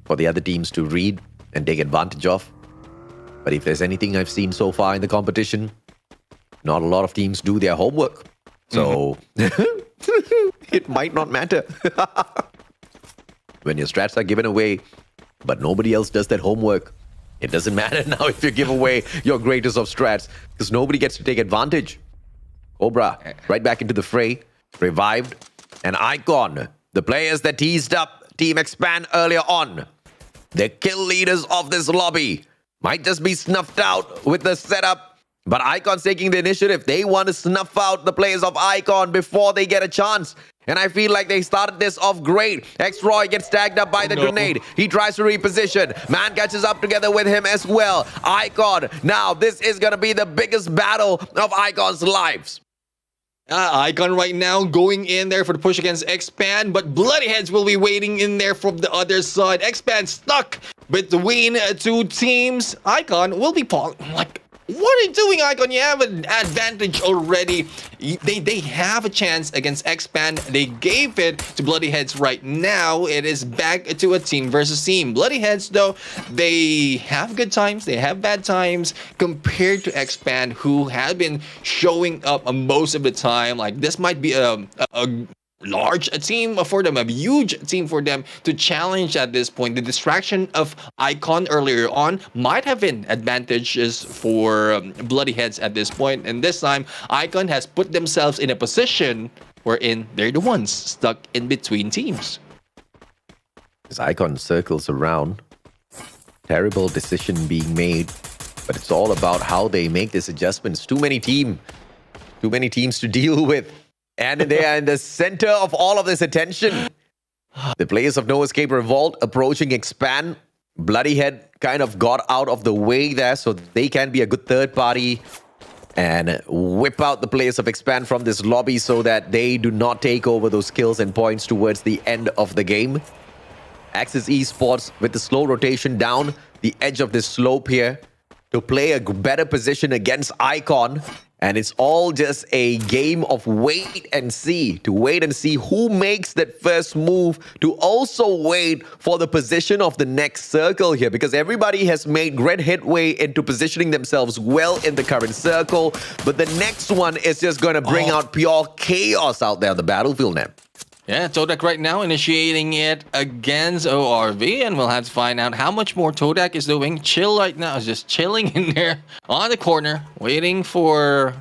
for the other teams to read and take advantage of. But if there's anything I've seen so far in the competition, not a lot of teams do their homework. So it might not matter. When your strats are given away, but nobody else does that homework, it doesn't matter now if you give away your greatest of strats, because nobody gets to take advantage. Cobra, right back into the fray, revived, and Icon, the players that teased up Team Expand earlier on, the kill leaders of this lobby, might just be snuffed out with the setup, but Icon's taking the initiative. They want to snuff out the players of Icon before they get a chance. And I feel like they started this off great. X-Roy gets tagged up by the grenade. He tries to reposition. Man catches up together with him as well. Icon, now this is going to be the biggest battle of Icon's lives. Icon right now going in there for the push against Expand, but Bloody Heads will be waiting in there from the other side. Expand stuck between two teams. Icon will be like, what are you doing, Icon? You have an advantage already. They have a chance against Expand. They gave it to Bloody Heads right now. It is back to a team versus team. Bloody Heads, though, they have good times. They have bad times compared to Expand, who have been showing up most of the time. Like, this might be a large team for them, a huge team for them to challenge at this point. The distraction of Icon earlier on might have been advantages for Bloody Heads at this point, and this time Icon has put themselves in a position wherein they're the ones stuck in between teams. As Icon circles around, terrible decision being made, but it's all about how they make these adjustments. Too many teams to deal with. And they are in the center of all of this attention. The players of No Escape Revolt approaching Expand. Bloody Head kind of got out of the way there, so they can be a good third party and whip out the players of Expand from this lobby so that they do not take over those kills and points towards the end of the game. Axis Esports with the slow rotation down the edge of this slope here to play a better position against Icon. And it's all just a game of wait and see, to wait and see who makes that first move, to also wait for the position of the next circle here, because everybody has made great headway into positioning themselves well in the current circle. But the next one is just going to bring out pure chaos out there on the battlefield now. Yeah, Todak right now initiating it against ORV, and we'll have to find out how much more Todak is doing. Chill right now, is just chilling in there on the corner, waiting for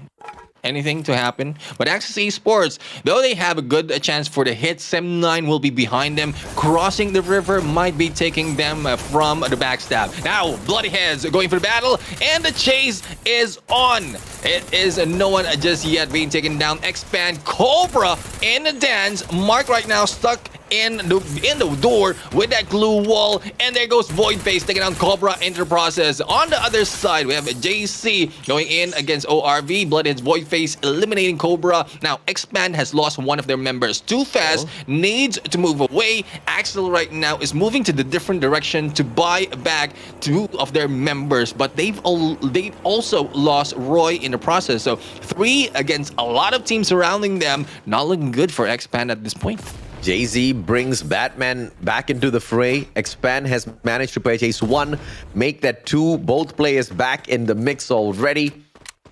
anything to happen. But Axis Esports, though they have a good chance for the hit, Sem9 will be behind them. Crossing the river might be taking them from the backstab. Now, Bloody Heads going for the battle, and the chase is on. It is no one just yet being taken down. Expand Cobra in the dance. Mark right now stuck in the door with that glue wall, and there goes Voidface taking down Cobra in the process. On the other side, we have JC going in against ORV. Bloodhead's Voidface eliminating Cobra. Now, Expand has lost one of their members. Too Fast needs to move away. Axel right now is moving to the different direction to buy back two of their members, but they've also lost Roy in the process. So 3 against a lot of teams surrounding them. Not looking good for Expand at this point. Jay-Z brings Batman back into the fray. Expand has managed to purchase 1, make that 2, both players back in the mix already.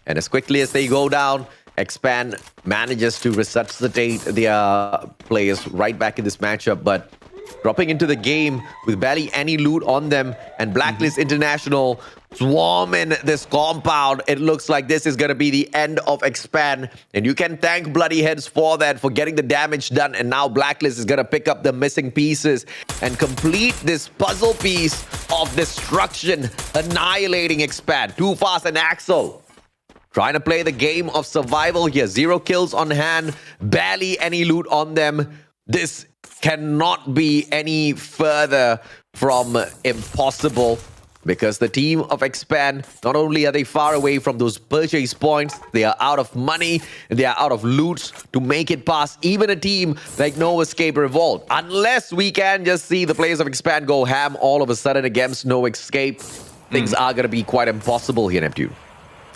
And as quickly as they go down, Expand manages to resuscitate their players right back in this matchup. But dropping into the game with barely any loot on them, and Blacklist International swarming this compound. It looks like this is going to be the end of Expand, and you can thank Bloody Heads for that, for getting the damage done. And now Blacklist is going to pick up the missing pieces and complete this puzzle piece of destruction, annihilating Expand. Too Fast and Axel trying to play the game of survival here. 0 kills on hand, barely any loot on them. This cannot be any further from impossible, because the team of Expand, not only are they far away from those purchase points, they are out of money, they are out of loot to make it past even a team like No Escape Revolt. Unless we can just see the players of Expand go ham all of a sudden against No Escape, things are going to be quite impossible here, Neptune.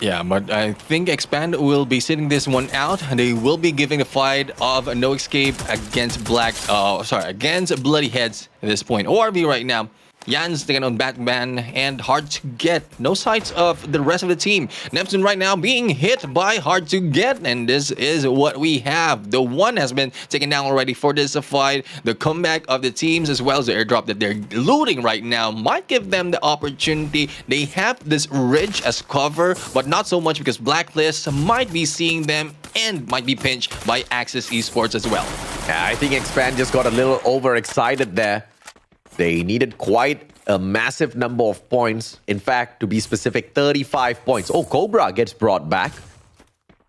Yeah, but I think Expand will be sitting this one out. They will be giving the fight of No Escape against against Bloody Heads at this point. ORV right now, Jan's taking on Batman, and Hard to Get. No sights of the rest of the team. Neptune right now being hit by Hard to Get, and this is what we have. The one has been taken down already for this fight. The comeback of the teams as well as the airdrop that they're looting right now might give them the opportunity. They have this ridge as cover, but not so much because Blacklist might be seeing them and might be pinched by Axis Esports as well. Yeah, I think Expand just got a little overexcited there. They needed quite a massive number of points. In fact, to be specific, 35 points. Oh, Cobra gets brought back.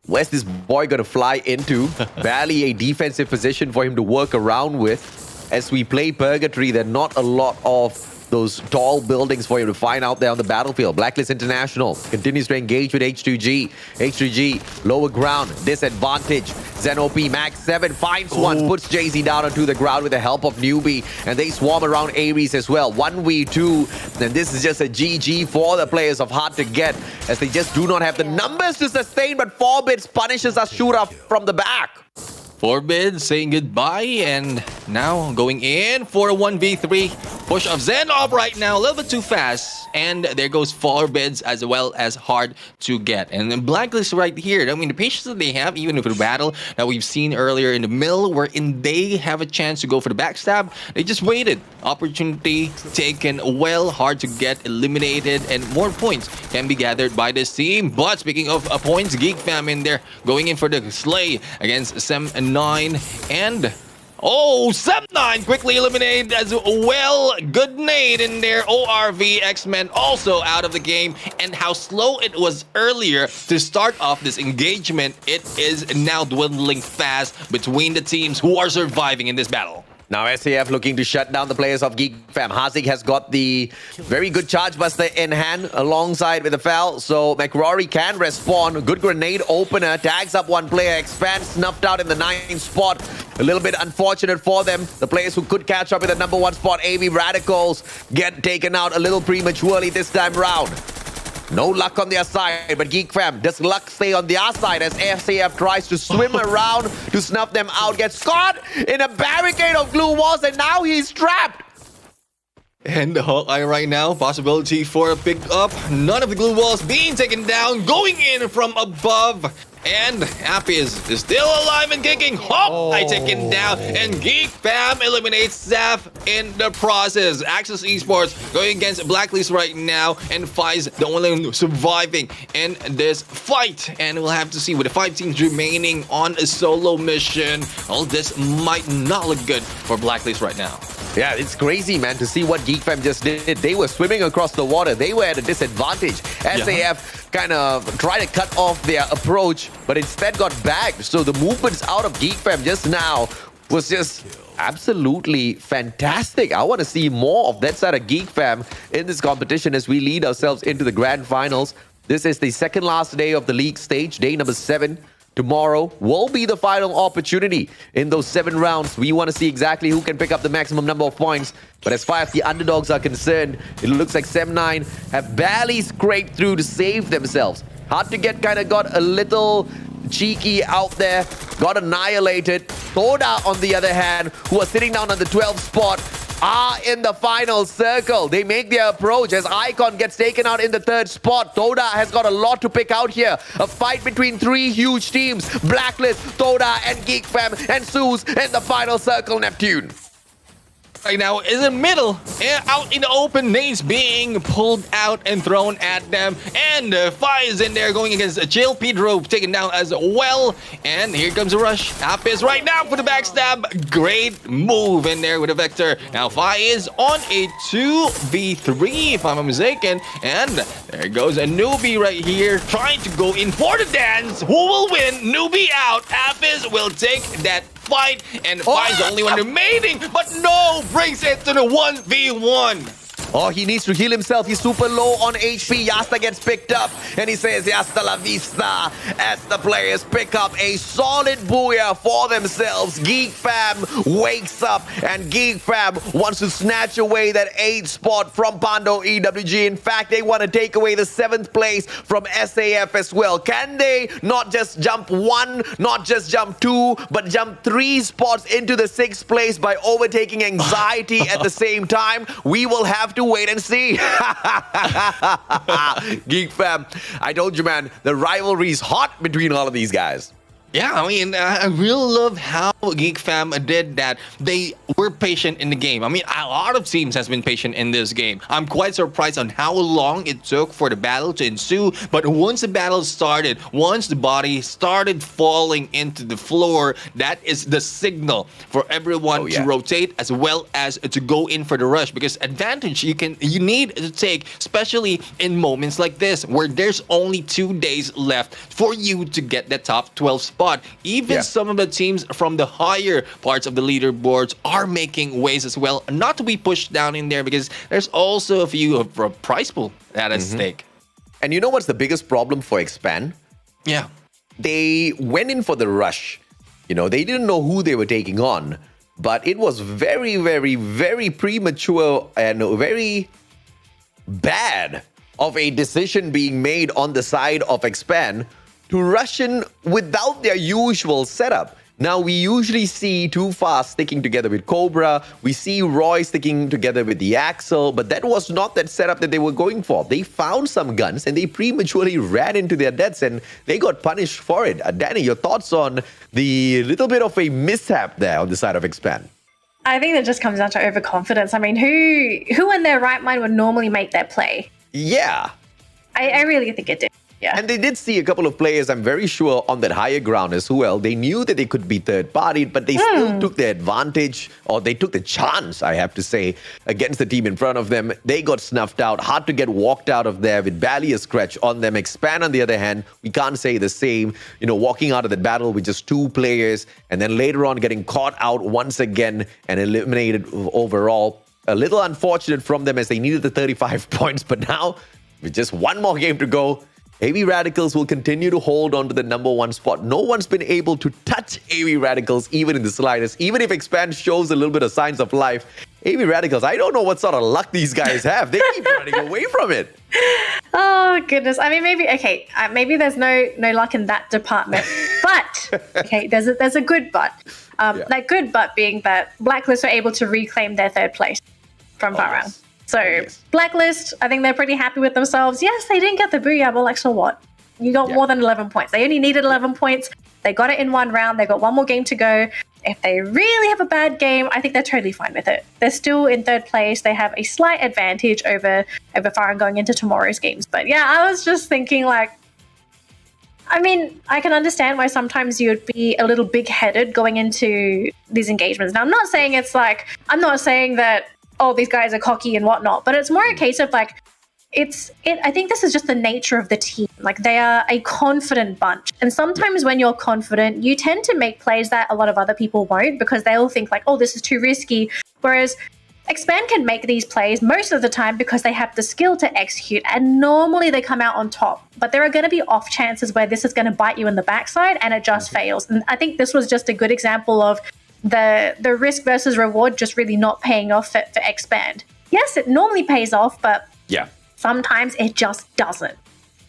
Where's this boy going to fly into? Barely a defensive position for him to work around with. As we play Purgatory, there are not a lot of those tall buildings for him to find out there on the battlefield. Blacklist International continues to engage with H2G. H2G, lower ground, disadvantage. Zen OP, Max 7 finds one, puts Jay-Z down onto the ground with the help of Newbie. And they swarm around Ares as well. 1v2. And this is just a GG for the players of Hard to Get, as they just do not have the numbers to sustain, but Forbits punishes Ashura from the back. Forbid saying goodbye, and now going in for a 1v3 push of Zen up right now, a little bit too fast, and there goes Forbids as well as Hard to Get. And then Blacklist right here, I mean, the patience that they have, even with the battle that we've seen earlier in the middle, wherein they have a chance to go for the backstab, they just waited. Opportunity taken well, Hard to Get eliminated, and more points can be gathered by this team. But speaking of points, Geek Fam in there going in for the slay against Sem9, and Sem9 quickly eliminated as well. Good nade in there. ORV X-Men also out of the game, and how slow it was earlier to start off this engagement, it is now dwindling fast between the teams who are surviving in this battle. Now SAF looking to shut down the players of Geek Fam. Hazik has got the very good charge buster in hand alongside with the foul, so McRory can respond. Good grenade opener, tags up one player. Expand snuffed out in the 9th spot. A little bit unfortunate for them. The players who could catch up in the number 1 spot, AV Radicals, get taken out a little prematurely this time round. No luck on their side, but Geek Fam, does luck stay on their side as SAF tries to swim around to snuff them out, gets caught in a barricade of glue walls, and now he's trapped. And the Hawkeye right now, possibility for a pick-up. None of the glue walls being taken down, going in from above. And Happy is still alive and kicking. Hawkeye taken down, and Geek Fam eliminates Zaf in the process. Axis Esports going against Blacklist right now, and Fi's the only surviving in this fight. And we'll have to see with the 5 teams remaining on a solo mission. All this might not look good for Blacklist right now. Yeah, it's crazy, man, to see what Geek Fam just did. They were swimming across the water. They were at a disadvantage. SAF kind of tried to cut off their approach, but instead got bagged. So the movements out of Geek Fam just now was just absolutely fantastic. I want to see more of that side of Geek Fam in this competition as we lead ourselves into the grand finals. This is the second last day of the league stage, day number 7. Tomorrow will be the final opportunity in those 7 rounds. We want to see exactly who can pick up the maximum number of points. But as far as the underdogs are concerned, it looks like Sem9 have barely scraped through to save themselves. Hard to Get kind of got a little cheeky out there, got annihilated. Toda, on the other hand, who are sitting down on the 12th spot, are in the final circle. They make their approach as Icon gets taken out in the 3rd spot. Toda has got a lot to pick out here. A fight between 3 huge teams. Blacklist, Toda, and Geek Fam, and Suze in the final circle, Neptune. Right now is in the middle, out in the open, nades being pulled out and thrown at them, and Fi is in there going against Chill Pedro, taken down as well, and here comes a rush. Apis right now for the backstab. Great move in there with a Vector. Now Fi is on a 2v3 if I'm not mistaken, and there goes a Newbie right here trying to go in for the dance. Who will win? Newbie out. Apis will take that fight, and Fi's the only one remaining, but no, brings it to the 1v1. Oh, he needs to heal himself. He's super low on HP. Yasta gets picked up, and he says, Yasta la vista, as the players pick up a solid booyah for themselves. Geek Fam wakes up, and Geek Fam wants to snatch away that 8th spot from Pando EWG. In fact, they want to take away the 7th place from SAF as well. Can they not just jump 1, not just jump 2, but jump 3 spots into the 6th place by overtaking anxiety at the same time? We will have to wait and see. Geek fam, I told you, man, the rivalry is hot between all of these guys. Yeah, I mean, I really love how Geek Fam did that. They were patient in the game. I mean, a lot of teams has been patient in this game. I'm quite surprised on how long it took for the battle to ensue. But once the battle started, once the body started falling into the floor, that is the signal for everyone to rotate as well as to go in for the rush. Because advantage you need to take, especially in moments like this, where there's only 2 days left for you to get the top 12 spot. Even some of the teams from the higher parts of the leaderboards are making waves as well, not to be pushed down in there because there's also a few of a prize pool at stake. And you know what's the biggest problem for Expand? Yeah. They went in for the rush. You know, they didn't know who they were taking on, but it was very, very, very premature and very bad of a decision being made on the side of Expand to rush in without their usual setup. Now, we usually see Too Fast sticking together with Cobra. We see Roy sticking together with the Axel, but that was not that setup that they were going for. They found some guns and they prematurely ran into their deaths and they got punished for it. Danny, your thoughts on the little bit of a mishap there on the side of Expand? I think that just comes down to overconfidence. I mean, who in their right mind would normally make that play? Yeah. I really think it did. Yeah. And they did see a couple of players, I'm very sure, on that higher ground as well. They knew that they could be third-partied, but they still took the advantage, or they took the chance, I have to say, against the team in front of them. They got snuffed out, hard to get walked out of there with barely a scratch on them. Expand, on the other hand, we can't say the same. You know, walking out of the battle with just 2 players, and then later on getting caught out once again and eliminated overall. A little unfortunate from them as they needed the 35 points, but now, with just one more game to go, AV Radicals will continue to hold on to the number 1 spot. No one's been able to touch AV Radicals even in the slightest. Even if Expand shows a little bit of signs of life, AV Radicals, I don't know what sort of luck these guys have. They keep running away from it. Oh, goodness. I mean, maybe there's no luck in that department. But, okay, there's a good but. That good but being that Blacklist were able to reclaim their 3rd place from Fire. So, Blacklist, I think they're pretty happy with themselves. Yes, they didn't get the booyah, but like, so what? You got more than 11 points. They only needed 11 points. They got it in 1 round. They got 1 more game to go. If they really have a bad game, I think they're totally fine with it. They're still in 3rd place. They have a slight advantage over Fire going into tomorrow's games. But yeah, I was just thinking like, I mean, I can understand why sometimes you'd be a little big-headed going into these engagements. Now, I'm not saying that these guys are cocky and whatnot, but it's more a case of like, I think this is just the nature of the team. Like, they are a confident bunch. And sometimes when you're confident, you tend to make plays that a lot of other people won't because they'll think like, oh, this is too risky. Whereas Expand can make these plays most of the time because they have the skill to execute, and normally they come out on top. But there are going to be off chances where this is going to bite you in the backside and it just fails. And I think this was just a good example of the risk versus reward just really not paying off for Expand. Yes, it normally pays off, but sometimes it just doesn't.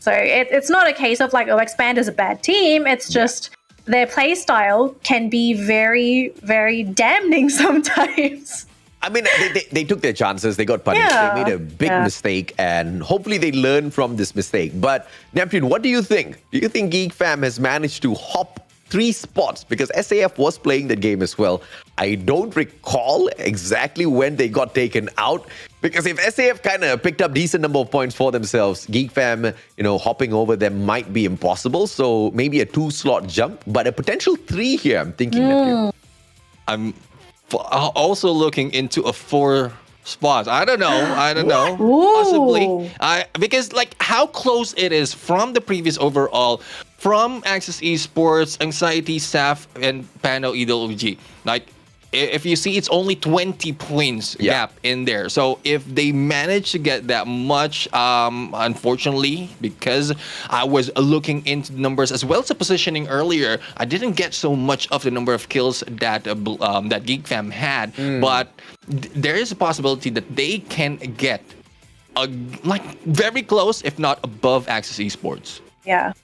So it's not a case of like, oh, Expand is a bad team. It's just their play style can be very, very damning sometimes. I mean, they took their chances. They got punished. They made a big mistake, and hopefully they learn from this mistake. But Neptune, what do you think? Do you think Geek Fam has managed to hop 3 spots? Because SAF was playing the game as well. I don't recall exactly when they got taken out. Because if SAF kind of picked up decent number of points for themselves, Geek Fam, hopping over them might be impossible. So maybe a 2-slot jump, but a potential 3 here, I'm thinking. Neptune. I'm also looking into a 4 spots. I don't know. Possibly. Because like how close it is from the previous overall, from Access Esports, Anxiety, SAF, and Pano EWG. Like, if you see, it's only 20 points gap in there. So if they manage to get that much, unfortunately, because I was looking into the numbers as well as the positioning earlier, I didn't get so much of the number of kills that that Geek Fam had. But there is a possibility that they can get very close, if not above Access Esports. Yeah.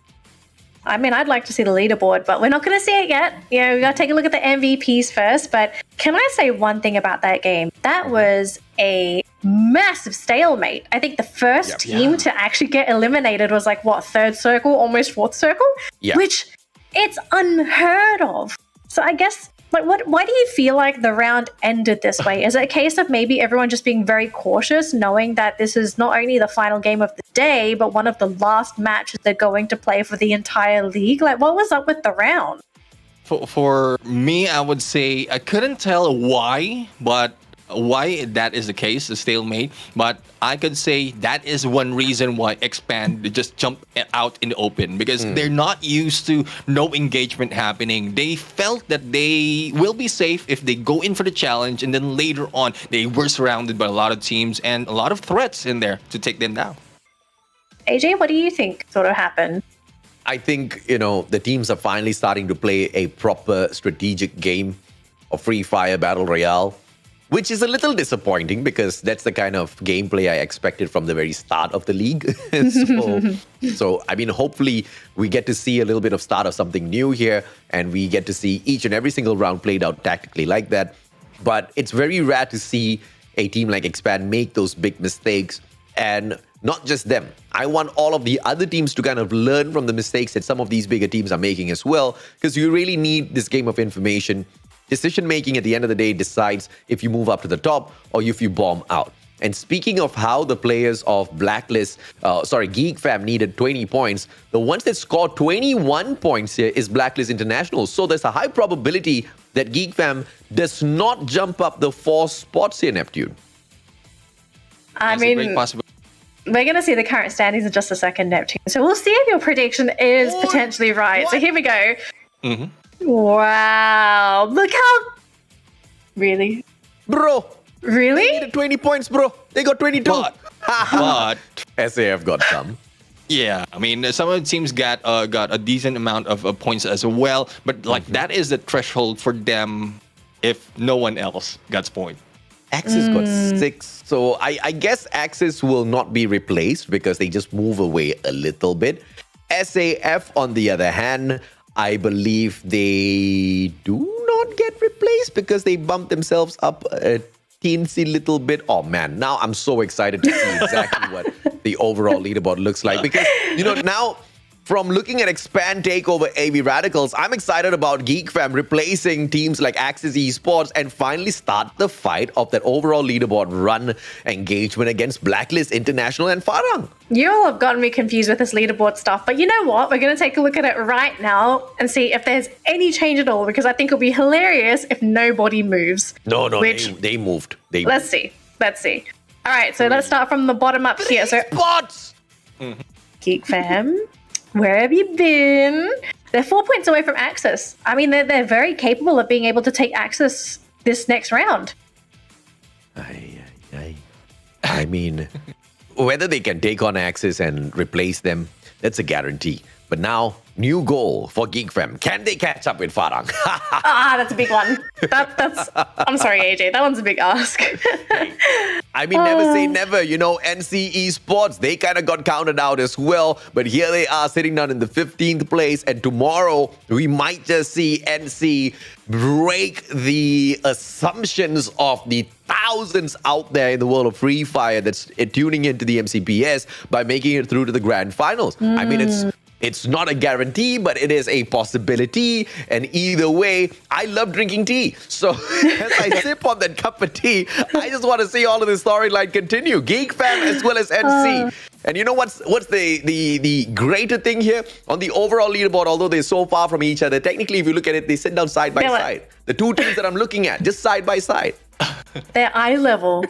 I mean, I'd like to see the leaderboard, but we're not going to see it yet. We got to take a look at the MVPs first. But can I say one thing about that game? that was a massive stalemate. I think the first team to actually get eliminated was like, what, third circle, almost fourth circle? Yeah. Which, it's unheard of. So I guess, like, why do you feel like the round ended this way? Is it a case of maybe everyone just being very cautious, knowing that this is not only the final game of the day, but one of the last matches they're going to play for the entire league? Like, what was up with the round? For me, I would say I couldn't tell why that is the case, the stalemate. But I could say that is one reason why Expand just jumped out in the open, because they're not used to no engagement happening. They felt that they will be safe if they go in for the challenge, and then later on they were surrounded by a lot of teams and a lot of threats in there to take them down. AJ, what do you think sort of happened? I think, the teams are finally starting to play a proper strategic game of Free Fire Battle Royale, which is a little disappointing because that's the kind of gameplay I expected from the very start of the league. So, I mean, hopefully we get to see a little bit of start of something new here, and we get to see each and every single round played out tactically like that. But it's very rare to see a team like Expand make those big mistakes. And not just them. I want all of the other teams to kind of learn from the mistakes that some of these bigger teams are making as well, because you really need this game of information. Decision making at the end of the day decides if you move up to the top or if you bomb out. And speaking of how the players of Geek Fam needed 20 points, the ones that scored 21 points here is Blacklist International. So there's a high probability that Geek Fam does not jump up the 4 spots here, Neptune. I mean, we're going to see the current standings in just a second, Neptune. So we'll see if your prediction is potentially right. So here we go. Wow. Look how... Really? Bro. Really? They needed 20 points, bro. They got 22. But SAF got some. Yeah, I mean, some of the teams got a decent amount of points as well. But that is the threshold for them if no one else gets points. Axis got 6. So I guess Axis will not be replaced because they just move away a little bit. SAF, on the other hand, I believe they do not get replaced because they bumped themselves up a teensy little bit. Oh man, now I'm so excited to see exactly what the overall leaderboard looks like. Because, now from looking at Expand Takeover AV Radicals, I'm excited about Geek Fam replacing teams like Axis Esports and finally start the fight of that overall leaderboard run engagement against Blacklist International and Farang. You all have gotten me confused with this leaderboard stuff, but you know what? We're going to take a look at it right now and see if there's any change at all, because I think it'll be hilarious if nobody moves. No, they moved. Let's see. All right, so let's start from the bottom up here. So, spots! Geek Fam, where have you been? They're 4 points away from Axis. I mean, they're very capable of being able to take Axis this next round. I mean, whether they can take on Axis and replace them, that's a guarantee. But now, new goal for Geek Fam. Can they catch up with Farang? That's a big one. That's. I'm sorry, AJ. That one's a big ask. I mean, never say never. NC Esports, they kind of got counted out as well. But here they are sitting down in the 15th place. And tomorrow, we might just see NC break the assumptions of the thousands out there in the world of Free Fire that's tuning into the MCPS by making it through to the grand finals. I mean, it's not a guarantee, but it is a possibility. And either way, I love drinking tea. So as I sip on that cup of tea, I just want to see all of the storyline continue. Geek Fam as well as NC. And you know what's the greater thing here? On the overall leaderboard, although they're so far from each other, technically, if you look at it, they sit down side by side. The two teams that I'm looking at, just side by side. They're eye level.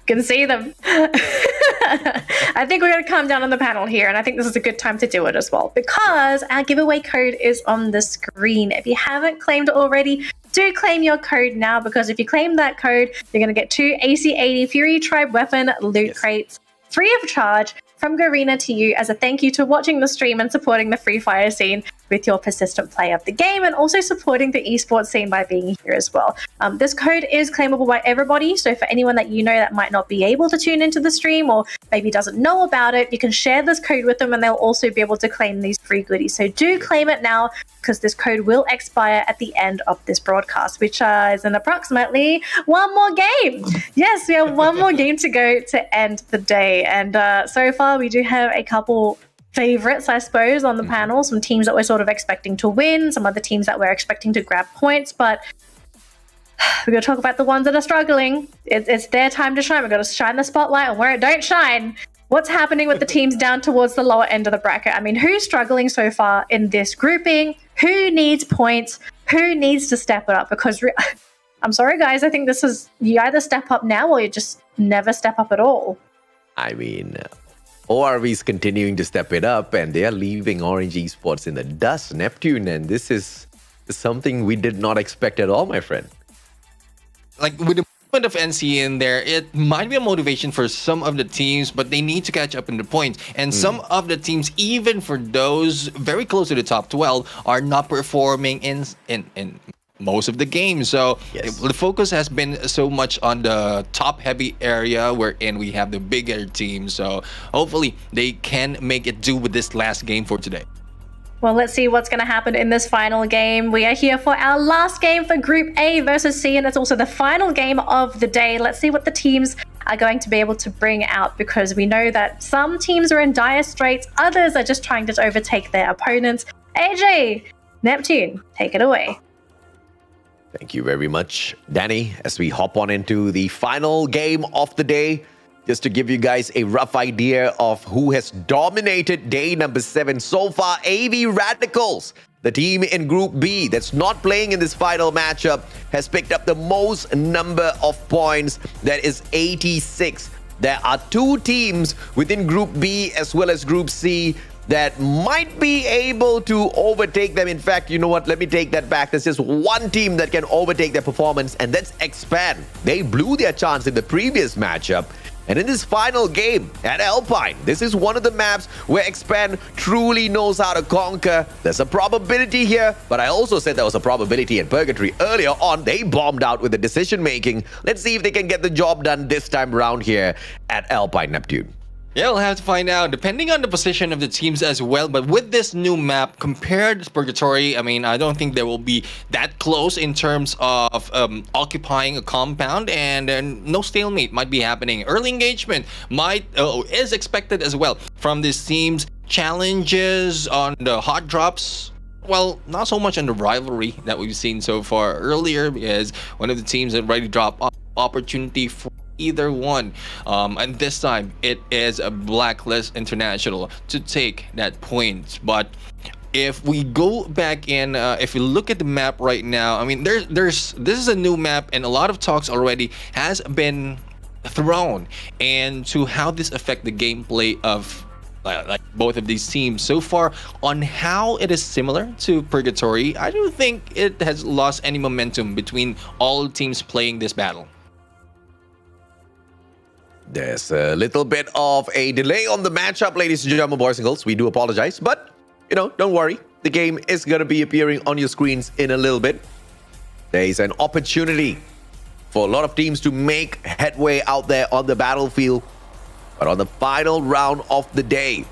Can see them. I think we're going to calm down on the panel here, and I think this is a good time to do it as well, because our giveaway code is on the screen. If you haven't claimed it already, do claim your code now, because if you claim that code, you're going to get 2 AC-80 Fury Tribe weapon loot crates free of charge from Garena to you as a thank you to watching the stream and supporting the Free Fire scene with your persistent play of the game, and also supporting the esports scene by being here as well. This code is claimable by everybody, so for anyone that you know that might not be able to tune into the stream or maybe doesn't know about it, you can share this code with them and they'll also be able to claim these free goodies. So do claim it now, because this code will expire at the end of this broadcast, which is in approximately one more game. Yes, we have one more game to go to end the day. And so far, we do have a couple favorites, I suppose, on the panel. Some teams that we're sort of expecting to win, some other teams that we're expecting to grab points. But we're going to talk about the ones that are struggling. It's their time to shine. We're going to shine the spotlight on where it don't shine. What's happening with the teams down towards the lower end of the bracket? I mean, who's struggling so far in this grouping? Who needs points? Who needs to step it up? Because I'm sorry, guys. I think this is, you either step up now or you just never step up at all. I mean, ORV's continuing to step it up, and they are leaving Orange Esports in the dust, Neptune, and this is something we did not expect at all, my friend. Like, with the movement of NC in there, it might be a motivation for some of the teams, but they need to catch up in the points. And some of the teams, even for those very close to the top 12, are not performing in most of the games. So the focus has been so much on the top heavy area, wherein we have the bigger teams. So hopefully they can make it do with this last game for today. Well, let's see what's going to happen in this final game. We are here for our last game for Group A versus C, and it's also the final game of the day. Let's see what the teams are going to be able to bring out, because we know that some teams are in dire straits, others are just trying to overtake their opponents. AJ, Neptune, take it away. Thank you very much, Danny, as we hop on into the final game of the day. Just to give you guys a rough idea of who has dominated day number 7 so far, AV Radicals, the team in Group B that's not playing in this final matchup, has picked up the most number of points. That is 86. There are 2 teams within Group B as well as Group C that might be able to overtake them. In fact, you know what? Let me take that back. There's just one team that can overtake their performance, and that's Expand. They blew their chance in the previous matchup. And in this final game at Alpine, this is one of the maps where Expand truly knows how to conquer. There's a probability here, but I also said there was a probability at Purgatory earlier on. They bombed out with the decision making. Let's see if they can get the job done this time around here at Alpine, Neptune. Yeah, we'll have to find out, depending on the position of the teams as well. But with this new map, compared to Purgatory, I mean, I don't think they will be that close in terms of occupying a compound, and no stalemate might be happening. Early engagement is expected as well from these teams. Challenges on the hot drops, well, not so much on the rivalry that we've seen so far earlier, because one of the teams that already dropped opportunity for either one, and this time it is a Blacklist International to take that point. But if we go back in, if we look at the map right now, I mean, this is a new map, and a lot of talks already has been thrown into how this affect the gameplay of like both of these teams so far. On how it is similar to Purgatory, I don't think it has lost any momentum between all teams playing this battle. There's a little bit of a delay on the matchup, ladies and gentlemen, boys and girls. We do apologize, but, you know, don't worry. The game is going to be appearing on your screens in a little bit. There is an opportunity for a lot of teams to make headway out there on the battlefield. But on the final round of the day,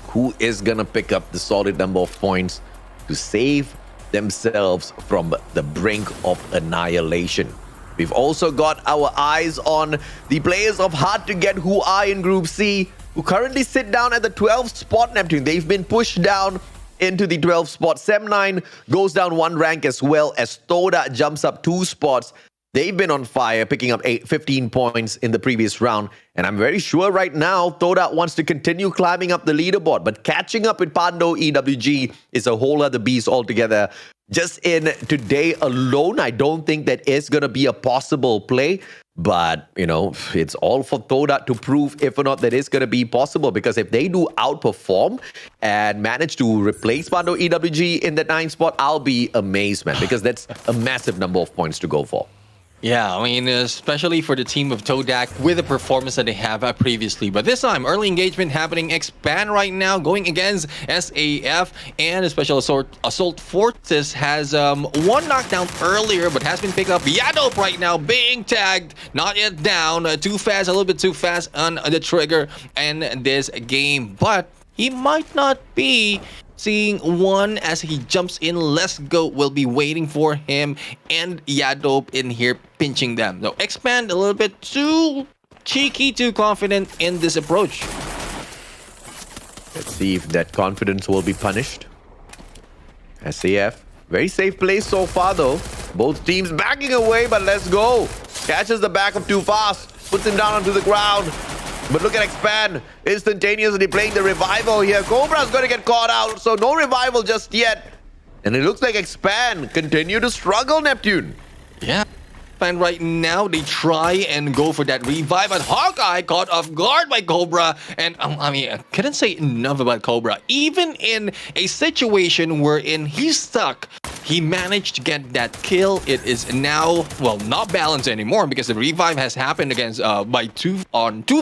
who is going to pick up the solid number of points to save themselves from the brink of annihilation? We've also got our eyes on the players of Hard to Get who are in Group C, who currently sit down at the 12th spot, Neptune. They've been pushed down into the 12th spot. Sem9 goes down 1 rank, as well as Toda jumps up 2 spots. They've been on fire, picking up 15 points in the previous round. And I'm very sure right now, Toda wants to continue climbing up the leaderboard. But catching up with Pando EWG is a whole other beast altogether. Just in today alone, I don't think that is going to be a possible play. But, you know, it's all for Toda to prove if or not that is going to be possible. Because if they do outperform and manage to replace Pando EWG in the 9th spot, I'll be amazed, man. Because that's a massive number of points to go for. Yeah, I mean, especially for the team of Todak with the performance that they have previously. But this time, early engagement happening. Expand right now, going against SAF, and a special assault forces has one knockdown earlier, but has been picked up. Yadop right now being tagged, not yet down. Too fast, a little bit too fast on the trigger in this game. But he might not be seeing one as he jumps in. Let's Go will be waiting for him, and Yadop in here pinching them. So Expand a little bit too cheeky, too confident in this approach. Let's see if that confidence will be punished. SAF, very safe place so far though. Both teams backing away, but Let's Go catches the back of Too Fast, puts him down onto the ground. But look at Expand, instantaneously playing the revival here. Cobra's going to get caught out, so no revival just yet. And it looks like Expand continue to struggle, Neptune. Yeah. And right now, they try and go for that revive, but Hawkeye caught off guard by Cobra. And I mean, I couldn't say enough about Cobra. Even in a situation wherein he's stuck, he managed to get that kill. It is now, well, not balanced anymore because the revive has happened against by Too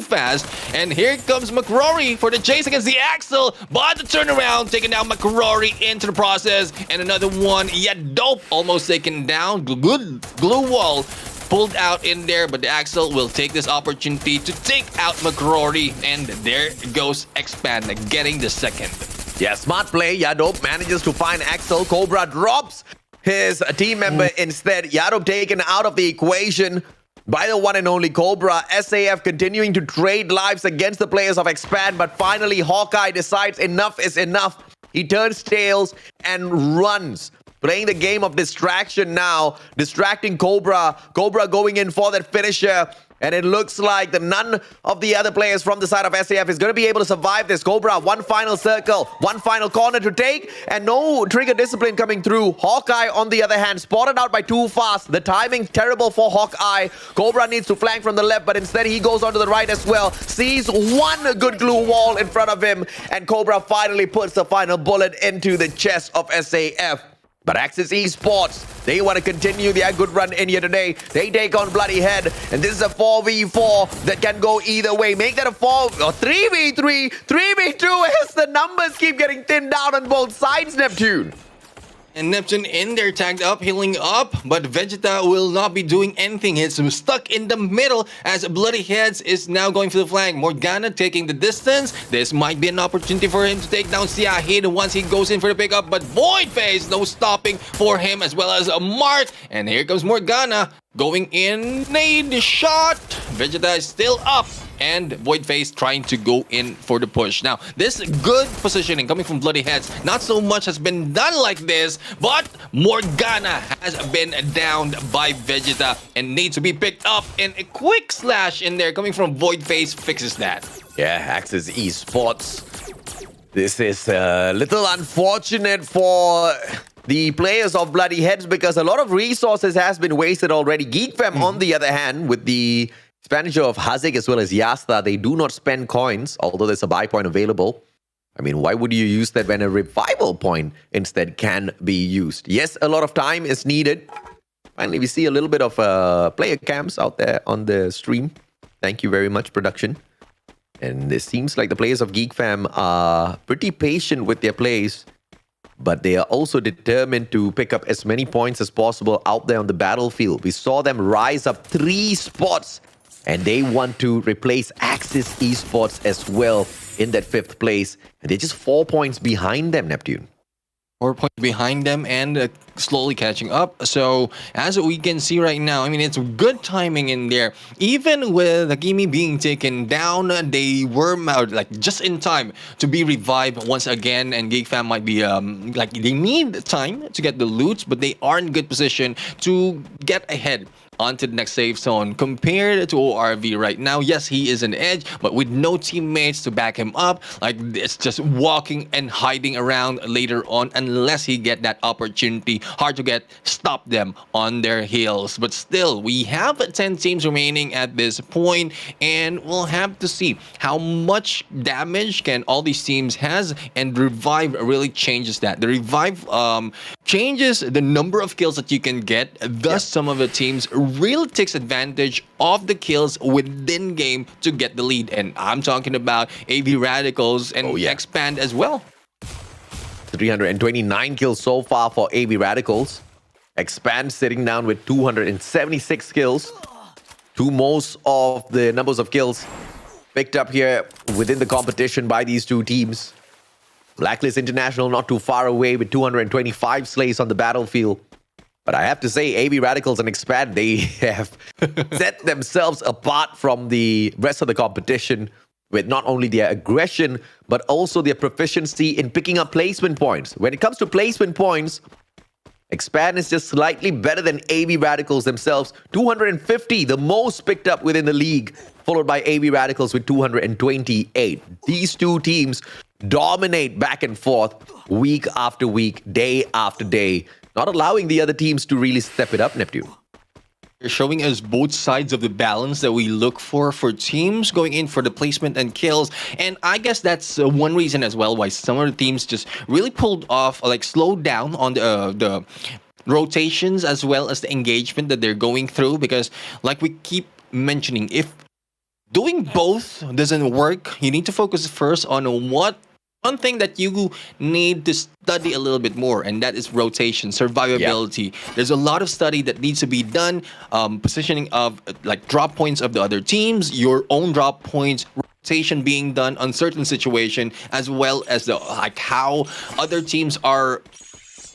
Fast. And here comes McRory for the chase against the Axel. But the turnaround, taking down McRory into the process. And another one, Dope almost taken down. Good glue wall pulled out in there, but the Axel will take this opportunity to take out McRory. And there goes Expand getting the second. Yeah, smart play. Yadop manages to find Axel. Cobra drops his team member instead. Yadop taken out of the equation by the one and only Cobra. SAF continuing to trade lives against the players of Expand, but finally Hawkeye decides enough is enough. He turns tails and runs. Playing the game of distraction now, distracting Cobra. Cobra going in for that finisher. And it looks like that none of the other players from the side of SAF is going to be able to survive this. Cobra, one final circle, one final corner to take, and no trigger discipline coming through. Hawkeye, on the other hand, spotted out by Too Fast. The timing terrible for Hawkeye. Cobra needs to flank from the left, but instead he goes onto the right as well. Sees one good glue wall in front of him, and Cobra finally puts the final bullet into the chest of SAF. But Axis Esports, they want to continue their good run in here today. They take on Bloody Head, and this is a 4v4 that can go either way. Make that a 3v3, 3v2 as the numbers keep getting thinned down on both sides, Neptune. And Neptune in there, tagged up, healing up, but Vegeta will not be doing anything. He's stuck in the middle as Bloody Heads is now going for the flank. Morgana taking the distance. This might be an opportunity for him to take down Siahid once he goes in for the pickup, but Void Face, no stopping for him, as well as Mark. And here comes Morgana going in, nade shot. Vegeta is still up, and Void Face trying to go in for the push. Now, this good positioning coming from Bloody Heads, not so much has been done like this, but Morgana has been downed by Vegeta and needs to be picked up, and a quick slash in there coming from Void Face fixes that. Yeah, Axis Esports. This is a little unfortunate for the players of Bloody Heads because a lot of resources has been wasted already. Geek Fam, on the other hand, with the expenditure of Hazik as well as Yasta, they do not spend coins, although there's a buy point available. I mean, why would you use that when a revival point instead can be used? Yes, a lot of time is needed. Finally, we see a little bit of player camps out there on the stream. Thank you very much, production. And it seems like the players of Geek Fam are pretty patient with their plays, but they are also determined to pick up as many points as possible out there on the battlefield. We saw them rise up 3 spots, and they want to replace Axis Esports as well in that 5th place. And they're just 4 points behind them, Neptune. 4 points behind them and slowly catching up. So as we can see right now, I mean, it's good timing in there. Even with Hakimi being taken down, they were like just in time to be revived once again. And Geek Fam might be like they need time to get the loot, but they are in good position to get ahead onto the next safe zone compared to ORV right now. Yes, he is an edge, but with no teammates to back him up, like it's just walking and hiding around later on unless he get that opportunity. Hard to stop them on their heels. But still, we have 10 teams remaining at this point, and we'll have to see how much damage can all these teams has, and Revive really changes that. The Revive changes the number of kills that you can get. Thus, some of the teams really takes advantage of the kills within game to get the lead. And I'm talking about AV Radicals and Expand as well. 329 kills so far for AV Radicals. Expand sitting down with 276 kills. Two most of the numbers of kills picked up here within the competition by these two teams. Blacklist International not too far away with 225 slays on the battlefield. But I have to say, AV Radicals and Expand, they have set themselves apart from the rest of the competition with not only their aggression, but also their proficiency in picking up placement points. When it comes to placement points, Expand is just slightly better than AV Radicals themselves. 250, the most picked up within the league, followed by AV Radicals with 228. These two teams dominate back and forth week after week, day after day, not allowing the other teams to really step it up, Neptune. You're showing us both sides of the balance that we look for teams going in for the placement and kills. And I guess that's one reason as well why some of the teams just really pulled off, like slowed down on the rotations as well as the engagement that they're going through. Because like we keep mentioning, if doing both doesn't work, you need to focus first on one thing that you need to study a little bit more, and that is rotation, survivability. There's a lot of study that needs to be done, positioning of like drop points of the other teams, your own drop points, rotation being done on certain situation, as well as the like how other teams are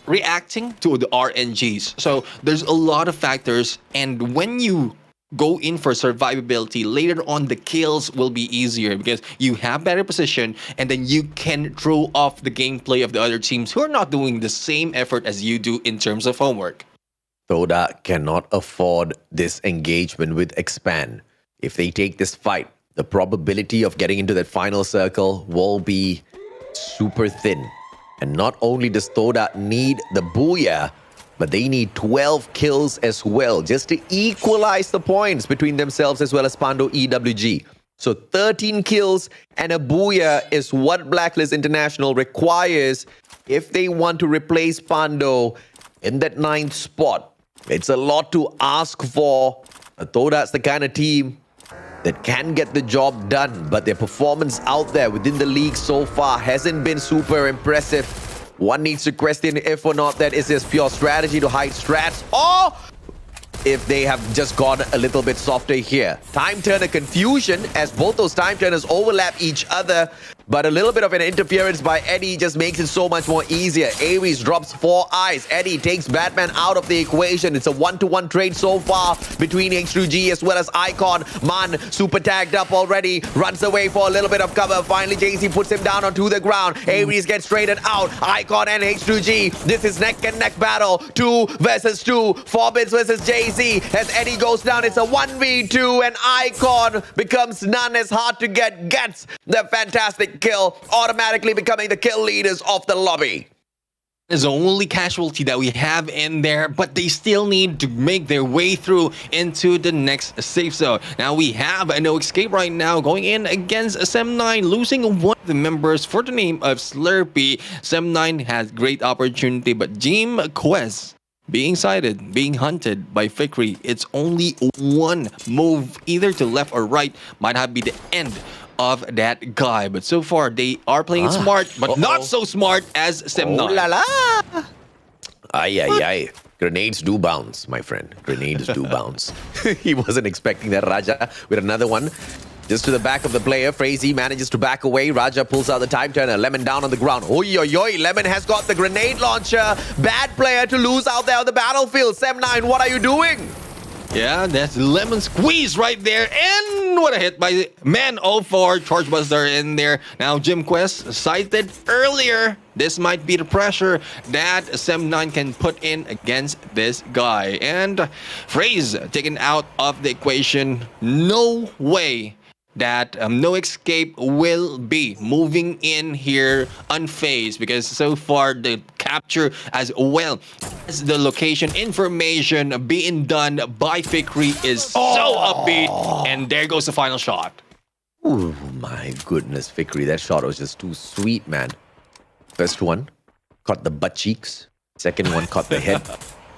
reacting to the RNGs. So there's a lot of factors, and when you go in for survivability, later on the kills will be easier because you have better position and then you can throw off the gameplay of the other teams who are not doing the same effort as you do in terms of homework. Toda cannot afford this engagement with Expand. If they take this fight, the probability of getting into that final circle will be super thin. And not only does Toda need the booyah, but they need 12 kills as well, just to equalize the points between themselves as well as Pando EWG. So 13 kills and a booyah is what Blacklist International requires if they want to replace Pando in that 9th spot. It's a lot to ask for. Toda's the kind of team that can get the job done, but their performance out there within the league so far hasn't been super impressive. One needs to question if or not that is just pure strategy to hide strats, or if they have just gone a little bit softer here. Time turner confusion as both those time turners overlap each other, but a little bit of an interference by Eddie just makes it so much more easier. Aries drops 4 eyes. Eddie takes Batman out of the equation. It's a 1-to-1 trade so far between H2G as well as Icon. Man, super tagged up already, runs away for a little bit of cover. Finally, JC puts him down onto the ground. Aries gets traded out. Icon and H2G. This is neck and neck battle. 2 versus 2. Forbits versus JC. As Eddie goes down, it's a 1v2 and Icon becomes none as hard to get. Gets the fantastic kill, automatically becoming the kill leaders of the lobby. Is the only casualty that we have in there, but they still need to make their way through into the next safe zone. Now we have a no escape right now going in against Sem9, losing one of the members for the name of Slurpee. Sem9 has great opportunity, but Jim Quest being sighted, being hunted by Fikri. It's only one move, either to left or right, might have be the end of that guy. But so far, they are playing smart, but not so smart as Sem9. Oh la la! Ay, ay, ay. Grenades do bounce, my friend. Grenades do bounce. He wasn't expecting that. Raja with another one. Just to the back of the player. Frazee manages to back away. Raja pulls out the time turner. Lemon down on the ground. Oi, oi, oi. Lemon has got the grenade launcher. Bad player to lose out there on the battlefield. Sem9, what are you doing? Yeah, that's Lemon squeeze right there. And what a hit by Man 04. Charge Buster in there. Now, Jim Quest cited earlier. This might be the pressure that Sem9 can put in against this guy. And Phrase taken out of the equation. No way that no escape will be moving in here unfazed, because so far the capture as well as the location information being done by Fikri is so upbeat, and there goes the final shot. Oh my goodness, Fikri, that shot was just too sweet, man. First one, caught the butt cheeks. Second one caught the head.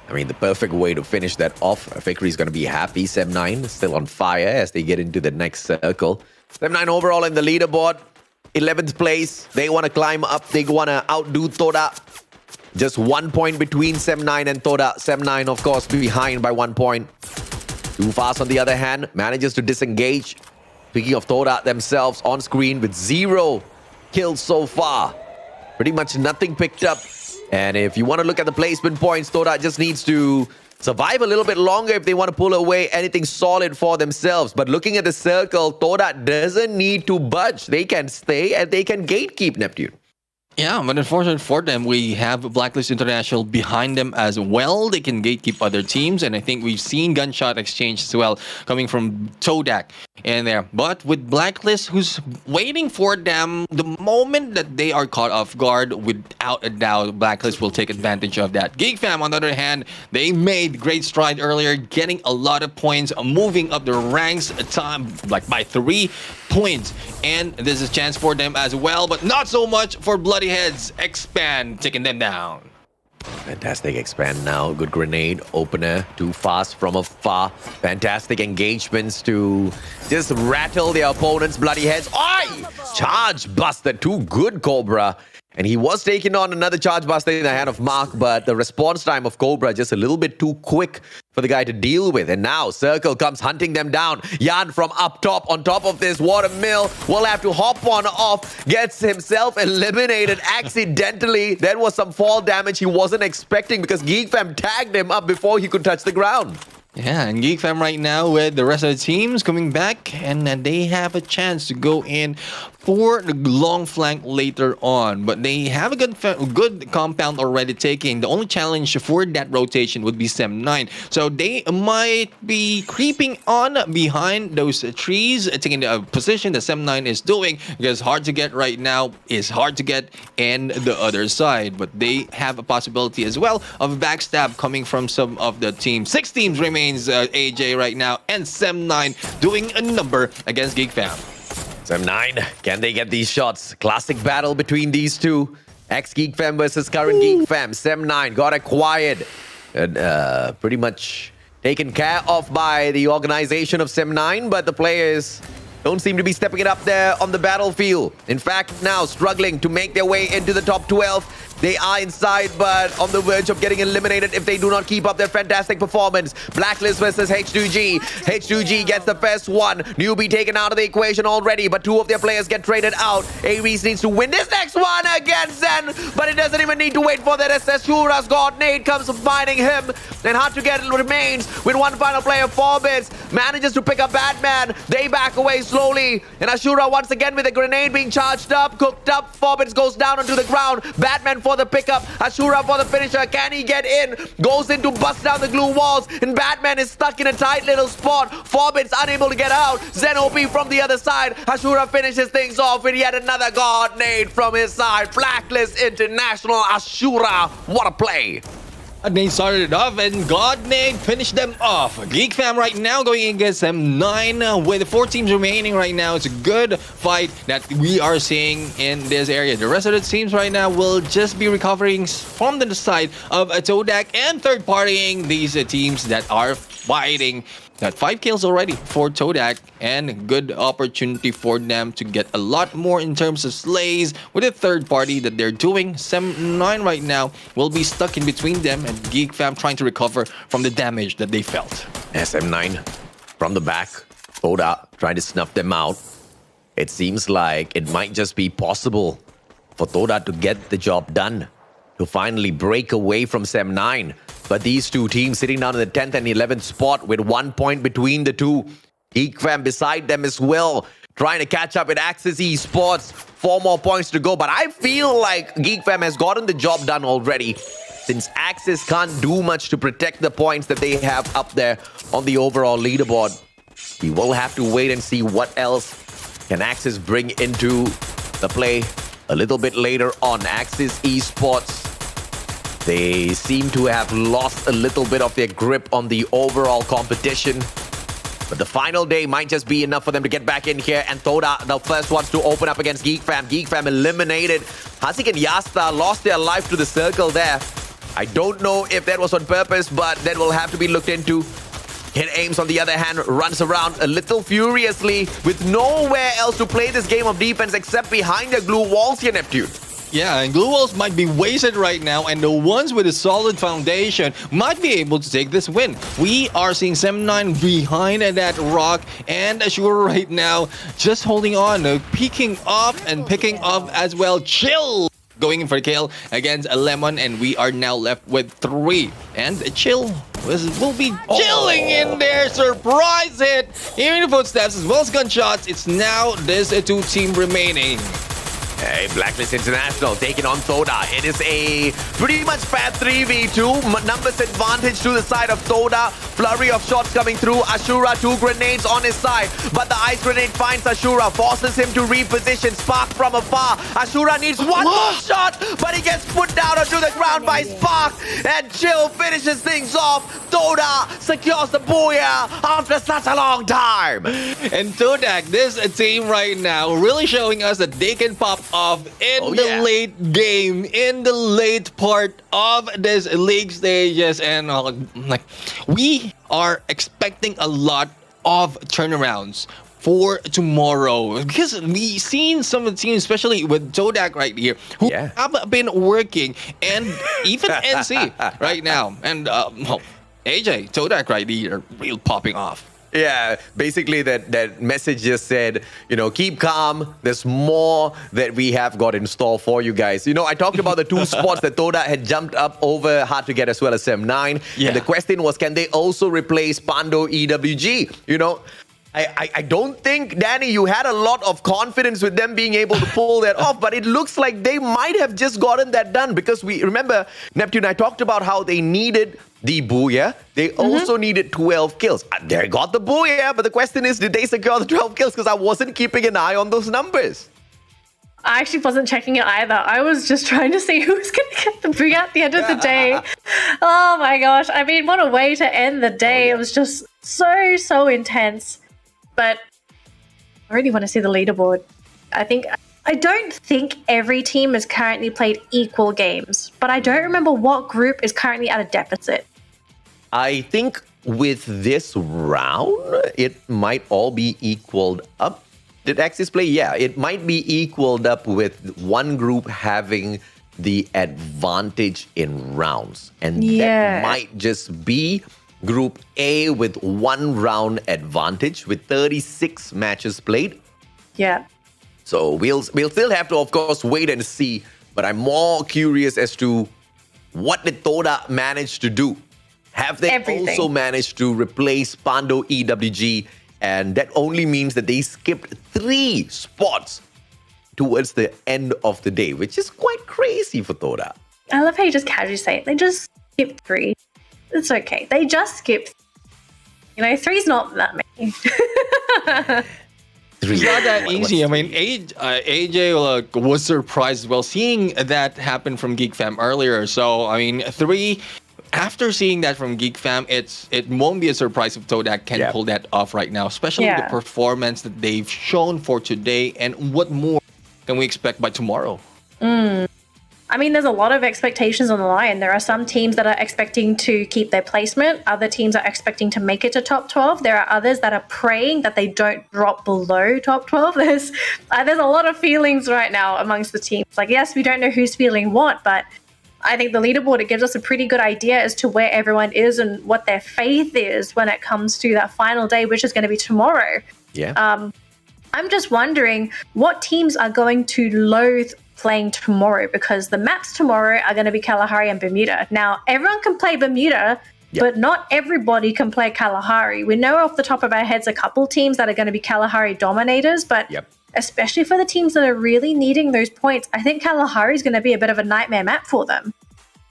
I mean, the perfect way to finish that off. Victory is going to be happy. Sem9 still on fire as they get into the next circle. Sem9 overall in the leaderboard, 11th place. They want to climb up. They want to outdo Toda. Just 1 point between Sem9 and Toda. Sem9, of course, behind by 1 point. Too Fast, on the other hand, manages to disengage. Speaking of Toda themselves, on screen with 0 kills so far. Pretty much nothing picked up. And if you want to look at the placement points, Toda just needs to survive a little bit longer if they want to pull away anything solid for themselves. But looking at the circle, Toda doesn't need to budge. They can stay and they can gatekeep Neptune. Yeah, but unfortunately for them, we have Blacklist International behind them as well. They can gatekeep other teams, and I think we've seen gunshot exchange as well coming from Todak in there. But with Blacklist, who's waiting for them, the moment that they are caught off guard, without a doubt, Blacklist will take advantage of that. GeekFam, on the other hand, they made great stride earlier, getting a lot of points, moving up the ranks by 3 points. And this is a chance for them as well, but not so much for Bloody Heads. Expand, taking them down. Fantastic expand now. Good grenade opener. Too Fast from afar. Fantastic engagements to just rattle their opponents. Bloody Heads. Oi! Charge buster. Too good, Cobra. And he was taking on another charge buster in the hand of Mark, but the response time of Cobra just a little bit too quick for the guy to deal with. And now Circle comes hunting them down. Yan from up top, on top of this water mill, will have to hop on off, gets himself eliminated accidentally. There was some fall damage he wasn't expecting because GeekFam tagged him up before he could touch the ground. Yeah, and GeekFam right now with the rest of the teams coming back, and they have a chance to go in for the long flank later on. But they have a good compound already taken. The only challenge for that rotation would be Sem9. So they might be creeping on behind those trees, taking the position that Sem9 is doing, because hard to get right now is hard to get in the other side. But they have a possibility as well of backstab coming from some of the teams. 6 teams remains AJ right now, and Sem9 doing a number against GeekFam. Sem9, can they get these shots? Classic battle between these two. Ex-GeekFam versus current GeekFam. Sem9 got acquired and pretty much taken care of by the organization of Sem9, but the players don't seem to be stepping it up there on the battlefield. In fact, now struggling to make their way into the top 12. They are inside, but on the verge of getting eliminated if they do not keep up their fantastic performance. Blacklist versus H2G. H2G gets the first one. Newbie taken out of the equation already, but 2 of their players get traded out. Ares needs to win this next one against Zen, but it doesn't even need to wait for that. Ashura's God Nade comes finding him, and hard to get remains with one final player. Forbits manages to pick up Batman. They back away slowly, and Ashura once again with a grenade being charged up, cooked up. Forbits goes down onto the ground. Batman for the pickup, Ashura for the finisher. Can he get in? Goes in to bust down the glue walls, and Batman is stuck in a tight little spot. Forbits unable to get out. Zen OP from the other side. Ashura finishes things off with yet another God Nade from his side. Blacklist International. Ashura, what a play. They started off, and Godnade finished them off. GeekFam right now going against M9 with 4 teams remaining right now. It's a good fight that we are seeing in this area. The rest of the teams right now will just be recovering from the side of Todak and third-partying these teams that are fighting. Got 5 kills already for Todak, and good opportunity for them to get a lot more in terms of slays with a third party that they're doing. Sem9 right now will be stuck in between them, and GeekFam trying to recover from the damage that they felt. SM9 from the back. Toda trying to snuff them out. It seems like it might just be possible for Toda to get the job done, to finally break away from Sem9. But these 2 teams sitting down in the 10th and 11th spot with 1 point between the 2. GeekFam beside them as well, trying to catch up with Axis Esports. 4 more points to go, but I feel like GeekFam has gotten the job done already, since Axis can't do much to protect the points that they have up there on the overall leaderboard. We will have to wait and see what else can Axis bring into the play a little bit later on. Axis Esports, they seem to have lost a little bit of their grip on the overall competition. But the final day might just be enough for them to get back in here. And Toda, the first ones to open up against GeekFam. GeekFam eliminated. Hasik and Yasta lost their life to the circle there. I don't know if that was on purpose, but that will have to be looked into. Hit Ames, on the other hand, runs around a little furiously with nowhere else to play this game of defense except behind the glue walls here, Neptune. Yeah, and glue walls might be wasted right now, and the ones with a solid foundation might be able to take this win. We are seeing 7-9 behind that rock, and Ashura right now just holding on, peeking up and picking up as well. Chill going in for the kill against a Lemon, and we are now left with 3. And Chill will be chilling in there. Surprise hit! Hearing the footsteps as well as gunshots. It's now this 2 team remaining. Hey, Blacklist International taking on Toda. It is a pretty much fat 3v2. Numbers advantage to the side of Toda. Flurry of shots coming through. Ashura, 2 grenades on his side. But the ice grenade finds Ashura, forces him to reposition. Spark from afar. Ashura needs one more shot, but he gets put down onto the ground by Spark. And Chill finishes things off. Toda secures the booyah after such a long time. And Todak, this team right now, really showing us that they can pop off in the late game, in the late part of this league stages, and like we are expecting a lot of turnarounds for tomorrow, because we've seen some of the teams, especially with Todak right here, who have been working, and even NC right now, and AJ, Todak right here, real popping off. Yeah, basically that message just said, keep calm. There's more that we have got in store for you guys. I talked about the 2 spots that Toda had jumped up over, hard to get as well as 7-9. Yeah. And the question was, can they also replace Pando EWG? I don't think, Danny, you had a lot of confidence with them being able to pull that off, but it looks like they might have just gotten that done, because we remember, Neptune, I talked about how they needed the booyah. They also needed 12 kills. They got the booyah, but the question is, did they secure the 12 kills? Because I wasn't keeping an eye on those numbers. I actually wasn't checking it either. I was just trying to see who was going to get the booyah at the end of the day. Oh my gosh. I mean, what a way to end the day. It was just so intense. But I really want to see the leaderboard. I don't think every team has currently played equal games, but I don't remember what group is currently at a deficit. I think with this round, it might all be equaled up. Did Axis play? Yeah, it might be equaled up with one group having the advantage in rounds. And that might just be Group A with 1 round advantage with 36 matches played. Yeah. So we'll still have to, of course, wait and see. But I'm more curious as to what did Toda manage to do. Have they also managed to replace Pando EWG? And that only means that they skipped 3 spots towards the end of the day, which is quite crazy for Toda. I love how you just casually say it. They just skipped 3. It's okay. They just skipped. 3's not that many. It's not that easy. I mean, AJ was surprised as well seeing that happen from Geek Fam earlier. So, I mean, 3, after seeing that from Geek Fam, it won't be a surprise if Todak can pull that off right now, especially the performance that they've shown for today. And what more can we expect by tomorrow? I mean, there's a lot of expectations on the line. There are some teams that are expecting to keep their placement. Other teams are expecting to make it to top 12. There are others that are praying that they don't drop below top 12. There's a lot of feelings right now amongst the teams. Like, yes, we don't know who's feeling what, but I think the leaderboard, it gives us a pretty good idea as to where everyone is and what their faith is when it comes to that final day, which is going to be tomorrow. Yeah. I'm just wondering what teams are going to loathe playing tomorrow, because the maps tomorrow are going to be Kalahari and Bermuda. Now, everyone can play Bermuda, but not everybody can play Kalahari. We know off the top of our heads a couple teams that are going to be Kalahari dominators, but especially for the teams that are really needing those points, I think Kalahari is going to be a bit of a nightmare map for them.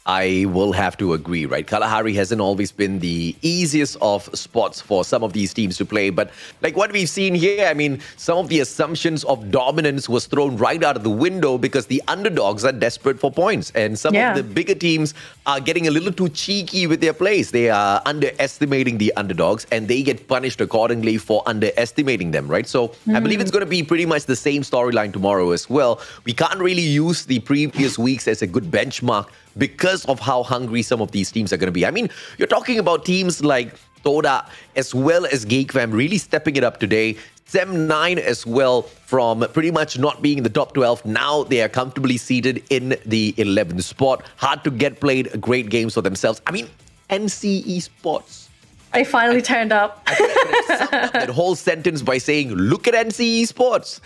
I will have to agree, right? Kalahari hasn't always been the easiest of spots for some of these teams to play. But like what we've seen here, I mean, some of the assumptions of dominance was thrown right out of the window because the underdogs are desperate for points. And some of the bigger teams are getting a little too cheeky with their plays. They are underestimating the underdogs and they get punished accordingly for underestimating them, right? So I believe it's going to be pretty much the same storyline tomorrow as well. We can't really use the previous weeks as a good benchmark because of how hungry some of these teams are going to be. I mean, you're talking about teams like Toda as well as Geekfam really stepping it up today. Sem9 as well, from pretty much not being in the top 12. Now they are comfortably seated in the 11th spot. Hard to get played great games for themselves. I mean, NCE Sports. They finally turned up. I think I could have summed up that whole sentence by saying, look at NCE Sports.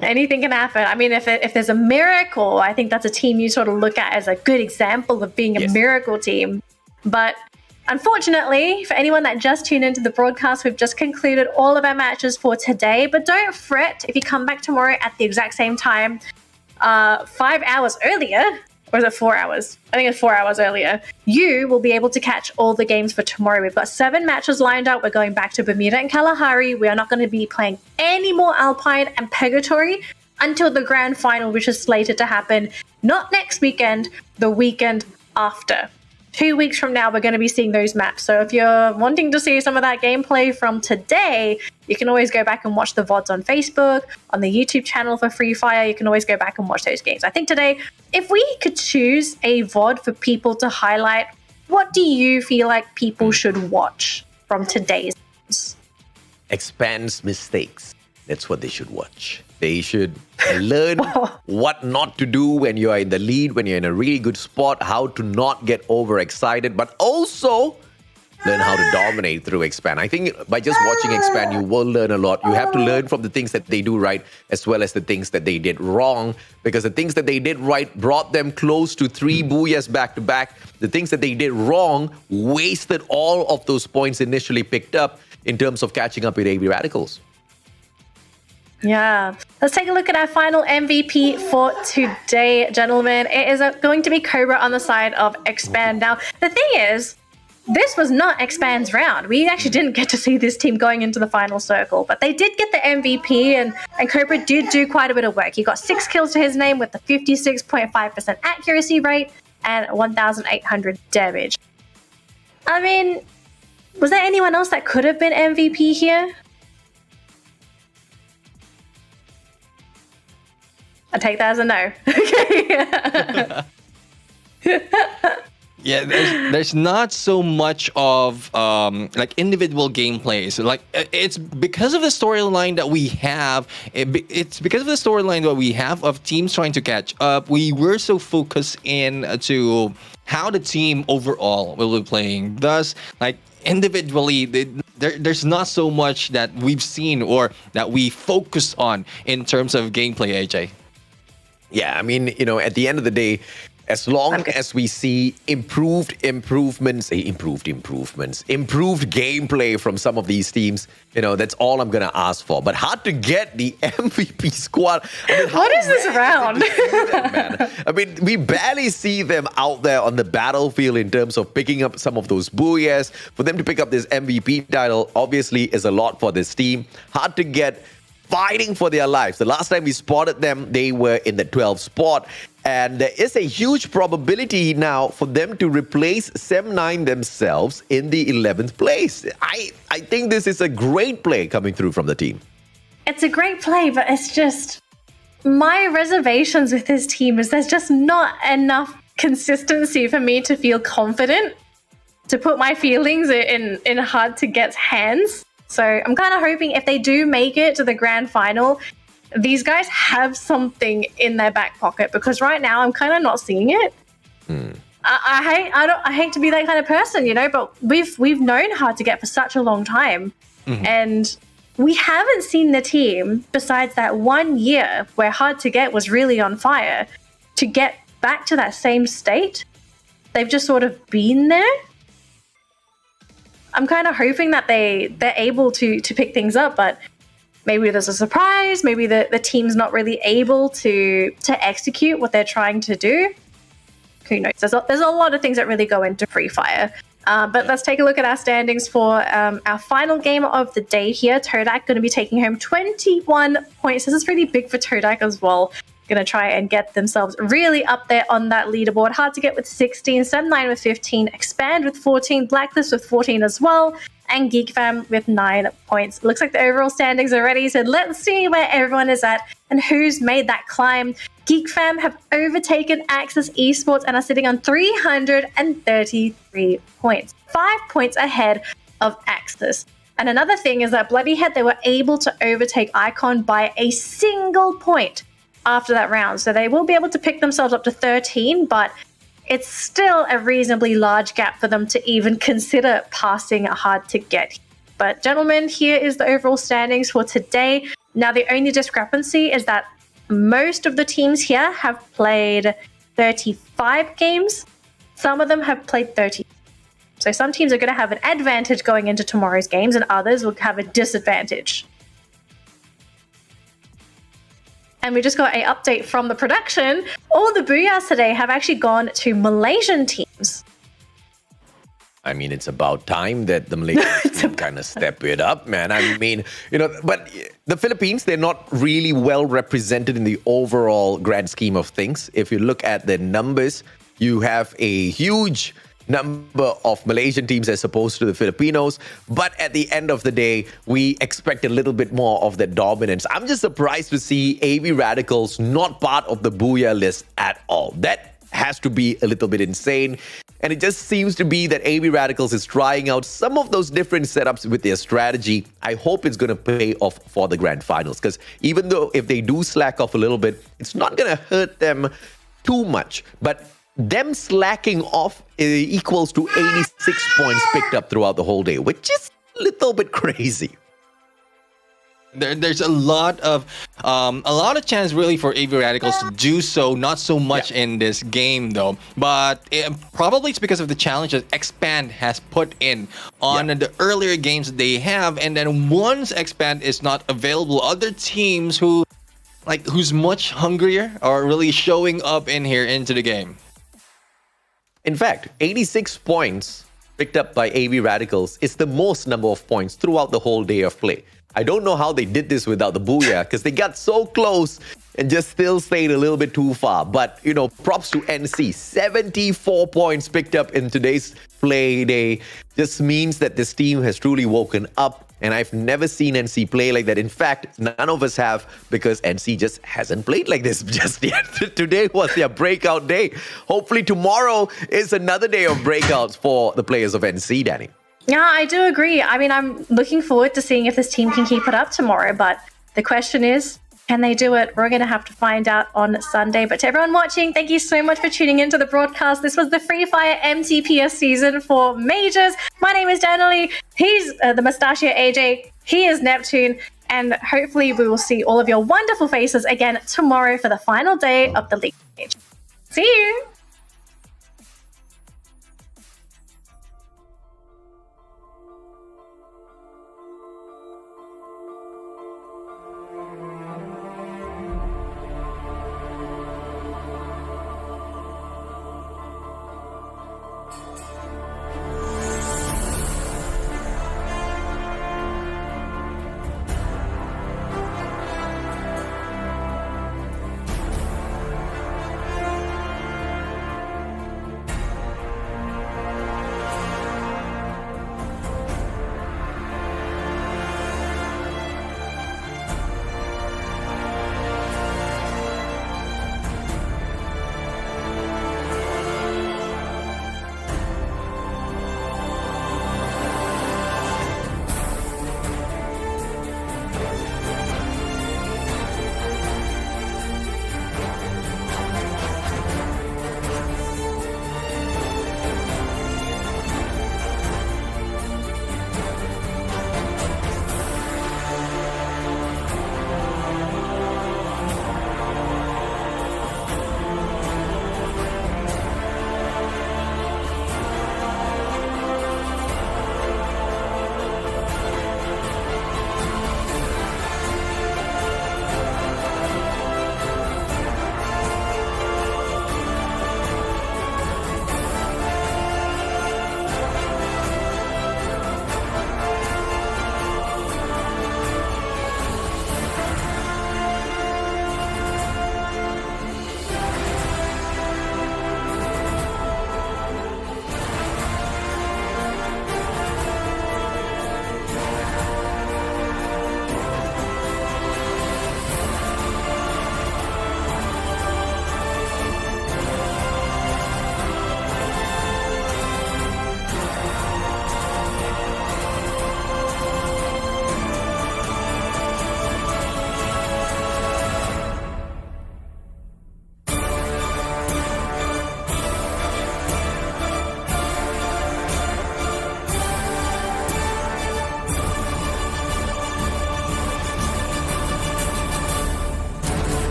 Anything can happen. I mean, if there's a miracle, I think that's a team you sort of look at as a good example of being a miracle team. But unfortunately, for anyone that just tuned into the broadcast, we've just concluded all of our matches for today. But don't fret if you come back tomorrow at the exact same time, 5 hours earlier, or is it 4 hours? I think it's 4 hours earlier. You will be able to catch all the games for tomorrow. We've got 7 matches lined up. We're going back to Bermuda and Kalahari. We are not going to be playing any more Alpine and Purgatory until the grand final, which is slated to happen not next weekend, the weekend after. 2 weeks from now, we're going to be seeing those maps. So if you're wanting to see some of that gameplay from today, you can always go back and watch the VODs on Facebook, on the YouTube channel for Free Fire. You can always go back and watch those games. I think today, if we could choose a VOD for people to highlight, what do you feel like people should watch from today's games? Expands mistakes. That's what they should watch. They should learn what not to do when you are in the lead, when you're in a really good spot, how to not get overexcited, but also learn how to dominate through Expand. I think by just watching Expand, you will learn a lot. You have to learn from the things that they do right, as well as the things that they did wrong, because the things that they did right brought them close to 3 booyahs back-to-back. The things that they did wrong wasted all of those points initially picked up in terms of catching up with AB Radicals. Yeah. Let's take a look at our final MVP for today, gentlemen. It is going to be Cobra on the side of Expand. Now, the thing is, this was not Expand's round. We actually didn't get to see this team going into the final circle, but they did get the MVP, and Cobra did do quite a bit of work. He got 6 kills to his name with the 56.5% accuracy rate and 1,800 damage. I mean, was there anyone else that could have been MVP here? I take that as a no. Okay. Yeah, there's not so much of like individual gameplays. Like it's because of the storyline that we have. It's because of the storyline that we have of teams trying to catch up. We were so focused in to how the team overall will be playing. Thus, like individually, there's not so much that we've seen or that we focus on in terms of gameplay, AJ. Yeah, I mean, you know, at the end of the day, as long as we see improved gameplay from some of these teams, you know, that's all I'm going to ask for. But hard to get the MVP squad. I mean, what is this round? I mean, we barely see them out there on the battlefield in terms of picking up some of those booyahs. For them to pick up this MVP title, obviously, is a lot for this team. Hard to get, fighting for their lives. The last time we spotted them, they were in the 12th spot. And there is a huge probability now for them to replace Sem9 themselves in the 11th place. I think this is a great play coming through from the team. It's a great play, but it's just my reservations with this team is there's just not enough consistency for me to feel confident to put my feelings in hard to get hands. So I'm kind of hoping if they do make it to the grand final, these guys have something in their back pocket, because right now I'm kind of not seeing it. I hate to be that kind of person, you know, but we've known Hard to Get for such a long time, and we haven't seen the team besides that 1 year where Hard to Get was really on fire to get back to that same state. They've just sort of been there. I'm kind of hoping that they're able to pick things up, but maybe there's a surprise. Maybe the team's not really able to execute what they're trying to do. Who knows? There's a lot of things that really go into Free Fire. But let's take a look at our standings for our final game of the day here. Todak going to be taking home 21 points. This is really big for Todak as well. Going to try and get themselves really up there on that leaderboard. Hard to Get with 16, Sem9 with 15, Expand with 14, Blacklist with 14 as well. and Geek Fam with 9 points. Looks like the overall standings are ready, so let's see where everyone is at and who's made that climb. Geek Fam have overtaken Axis Esports and are sitting on 333 points, 5 points ahead of Axis. And another thing is that Bloody Head, they were able to overtake Icon by a single point after that round. So they will be able to pick themselves up to 13, but it's still a reasonably large gap for them to even consider passing hard to get. But gentlemen, here is the overall standings for today. Now, the only discrepancy is that most of the teams here have played 35 games. Some of them have played 30. So some teams are going to have an advantage going into tomorrow's games and others will have a disadvantage. And we just got an update from the production. All the Booyahs today have actually gone to Malaysian teams. I mean, it's about time that the Malaysian team kind of step it up, man. I mean, but the Philippines, they're not really well represented in the overall grand scheme of things. If you look at the numbers, you have a huge number of Malaysian teams as opposed to the Filipinos. But at the end of the day, we expect a little bit more of that dominance. I'm just surprised to see AV Radicals not part of the Booyah list at all. That has to be a little bit insane. And it just seems to be that AV Radicals is trying out some of those different setups with their strategy. I hope it's going to pay off for the grand finals. Because even though if they do slack off a little bit, it's not going to hurt them too much. But them slacking off equals to 86 points picked up throughout the whole day, which is a little bit crazy. There's a lot of chance really for AV Radicals to do so. Not so much in this game though, but probably it's because of the challenge that Expand has put in on the earlier games that they have, and then once Expand is not available, other teams who's much hungrier are really showing up in here into the game. In fact, 86 points picked up by AV Radicals is the most number of points throughout the whole day of play. I don't know how they did this without the Booyah, because they got so close and just still stayed a little bit too far. But, props to NC. 74 points picked up in today's play day. Just means that this team has truly woken up. And I've never seen NC play like that. In fact, none of us have, because NC just hasn't played like this just yet. Today was their breakout day. Hopefully tomorrow is another day of breakouts for the players of NC, Danny. Yeah, I do agree. I mean, I'm looking forward to seeing if this team can keep it up tomorrow. But the question is, can they do it? We're going to have to find out on Sunday. But to everyone watching, thank you so much for tuning into the broadcast. This was the Free Fire MCPS season for Majors. My name is Danielle. He's the Mustachio AJ. He is Neptune. And hopefully we will see all of your wonderful faces again tomorrow for the final day of the league stage. See you!